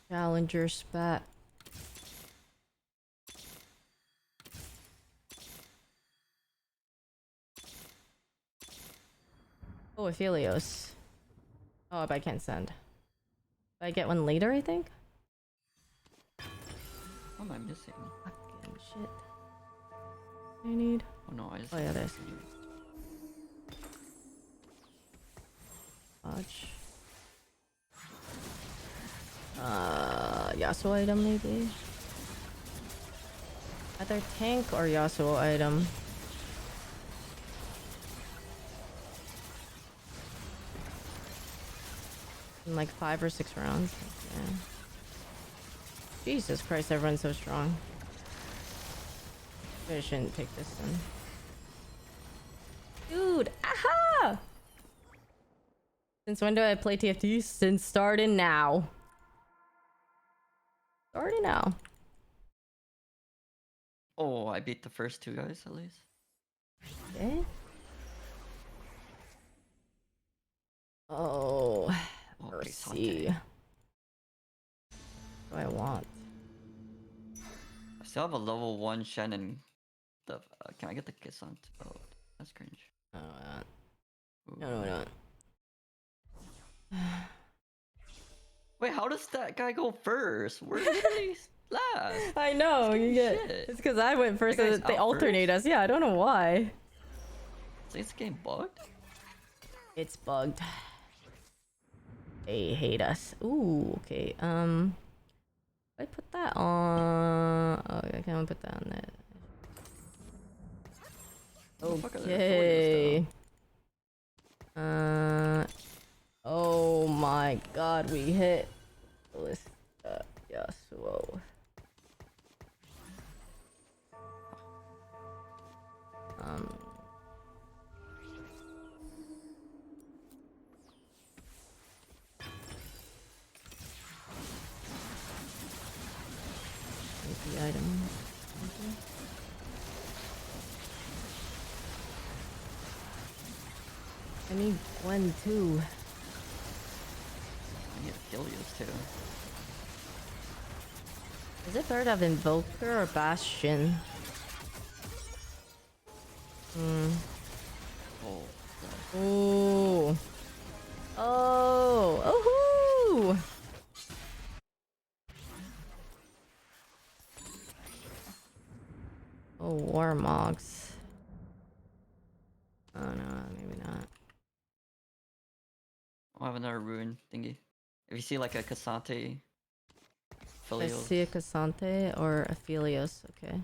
challenger spat. Oh, Aphelios. Oh, but I can't send. I get one later, I think? What am I missing? Fucking shit. I need... Oh no, I just... Oh yeah, this. Watch. Yasuo item maybe? Either tank or Yasuo item. In like 5 or 6 rounds. Yeah. Jesus Christ, everyone's so strong. I shouldn't take this then. Dude, aha! Since when do I play TFT? Since starting now. Starting now. Oh, I beat the first 2 guys at least. Okay. Oh. Oh, Let's Pesante. see. What do I want? I still have a level 1 Shen and the. Can I get the Kissant? Oh, that's cringe. I don't want. Ooh. No, no, no. Wait, how does that guy go first? We're literally last. I know you get. Shit. It's because I went first, That so guy's that they out alternate first? us. Yeah, I don't know why. Is this game bugged? It's bugged. They hate us. Ooh, okay. I put that on. Oh, I can't put that on that. What the fuck are their Okay. affiliates Oh my God, we hit. Yes, whoa. The item. I need one too. I need affiliates too. Is it better to have Invoker or Bastion? Oh, God. Ooh. Oh. Ooh. Oh, Warmogs. Oh no, maybe not. I'll have another rune thingy. If you see like a Cassante I Filial. see a Cassante or a Philios. Okay.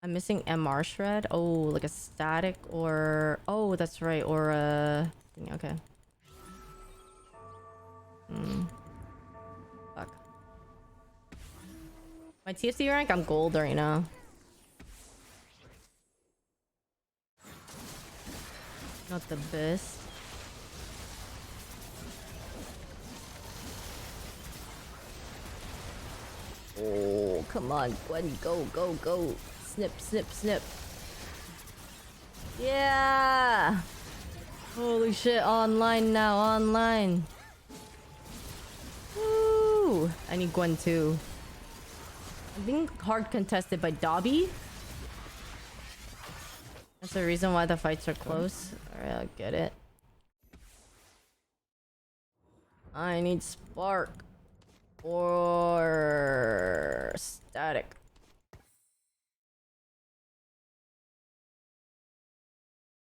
I'm missing MR Shred. Oh, like a static or... Oh, that's right. Or a... Okay. Fuck. My TFT rank, I'm gold right now. Not the best. Oh, come on, Gwen, go, go, go. Snip, snip, snip. Yeah! Holy shit, online now, online. Woo! I need Gwen too. I'm being hard contested by Dobby. That's the reason why the fights are close. Alright, I get it. I need Spark. Or static.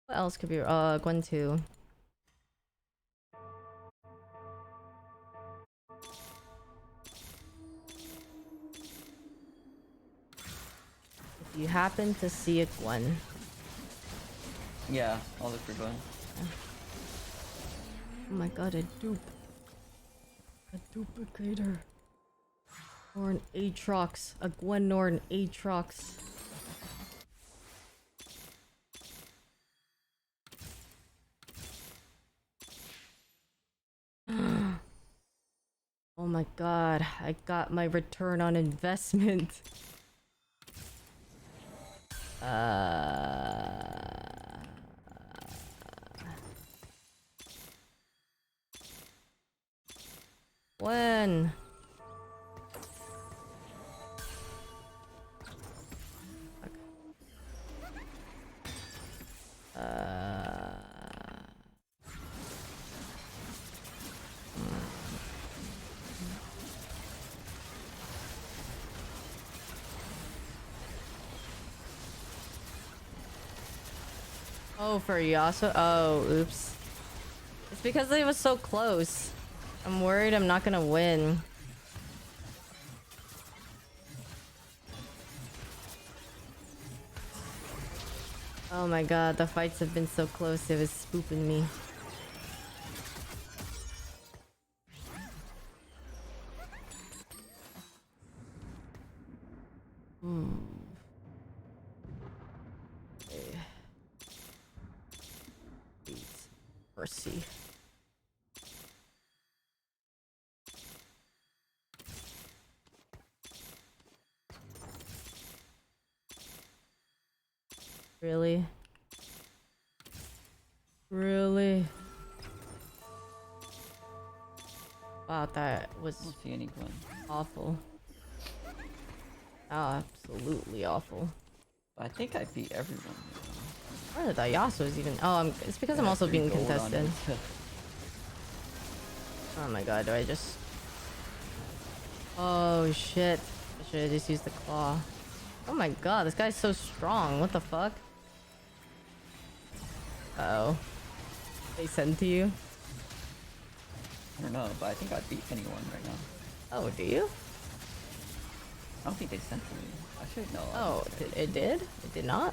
What else could be? Gwen 2. If you happen to see a Gwen. Yeah, I'll look for Gwen. Oh my god, a dupe. A duplicator. Or an Aatrox. A Gwen or an Aatrox. Oh my god, I got my return on investment. When? Oh, for Yasuo? Oh, oops. It's because it was so close. I'm worried I'm not gonna win. Oh my god, the fights have been so close, it was spooping me. Okay. Please. Mercy. Really? Really? Wow, that I was don't see any Gwen. awful. Absolutely awful. I think I beat everyone. Where the Yasuo is even? Oh, it's because I'm also being contested. Oh my god, do I just... Oh shit. I should have just used the claw. Oh my god, this guy's so strong. What the fuck? Uh-oh. They send to you? I don't know, but I think I beat anyone right now. Oh, do you? I don't think they sent to me. I should know. Oh, it did? It did not?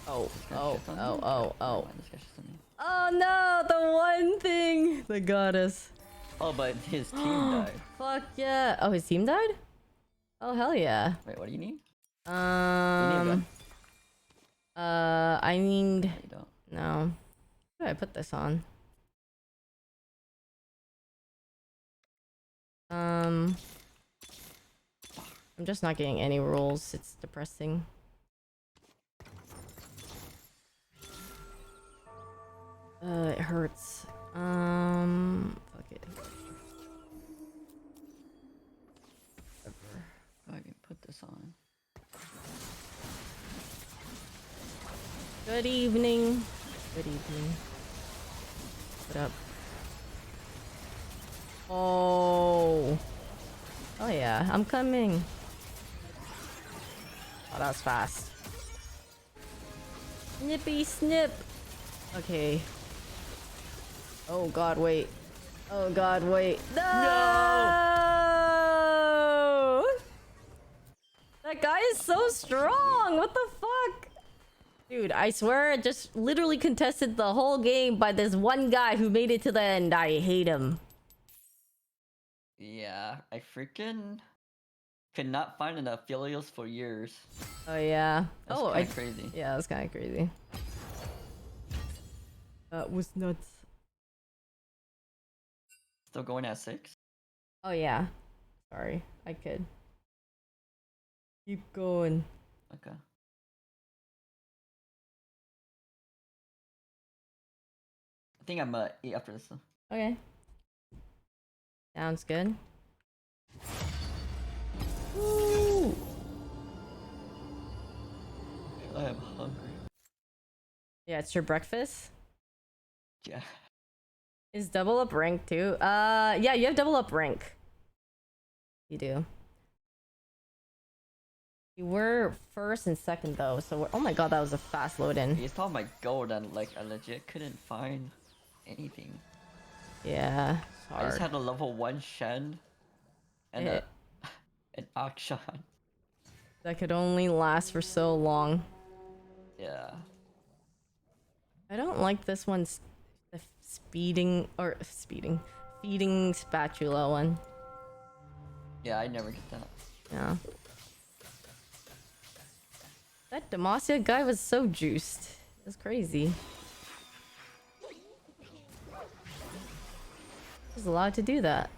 Oh, oh, oh, oh, oh. Oh no, the one thing! The goddess. Oh, but his team died. Fuck yeah. Oh, his team died? Oh, hell yeah. Wait, what do you need? I need... No, you don't. No. Where do I put this on? I'm just not getting any rolls. It's depressing. It hurts. Fuck it. I can put this on. Good evening. Good evening. What up? Oh. Oh yeah, I'm coming. Oh, that was fast. Snippy snip. Okay. Oh god, wait. Oh god, wait. No! That guy is so strong. What the fuck? Dude, I swear I just literally contested the whole game by this one guy who made it to the end. I hate him. Yeah, I freaking could not find enough filials for years. Oh yeah. That's Oh, kinda crazy. Yeah, that's kind of crazy. That was nuts. Still going at 6? Oh yeah. Sorry, I could. Keep going. Okay. I think I'm 8 after this though. Okay. Sounds good. Woo! I am hungry. Yeah, it's your breakfast. Yeah. Is double up rank too? Yeah, you have double up rank. You do. You were first and second though, so oh my god, that was a fast load in. You saw my gold and like I legit couldn't find anything. Yeah, it's hard. I just had a level 1 Shen and an Akshan. That could only last for so long. Yeah. I don't like this one's the feeding spatula one. Yeah, I never get that. Yeah. That Demacia guy was so juiced. It was crazy. He was allowed to do that.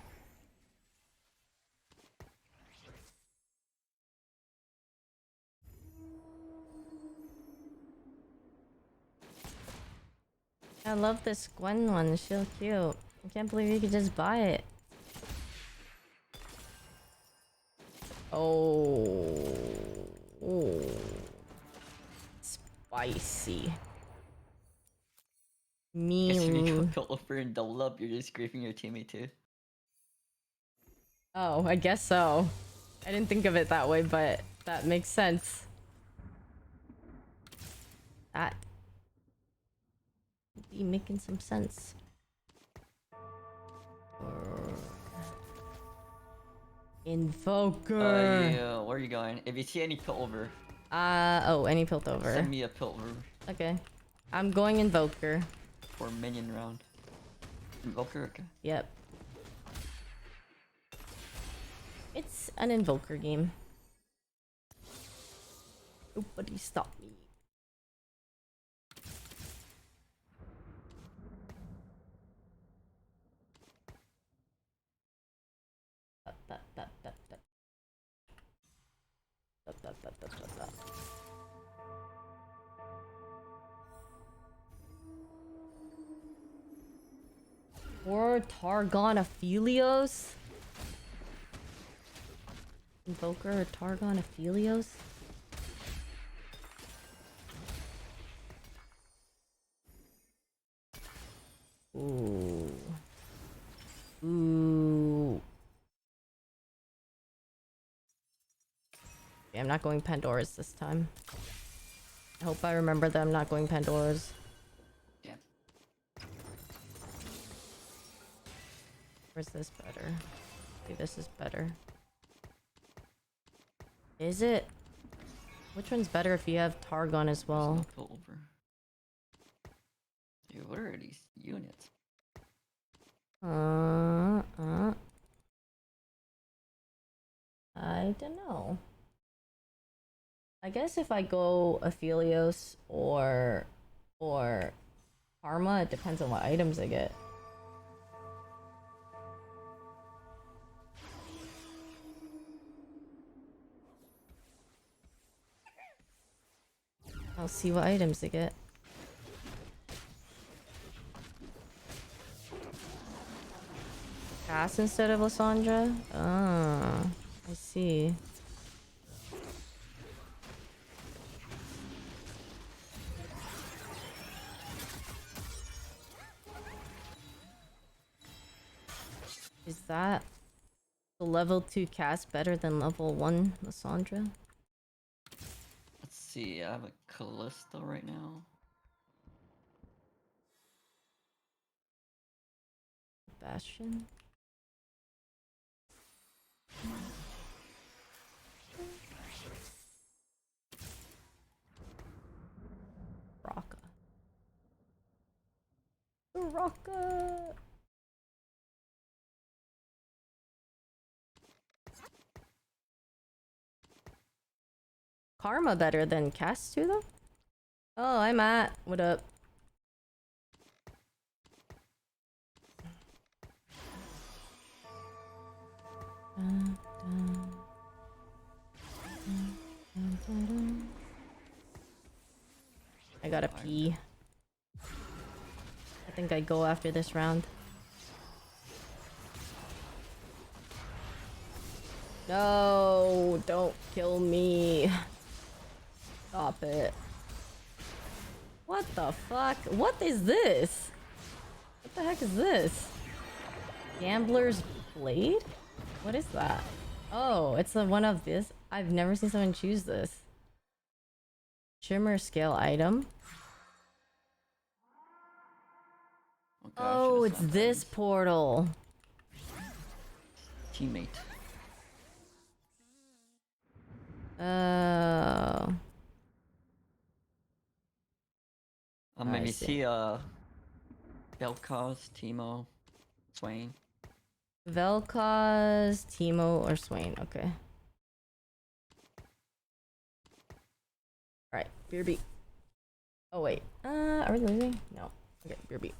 I love this Gwen one. It's so cute. I can't believe you could just buy it. Oh. Oh. Spicy. Guess when you Me. go over and double up, you're just griefing your teammate too. Oh, I guess so. I didn't think of it that way, but that makes sense. That would be making some sense. Invoker. Yeah, where are you going? If you see any piltover, Oh, any piltover. send me a piltover Okay. I'm going Invoker. for minion round. Invoker, okay. Yep. It's an Invoker game. Nobody stop me. Or Targon Aphelios? Invoker or Targon Aphelios? Ooh. Ooh. Okay, I'm not going Pandora's this time. I hope I remember that I'm not going Pandora's. Yeah. Where's this better? Okay, this is better. Is it? Which one's better if you have Targon as well? Pull over. Dude, what are these units? I don't know. I guess if I go Aphelios or Karma, it depends on what items I get. I'll see what items I get. Cass instead of Lysandra? Ah, I see. Is that the level 2 cast better than level 1 Lysandra? Let's see, I have a Callisto right now. Bastion? Rocka. Rocka! Karma better than Cast 2 though? Oh, I'm Matt. What up? I gotta pee. I think I go after this round. No, don't kill me. Stop it. What the fuck? What is this? What the heck is this? Gambler's Blade? What is that? Oh, it's a one of this. I've never seen someone choose this. Shimmer scale item. Okay, Oh, it's this portal. Teammate. Oh. I Maybe see. see Belkos, Timo, Swain. Vel'Koz, Timo, or Swain. Okay. Alright, beer beat. Oh wait. Are we losing? No. Okay, beer beat.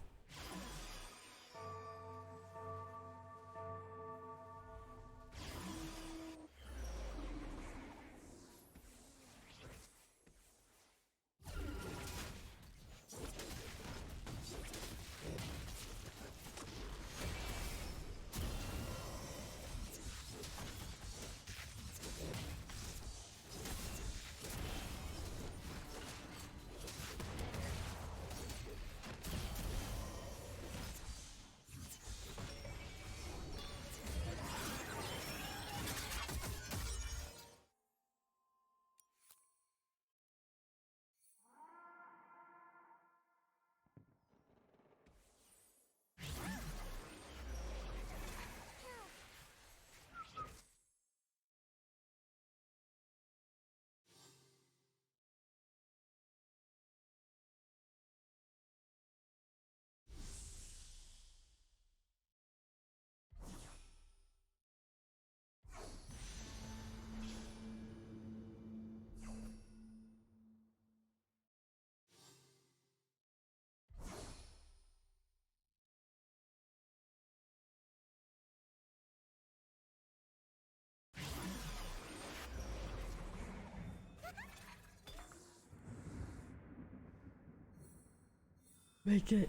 Make it.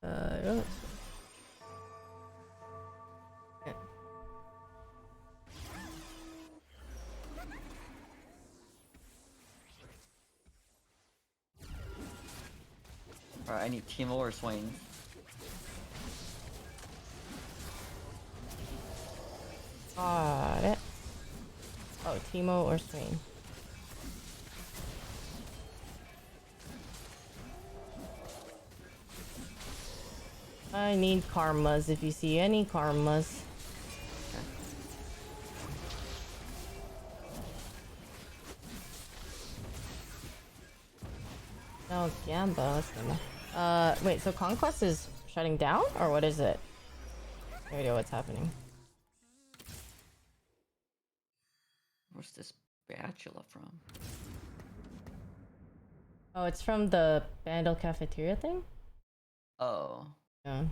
Yeah. Alright, I need Teemo or Swain. Got it. Oh, Teemo or Swain. I need karmas if you see any karmas. No, Gamba. That's gonna... wait, so Conquest is shutting down? Or what is it? No idea what's happening. Where's this spatula from? Oh, it's from the Bandle cafeteria thing? Oh. Yeah.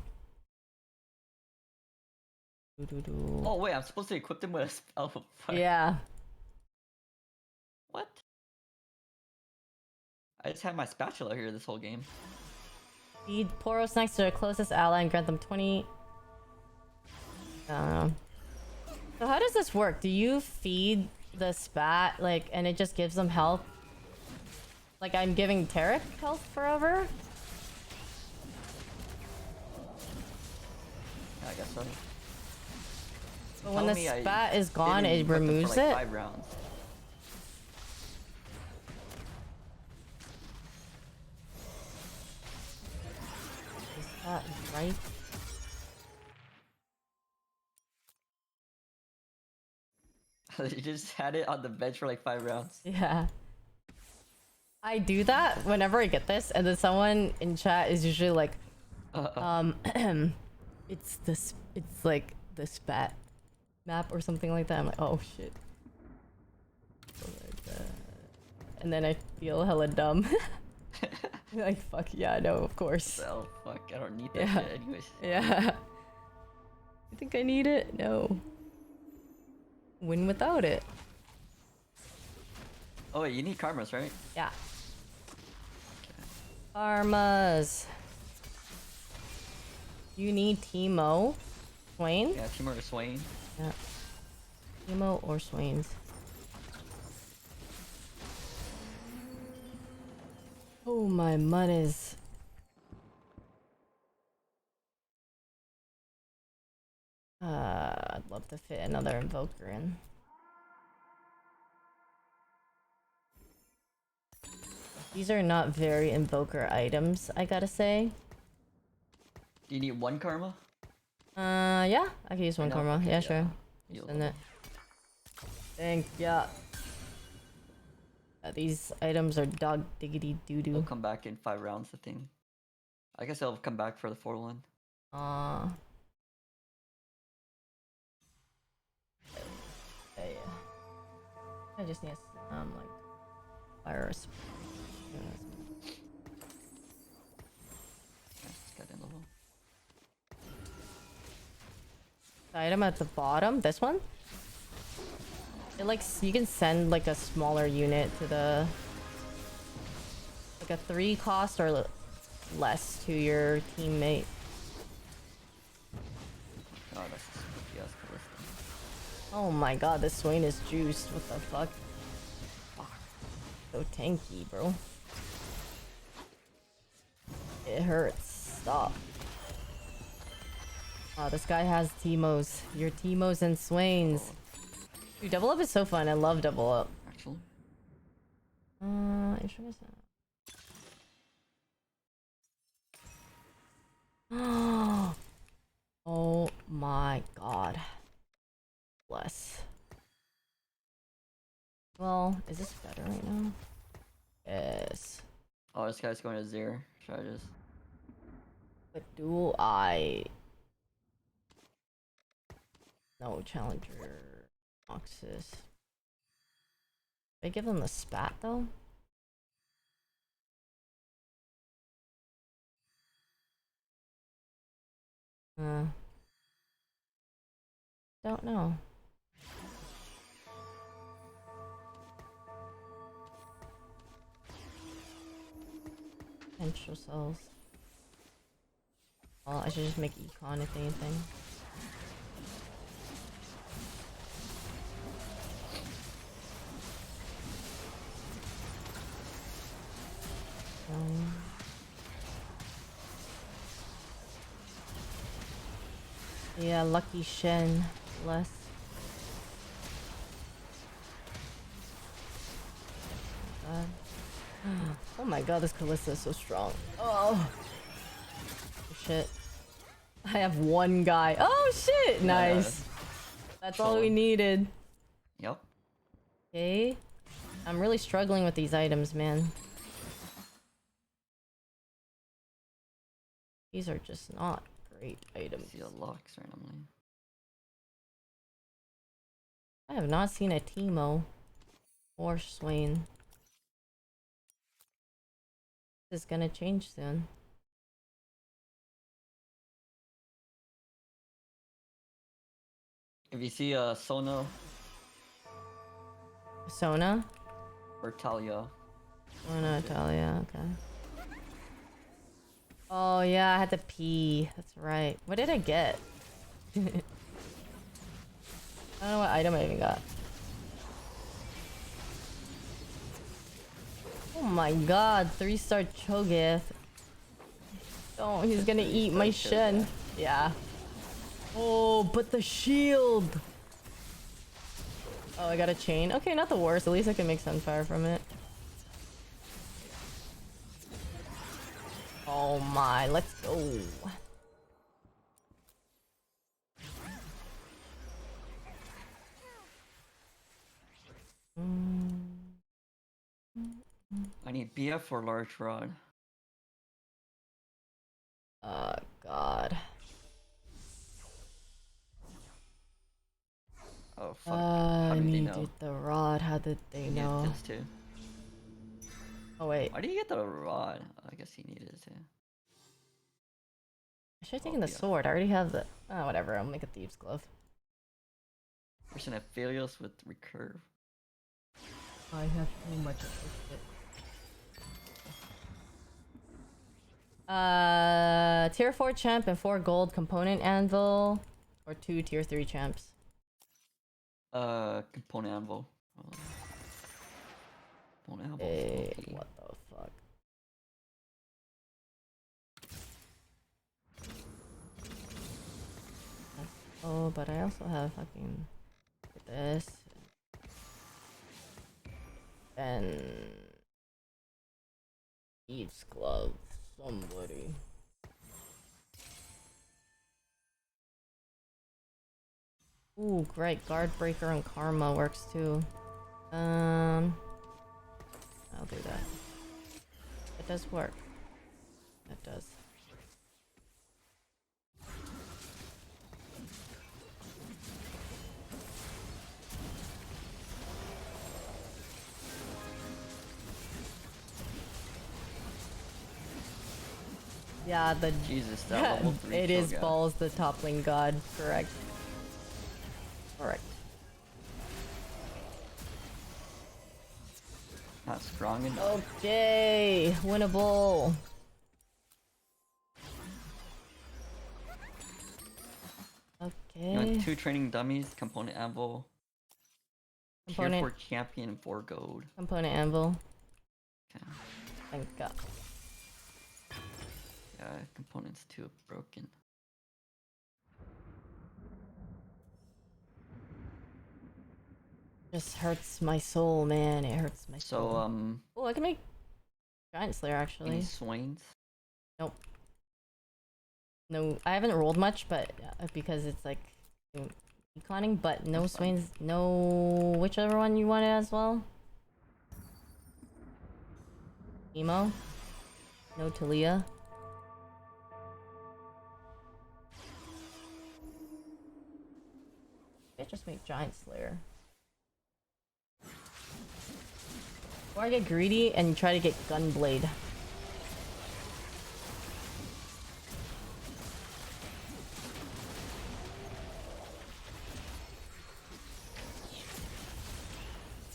Doo-doo-doo. Oh wait, I'm supposed to equip them with a spell of fire. Yeah. What? I just had my spatula here this whole game. Feed Poro snacks to their closest ally and grant them 20... I don't know. So how does this work? Do you feed the spat, like, and it just gives them health? Like I'm giving Tarek health forever? Yeah, I guess so. But when the spat is gone, it removes for like it? 5 rounds. Is that right? You just had it on the bench for like 5 rounds. Yeah. I do that whenever I get this, and then someone in chat is usually like, it's like the spat map or something like that. I'm like, oh shit. And then I feel hella dumb. Like, fuck yeah, no, of course. Oh fuck, I don't need that shit anyways. Yeah. You think I need it? No. Win without it. Oh wait, you need karmas, right? Yeah. Karmas. You need Teemo. Swain? Yeah, Teemo or Swain. Yeah. Teemo or Swains. Oh my monies. I'd love to fit another invoker in. These are not very invoker items, I gotta say. Do you need 1 karma? Yeah, I can use one No? karma. Okay, Yeah, yeah. sure. You'll Send it. Thank ya. These items are dog diggity doo It'll doo. come back in 5 rounds, I think. I guess it'll come back for the 4th one. Yeah. I just need like virus. Yeah, it's got in level. The item at the bottom, this one. It like you can send like a smaller unit to the like a 3 cost or less to your teammate. Oh, that's a spooky ass Callista. Oh my god, this Swain is juiced. What the fuck? So tanky, bro. It hurts. Stop. Oh, this guy has Teemos. Your Teemos and Swains. Dude, double up is so fun. I love double up. Actually. Instruments. Oh my god. Bless. Well, is this better right now? Yes. Oh, this guy's going to 0. Should I just... But do I... No, Challenger... Oxus. Did I give them the spat though? Don't know. Potential cells. Oh, I should just make econ if anything. Yeah, Lucky Shen. Less. God. Oh my god, this Kalista is so strong. Oh. Shit. I have one guy. Oh shit! Nice. That's all we needed. Yep. Okay. I'm really struggling with these items, man. These are just not great items. See the locks randomly. I have not seen a Teemo or Swain. This is gonna change soon. If you see Sona Sona? or Talia, Sona, Talia, okay. Oh yeah, I had to pee. That's right. What did I get? I don't know what item I even got. Oh my god, 3-star Cho'Gath. Oh, he's gonna eat my Shen. Yeah. Oh, but the shield! Oh, I got a chain. Okay, not the worst. At least I can make Sunfire from it. Oh my, let's go. I need BF for large rod. God. Oh fuck. How I did they needed know? the rod. How did they He needed know? this too. Oh wait, Why do you get the rod? I guess he needed it too. I should have taken the yeah. sword. I already have the. Oh, whatever. I'll make a thieves glove. Person that fails with recurve. I have too much of this shit. Tier 4 champ and 4 gold component anvil, or 2 tier 3 champs. Component anvil. Component anvil. Hey, Okay. what the fuck? Oh, but I also have fucking this. And thieves glove. Somebody. Ooh, great. Guard breaker and karma works too. I'll do that. It does work. It does. Yeah, the Jesus, that level 3 it is Cho'Gath. balls the toppling god. Correct. Correct. Not strong enough. Okay, winnable. You want Okay. 2 training dummies, component anvil, tier 4 Component champion, and 4 gold. component anvil. Okay. Thank God. Yeah, components too broken. Just hurts my soul, man. It hurts my soul. So Oh, I can make Giant Slayer any actually. swains? Nope. No, I haven't rolled much, but because it's like econing, but no That's fine. swings. No, whichever one you wanted as well. Emo. No Talia. I just make Giant Slayer. Or I get greedy and try to get Gunblade.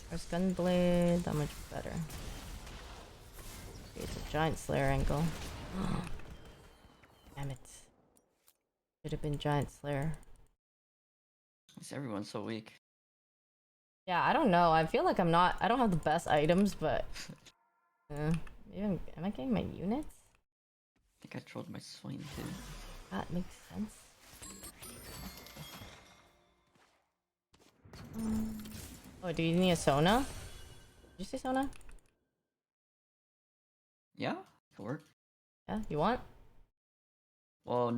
Where's Gunblade? That much better. Okay, it's a Giant Slayer angle. Damn it. Should have been Giant Slayer. Is everyone's so weak? Yeah, I don't know. I feel like I don't have the best items, but maybe am I getting my units? I think I trolled my swing too. That makes sense. Oh, do you need a Sona? Did you say Sona? Yeah, could work. Yeah, you want? Well,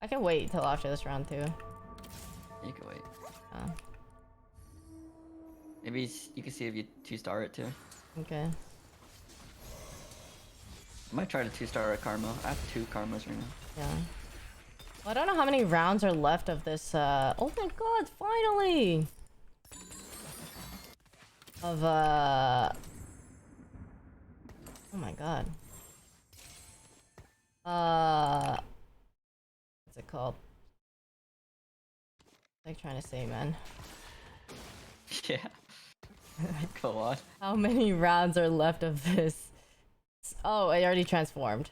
I can wait till after this round too. you can wait. Oh, Maybe you can see if you 2-star it too. okay. I might try to 2-star a Karma. I have 2 Karmas right now. Yeah. Well, I don't know how many rounds are left of this. Oh my god! Finally. Of Oh my god. What's it called? Like trying to say, man. Yeah. Go on. How many rounds are left of this? Oh, it already transformed.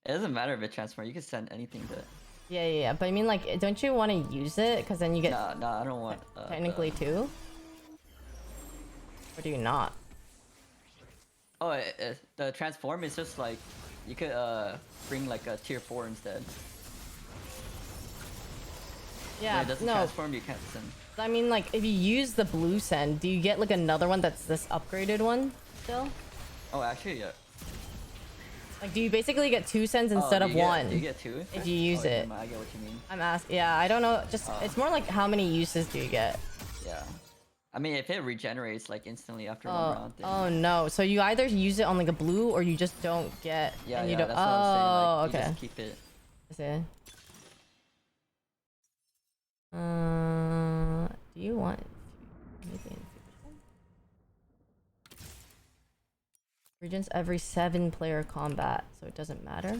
It doesn't matter if it transforms. You can send anything to it. Yeah. But I mean, like, don't you want to use it? Because then you get Nah, I don't want. technically two. Or do you not? Oh, the transform is just like you could bring like a tier 4 instead. Yeah, When it doesn't no. transform, you can't send. I mean, like, if you use the blue send, do you get like another one that's this upgraded one still? Oh, actually, yeah. Like, do you basically get 2 sends Oh, instead do of you get- 1? Do you get 2? if you use Oh, it. never mind, I get what you mean. I'm asking. Yeah, I don't know. Just it's more like how many uses do you get? Yeah. I mean, if it regenerates like instantly after one Oh, round, then oh no. So you either use it on like a blue or you just don't get. yeah, and you yeah, don't. that's what I'm saying. Like, Oh, you okay. just keep it. I see. Do you want anything? Regents every 7-player combat, so it doesn't matter.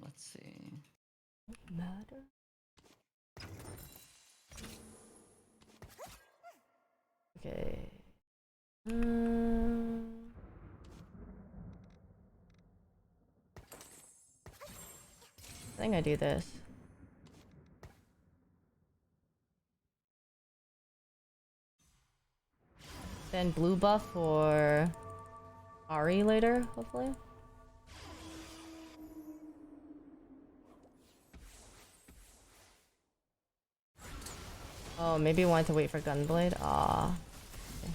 Let's see. Matter. Okay. I think I do this. Then blue buff for Ari later, hopefully. Oh, maybe I wanted to wait for Gunblade. Ah. Okay.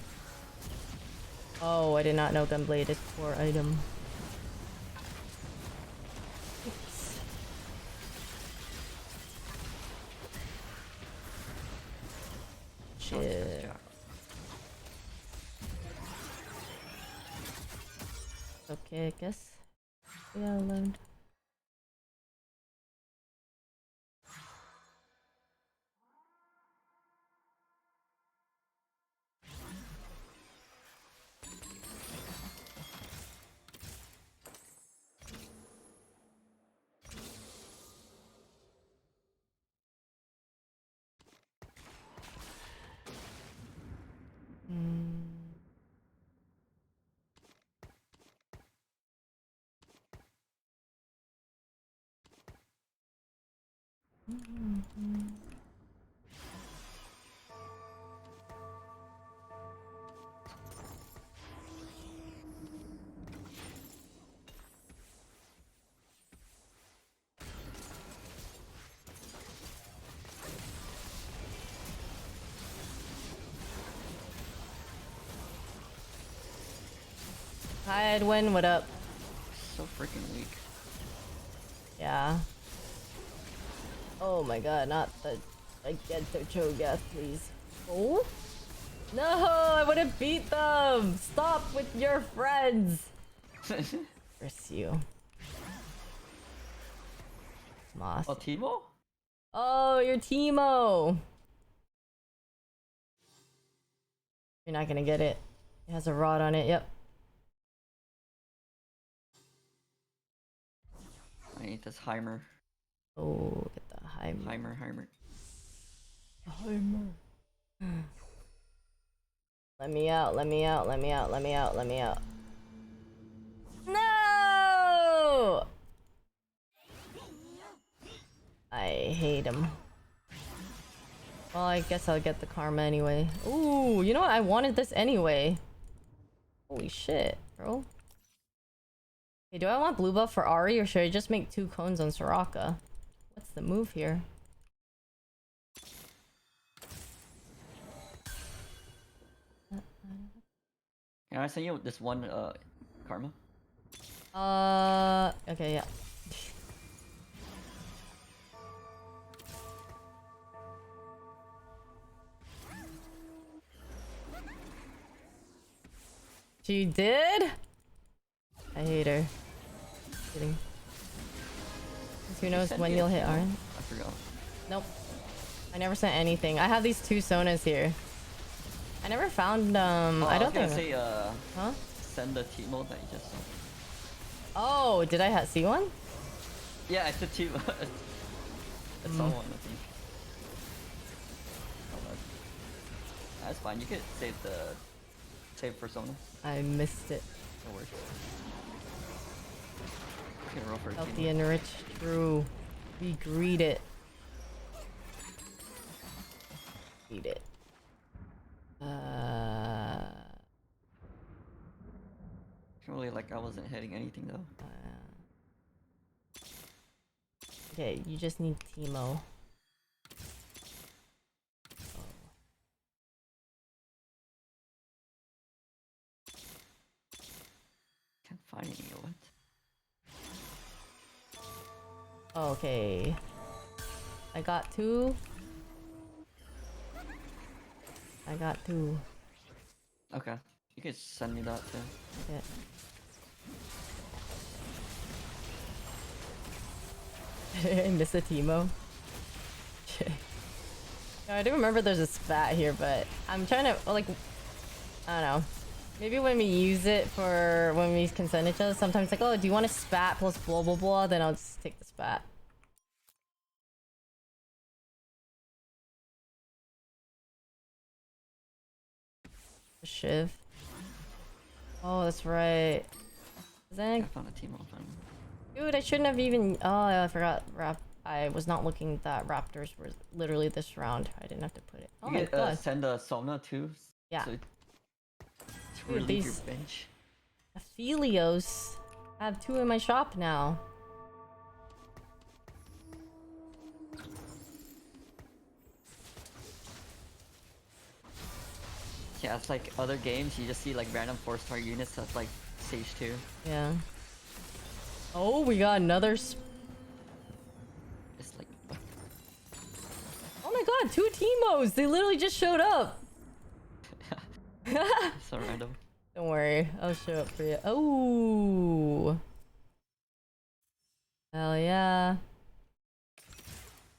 Oh, I did not know Gunblade is poor item. Oops. Shit. Okay, I guess. Yeah, I learned. Hi Edwin, what up? So freaking weak. Yeah. Oh my god, not the Gento Cho'Gath, please. Oh? No, I would have beat them! Stop with your friends! Curse you. Moss. Oh, Timo? Oh, you're Teemo! You're not gonna get it. It has a rod on it, yep. I need this Heimer. Oh, get the Heimer. Heimer. Let me out. No! I hate him. Well, I guess I'll get the karma anyway. Ooh, you know what? I wanted this anyway. Holy shit, bro. Okay, do I want blue buff for Ari or should I just make 2 cones on Soraka? What's the move here? Can I send you this one karma? Okay, yeah. She did? I hate her. Kidding. Who knows Send when me a you'll hit Timo. Arn? I forgot. Nope. I never sent anything. I have these 2 Sonas here. I never found I don't think. Say Huh? send the Timo that you just sent. Oh, did I see one? Yeah, I said Timo. I saw one, I think. Oh, that's fine. You could save persona. I missed it. That works. You can roll for a Healthy Timo. and rich, true. We greet it. Eat it. Really, like I wasn't hitting anything though. Okay, you just need Teemo. Can't find any of it. Okay. I got 2. I got 2. Okay, you could send me that too. Yeah. I miss a Teemo. No, I do remember there's a spat here, but I'm trying to like, I don't know. Maybe when we use it for when we can send each other, sometimes like, oh, do you want a spat plus blah blah blah? Then I'll just take the spat. Shiv. Oh, that's right. I found a Timo. Dude, I shouldn't have even. Oh, I forgot. I was not looking that Raptors were literally this round. I didn't have to put it. Oh You my could god. send a Sona too. Yeah. So to Dude, relieve your these- bench. Aphelios. I have 2 in my shop now. Yeah, it's like other games. You just see like random 4-star units. That's like Sage 2. Yeah. Oh, we got another. It's like Oh my god, 2 Teemos! They literally just showed up! so random. Don't worry, I'll show up for you. Oh! Hell yeah.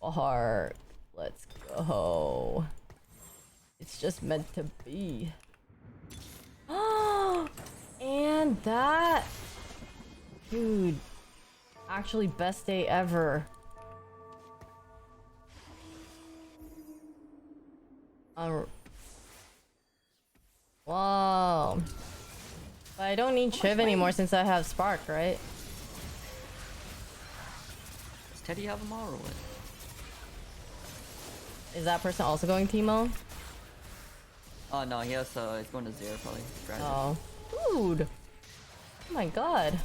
Heart. Let's go. It's just meant to be. And that... Dude. Actually, best day ever. Wow. But I don't need Shiv anymore since I have Spark, right? Does Teddy have them all or what? Is that person also going Teemo? Oh no, he has he's going to 0 probably. Strategy. Oh. Dude! Oh my god.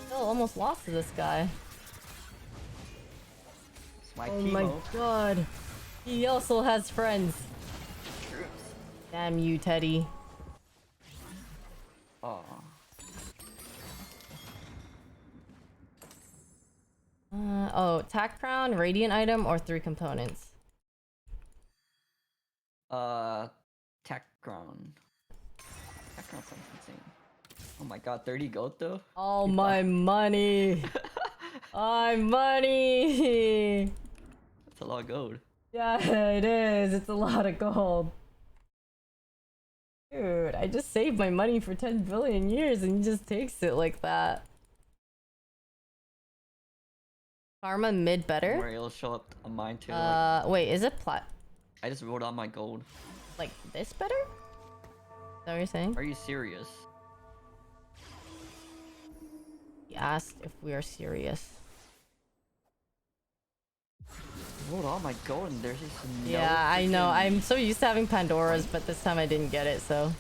Still almost lost to this guy. It's my Oh Timo. my god. He also has friends. Troops. Damn you, Teddy. Oh. Oh, Tack Crown, Radiant item, or 3 components? Tech Crown. Tech Crown sounds insane. Oh my god, 30 gold though? All my money! My money! That's a lot of gold. Yeah, it is. It's a lot of gold. Dude, I just saved my money for 10 billion years and he just takes it like that. Karma mid better? Where it'll show up on mine too. Like, Wait, is it plat? I just wrote on my gold. Like this better? Is that what you're saying? Are you serious? He asked if we are serious. rolled all my gold and there's just no Yeah, I know. freaking- I'm so used to having Pandoras, but this time I didn't get it, so.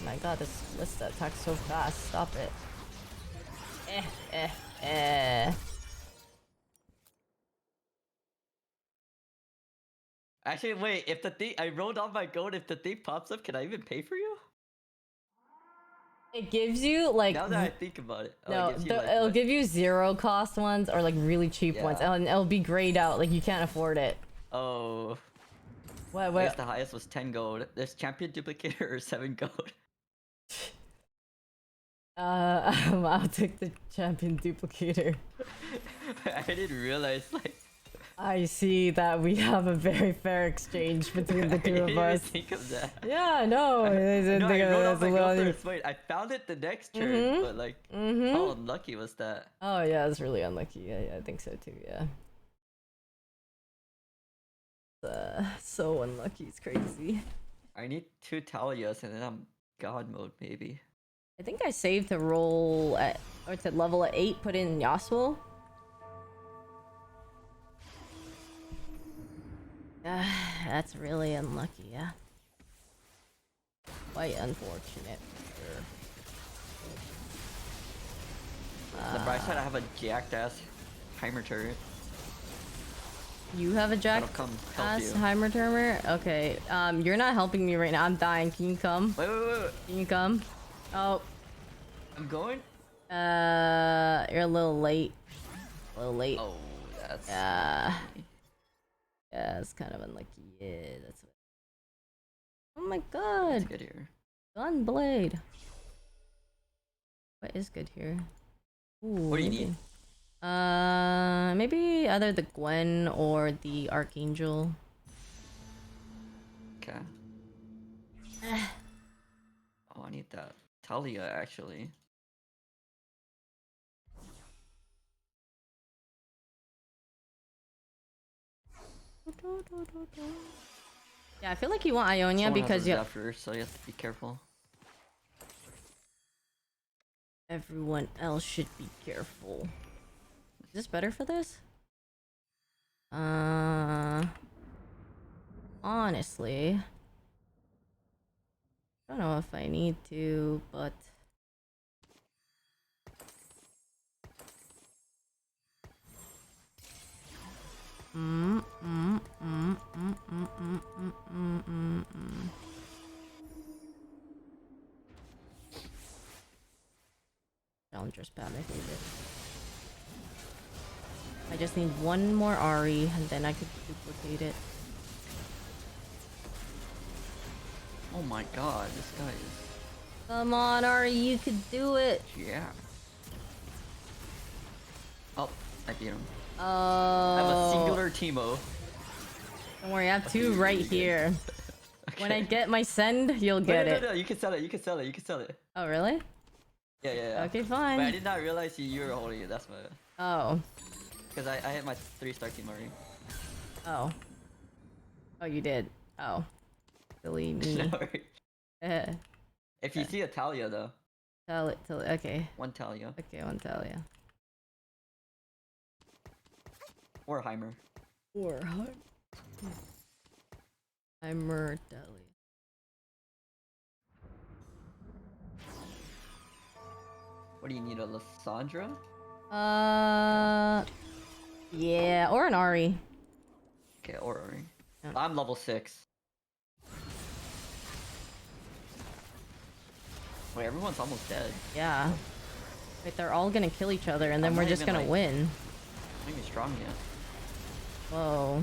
My god, this Lista attacks so fast. Stop it. Actually, wait. If the thing I rolled all my gold, if the thing pops up, can I even pay for you? It gives you like Now that I think about it, no, it gives you, like, it'll what? give you 0 cost ones or like really cheap ones, Yeah. and it'll be grayed out. Like you can't afford it. Oh, What? I guess What? the highest was 10 gold. There's champion duplicator or 7 gold. I'll take the champion duplicator. I didn't realize like I see that we have a very fair exchange between the I two didn't of even us. think of that. Yeah, no, I didn't No, think I of rolled that off as my well. gold first. Wait, I found it the next turn, Mhm. but like, Mhm. how unlucky was that? Oh yeah, it's really unlucky. Yeah, I think so too. Yeah. So unlucky. It's crazy. I need 2 Talias and then I'm God mode maybe. I think I saved to roll at or to level at 8. Put in Yasuo. That's really unlucky. Yeah. Quite unfortunate. The bright side, I have a jacked ass timer turret. You have a jack That'll come help ass you. Heimer Termer? Okay. You're not helping me right now. I'm dying. Can you come? Wait. Can you come? Oh. I'm going. You're a little late. A little late. Oh, that's. Yeah. Yeah, it's kind of unlucky. Yeah, that's what. Oh my That's god. good here. Gunblade. What is good here? Ooh, What do you maybe. need? Maybe either the Gwen or the Archangel. Okay. Oh, I need that Talia actually. Yeah, I feel like you want Ionia Someone has because a you. Zephyr, so you have to be careful. Everyone else should be careful. Is this better for this? Honestly, I don't know if I need to, but Challenger's pad, my favorite. I just need one more Ari, and then I could duplicate it. Oh my god, this guy is. Come on, Ari, you could do it. Yeah. Oh, I beat him. Oh. I have a singular Teemo. Don't worry, I have Okay, two you're right really good. here. When I get my send, you'll get it. No, you can sell it, you can sell it, you can sell it. Oh, really? Yeah. Okay, But I fine. did not realize you were holding it, that's why. Oh. Because I hit my 3-star team already. Oh. Oh, you did. Oh. Silly me. No worries. Eh. If you see a Talia though. Tell it. Okay. One Talia. Okay, I'll tell ya. Or Heimer. Or I'm Murdelli. What do you need, a Lysandra? Yeah, or an Ari. Okay, or Ori. Yeah. I'm level 6. Wait, everyone's almost dead. Yeah. Wait, they're all gonna kill each other, and then I'm we're not just even, gonna like- win. I'm not even strong yet. Whoa.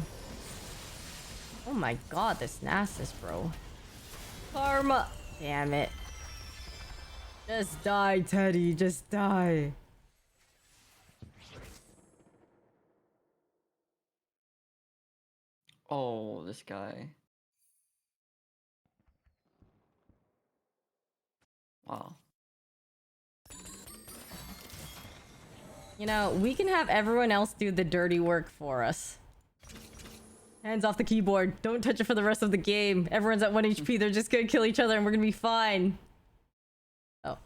Oh my god, this Nasus, bro. Karma! Damn it. Just die, Teddy. Just die. Oh, this guy. Wow. You know, we can have everyone else do the dirty work for us. Hands off the keyboard. Don't touch it for the rest of the game. Everyone's at 1 HP. They're just gonna kill each other and we're gonna be fine. Oh.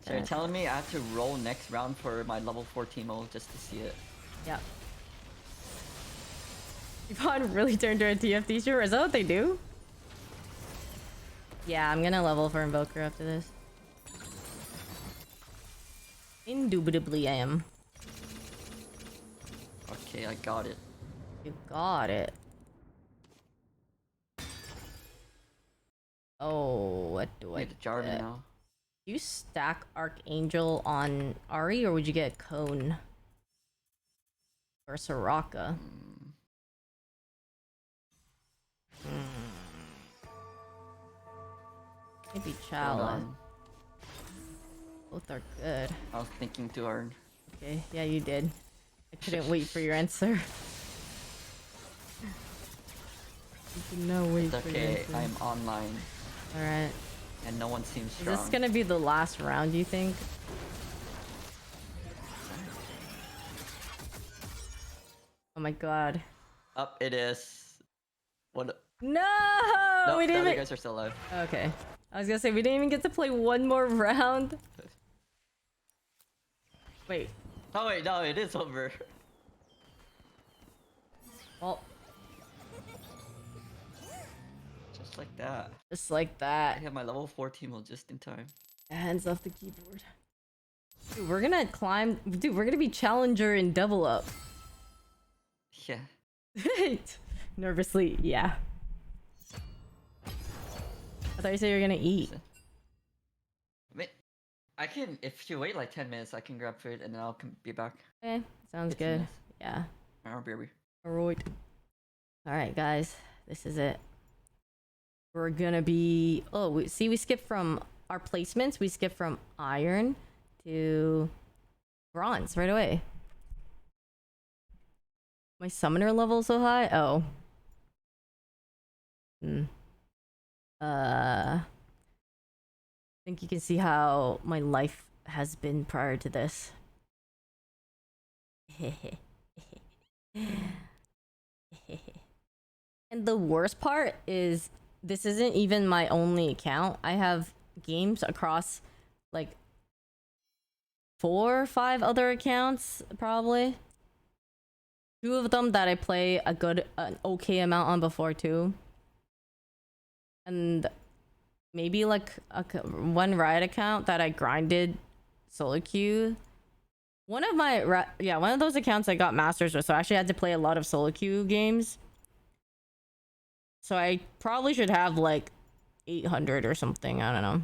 So you're telling me I have to roll next round for my level 4 teamo just to see it? Yep. Yvonne really turned her a TFT shooter. Is that what they do? Yeah, I'm gonna level for Invoker after this. Indubitably I am. Okay, I got it. You got it. Oh, what do I Get the Jarvan get? now. Do you stack Archangel on Ari, or would you get Cone? Or Soraka? Maybe Hold Chalice. on. Both are good. I was thinking to earn. Okay, yeah, you did. I couldn't wait for your answer. You could not wait It's for your okay, answer. I'm online Alright. and no one seems Is strong. this gonna be the last round, you think? Oh my god. Up it is. What? No! No, We the didn't other even... guys are still alive. Okay. I was gonna say, we didn't even get to play one more round. Wait. Oh wait, no, it is over. Well, Just like that. just like I that. have my level 4 teamo just in time. Hands off the keyboard. Dude, we're gonna climb... Dude, we're gonna be challenger and double up. Yeah. Nervously, yeah. I thought you said you were gonna eat. I mean, I can, if you wait like 10 minutes, I can grab food and then I'll be back. Okay, sounds 15 good. minutes. Yeah. I'll be right. Alright. Alright, guys. This is it. We're gonna be... Oh, we skipped from our placements. We skipped from iron to bronze right away. My summoner level so high? Oh. I think you can see how my life has been prior to this. And the worst part is this isn't even my only account. I have games across like 4 or 5 other accounts, probably. 2 of them that I play an okay amount on before too. And maybe like one Riot account that I grinded solo queue. One of those accounts I got masters with, so I actually had to play a lot of solo queue games. So I probably should have like 800 or something, I don't know.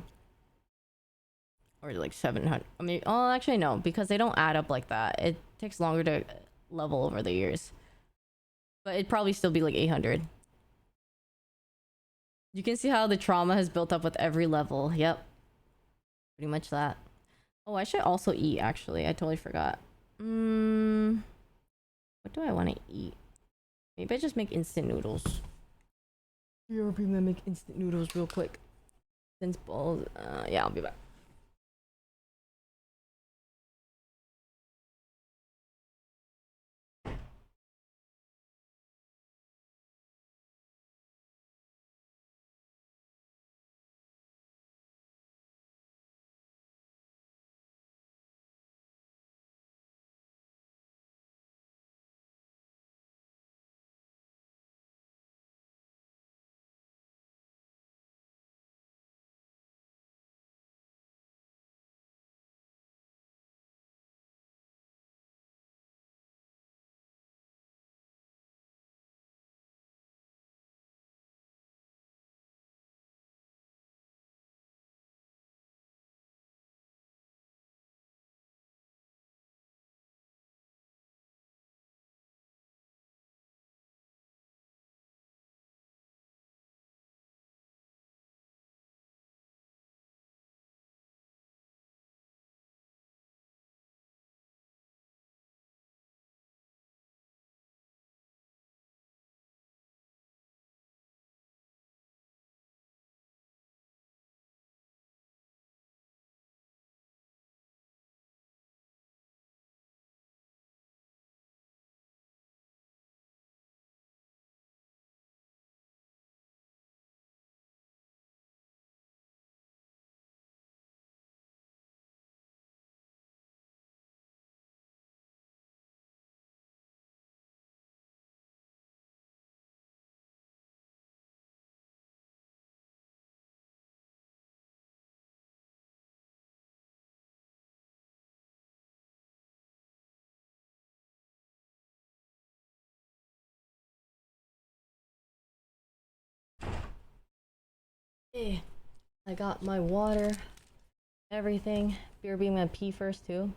Or like 700. I mean, oh, actually no, because they don't add up like that. It takes longer to level over the years. But it'd probably still be like 800. You can see how the trauma has built up with every level. Yep. Pretty much that. Oh, I should also eat, actually. I totally forgot. What do I want to eat? Maybe I just make instant noodles. You're gonna make instant noodles real quick. Since balls. Yeah, I'll be back. Okay, I got my water, everything. Beer being my pee first too.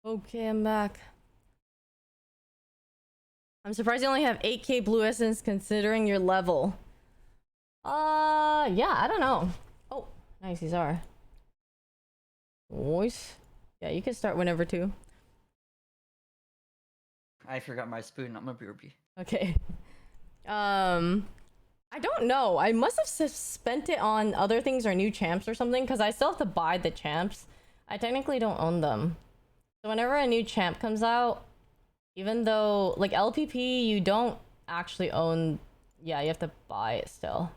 Okay, I'm back. I'm surprised you only have 8k blue essence considering your level. Yeah, I don't know. Oh, nice, these are. Nice. Yeah, you can start whenever too. I forgot my spoon. I'm a burpee. Okay. I don't know. I must have spent it on other things or new champs or something because I still have to buy the champs. I technically don't own them. So whenever a new champ comes out, even though like LPP, you don't actually own. Yeah, you have to buy it still.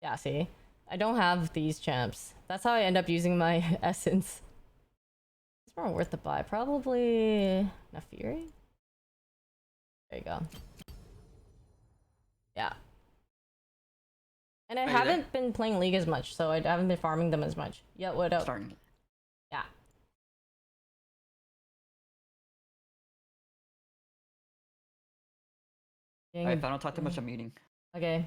Yeah, see, I don't have these champs. That's how I end up using my essence. It's more worth the buy. Probably Nafiri. There you go. Yeah. And I Are you there? haven't been playing League as much, so I haven't been farming them as much. Yeah, what up? Starting. Yeah. Alright, if I don't talk too much, I'm eating. Okay.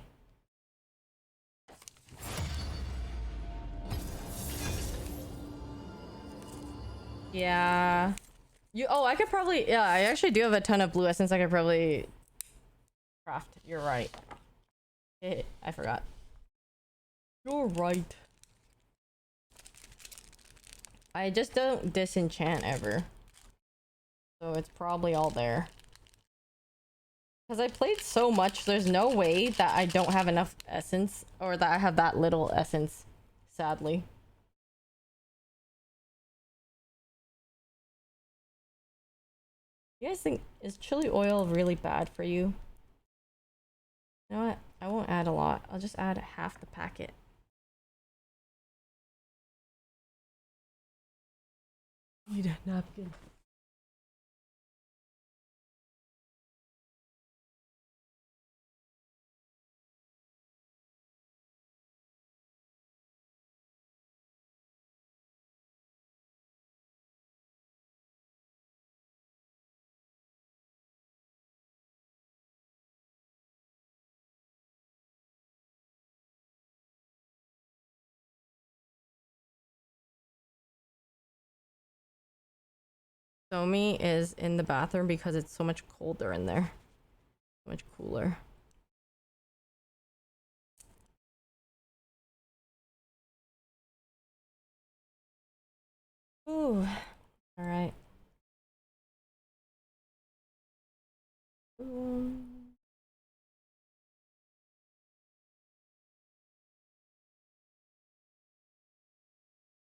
Yeah. I could probably, yeah, I actually do have a ton of blue essence I could probably craft. You're right. I forgot. You're right. I just don't disenchant ever. So it's probably all there. Because I played so much, there's no way that I don't have enough essence, or that I have that little essence, sadly. You guys think, is chili oil really bad for you? You know what? I won't add a lot. I'll just add half the packet. Need a napkin. Somi is in the bathroom because it's so much colder in there. So much cooler. Ooh. Alright.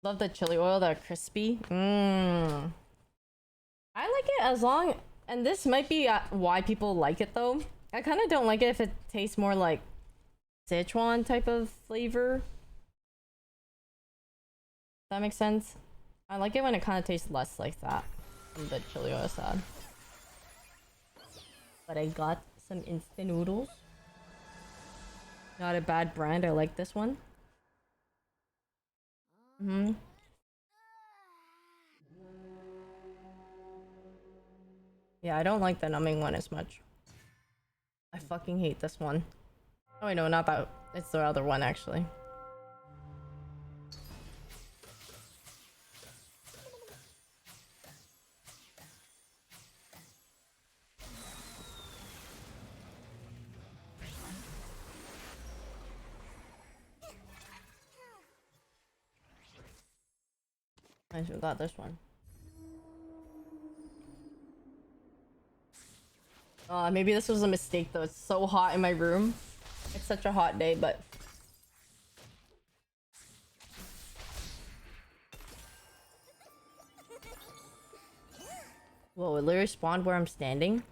Love the chili oil, they're crispy. Mmm. I like it as long, and this might be why people like it though. I kind of don't like it if it tastes more like Sichuan type of flavor. That makes sense. I like it when it kind of tastes less like that on the chili oil side. But I got some instant noodles. Not a bad brand. I like this one. Yeah, I don't like the numbing one as much. I fucking hate this one. Oh wait, no, not that. It's the other one actually. I should have got this one. Maybe this was a mistake though. It's so hot in my room. It's such a hot day, but... Whoa, it literally spawned where I'm standing.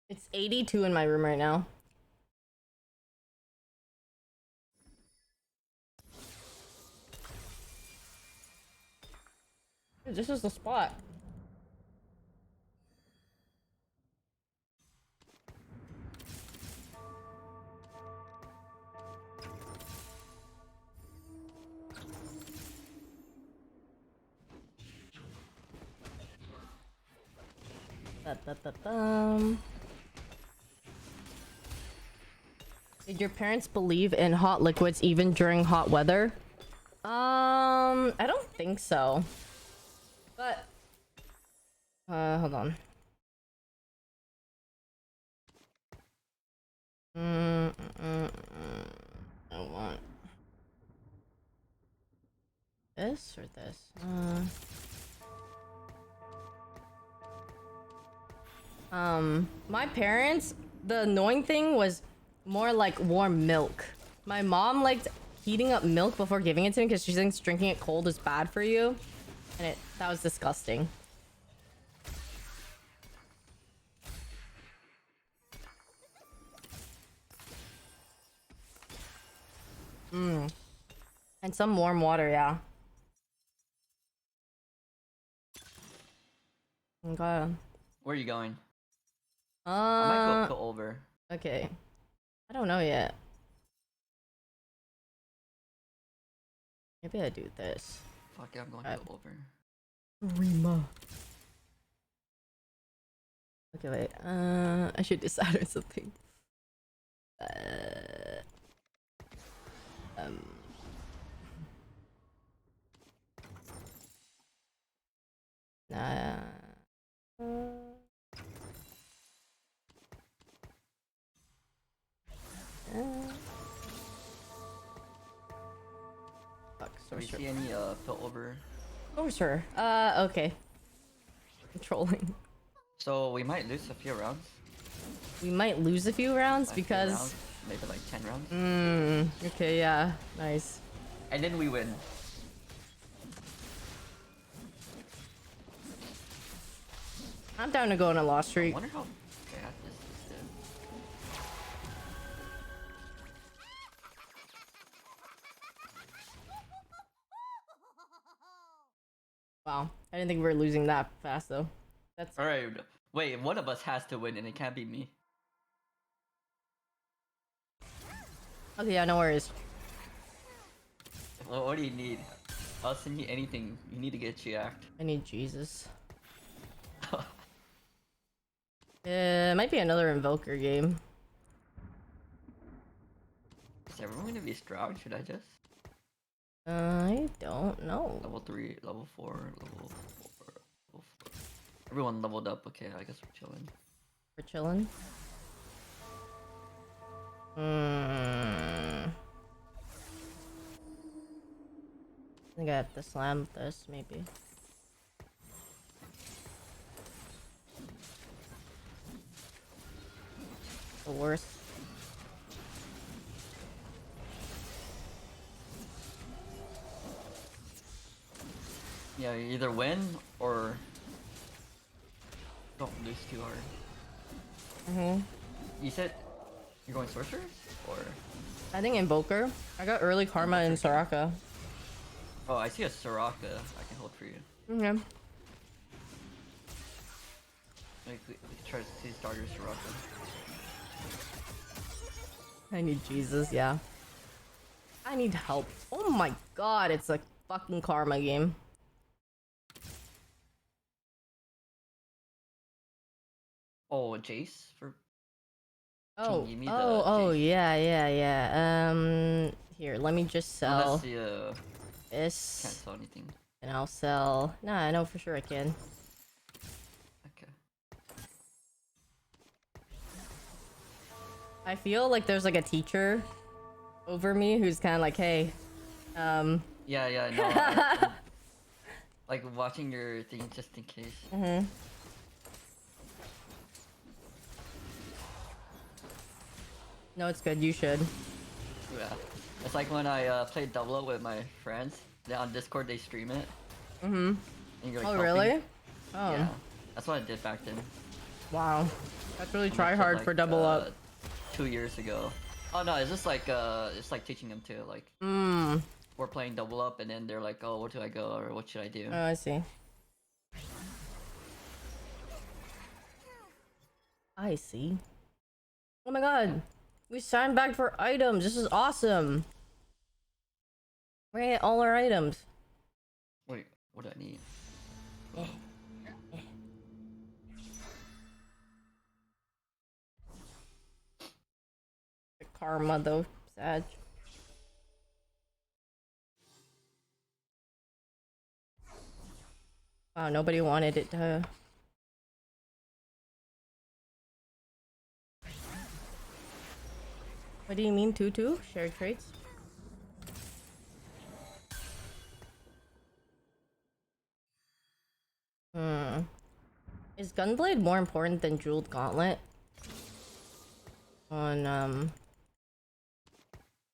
It's 82 in my room right now. Dude, this is the spot. Did your parents believe in hot liquids even during hot weather? I don't think so. But hold on. I want this or this. My parents, the annoying thing was more like warm milk. My mom liked heating up milk before giving it to me because she thinks drinking it cold is bad for you. And that was disgusting. And some warm water, yeah. Okay. Where are you going? I might go over. Okay. I don't know yet. Maybe I do this. Fuck yeah, I'm going to go over. Rima. Okay, wait. I should decide on something. Nah. Fuck, Do you sorcerer. see any fill over? Sorcerer. Okay. I'm trolling. So we might lose a few rounds. We might lose a few rounds Like 10 because... rounds, maybe like 10 rounds. Okay, yeah. Nice. And then we win. I'm down to go on a loss I streak. wonder how bad this is. Wow. I didn't think we were losing that fast, though. That's... Alright, wait, one of us has to win and it can't be me. Okay, yeah, no worries. Well, what do you need? I'll send you anything. You need to get yacked. I need Jesus. It might be another Invoker game. Is everyone gonna be strong? Should I just? I don't know. Level 3, level 4, level 4, level 4. Everyone leveled up. Okay, I guess we're chilling. We're chilling. I think I have to slam this, maybe. The worst. Yeah, you either win or don't lose too hard. You said you're going sorcerers or? I think Invoker. I got early karma in Soraka. Oh, I see a Soraka. I can hold for you. Okay. We could try to see starter Soraka. I need Jesus, yeah. I need help. Oh my god, it's a fucking karma game. Oh, Jace for. Oh, Can you give me the Jace? yeah. Here, let me just sell Unless you can't this, sell anything. and I'll sell. Nah, I know for sure I can. Okay. I feel like there's like a teacher over me who's kind of like, hey, Yeah, no. I'm, like watching your thing just in case. No, it's good. You should. Yeah. It's like when I played double up with my friends. Then on Discord they stream it. And you're, like, Oh, helping. really? Oh, Yeah. That's what I did back then. wow. That's really I try did, hard like, for double up. 2 years ago. Oh no, it's just like it's like teaching them to like we're playing double up and then they're like, oh, where do I go or what should I do? Oh, I see. I see. Oh my god. We signed back for items. This is awesome. We're gonna get all our items. Wait, what do I need? The karma though. Sad. Wow, nobody wanted it to. What do you mean, Tutu? Shared traits? Is Gunblade more important than Jeweled Gauntlet? On,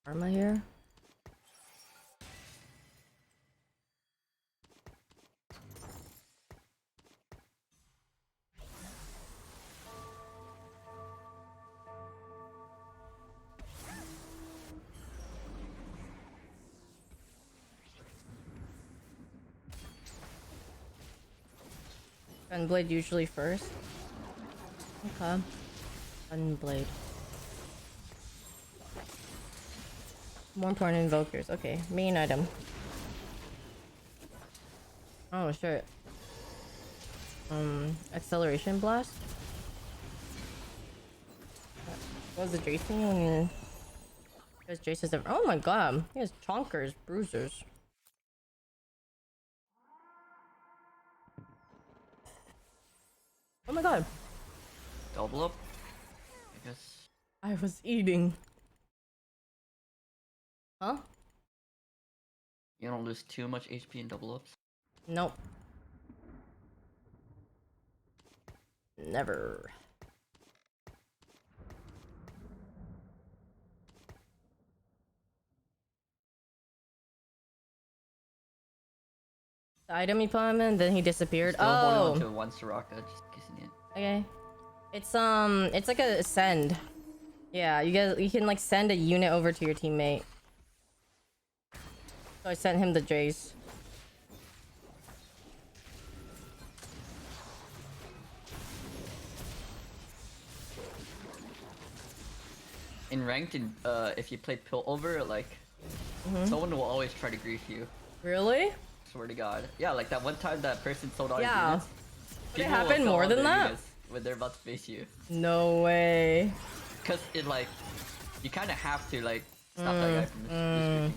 Karma here? Gunblade usually first. Okay. Gunblade. More important invokers. Okay, main item. Oh shit. Acceleration blast. What was the Jace thing when you? Because Jace is oh my god, he has chonkers, bruisers. Oh my god. Double up? I guess. I was eating. Huh? You don't lose too much HP in double ups. Nope. Never. The item he put him in, then he disappeared. Still holding on Oh, to one Soraka, just kissing it. okay. It's like a send. Yeah, you can like send a unit over to your teammate. So I sent him the Jace. In ranked, if you play pill over, like someone will always try to grief you. Really? Swear to God. Yeah, like that one time that person sold all your Yeah. units. Did it people will happen sell more all than their that? units when they're about to face you. No way. Cause it like, you kind of have to like stop that guy from griefing.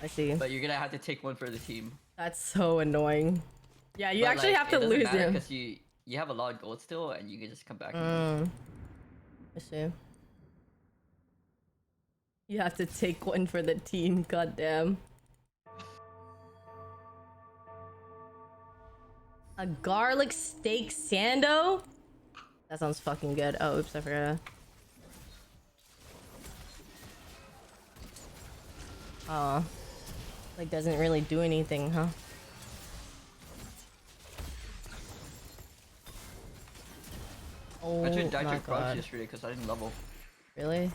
I see. But you're gonna have to take one for the team. That's so annoying. Yeah, you actually have to lose him. Because you have a lot of gold still, and you can just come back. I see. You have to take one for the team. Goddamn. A garlic steak sando? That sounds fucking good. Oh, oops, I forgot. Oh. Like, doesn't really do anything, huh? Oh I just died my to crouch god. yesterday because I didn't level. Really?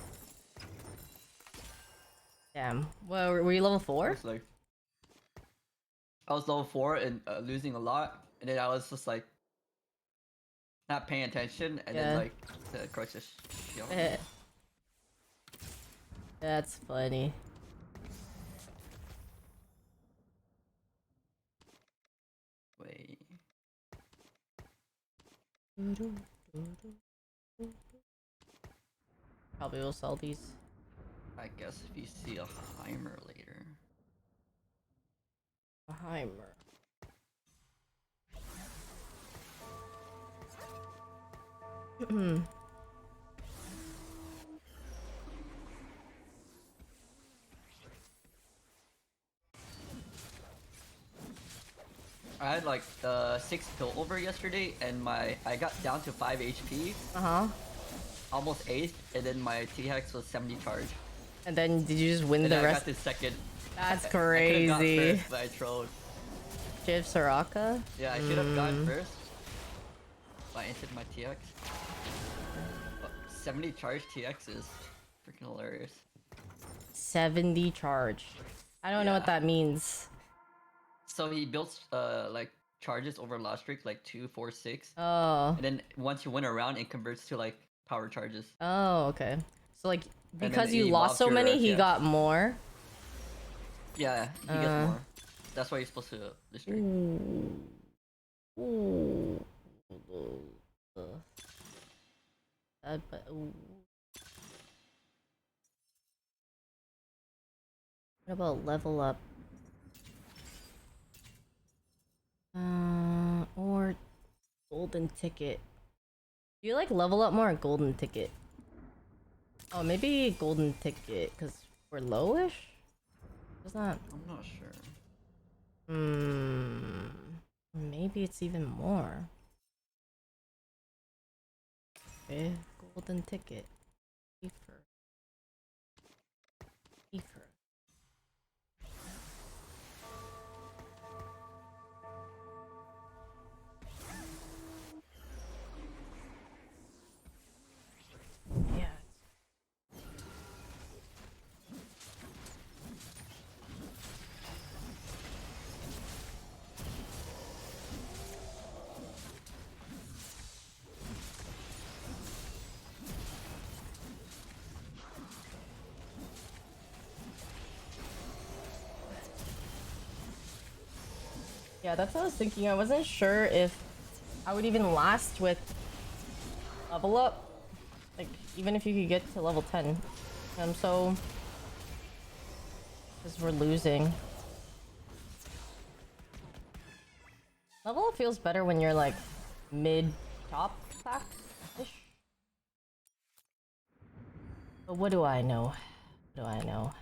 Damn. Well, were you level 4? It's like I was level 4 and losing a lot, and then I was just like not paying attention, and then Yeah. like the crouch just shot me. That's funny. Wait. Probably will sell these. I guess if you see a Heimer later. A Heimer. I had like 6 kill over yesterday, and I got down to 5 HP, Uh-huh. almost 8th, and then my T-Hex was 70 charge. And then did you just win And the then I rest? got to second. That's I could've got crazy. first, but I trolled. Shiv Soraka? Yeah, I should have gone first. But I entered my TX. But 70 charge TX is freaking hilarious. 70 charge. I don't know what Yeah. that means. So he builds like charges over last streak, like 2, 4, 6. Oh. And then once you win a round, it converts to like power charges. Oh, okay. So like then because it you lost evolves so your, many, he TX. got more. Yeah, he gets more. That's why you're supposed to distribute. Ooh. Ooh. What about level up? Or golden ticket. Do you like level up more or golden ticket? Oh, maybe golden ticket because we're lowish. It's not. I'm not sure. Maybe it's even more. Okay, golden ticket. Ether. Ether. Yeah. Yeah, that's what I was thinking. I wasn't sure if I would even last with level up. Like, even if you could get to level 10. I'm so... Because we're losing. Level up feels better when you're like mid-top pack-ish. But what do I know? What do I know?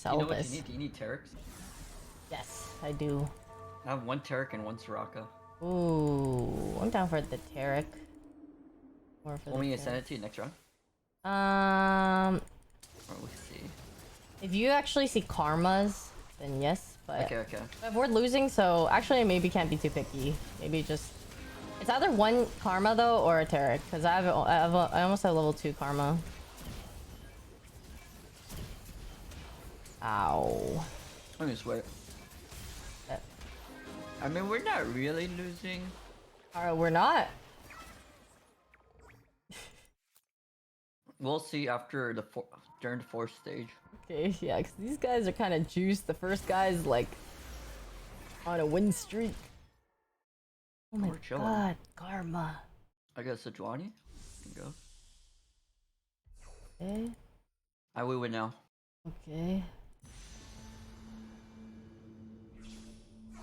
You know what Salvis. you need? Do you need Terex? Yes, I do. I have 1 Terek and 1 Soraka. Ooh, I'm down for the Tarek. Or for Want me the to send it to you next round? Or we'll see. If you actually see karmas, then yes. But Okay. if we're losing, so actually maybe can't be too picky. Maybe just it's either 1 karma though or a Tarek, because I almost have level 2 karma. Ow. Let me swear. I mean, we're not really losing. Alright, we're not. We'll see after during the 4th stage. Okay, yeah, because these guys are kind of juiced. The first guy's like on a win streak. Oh my We're chilling. god, karma. I guess Sejuani can go. Okay, I will win now. okay.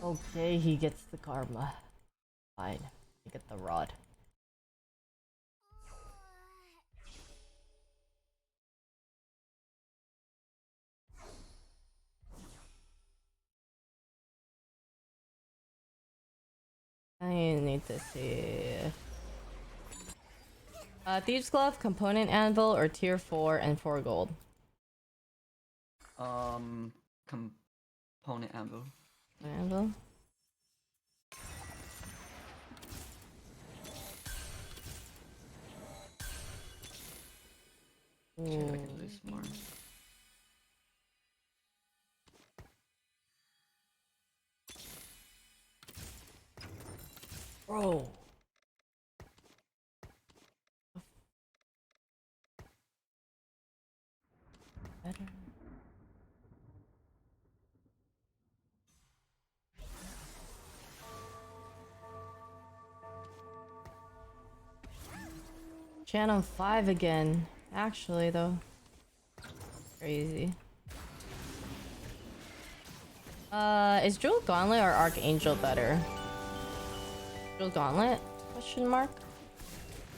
Oh Okay, he gets the karma. Fine. I get the rod. I need to see. Thieves Glove, Component Anvil, or Tier 4 and 4 gold. Component anvil. Anvil? See if I can lose more. Bro. Better. Channel 5 again. Actually, though. Crazy. Is Jewel Gauntlet or Archangel better? Jewel Gauntlet? Question mark.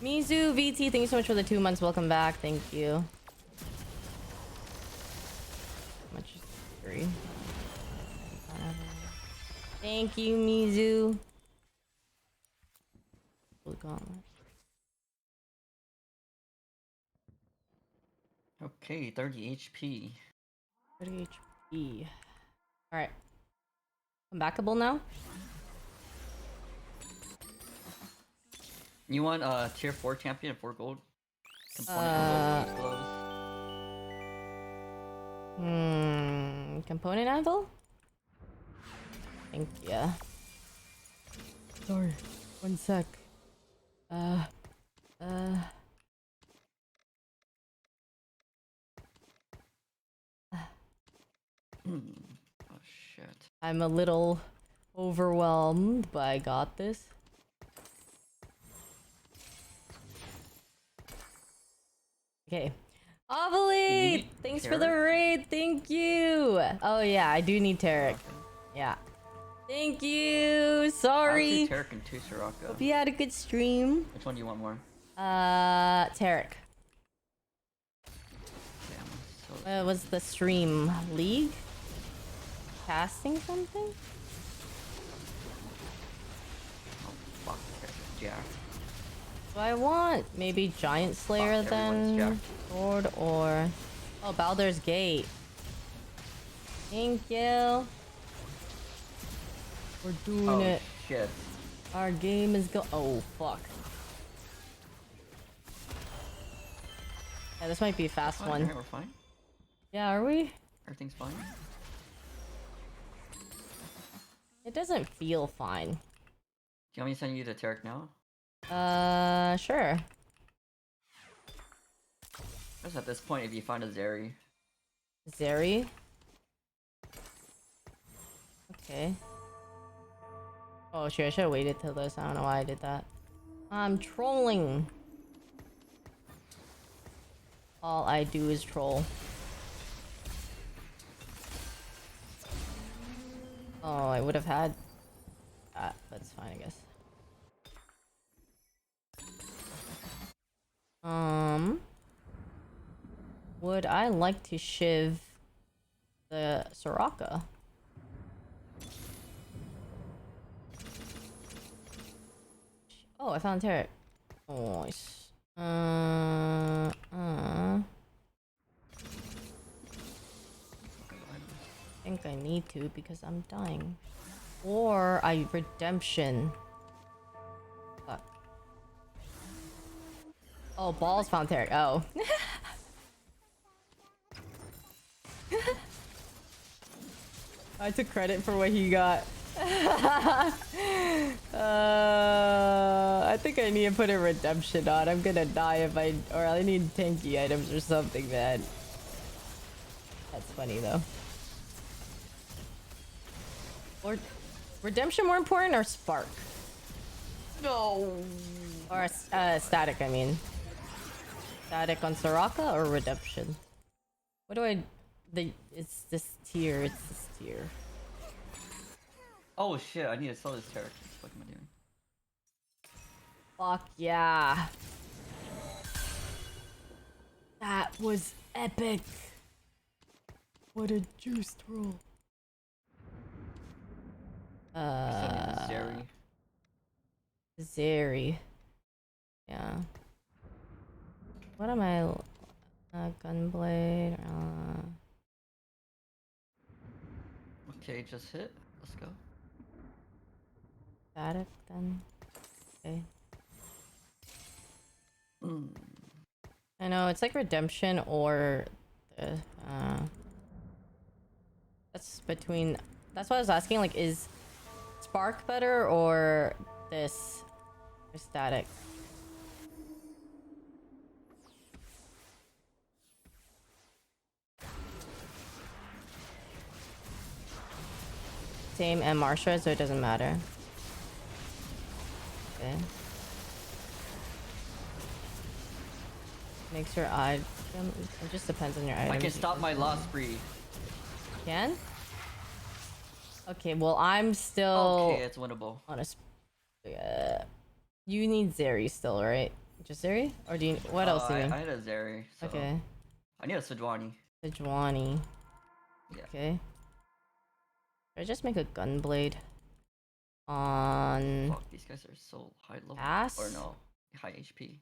Mizu VT, thank you so much for the 2 months. Welcome back. Thank you. How much is 3? Thank you, Mizu. Jewel Gauntlet. Okay, 30 HP. 30 HP. Alright. I'm backable now? You want tier 4 champion and 4 gold? Component anvil, gloves. Component anvil? Thank ya. Sorry. 1 sec. Oh shit. I'm a little overwhelmed, but I got this. Okay. Ovally! Thanks for the raid! Thank you! Oh yeah, I do need Tarek. Yeah. Thank you! Sorry! Tarek and 2 Soraka. Hope you had a good stream. Which one do you want more? Tarek. Damn, so Was the stream? League? Casting something? oh fuck, Tarek, Jack. Do I want maybe Giant Slayer Fuck, everyone's then? jacked. Sword or... Oh, Baldur's Gate. Thank you. We're doing Oh it. shit. Our game is oh, fuck. Yeah, this might be a fast Fine, one. alright, we're fine. Yeah, are we? Everything's fine. It doesn't feel fine. Do you want me to send you to Tarek now? Sure. Just at this point, if you find a Zeri. Zeri? Okay. Oh shit, I should've waited till this. I don't know why I did that. I'm trolling. All I do is troll. Oh, I would have had that. That's fine, I guess. Would I like to shiv the Soraka? Oh, I found Tarek. Nice. I think I need to because I'm dying. Or I redemption. Fuck. Oh, Balls found Tarek. Oh. I took credit for what he got. I think I need to put a redemption on. I'm gonna die if or I need tanky items or something, man. That's funny though. Or redemption more important or spark? No. Or static, I mean. Static on Soraka or redemption? What do I... it's this tier, it's this tier. Oh shit! I need to sell this character. What am I doing? Fuck yeah. That was epic. What a juiced roll. Zeri. Zeri. Yeah. What am I? Gunblade. Okay, just hit. Let's go. Static then. Okay. I know it's like redemption or the that's between. That's what I was asking. Like, is spark better or this or static? Same MR shred, so it doesn't matter. Okay. Makes your item. It just depends on your item. I can stop my loss spree. Can? Okay, well I'm still Okay, it's winnable. on a. You need Zeri still, right? Just Zeri, or do you? What else do you need? I had a Zeri. So Okay, I need a Sejuani. Sejuani. Yeah. Okay. Should I just make a gunblade on Fuck, these guys are so high level. Ass? Or no, high HP.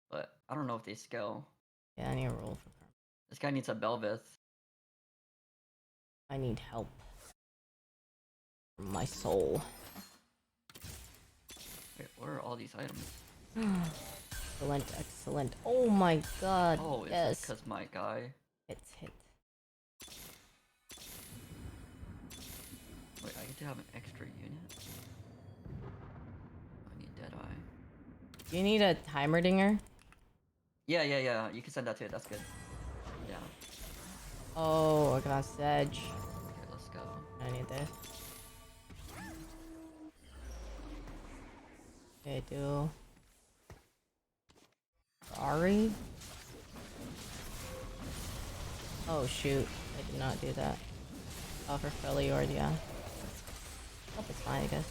But I don't know if they scale. Yeah, I need a roll for karma. This guy needs a Belveth. I need help. From my soul. Wait, where are all these items? Excellent, excellent. Oh my god. Oh, it's yes. because my guy. It's hit. Wait, I get to have an extra unit? I need Deadeye. Do you need a timer dinger? Yeah. You can send that to it. That's good. Yeah. Oh, I got Sedge. Okay, let's go. I need this. Okay, do. Sorry. Oh shoot, I did not do that. Oh, for Freljord, yeah. Hope it's fine, I guess.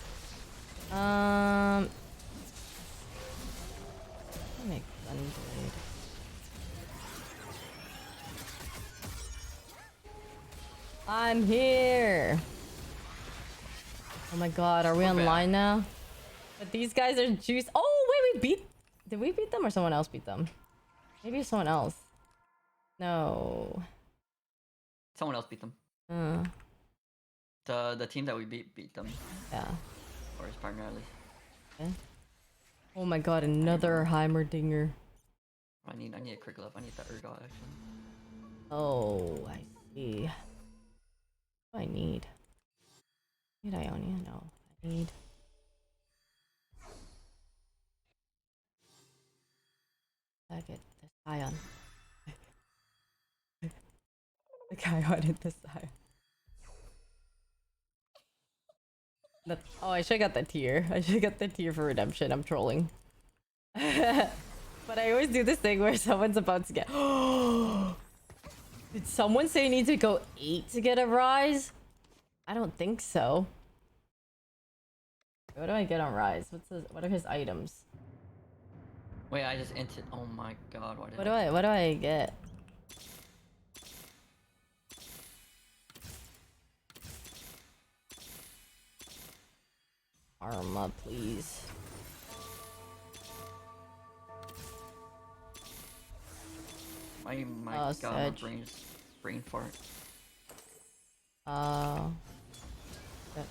I'll make Gunblade. I'm here! Oh my god, are we online now? But these guys are juiced. Oh, wait, we beat... Did we beat them or someone else beat them? Maybe someone else. No. Someone else beat them. The team that we beat them. Yeah. Or his partner at least. Okay. Oh my god, another Heimerdinger. I need a quick glove. I need that Urgot actually. Oh, I see. What do I need? Need Ionia? No. I need... I get this Ion. The guy wanted this Ion. Oh, I should have got the tier. I should have got the tier for redemption. I'm trolling. But I always do this thing where someone's about to get... Did someone say you need to go 8 to get a rise? I don't think so. What do I get on rise? What are his items? Wait, I just entered. Oh my god, why did What do I get? Arma, please. My Oh, god, my Sedge. brain fart. Oh. Yep.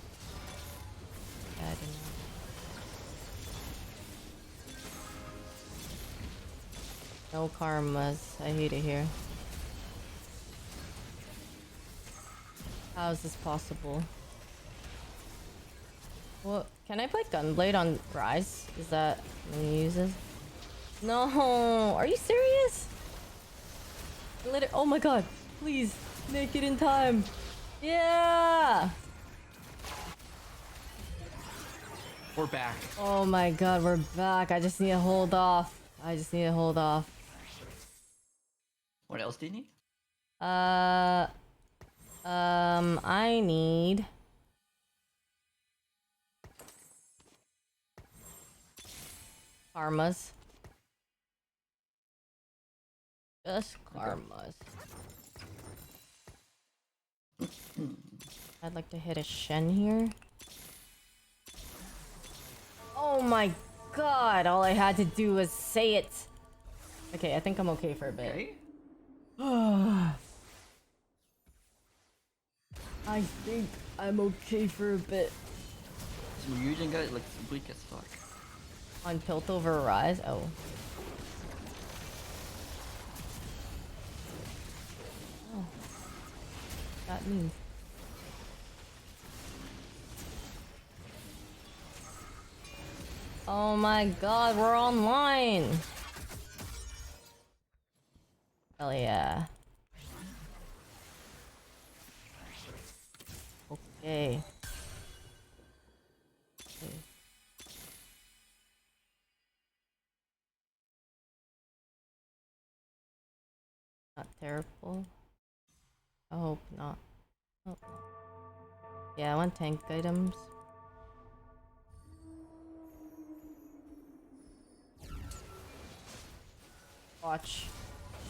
Yeah, I didn't know. No karmas. I hate it here. How is this possible? Well, can I play Gunblade on Rise? Is that what he uses? No! Are you serious? Oh my god! Please! Make it in time! Yeah! We're back. Oh my god, we're back. I just need to hold off. What else do you need? I need Karmas. Just karmas. I'd like to hit a Shen here. Oh my god, all I had to do was say it. Okay, I think I'm okay for a bit. Okay. I think I'm okay for a bit. This Ryujin guy looks weak as fuck. On Piltover Rise? Oh. Oh. That means. Oh my god, we're online! Hell yeah. Okay. Okay. Not terrible. I hope not. Oh. Yeah, I want tank items. Watch.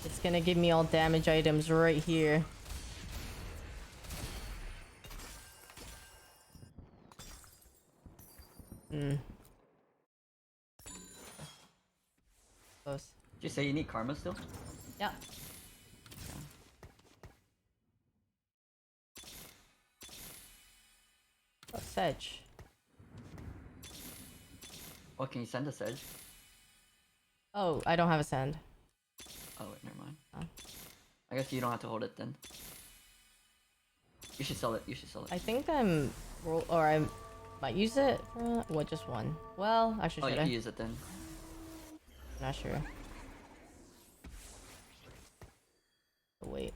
It's gonna give me all damage items right here. Close. Did you say you need karma still? Yeah. Oh, Sedge. Oh, can you send a sedge? Oh, I don't have a sand. Oh, wait, never mind. Oh. I guess you don't have to hold it then. You should sell it. You should sell it. I think I'm or I might use it for what, just one. Well, actually, Oh, should you I? can use it then. Not sure. Oh, wait.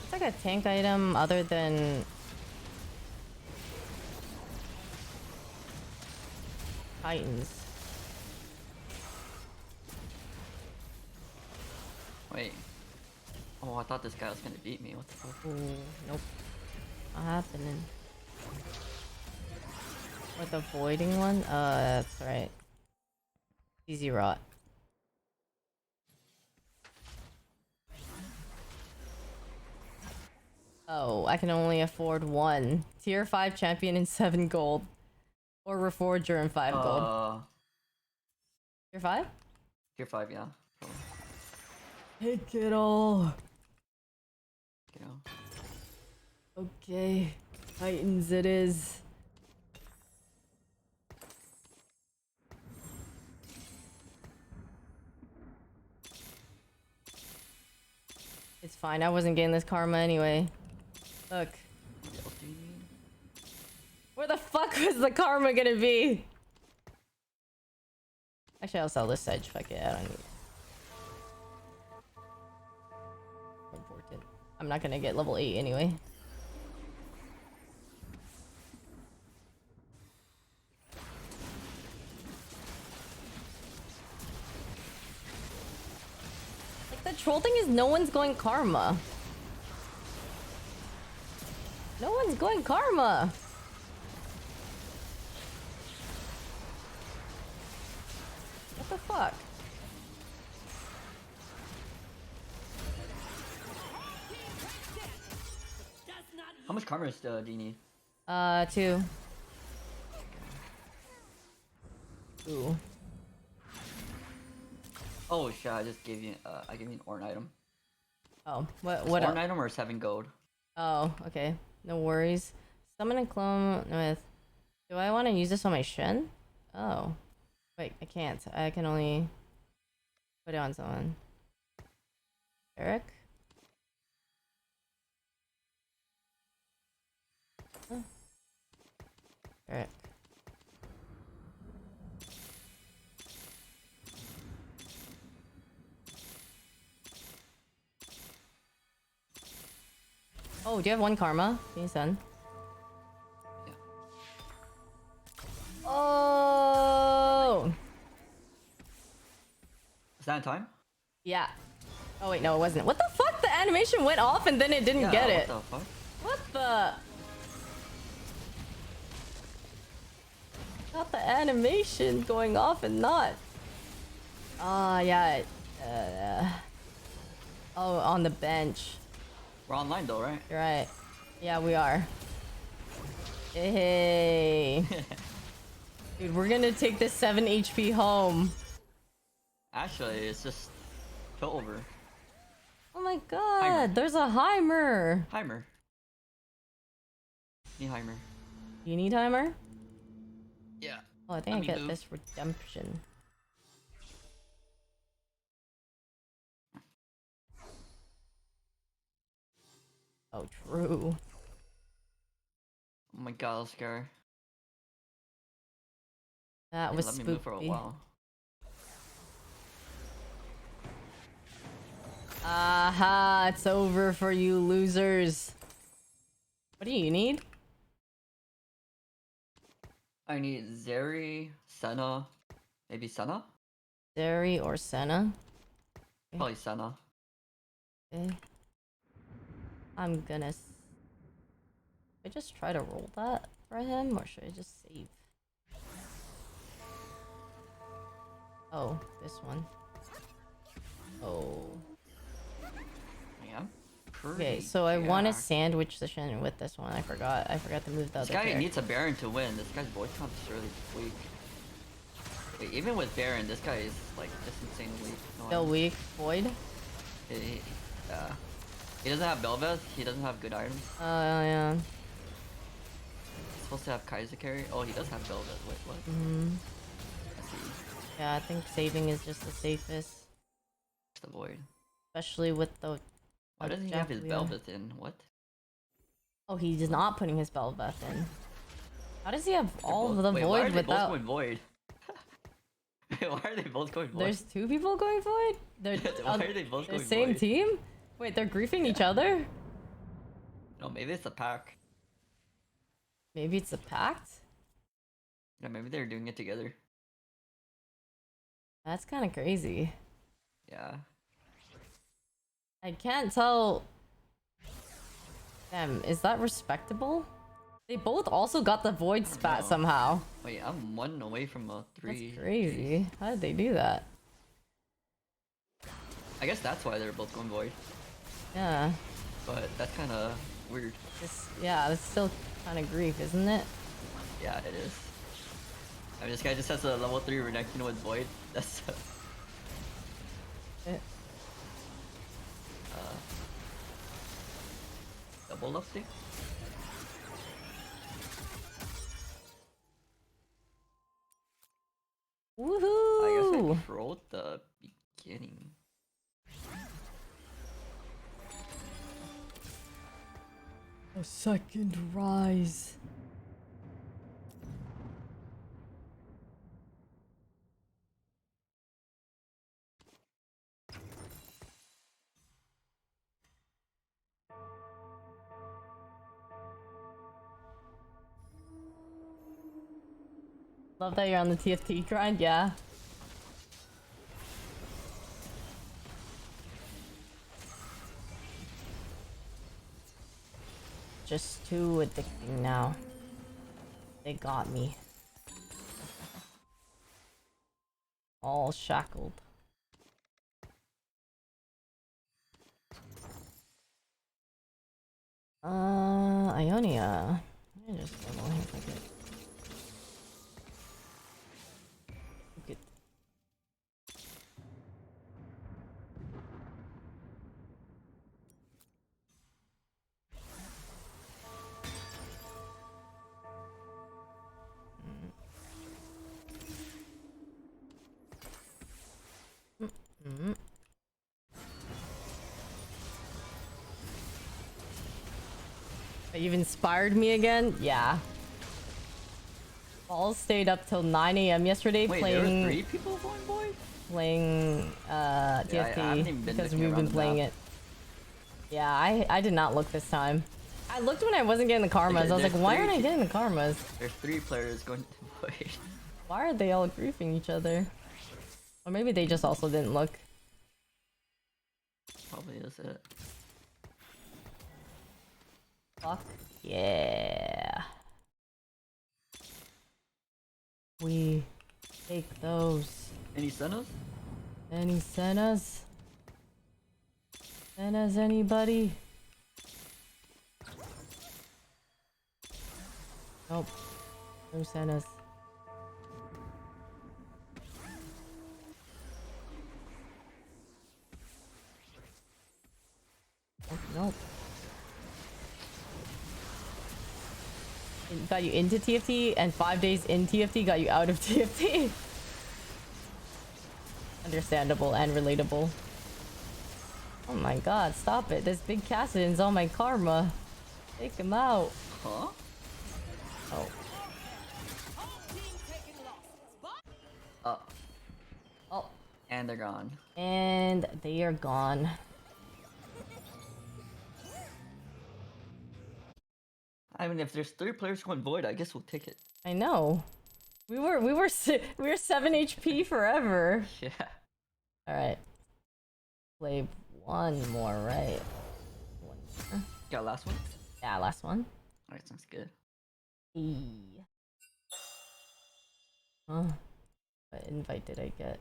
It's like a tank item other than Titans. Wait. Oh, I thought this guy was gonna beat me. What the fuck? Ooh, nope. Not happening. Or the voiding one? That's right. Easy rot. Oh, I can only afford one. Tier 5 champion and 7 gold. Or Reforger and 5 gold. Tier 5? Tier 5, yeah. Probably. Take it all. You know. Okay. Titans it is. It's fine, I wasn't getting this karma anyway. Look. What else do you need? Where the fuck was the karma gonna be? Actually, I'll sell this sedge. Fuck it, I don't need it. Important. I'm not gonna get level 8 anyway. Like, the troll thing is no one's going karma. No one's going karma. What the fuck? How much karma do you need? 2. Ooh. Oh shit! I just gave you. I gave you an Orn item. Oh, what? Orn item or 7 gold? Oh, okay. No worries. Summon a clone with. Do I want to use this on my Shen? Oh. Wait, I can't. I can only put it on someone. Eric? Huh. Eric. Oh, do you have 1 karma? Can you send? Yeah. Oh! Is that in time? Yeah. Oh wait, no, it wasn't. What the fuck? The animation went off and then it didn't get it. What the fuck? What the? Not the animation going off and not. Ah, yeah. Oh, on the bench. We're online though, right? You're right. Yeah, we are. Hey. Dude, we're gonna take this 7 HP home. Actually, it's just fell over. Oh my god, Heimer. there's a Heimer. Heimer. Need Heimer. You need Heimer? Yeah. Oh, I think Let I me get move. this redemption. Oh, true. Oh my god, let's go. That Hey, was let me move for a spooky. while. Aha, it's over for you losers. What do you need? I need Zeri, Senna, maybe Senna? Zeri or Senna? Probably Senna. Okay. I'm gonna... Should I just try to roll that for him, or should I just save? Oh, this one. Oh. Yeah. Okay, so I want to sandwich the Shen with this one. I forgot to move the This other guy character. needs a Baron to win. This guy's voice comp is really weak. Wait, even with Baron, this guy is like just insanely weak. No Still items. weak. Void? He doesn't have Belveth. He doesn't have good items. Oh, yeah. He's supposed to have Kaiser carry. Oh, he does have Belveth. Wait, what? Let's see. Yeah, I think saving is just the safest. Just avoid. Especially with the... Why doesn't he have his Belveth in? What? Oh, he's not putting his Belveth in. How does he have all of the Wait, why are Void they both without... going void? Why are they both going void? There's two people going Void? They're Why are they both the going same void? team? Wait, they're griefing each other? No, maybe it's a pack. Maybe it's a pact? Yeah, maybe they're doing it together. That's kind of crazy. Yeah. I can't tell... Damn, is that respectable? They both also got the Void spat know. somehow. Wait, I'm 1 away from a 3. That's crazy. How did they do that? I guess that's why they're both going void. Yeah. But that's kind of weird. Yeah, it's still kind of grief, isn't it? Yeah, it is. I mean, this guy just has a level 3 Renekton with void. That's double lofting. I guess Woohoo! I trolled the beginning. A second rise. Love that you're on the TFT grind, yeah. Just too addicting now. They got me. All shackled. Ionia. I just level him for good. Good. You've inspired me again? Yeah. Balls stayed up till 9 a.m. yesterday. Wait, playing... there were 3 people going void? Playing TFT I haven't even been because looking we've been around the playing map. it. Yeah, I did not look this time. I looked when I wasn't getting the karmas. I was like, There's why 3 aren't I getting the karmas? There's 3 players going to void. Why are they all griefing each other? Or maybe they just also didn't look. Probably is it. Fuck yeah. we take those? Any Senos? Any Sennas? Sennas, anybody? Nope. No Sennas. Nope. It got you into TFT, and 5 days in TFT got you out of TFT. Understandable and relatable. Oh my god, stop it. This big Cassidin's on my karma. Take him out. Huh? Oh. Oh. And they're gone. And they are gone. I mean, if there's 3 players going void, I guess we'll take it. I know. We were 7 HP forever. Yeah. All right. Play one more, right? One more. Got last one? Yeah, last one. Alright, sounds good. E. Huh? What invite did I get?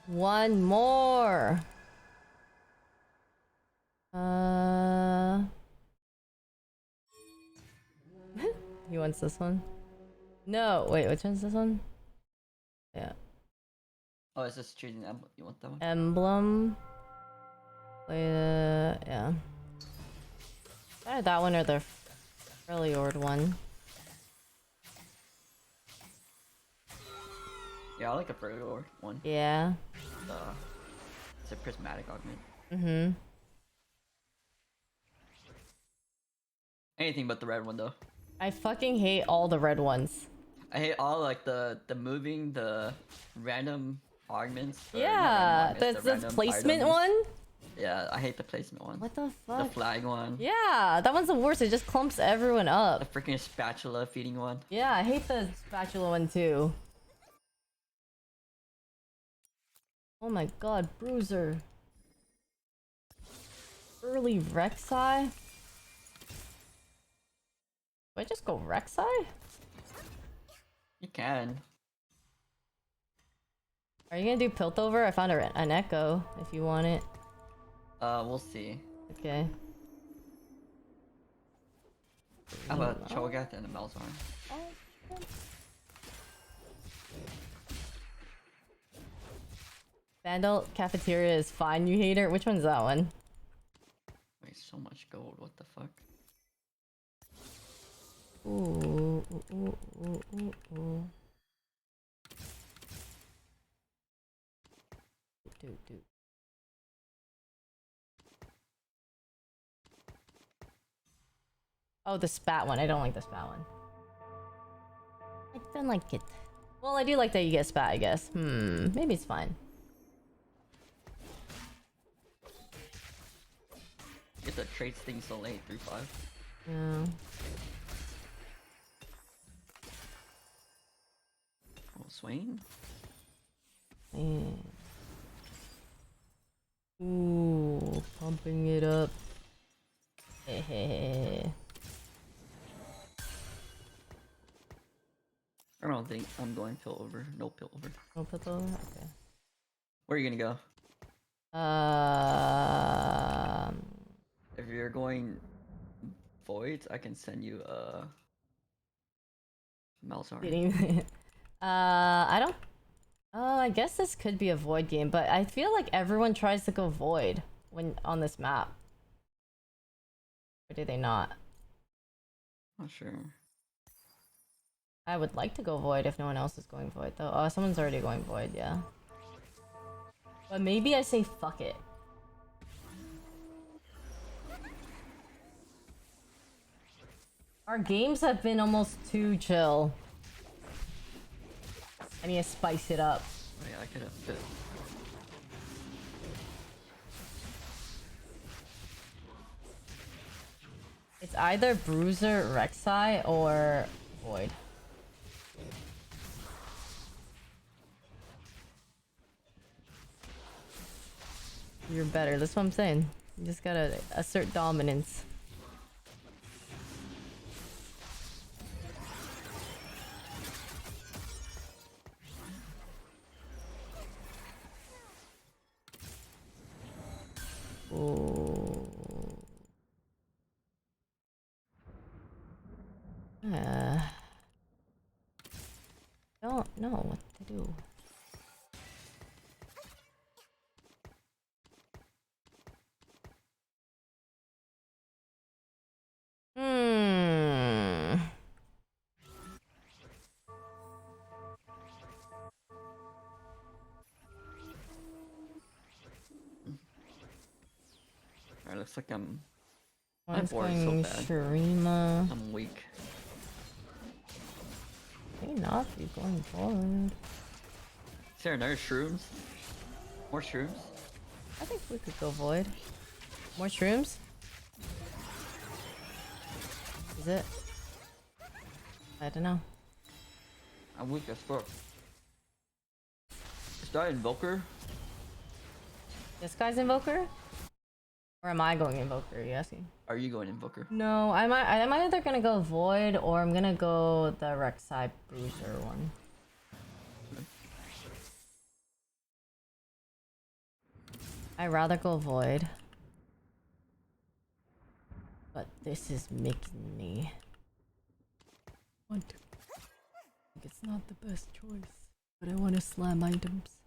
One more. He wants this one. No, wait, which one's this one? Yeah. Oh, it's just choosing emblem. You want that one? Emblem. Yeah. Either that one or the early ord one. Yeah, I like the Fergor one. Yeah. It's a prismatic augment. Mm-hmm. Anything but the red one though. I fucking hate all the red ones. I hate all like the moving, the random augments. or not Yeah, random augments, the that's the random placement items. one? Yeah, I hate the placement one. What the The fuck? flag one. Yeah, that one's the worst. It just clumps everyone The up. freaking spatula feeding one. Yeah, I hate the spatula one too. Oh my god, Bruiser. Early Rek'Sai? Do I just go Rek'Sai? You can. Are you gonna do Piltover? I found an Echo if you want it. We'll see. Okay. How about Cho'Gath and a Malzahar? Vandal Cafeteria is fine, you hater. Which one's that one? Wait, so much gold. What the fuck? Ooh, ooh, ooh, ooh, ooh. Dude. Oh, the spat one. I don't like the spat one. I don't like it. Well, I do like that you get spat, I guess. Maybe it's fine. Get the traits thing so late, 3-5. Yeah. Oh, Swain? Man. Ooh, pumping it up. Hehehe. I don't think I'm going pill over. No pill over. No Piltover? Okay. Where are you gonna go? If you're going voids, I can send you Malzahar. I don't. Oh, I guess this could be a void game, but I feel like everyone tries to go void when on this map. Or do they not? Not sure. I would like to go void if no one else is going void though. Oh, someone's already going void, yeah. But maybe I say fuck it. Our games have been almost too chill. I need to spice it up. Oh yeah, I could have fit. It's either Bruiser, Rek'Sai, or Void. You're better, that's what I'm saying. You just gotta assert dominance. Oh. Don't know what to do. Hmm. Alright, looks like I'm One's board is so going bad. Shurima. I'm weak. May not be going forward. Is there another shrooms? More shrooms? I think we could go Void. More shrooms? Is it? I don't know. I'm weak as fuck. Is that Invoker? This guy's Invoker? Or am I going Invoker, are you asking? Are you going Invoker? No, I'm either gonna go Void or I'm gonna go the Rek'Sai Bruiser one. I'd rather go Void. But this is making me want to. I think it's not the best choice. But I want to slam items.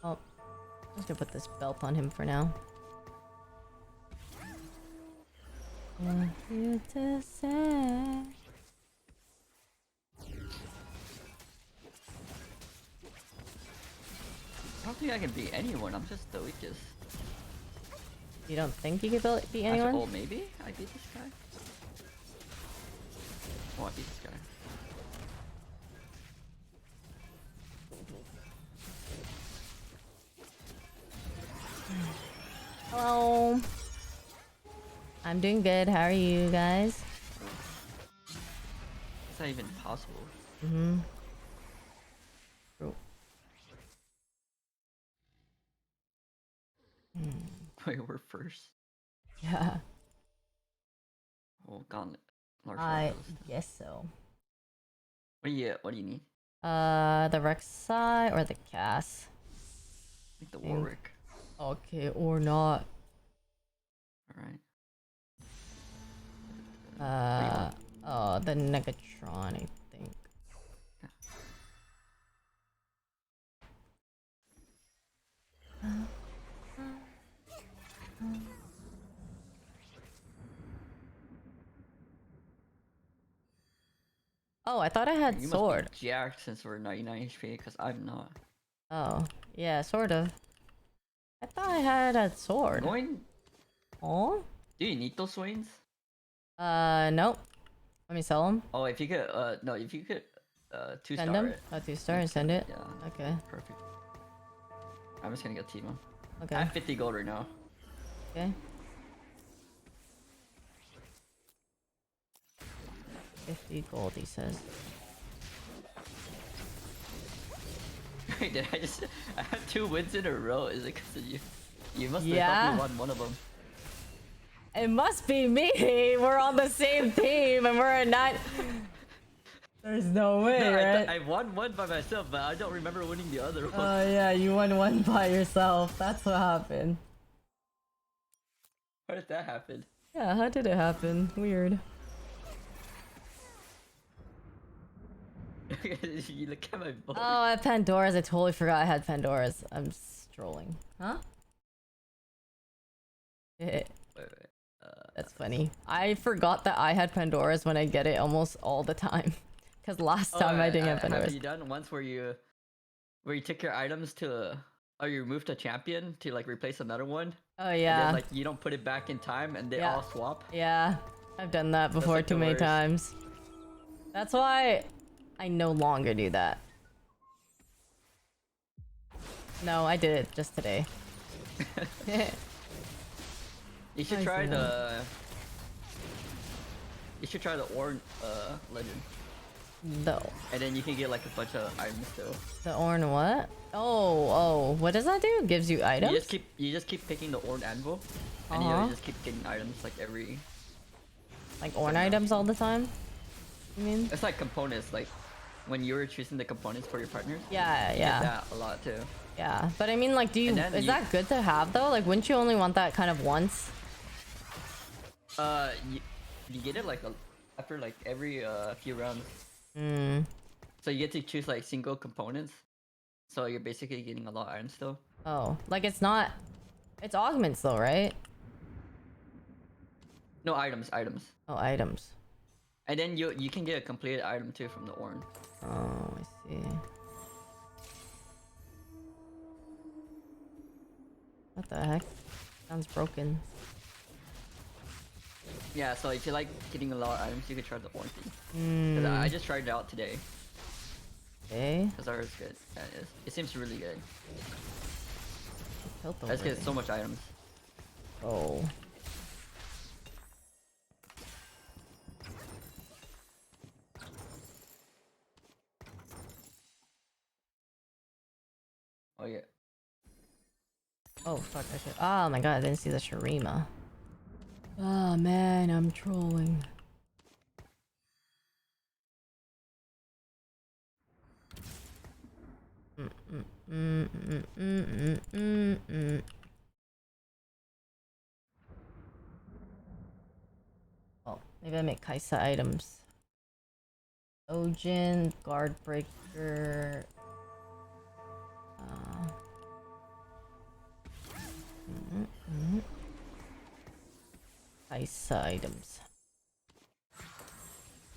Oh, I'm just gonna put this belt on him for now. Want you to say. I don't think I can beat anyone, I'm just the weakest. You don't think you could beat Actually, anyone? oh, maybe? I beat this guy? Oh, I beat this guy. Hello. I'm doing good. How are you guys? Is that even possible? Mm-hmm. True. Wait, we're first? Yeah. Oh, gauntlet. Large I Ghost. guess so. What do you need? The Rek'Sai or the Cass? I think the Warwick. Okay, or not. Alright. Oh, the Negatron, I think. Oh, I thought I had You sword. must be jacked since we're 99 HP, because I'm not. Oh, yeah, sort of. I thought I had a sword. Going? Oh? Do you need those swains? Nope. Let me sell them. Oh, if you could, no, if you could, 2-star Send them? it. Oh, 2-star and send it? Yeah. Okay. Perfect. I'm just gonna get Timo. I Okay. have 50 gold right now. Okay. 50 gold, he says. Wait, did I have 2 wins in a row? Is it because of you? You must have Yeah. helped me won one of them. It must be me! We're on the same team and we're at 9. There's no way, No, right? I won one by myself, but I don't remember winning the other one. Oh yeah, you won one by yourself. That's what happened. How did that happen? Yeah, how did it happen? Weird. You look at my board. Oh, I have Pandora's. I totally forgot I had Pandora's. I'm strolling. Huh? Wait. That's funny. I forgot that I had Pandora's when I get it almost all the time. Because last time I didn't have Pandora's. Have you done once where where you took your items to, or you moved a champion to like replace another one, Oh and yeah. then like you don't put it back in time, and they Yeah. all swap. Yeah. I've done that before like, too the many worst. times. That's why I no longer do that. No, I did it just today. You should I try see the. You should try the Orn legend, The and then you can get like a bunch of items too. the Orn what? Oh, what does that do? Gives you items? You just keep picking the Orn anvil, and you just keep getting items like every. Like Orn items all the time? You mean? It's like components, like when you were choosing the components for your partners. Yeah, You yeah. get that a lot too. Yeah. But I mean like do you And then is you- that good to have though? Like wouldn't you only want that kind of once? You get it like after like every few rounds. Hmm. So you get to choose like single components. So you're basically getting a lot of items still. Oh. Like it's not it's augments though, right? No, items. Oh, items. And then you can get a completed item too from the Orn. Oh, I see. What the heck? Sounds broken. Yeah, so if you like getting a lot of items, you could try the Orn thing. Hmm. 'Cause I just tried it out today. Okay. Cause ours is good. Yeah, it seems really good. Tilt Let's over get so much items. Oh. Oh yeah. Oh fuck! I should. Oh my god! I didn't see the Shurima. Oh man, I'm trolling. Oh, maybe I make Kaisa items. Ojin, guard breaker. Kaisa items.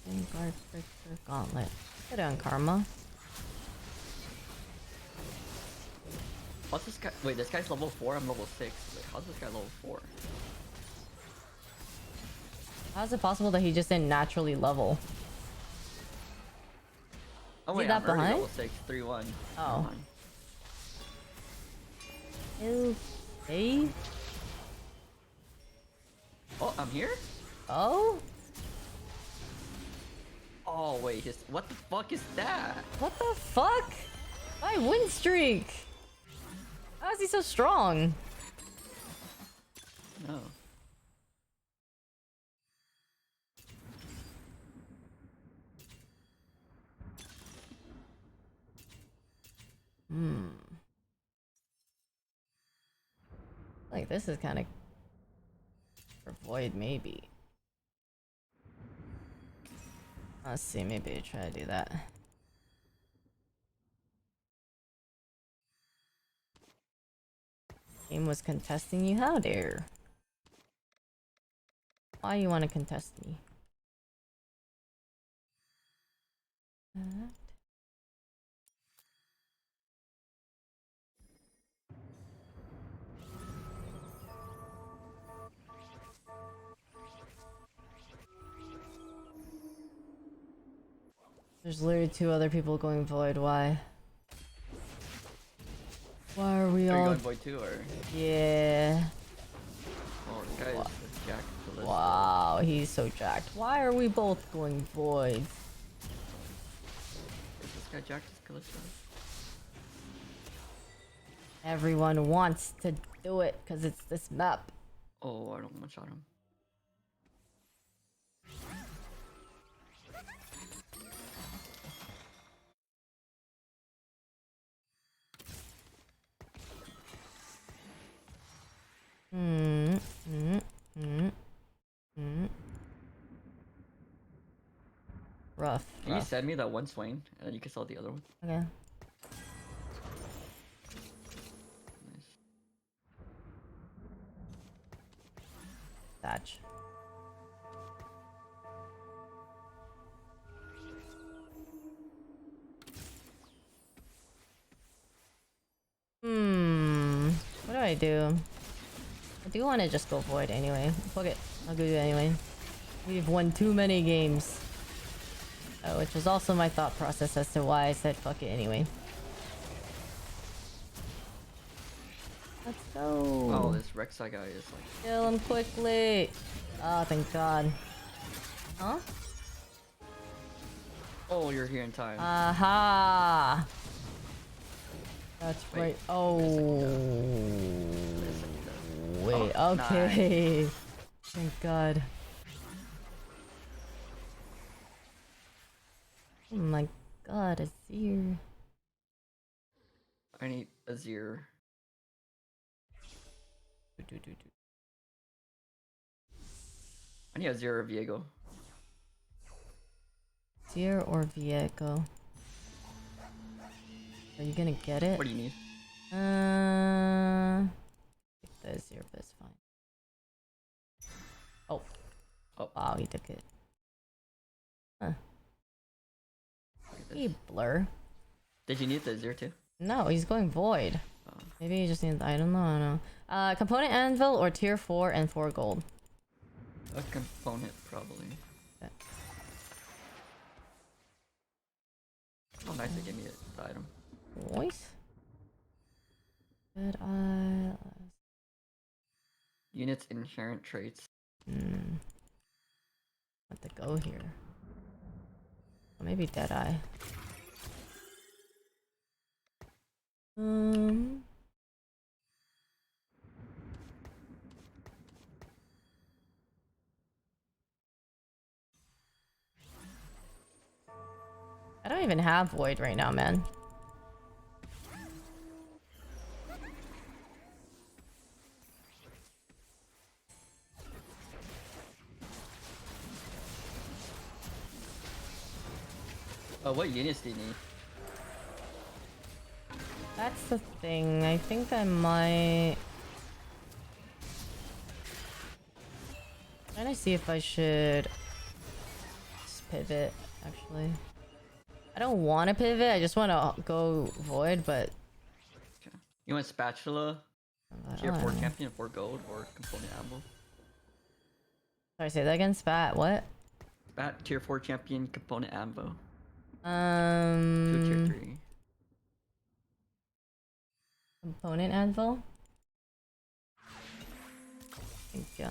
And guard breaker, gauntlet. Put it on karma. What's this guy? Wait, this guy's level 4. I'm level 6. Wait, how's this guy level 4? How is it possible that he just didn't naturally level? Oh Is he wait, that I'm already behind? level 6. 3-1. Oh. Never mind. Okay. Oh, I'm here? Oh? Oh wait, what the fuck is that? What the fuck? My win streak! How is he so strong? No. Like this is kind of for void maybe. Let's see, maybe I try to do that. Game was contesting you. How dare? Why you want to contest me? There's literally 2 other people going void. Why? Why are we Are you all? going void too, or? Yeah. Oh, this guy is Jack Callisto. Wow, he's so jacked. Why are we both going void? Is this guy Jack Callisto? Everyone wants to do it because it's this map. Oh, I don't one shot him. Rough. Can you send me that one swing, and then you can sell the other one? Okay. Nice. Thatch. I do? I do want to just go void anyway. Fuck it. I'll do it anyway. We've won too many games. Which was also my thought process as to why I said fuck it anyway. Let's go. Oh, this Rek'Sai guy is like. Kill him quickly. Oh, thank God. Huh? Oh, you're here in time. Aha! That's Wait, right. Oh. Wait, Oh, okay. Thank God. Oh my God, Azir. I need Azir. I need Azir or Viego. Azir or Viego? Are you gonna get it? What do you need? Take the Azir, but it's fine. Oh. Oh. Wow, he took it. Huh. Look at this. Hey, Blur. Did you need the Azir too? No, he's going void. Oh. Maybe he just needs the item. No, I don't know. Component anvil or tier 4 and 4 gold. A component, probably. Okay. Oh, nice, they gave me the item. Nice. Good eye. Units inherent traits. What to go here? Or maybe Deadeye. I don't even have Void right now, man. Oh, what units do you need? That's the thing. I think I might... trying to see if I should just pivot, actually. I don't want to pivot, I just want to go void, but... Okay. You want Spatula, tier 4 champion, 4 gold, or component ammo? Sorry, say that again, Spat, what? Spat, tier 4 champion, component ammo. 2 Um... tier 3. Component anvil? Thank you.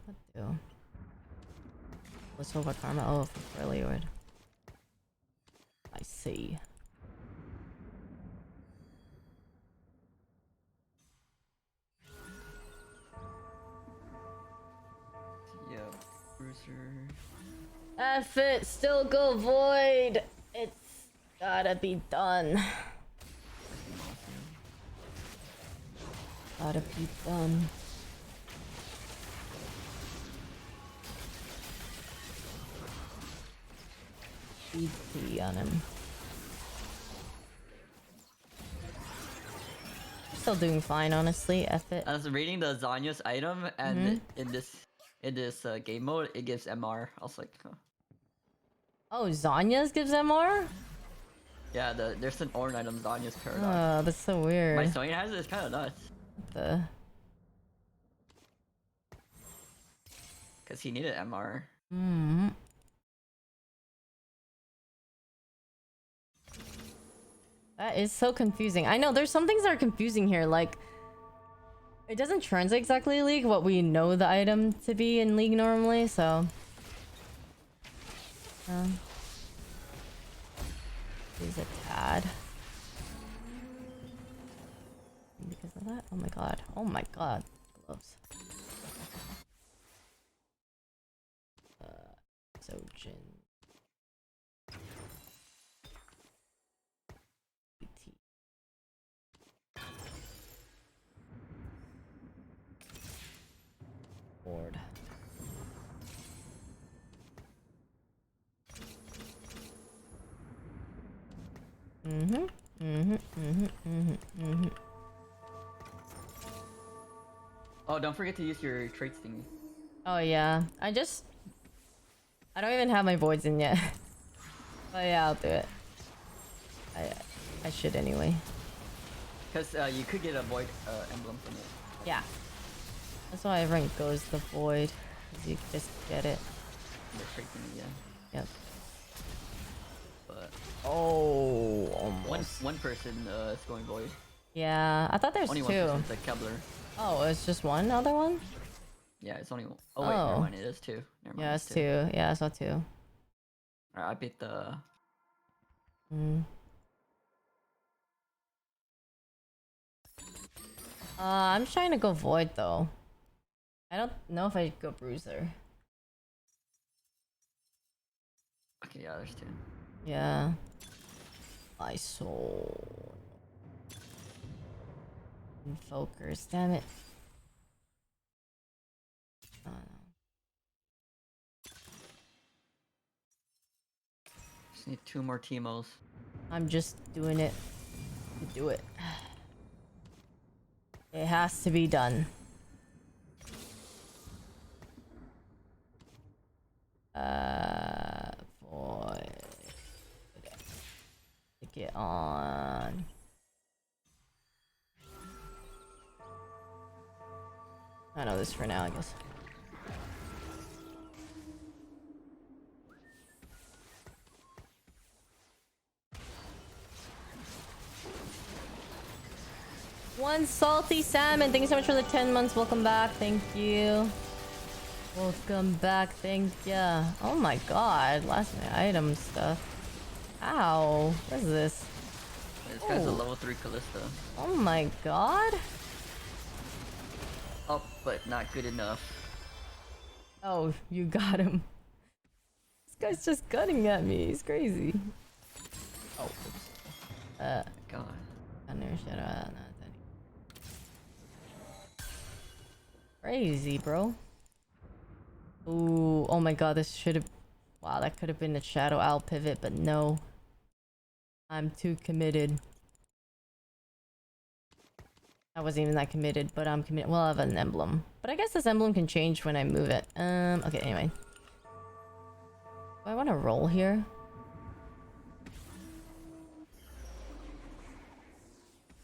What do? Let's hope karma. Oh, for Freljord. I see. Yeah, Bruiser. F it, still go void. It's gotta be done. Gotta be done. BT on him. Still doing fine, honestly. F it. I was reading the Zanya's item, and in this game mode, it gives MR. I was like, huh. Oh, Zanya's gives MR? Yeah, there's an Ornn item, Zanya's Paradox. Oh, that's so weird. My Sonya has it, it's kind of nuts. What the... Because he needed MR. That is so confusing. I know, there's some things that are confusing here, like... It doesn't translate exactly in League what we know the item to be in League normally, so... Use a tad. Because of that? Oh my god. Oh my god. Gloves. Sojin. BT. Board. Oh, don't forget to use your traits thingy. Oh yeah. I don't even have my voids in yet. But yeah, I'll do it. I should anyway. Because you could get a void emblem from it. Yeah. That's why rank goes the void. 'Cause you just get it. The freaking, yeah. Yep. But Oh, almost. one person is going void. Yeah, I thought there's Only two. 1%, the Kebler. Oh, it's just one other one? Yeah, it's only one. Oh wait, never Oh. mind, it is two. Never mind, Yeah, it's two. Yeah, I saw two. Alright, I beat the... Mm. I'm trying to go void though. I don't know if I go bruiser. Okay, yeah, there's two. Yeah. My soul. Focus, damn it. Oh, no. Just need 2 more Teemos. I'm just doing it to do it. It has to be done. Boy. Get on. I know this for now, I guess. One salty salmon. Thank you so much for the 10 months. Welcome back. Thank you. Welcome back. Thank ya. Oh my god. Last minute item stuff. Ow. What is this? This guy's a level 3 Callista. Oh my god. Up, but not good enough. Oh, you got him. This guy's just gunning at me. He's crazy. Oh, oops. God. Crazy, bro. Ooh, oh my god, this should have... Wow, that could have been a Shadow Owl pivot, but no. I'm too committed. I wasn't even that committed, but I'm committed. Well, I have an emblem. But I guess this emblem can change when I move it. Okay, anyway. Do I want to roll here?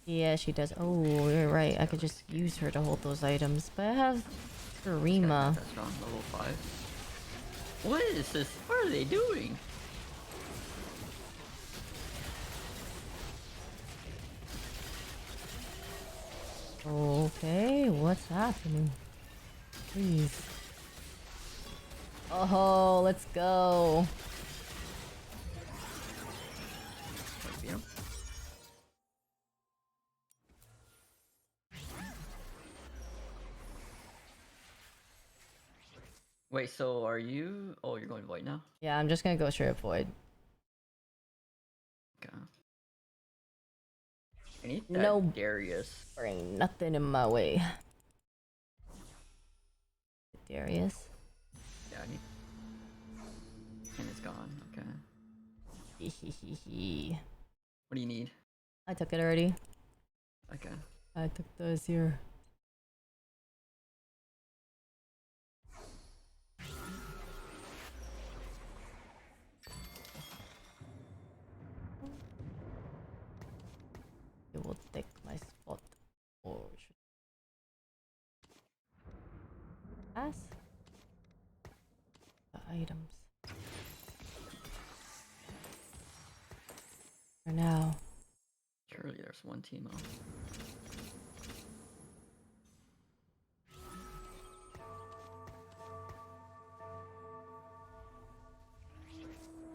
Yeah, she does. Oh, you're right. I could just use her to hold those items. But I have Karima. That's wrong, level 5. What is this? What are they doing? Okay, what's happening? Please. Oh, let's go. Wait, so are you... Oh, you're going void now? Yeah, I'm just gonna go straight up void. Okay. I need that No Darius. There ain't nothing in my way. Darius. Yeah, I need... And it's gone, okay. What do you need? I took it already. Okay. I took those here. It will take my spot. Or should pass the items for now. Surely there's one team on.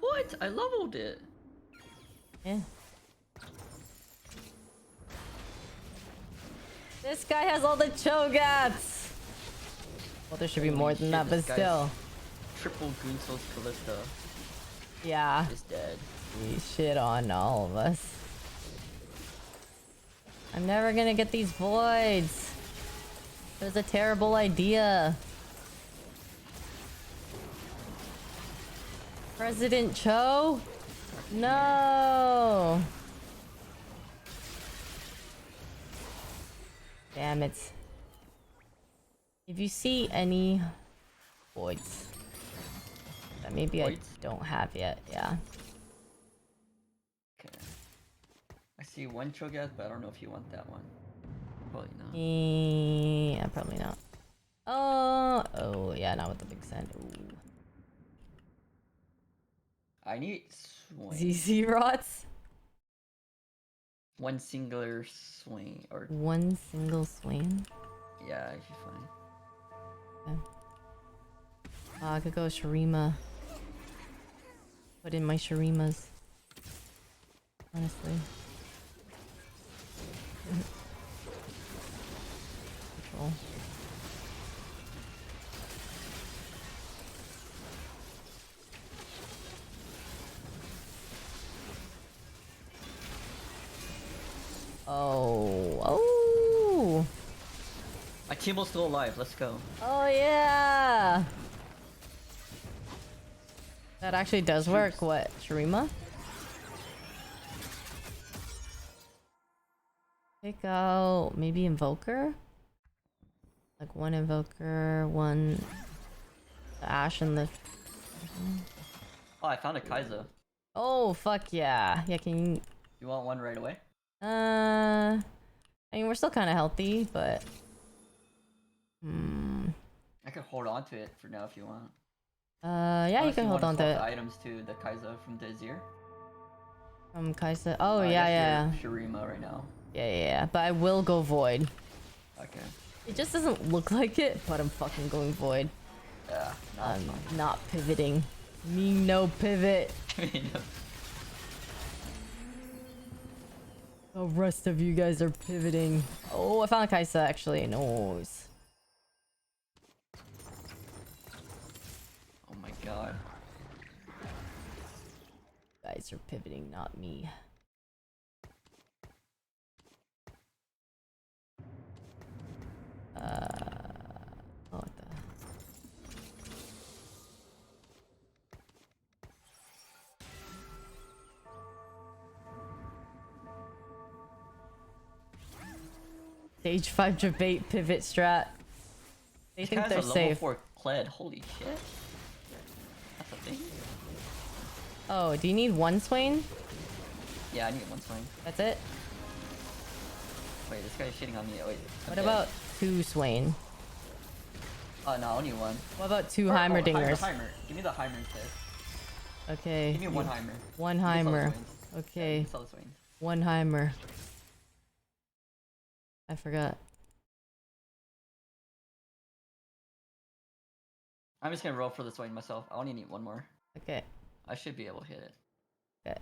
What? I leveled it. Yeah. This guy has all the Chogats! Well, there should be more than that, but still. Triple Goonsel's Callista Yeah. is dead. He shit on all of us. I'm never gonna get these voids. It was a terrible idea. President Cho? No! Damn it. If you see any voids that maybe Voids? I don't have yet, yeah. Okay. I see one Cho'Gath, but I don't know if you want that one. Probably not. Yeah, probably not. Oh yeah, not with the big send. Ooh. I need swing. ZZ rots. One singular swing, or One single swing. yeah, if you find. I could go Shurima. Put in my Shurimas. Honestly. Control. Oh. My team will still alive. Let's go. Oh yeah. That actually does work. What? Shurima? Pick out maybe Invoker? Like one Invoker, one the Ash and the... Oh, I found a Kai'Sa. Oh, fuck yeah. Yeah, can you... You want one right away? I mean, we're still kind of healthy, but... I could hold on to it for now if you want. Yeah, you Unless can hold wanna on to swap it. the items to the Kai'Sa from the Azir. From Kaisa. Oh, I yeah, guess yeah. you're Shurima right now. Yeah. But I will go Void. Okay. It just doesn't look like it, but I'm fucking going Void. Yeah. No, I'm it's fine. not pivoting. Me no pivot. The rest of you guys are pivoting. Oh, I found Kaisa actually. Nice. Oh my god. You guys are pivoting, not me. Oh, what the? Stage 5 debate pivot strat. They think they're level safe. 4 Kled. Holy shit. That's a thing. Oh, do you need one Swain? Yeah, I need one swing. That's it? Wait, this guy's shitting on me. Wait. I'm What dead. about two Swain? Oh, no, only one. What about two Or- oh, Heimerdingers? Heimer. Give me the Heimer instead. Okay. Give me one Heimer. One You can sell the Heimer. swings. Yeah, you Okay. can sell the swings. One Heimer. I forgot. I'm just gonna roll for the swing myself. I only need one more. Okay. I should be able to hit it. Okay.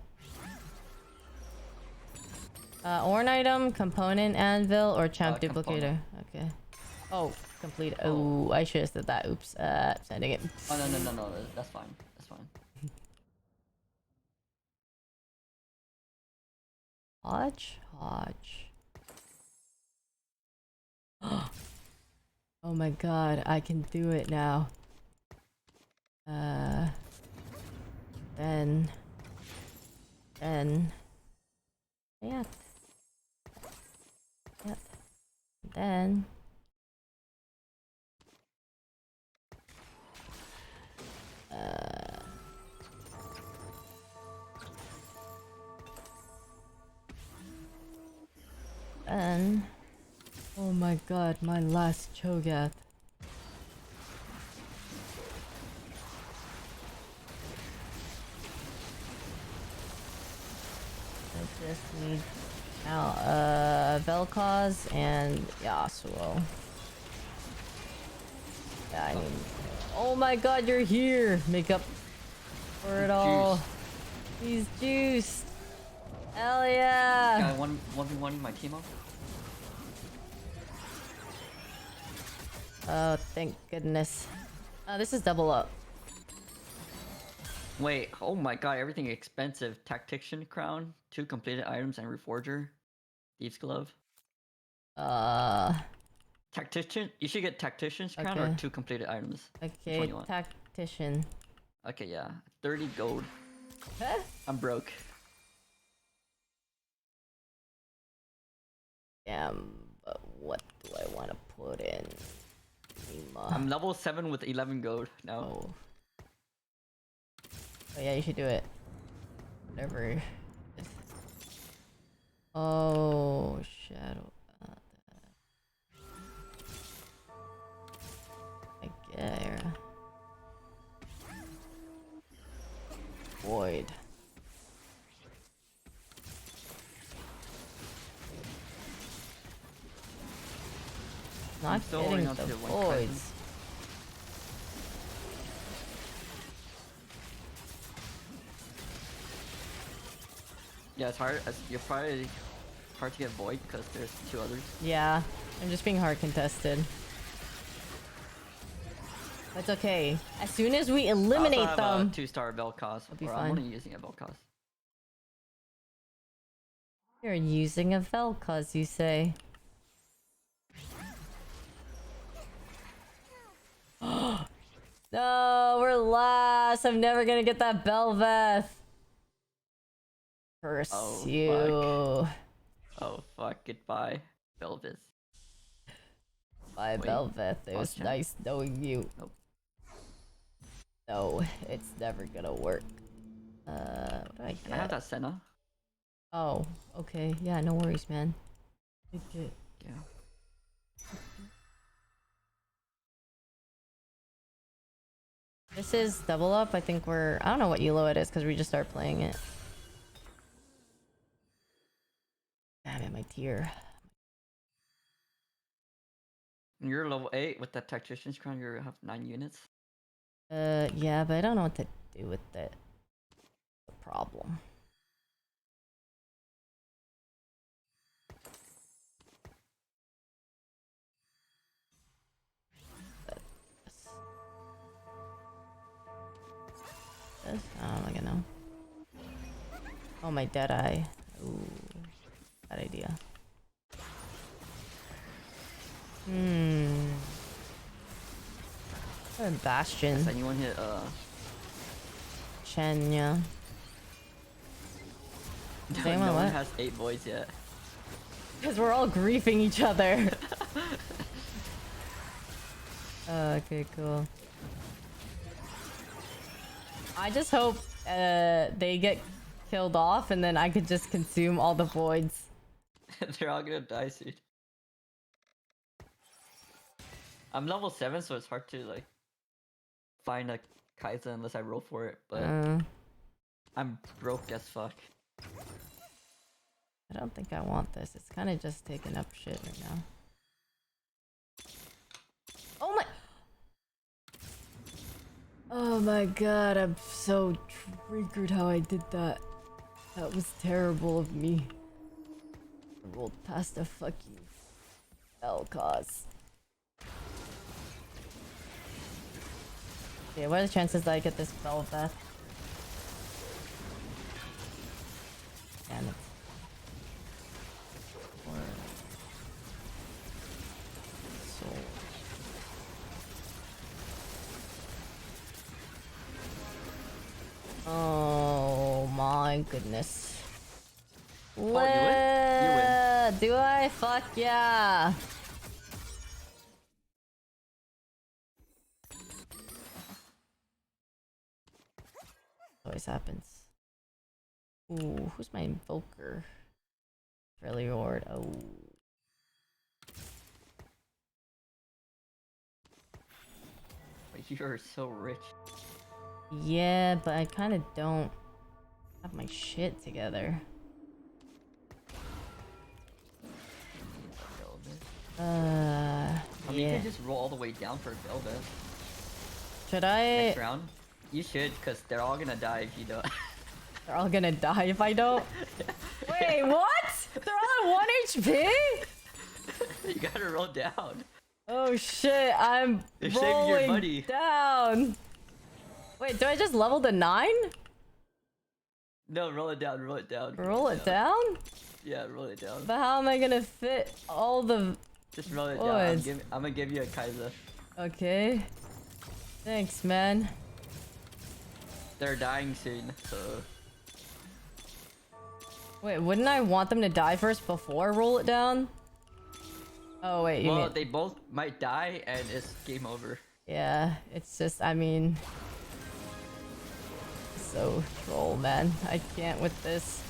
Orn item, component, anvil, or champ duplicator. Component. Okay. Oh, complete. Oh, I should have said that. Oops. Sending it. Oh, no. That's fine. That's fine. Hodge. Oh my god, I can do it now. Then. Yeah. Yep. Then. Then. Oh my god, my last Cho'Gath. I just need now Vel'Koz and Yasuo. Yeah, I need. Oh my god, you're here! Make up for it all. He's juiced. Hell yeah! Guy 1v1ing my team up. Oh, thank goodness. This is double up. Wait, oh my god, everything expensive. Tactician crown, 2 completed items, and reforger. Thieves glove. Tactician, you should get tactician's crown or Okay. 2 completed items. Which Okay, one you want? tactician. Okay, yeah, 30 gold. Huh? I'm broke. Damn, but what do I want to put in? I'm level 7 with 11 gold now. Oh. Oh yeah, you should do it. Whatever. Oh, shadow. I get void. Not still getting holding on the to one present. voids. Yeah, it's hard. You're probably hard to get void because there's 2 others. Yeah, I'm just being hard contested. That's okay. As soon as we eliminate I also have them, a 2-star Vel'Koz. it'll be Or fine. I'm only using a Vel'Koz. You're using a Vel'Koz, you say? No, we're last. I'm never gonna get that Belveth. Curse Oh, you. Oh fuck! Goodbye, Belvis. Bye, Wait, Belveth. It was chat. nice knowing you. Nope. No, it's never gonna work. What do I Can I have get? that Senna? Oh, okay. Yeah, no worries, man. Take it. Yeah. This is double up. I think we're... I don't know what elo it is because we just started playing it. Damn it, my tier. When you're level 8 with that tactician's crown, you have 9 units. Yeah, but I don't know what to do with it. The problem. This? I don't really know. Oh, my dead eye. Ooh, bad idea. A Bastion. Has anyone hit Chen, yeah. No, Anyone no one what? has 8 voids yet. Because we're all griefing each other. Okay, cool. I just hope they get killed off and then I could just consume all the voids. They're all gonna die soon. I'm level 7, so it's hard to like find a Kaiser unless I roll for it, but I'm broke as fuck. I don't think I want this. It's kind of just taking up shit right now. Oh my... Oh my god, I'm so triggered how I did that. That was terrible of me. I rolled past a fucking Vel'Koz. Okay, what are the chances that I get this Belveth? Damn it. Soul. Oh my goodness. Oh, you win? Do I? Fuck yeah. Always happens. Ooh, who's my invoker? Fairly Lord. Oh. You're so rich. Yeah, but I kind of don't have my shit together. I mean, you Yeah. can just roll all the way down for Velvet. Should I? Next round? You should, because they're all gonna die if you don't. They're all gonna die if I don't. Wait, what? They're all at 1 HP? You gotta roll down. Oh shit, I'm They're saving your rolling money. down. Wait, do I just level to 9? No, roll it down, roll it down. Roll it down? Yeah, roll it down. But how am I gonna fit all the... Just roll it down. Boys. I'm gonna give you a Kaiser. Okay. Thanks, man. They're dying soon, so... Wait, wouldn't I want them to die first before roll it down? Oh wait, you Well, mean... they both might die, and it's game over. Yeah, it's just, I mean... So troll, man. I can't with this.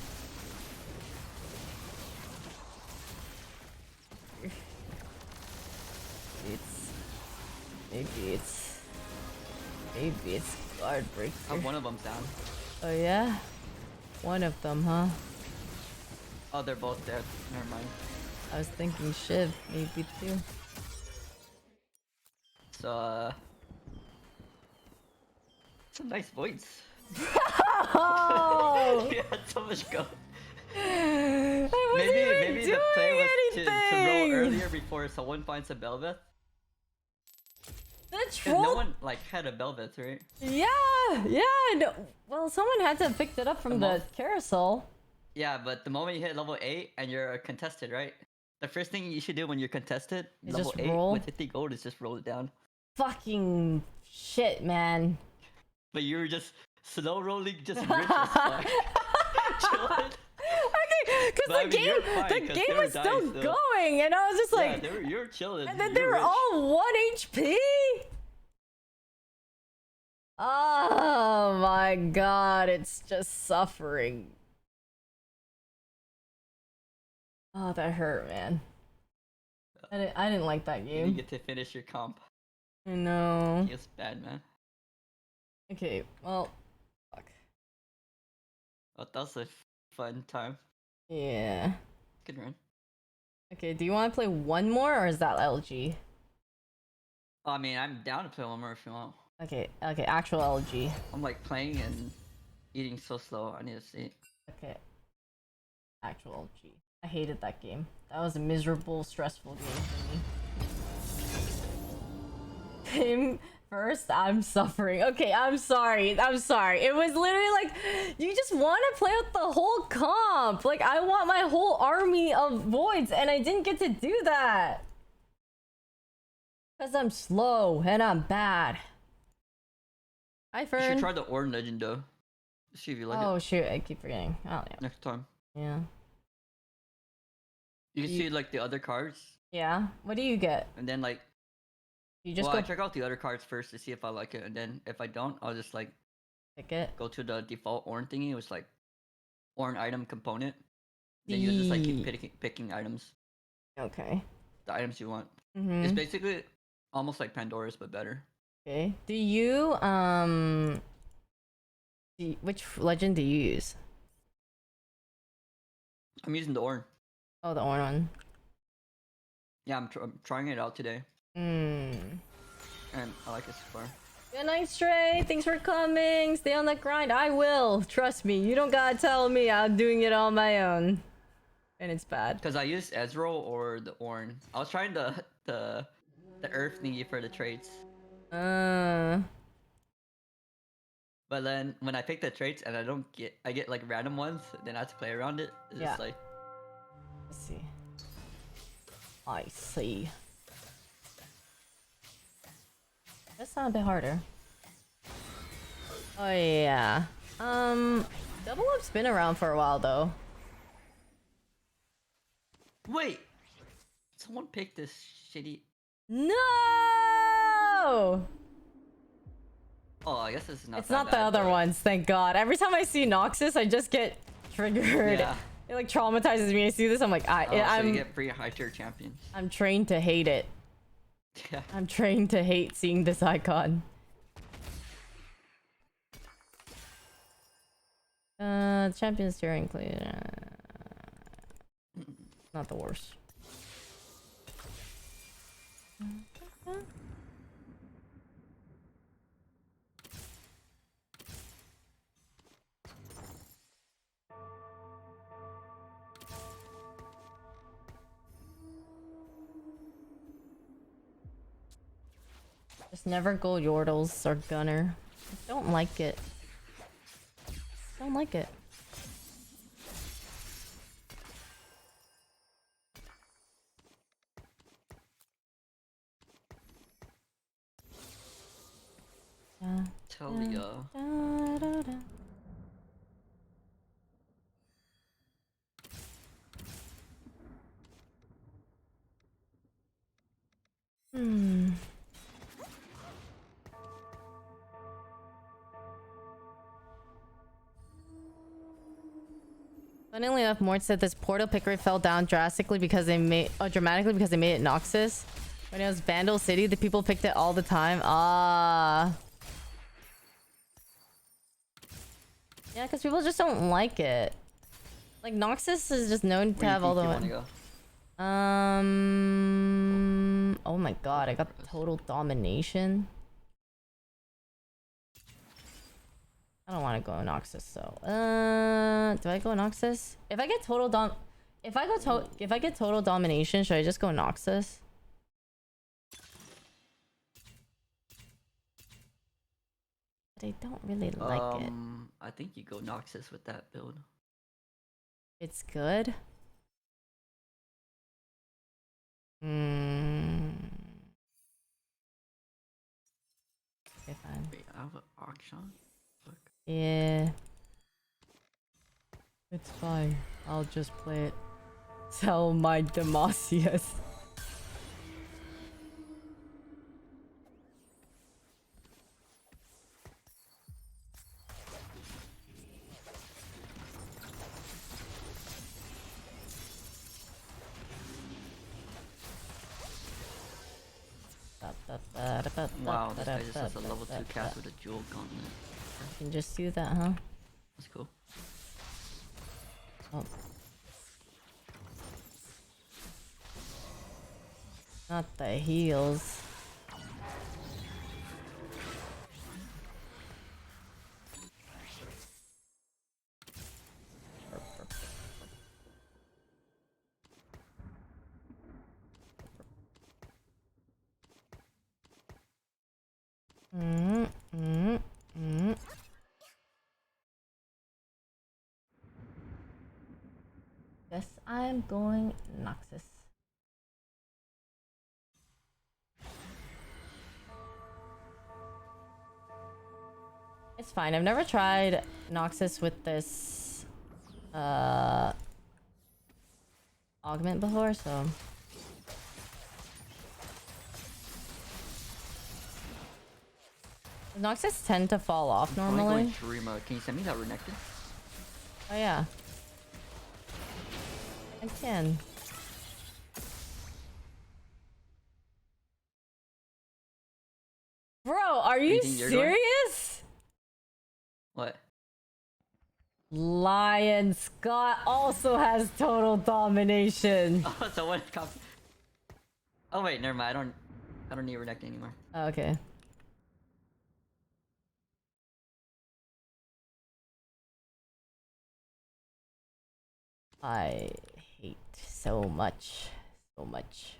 Maybe it's guard breaker. One of them's down. Oh yeah? One of them, huh? Oh, they're both dead. Never mind. I was thinking Shiv, maybe too. So, some nice voice. Oh! You had so much go. I wasn't Maybe even the play was doing to roll anything! earlier before someone finds a Belveth. The Because troll. no one like had a Belveth, right? Yeah, no. Well, someone had to have picked it up from the carousel. Yeah, but the moment you hit level 8 and you're contested, right? The first thing you should do when you're contested, Is level just 8 roll? with 50 gold, is just roll it down. Fucking shit, man. But you were just slow rolling, just rich as fuck. Chilling. Okay, because But I the mean, you're game, fine, the 'cause game they were was still dying still. going, and I was just like, Yeah, you're chilling. and then you're they were rich. all 1 HP. Oh my god, it's just suffering. Oh, that hurt, man. I didn't like that You game. didn't get to finish your comp. I know. Feels bad, man. Okay, well, fuck. But that was a fun time. Yeah. Good run. Okay, do you want to play one more, or is that LG? I mean, I'm down to play one more if you want. Okay, actual LG. I'm like playing and eating so slow. I need to see. Okay. Actual LG. I hated that game. That was a miserable, stressful game for me. Game first, I'm suffering. Okay, I'm sorry. It was literally like, you just want to play with the whole comp. Like, I want my whole army of voids, and I didn't get to do that. Because I'm slow, and I'm bad. Hi, You Fern. should try the Orange Legend though. See if you like Oh, it shoot. I keep forgetting. Oh, yeah. next time. Yeah. You can see like the other cards, Yeah. What do you get? and then like, You just well, I go check out the other cards first to see if I like it, and then if I don't, I'll just like pick it. go to the default Orange thingy, which like Orange item component. Then you just like keep picking items, Okay. the items you want. Mm-hmm. It's basically almost like Pandora's but better. Okay. Do you which legend do you use? I'm using the Orange. Oh, the orange one. Yeah, I'm trying it out today, Hmm. and I like it so far. Good night, Stray. Thanks for coming. Stay on that grind. I will. Trust me. You don't gotta tell me. I'm doing it on my own. And it's bad. Cause I used Ezreal or the Orange. I was trying the Earth thingy for the traits. But then when I pick the traits and I get like random ones, then I have to play around it. It's just like, Let's see. I see. That sounds a bit harder. Oh yeah. Double Up's been around for a while though. wait, someone picked this shitty. No! Oh, I guess it's not. It's that not the bad, other but- ones, thank God. Every time I see Noxus, I just get triggered. Yeah. It like traumatizes me. I see this, I'm like, So you I'm get free high tier champions. I'm trained to hate it. Yeah. I'm trained to hate seeing this icon. Champions steering clear. Not the worst. Just never go Yordles or Gunner. I don't like it. Don't like it. Tell ya. Hmm. Funnily enough, Mort said this portal pick rate fell down drastically because they made dramatically because they made it Noxus. When it was Vandal City, the people picked it all the time. Ah. Yeah, because people just don't like it. Like, Noxus is just known to Where have do you all the... think you wanna go? Oh my god, I got total domination. I don't want to go Noxus, so do I go Noxus? If I get total if I get total domination, should I just go Noxus? But I don't really like it. I think you go Noxus with that build. It's good. Okay, fine. Wait, I have an auction? Look. Yeah. It's fine. I'll just play it. Sell my Demasius. Wow, this guy just has a level 2 cast with a jewel gauntlet. You can just do that, huh? That's cool. Oh. Not the heals. Yes, I'm going Noxus. It's fine. I've never tried Noxus with this augment before, so Noxus tend to fall off normally. Shurima. Can you send me that Renekton? Oh yeah. I can. Bro, are you serious? What? Lion Scott also has total domination. Oh, so what? Oh wait, never mind. I don't need Renekton anymore. Oh, okay. I hate so much. So much.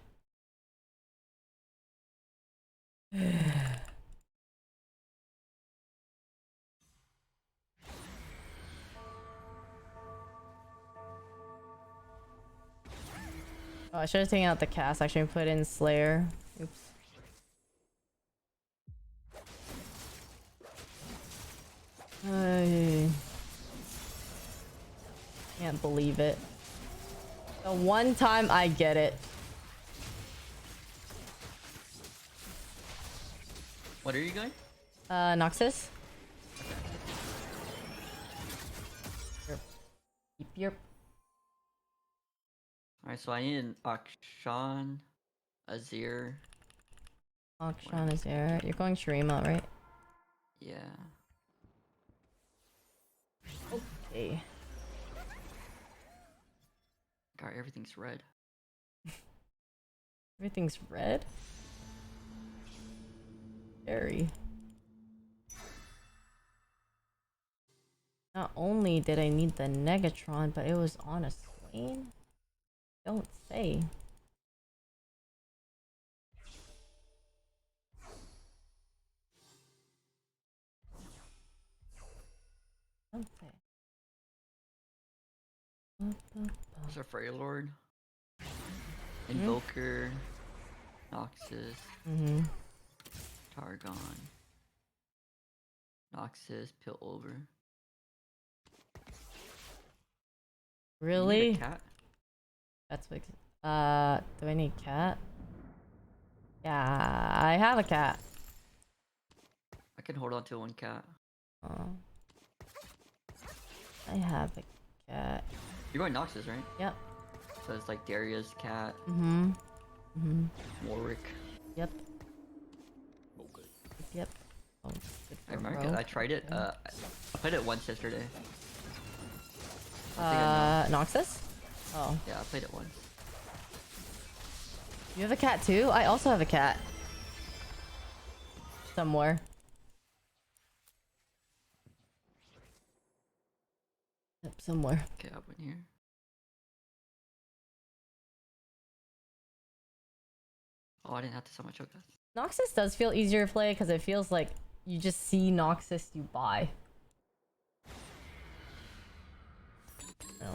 Oh, I should have taken out the cast. Actually, put in Slayer. Oops. I can't believe it. The one time I get it. What are you going? Noxus. Yep. Alright, so I need an Akshan, Azir. Akshan is there. You're going Shurima, right? Yeah. Okay. God, everything's red. Everything's red? Scary. Not only did I need the Negatron, but it was on a Swain? Don't say. Don't say. There's a Freylord. Invoker. Noxus. Targon. Noxus, Piltover. Really? Cat? That's big. Do I need cat? Yeah, I have a cat. I can hold on to one cat. Oh. I have a cat. You're going Noxus, right? Yep. So it's like Daria's cat. Warwick. Yep. Okay. Yep. Oh, good I for remember 'cause Rogue. I tried it. I played it once yesterday. Noxus? Oh. Yeah, I played it once. You have a cat too? I also have a cat. Somewhere. Yep, somewhere. Okay, I went here. Oh, I didn't have to sell my choke dust. Noxus does feel easier to play because it feels like you just see Noxus you buy. No.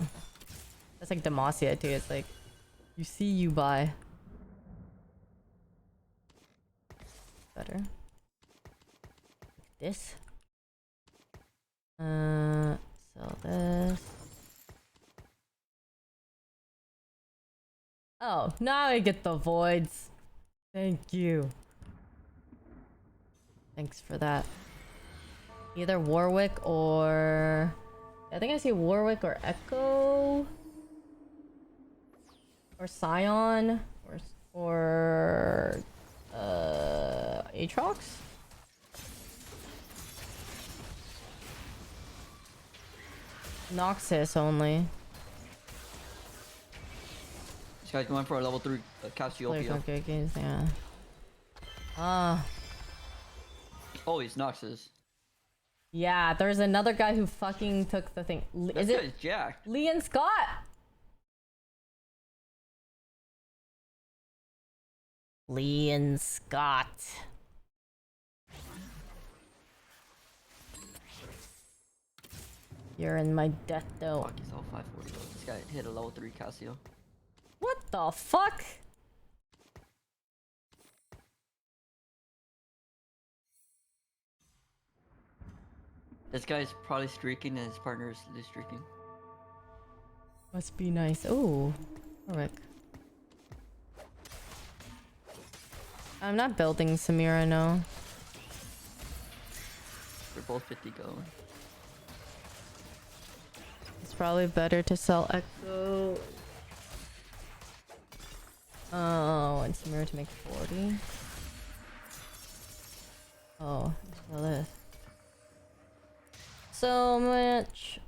That's like Demacia too. It's like you see you buy. Better. Like this. Sell this. Oh, now I get the voids. Thank you. Thanks for that. Either Warwick or... I think I see Warwick or Echo. Or Scion. Or Aatrox? Noxus only. This guy's going for a level 3 Cassiopeia. Good games, yeah. Ah. Oh, he's Noxus. Yeah, there's another guy who fucking took the thing. Is This it guy's Jack. Lee and Scott? Lee and Scott. You're in my death though. Fuck, he's all 540. This guy hit a level 3 Cassio. What the fuck? This guy's probably streaking and his partner is streaking. Must be nice. Ooh. Rick. I'm not building Samira, no. They're both 50 going. It's probably better to sell Echo. Oh, and Samira to make 40. Oh, sell this. So much.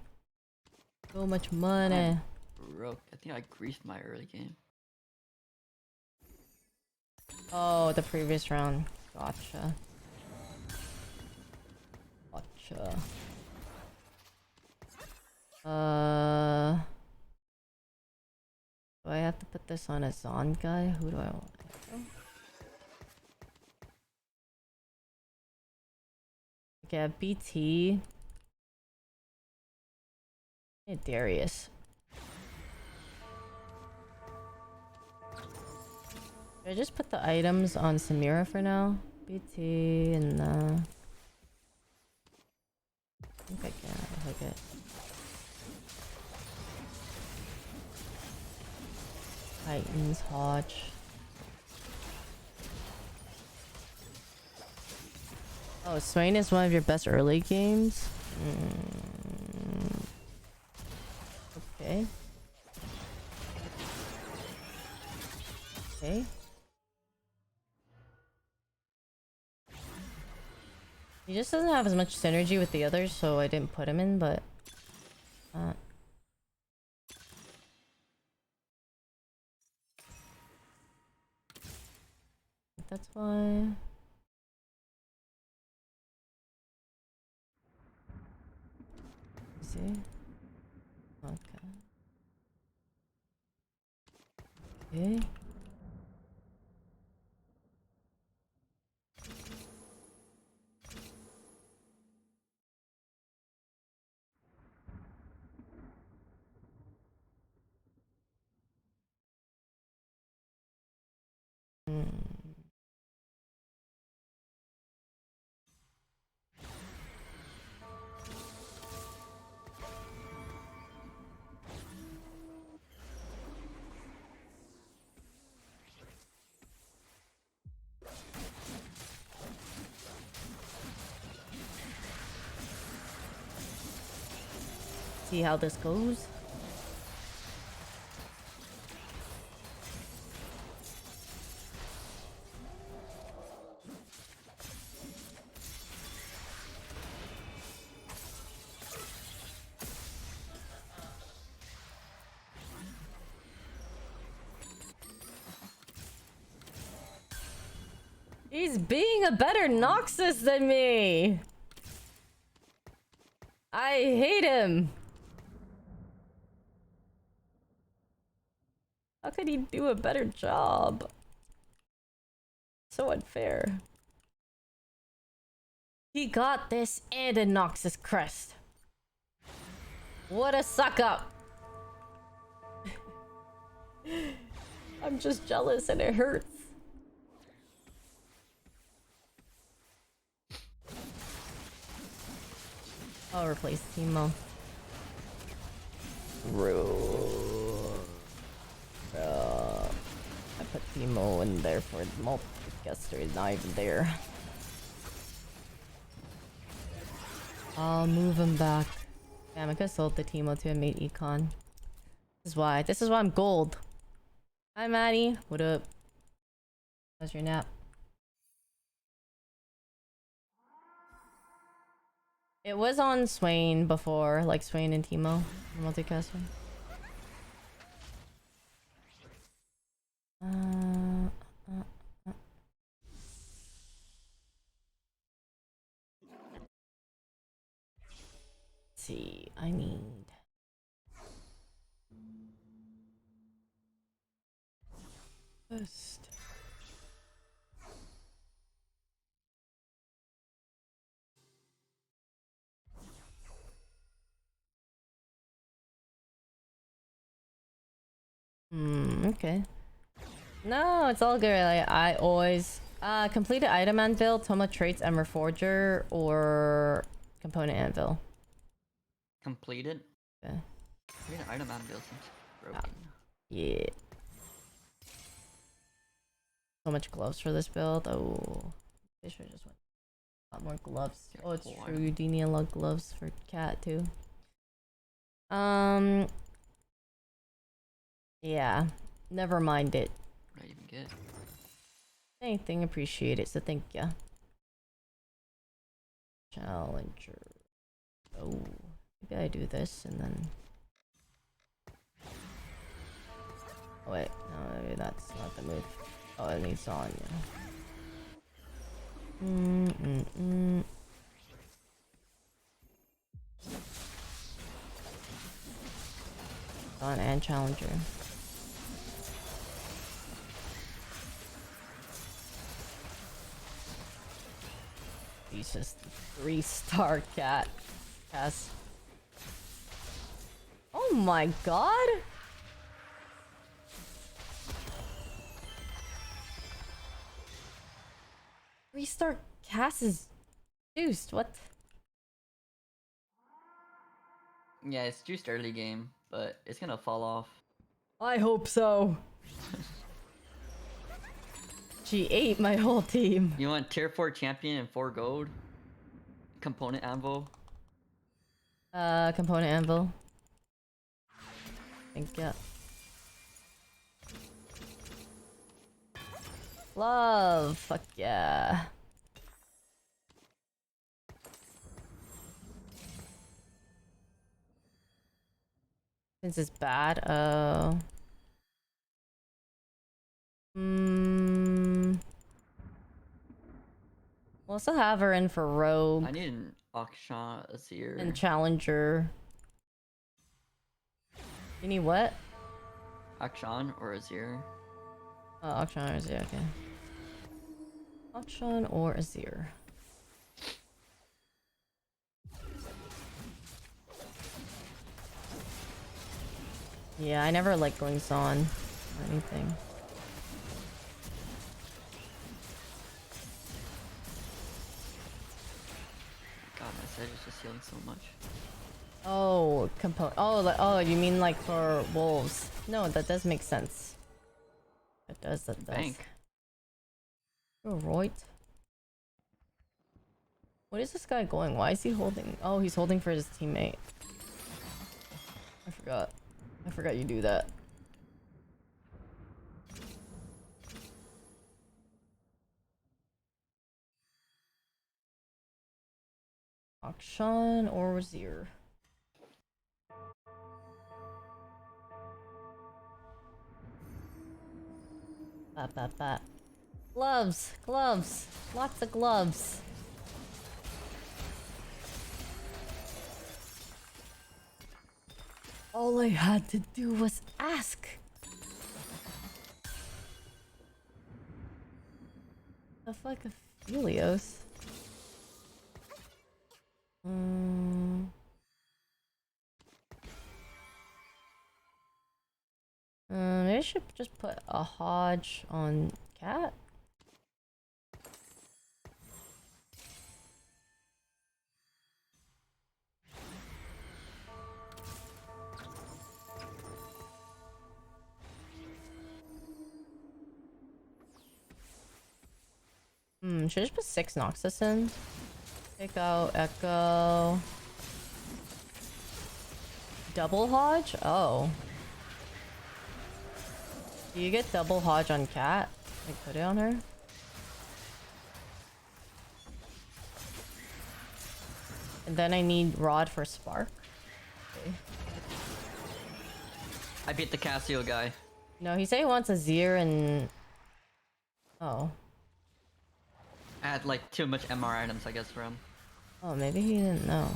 So much money. Broke. I think I greased my early game. Oh, the previous round. Gotcha. Gotcha. Do I have to put this on a Zon guy? Who do I want? Okay, I have BT. Hey, Darius. Should I just put the items on Samira for now? BT and I think I can. I'll take it. Titans, Hodge. Oh, Swain is one of your best early games? Okay. Okay. He just doesn't have as much synergy with the others, so I didn't put him in, but... that's why... See? Okay. Okay. See how this goes. He's being a better Noxus than me. I hate him. How could he do a better job? So unfair. He got this and a Noxus crest. What a suck up. I'm just jealous and it hurts. I'll replace Timo. I put Timo in there for the multi-guster. He's not even there. I'll move him back. Damn, I could have sold the Timo to a mate econ. This is why. This is why I'm gold. Hi, Maddie. What up? How's your nap? It was on Swain before, like Swain and Timo, multicaster. Let's see, I need first. Okay. No, it's all good. I always completed item anvil, Toma traits, Emmer Forger, or component anvil. Completed? Okay. Completed item anvil seems broken. Yeah. So much gloves for this build. Oh, they should just went a lot more gloves. Oh, it's true. You do need a lot of gloves for cat too. Yeah. Never mind it. What did I even get? Anything, appreciate it. So thank ya. Challenger. Oh, maybe I do this and then. Oh wait, no, maybe that's not the move. Oh, it needs on, yeah. On and challenger. He's just 3-star cat. Yes. Oh my god! Restart Cass is juiced. What? Yeah, it's juiced early game, but it's gonna fall off. I hope so. She ate my whole team. You want tier 4 champion and 4 gold? Component anvil? Component anvil. Thank you. Love. Fuck yeah. Since it's bad, we'll also have her in for rogue. I need an auction Azir. And challenger. You need what? Akshan or Azir. Oh, auction or Azir, okay. Auction or Azir. Yeah, I never like going Zon or anything. God, my Sedge is just healing so much. Oh, oh, you mean like for wolves? No, that does make sense. That does. Bank. Oh, right. What is this guy going? Why is he holding? Oh, he's holding for his teammate. I forgot. I forgot you do that. Akshan or Wazir? Bat. Gloves, gloves, lots of gloves. All I had to do was ask. The fuck, Helios? Maybe I should just put a Hodge on Cat. Should I just put 6 Noxus in? Take out Echo. Double Hodge? Oh. Do you get double Hodge on Cat? Like, put it on her? And then I need Rod for Spark. Okay. I beat the Casio guy. No, he said he wants a Zir and... Oh. I had like too much MR items, I guess, for him. Oh, maybe he didn't know.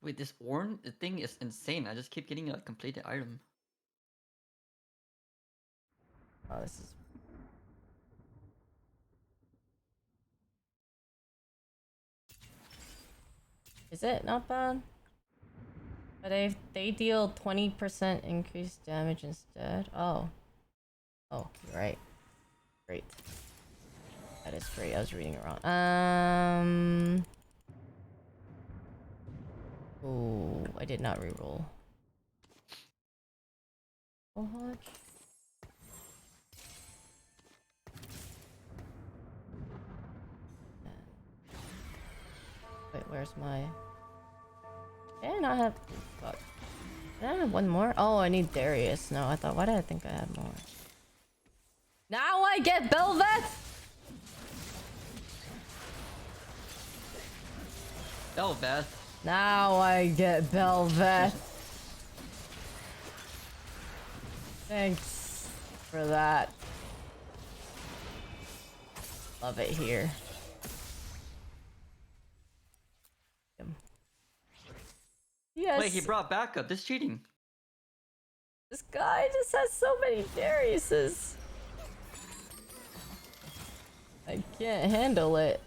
Wait, this Ornn thing is insane. I just keep getting a completed item. Oh, this is... Is it not bad? But they deal 20% increased damage instead. Oh. Oh, you're right. Great. That is great. I was reading it wrong. Oh, I did not reroll. Oh, Hodge. Wait, where's my... Did I not have... Fuck. Did I have one more? Oh, I need Darius. No, I thought... Why did I think I had more? Now I get Bel'Veth! Bel'Veth. Now I get Bel'Veth. Thanks for that. Love it here. Yes. Wait, he brought backup. This is cheating. This guy just has so many Dariuses. I can't handle it.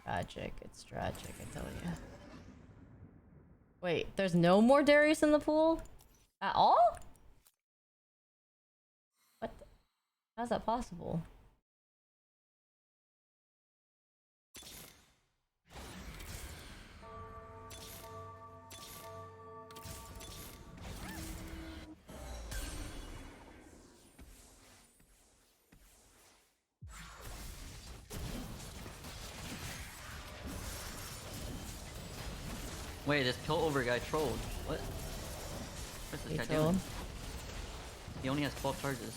Tragic. It's tragic, I tell you. Wait, there's no more Darius in the pool? At all? What? How's that possible? Wait, this pill over guy trolled. What? What's this He guy trolled? doing? He only has 12 charges.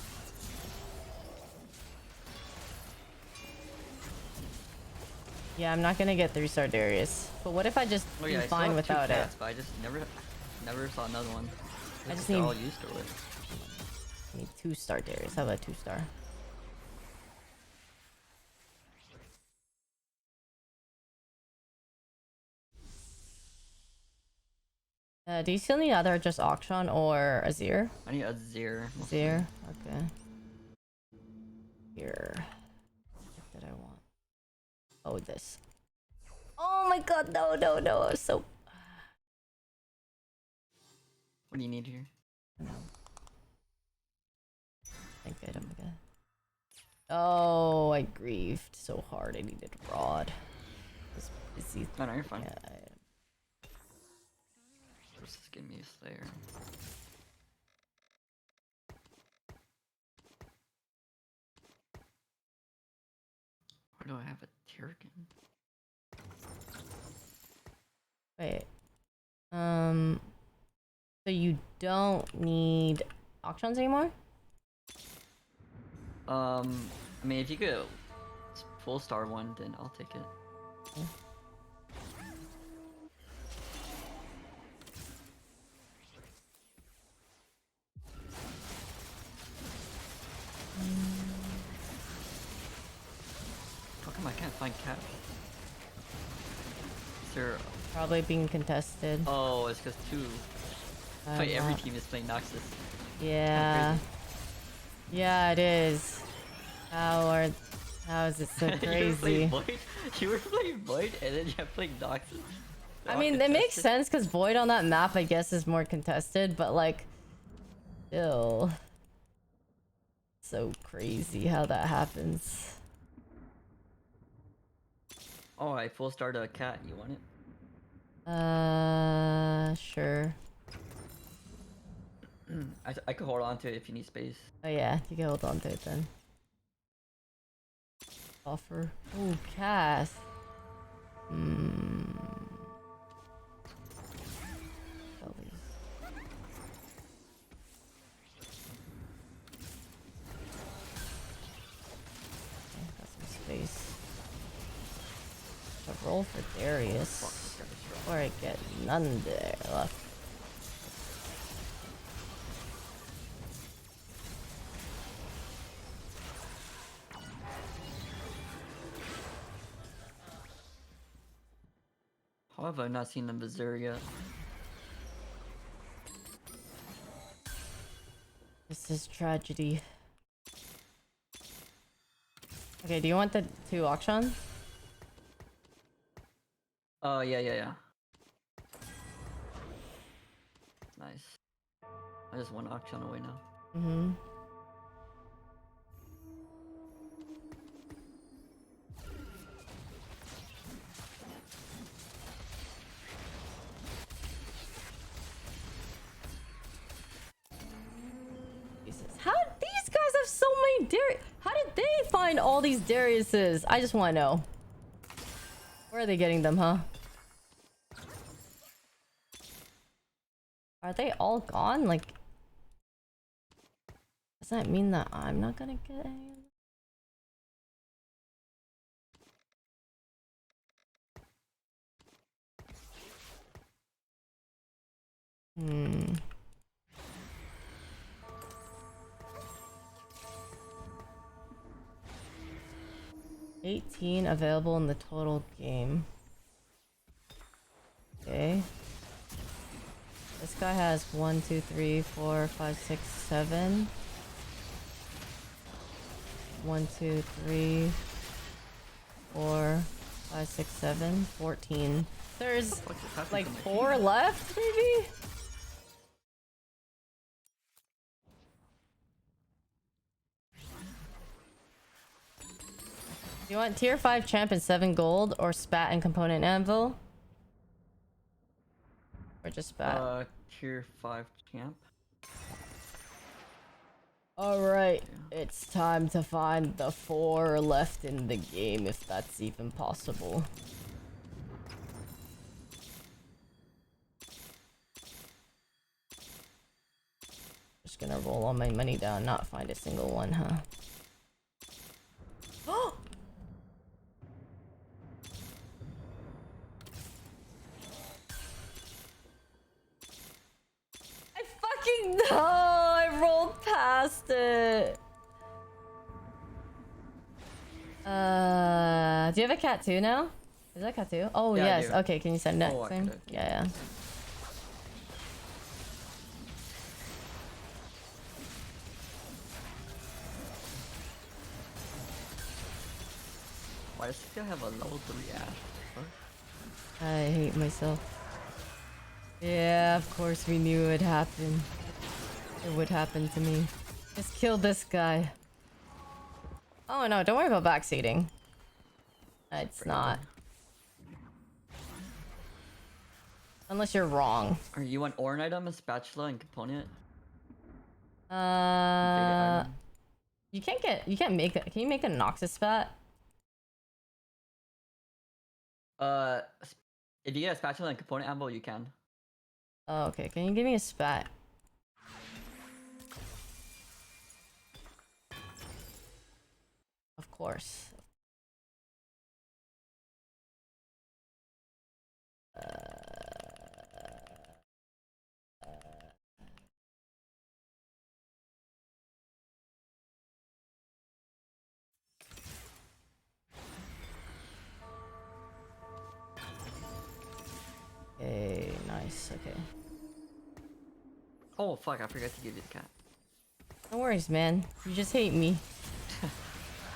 Yeah, I'm not gonna get 3-star Darius. But what if I just Oh do yeah, I still fine have without two it? cats, but I just never saw another one. I just They're need- all used to it. I need 2-star Darius. How about 2-star? Do you still need either just Auction or Azir? I need a Zir. Azir? Okay. Here. What did I want? Oh, this. Oh my god, no, no, no. I'm so... What do you need here? No. Thank item again. Oh, I grieved so hard. I needed Rod. Was busy. Oh no, you're fine. Yeah, Just give me a Slayer. Why do I have a Terrigan? Wait. So you don't need auctions anymore? I mean, if you go full star one, then I'll take it. Okay. Noxus or... Probably being contested. Oh, it's because two. But every not- team is playing Noxus. Yeah. Yeah, it is. How is it so You were crazy? playing Void? You were playing Void and then you're playing Noxus? I mean, it makes sense because Void on that map, I guess, is more contested, but like, still, so crazy how that happens. Oh, I full started a cat. You want it? Sure. I could hold on to it if you need space. Oh yeah, you can hold on to it then. Offer. Oh, Cass. Sell these. Okay, got some space. A roll for Darius. Before I get none there left. How have I not seen the Missouri yet? This is tragedy. Okay, do you want the 2 auction? Oh, yeah. Nice. I just one auction away now. Mm-hmm. Jesus. How did these guys have so many Darius? How did they find all these Dariuses? I just want to know. Where are they getting them, huh? Are they all gone? Like, does that mean that I'm not gonna get any of them? 18 available in the total game. Okay. This guy has 1, 2, 3, 4, 5, 6, 7. 1, 2, 3, 4, 5, 6, 7, 14. There's like 4 left, maybe? Do you want tier 5 champ and 7 gold or spat and component anvil? Or just spat? Tier 5 champ. Alright, it's time to find the 4 left in the game, if that's even possible. Just gonna roll all my money down, not find a single one, huh? I fucking know! I rolled past it! Do you have a cat too now? Is that cat too? Oh, Yeah, I yes. do. Okay, can you send it? Oh, I Same? could, okay. Yeah. Why does he have a level 3 ash? Huh? I hate myself. Yeah, of course we knew it would happen. It would happen to me. Just kill this guy. Oh no, don't worry about backseating. It's not. Unless you're wrong. Or you want Orn item, a spatula, and component? You can't make a, can you make a Noxus spat? If you get a spatula and component ammo, you can. Oh, okay. Can you give me a spat? Of course. Oh fuck! I forgot to give you the cat. No worries, man. You just hate me.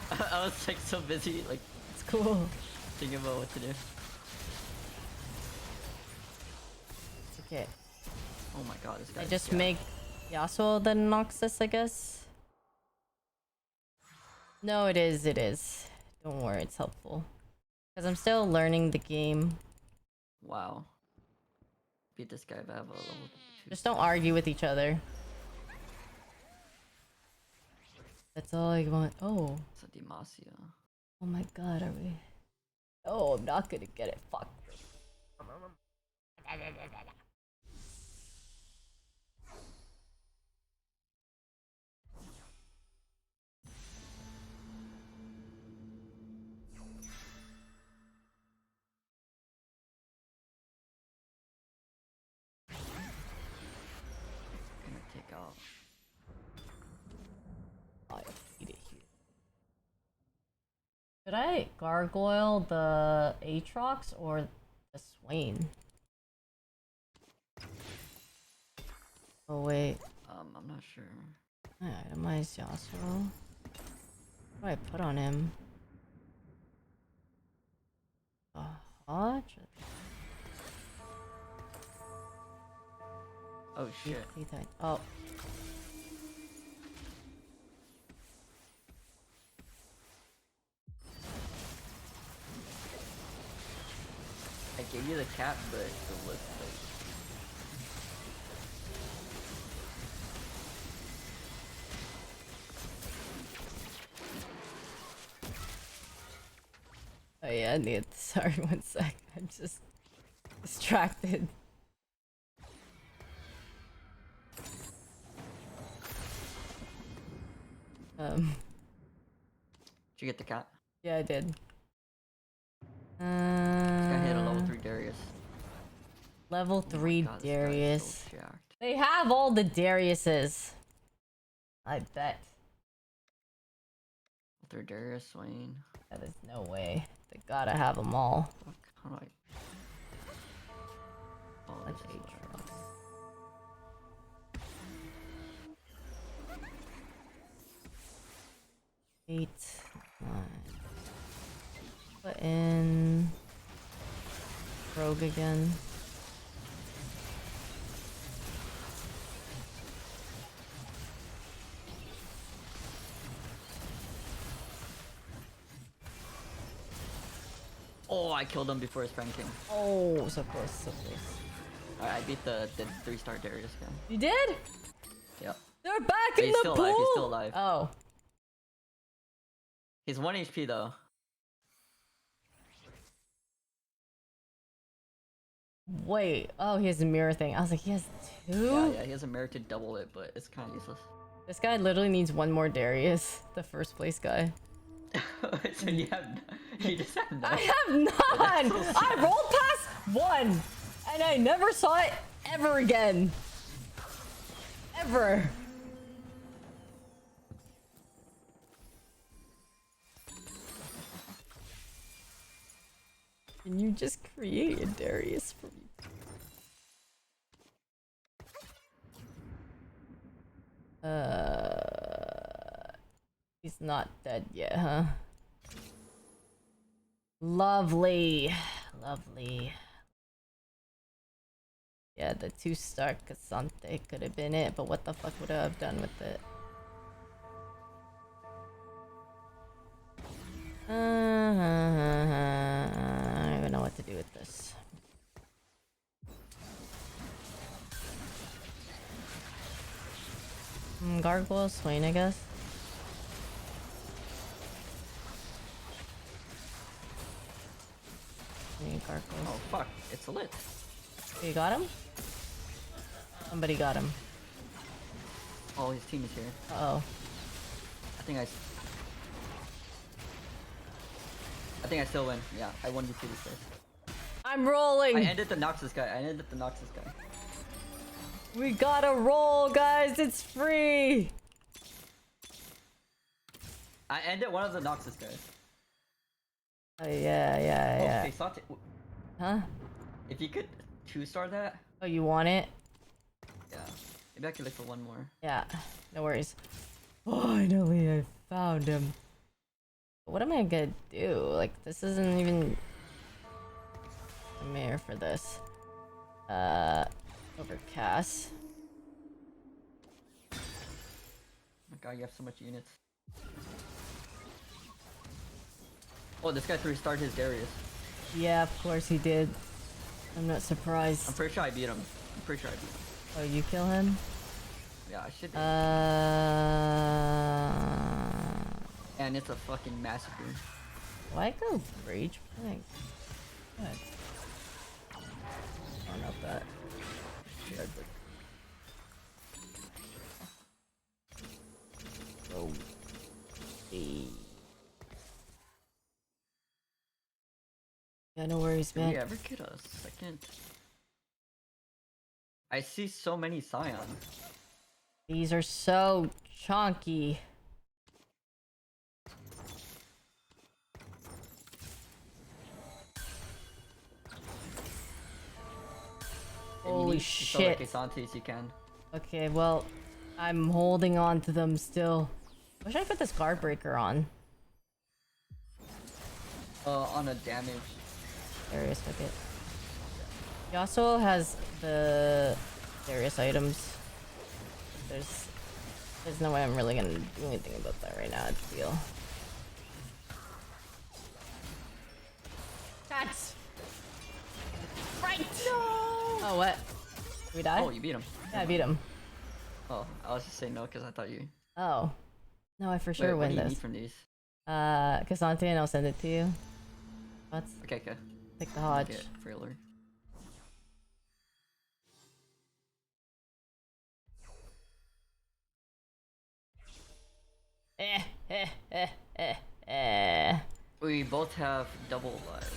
I was like so busy, like It's cool. thinking about what to do. It's okay. Oh my god, this guy. I just make Yasuo the Noxus, I guess. No, it is. It is. Don't worry, it's helpful. Because I'm still learning the game. Wow. Beat this guy if I have a level 2. Just don't argue with each other. That's all I want. Oh. It's a Demacia. Oh my god, are we? Oh, I'm not gonna get it. Fuck. I'm gonna take out. Oh, I eat it here. Should I gargoyle the Aatrox or the Swain? Oh wait. I'm not sure. I itemize Yasuo. What do I put on him? A Hodge? Oh shit. Oh. I gave you the cat, but it was like. Oh yeah, I need. Sorry, 1 sec. I'm just distracted. Did you get the cat? Yeah, I did. This guy hit a level 3 Darius. Level Oh my 3 God, this guy is Darius. so jacked. They have all the Dariuses. I bet. Level 3 Darius, Swain. That is no way. They gotta have them all. Fuck, how do I? Oh, Bunch this of is what I- Aatrox. 8, 9. Put in Rogue again. Oh, I killed him before his Prime King. Oh, so close, so close. Alright, I beat the 3-star Darius guy. You did? Yep. They're back But in he's the still pool. alive, he's still alive. Oh. He's 1 HP though. Wait. Oh, he has a mirror thing. I was like, he has 2? Yeah, he has a merit to double it, but it's kind of useless. This guy literally needs 1 more Darius. The first place guy. So you just have none. I have none! so I rolled past 1! And I never saw it ever again. Ever. Can you just create a Darius for me? He's not dead yet, huh? Lovely. Lovely. Yeah, the 2-star Casante could have been it, but what the fuck would I have done with it? I don't even know what to do with this. Gargoyle Swain, I guess. Gargoyle. Oh fuck, it's lit. You got him? Somebody got him. Oh, his team is here. Uh-oh. I think I still win. Yeah, I won the 2 this place. I'm rolling! I ended the Noxus guy. We gotta roll, guys! It's free! I ended one of the Noxus guys. Oh, yeah. Oh, Faisate. Huh? If you could 2-star that. Oh, you want it? Yeah. Maybe I can look for one more. Yeah, no worries. Finally, I found him. What am I gonna do? Like, this isn't even a mayor for this. Overcast. Oh my god, you have so much units. Oh, this guy 3-starred his Darius. Yeah, of course he did. I'm not surprised. I'm pretty sure I beat him. I'm pretty sure I beat him. Oh, you kill him? Yeah, I should. And it's a fucking massacre. Why go rage? Like, good. I don't know that. Oh. Yeah, no worries, Did man. we ever get a second? I see so many Scions. These are so chunky. Holy shit. As you can. Okay, well, I'm holding on to them still. What should I put this guard breaker on? On a damage. Darius, fuck it. Yasuo has the Darius items. There's no way I'm really gonna do anything about that right now, I feel. That's right! No! Oh, what? Did we die? Oh, you beat him. Yeah, I beat him. Oh, I was just saying no because I thought you. Oh. No, I for sure What win do you this. need from these? Cassante, and I'll send it to you. Let's Okay, okay. take the Hodge. Get Frailer. We both have double lives.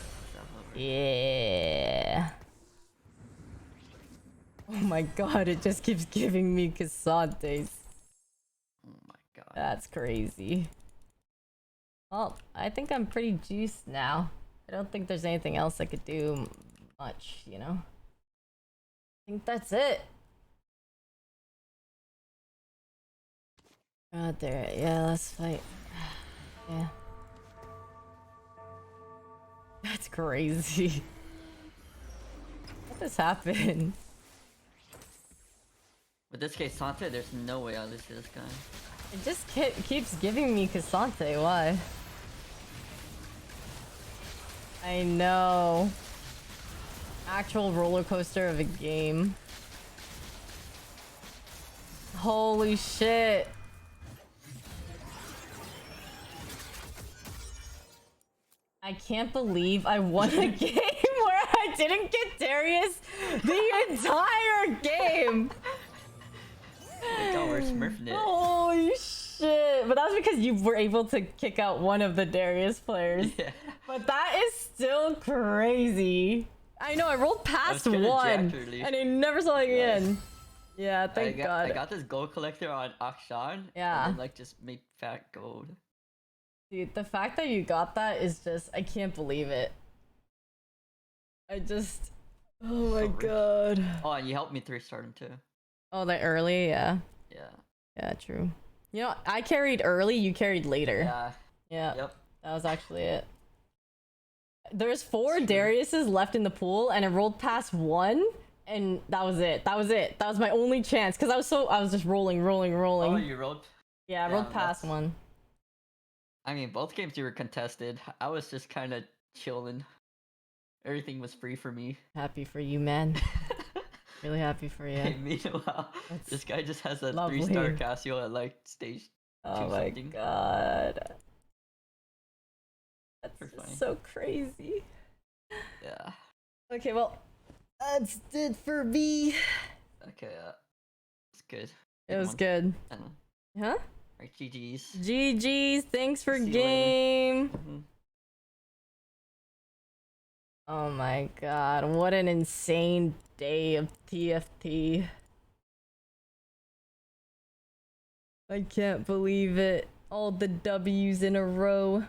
Yeah. Oh my god, it just keeps giving me Cassantes. Oh my god. That's crazy. Well, I think I'm pretty juiced now. I don't think there's anything else I could do much, you know? I think that's it. Out there, yeah, let's fight. Yeah. That's crazy. What just happened? With this case, Sante, there's no way I'll lose to this guy. It just keeps giving me Cassante, why? I know. Actual roller coaster of a game. Holy shit. I can't believe I won a game where I didn't get Darius the entire game. Oh my god, we're smurfing it. Holy shit. But that's because you were able to kick out one of the Darius players. Yeah. But that is still crazy. I know, I rolled past kinda one jacked early. and I never saw it again. Yeah, thank God. I got this gold collector on Akshan. Yeah. And then, like, just made fat gold. Dude, the fact that you got that is just, I can't believe it. I just, oh my god. Oh, and you helped me 3-star him too. Oh, that early? Yeah. Yeah. Yeah, true. You know, I carried early, you carried later. Yeah. Yeah. Yep. That was actually it. There's 4 Dariuses left in the pool, and I rolled past one, and that was it. That was it. That was my only chance, because I was just rolling. Oh, you rolled? Yeah, I rolled past one. I mean, both games you were contested. I was just kind of chilling. Everything was free for me. Happy for you, man. Really happy for you. Hey, meanwhile, That's this guy just has a lovely. 3-star Casio at like stage 2 Oh my something. god. That's Super just funny. so crazy. Yeah. Okay, well, that's it for me. Okay, it's good. It was one. good. And, Huh? right, GG's. GG's, thanks for See you later. game. Mhm. Oh my god, what an insane day of TFT. I can't believe it. All the W's in a row.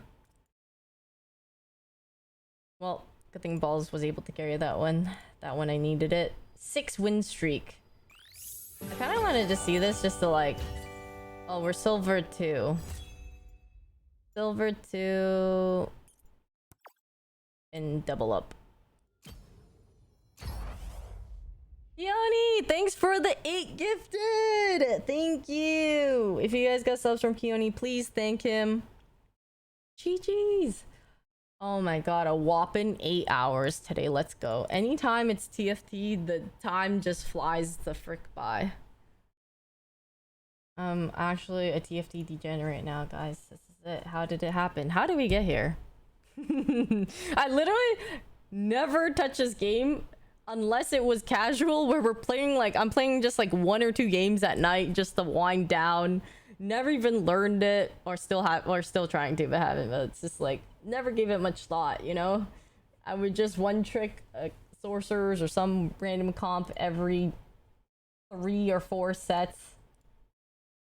Well, good thing Balls was able to carry that one. That one I needed it. 6 win streak. I kind of wanted to see this just to like... Oh, we're silver 2. Silver 2... And double up. Keone, thanks for the 8 gifted! Thank you! If you guys got subs from Keone, please thank him. GG's! Oh my god, a whopping 8 hours today. Let's go. Anytime it's TFT, the time just flies the frick by. I'm actually a TFT degenerate now, guys. This is it. How did it happen? How did we get here? I literally never touch this game unless it was casual, where we're playing like I'm playing just like 1 or 2 games at night just to wind down. Never even learned it, or still trying to, but haven't. But it's just like never gave it much thought, you know. I would just one trick sorcerers or some random comp every 3 or 4 sets.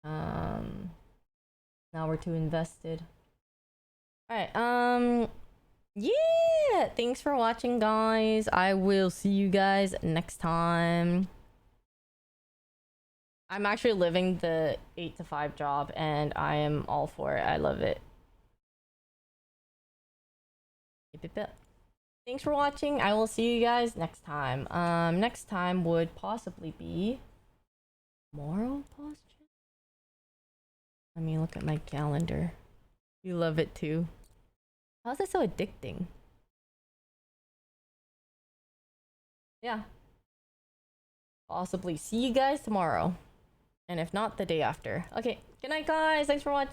Now we're too invested. Alright, yeah! Thanks for watching, guys. I will see you guys next time. I'm actually living the 8 to 5 job, and I am all for it. I love it. Thanks for watching. I will see you guys next time. Next time would possibly be tomorrow, possibly? Let me look at my calendar. You love it too. How's it so addicting? Yeah. Possibly see you guys tomorrow. And if not, the day after. Okay, good night, guys. Thanks for watching.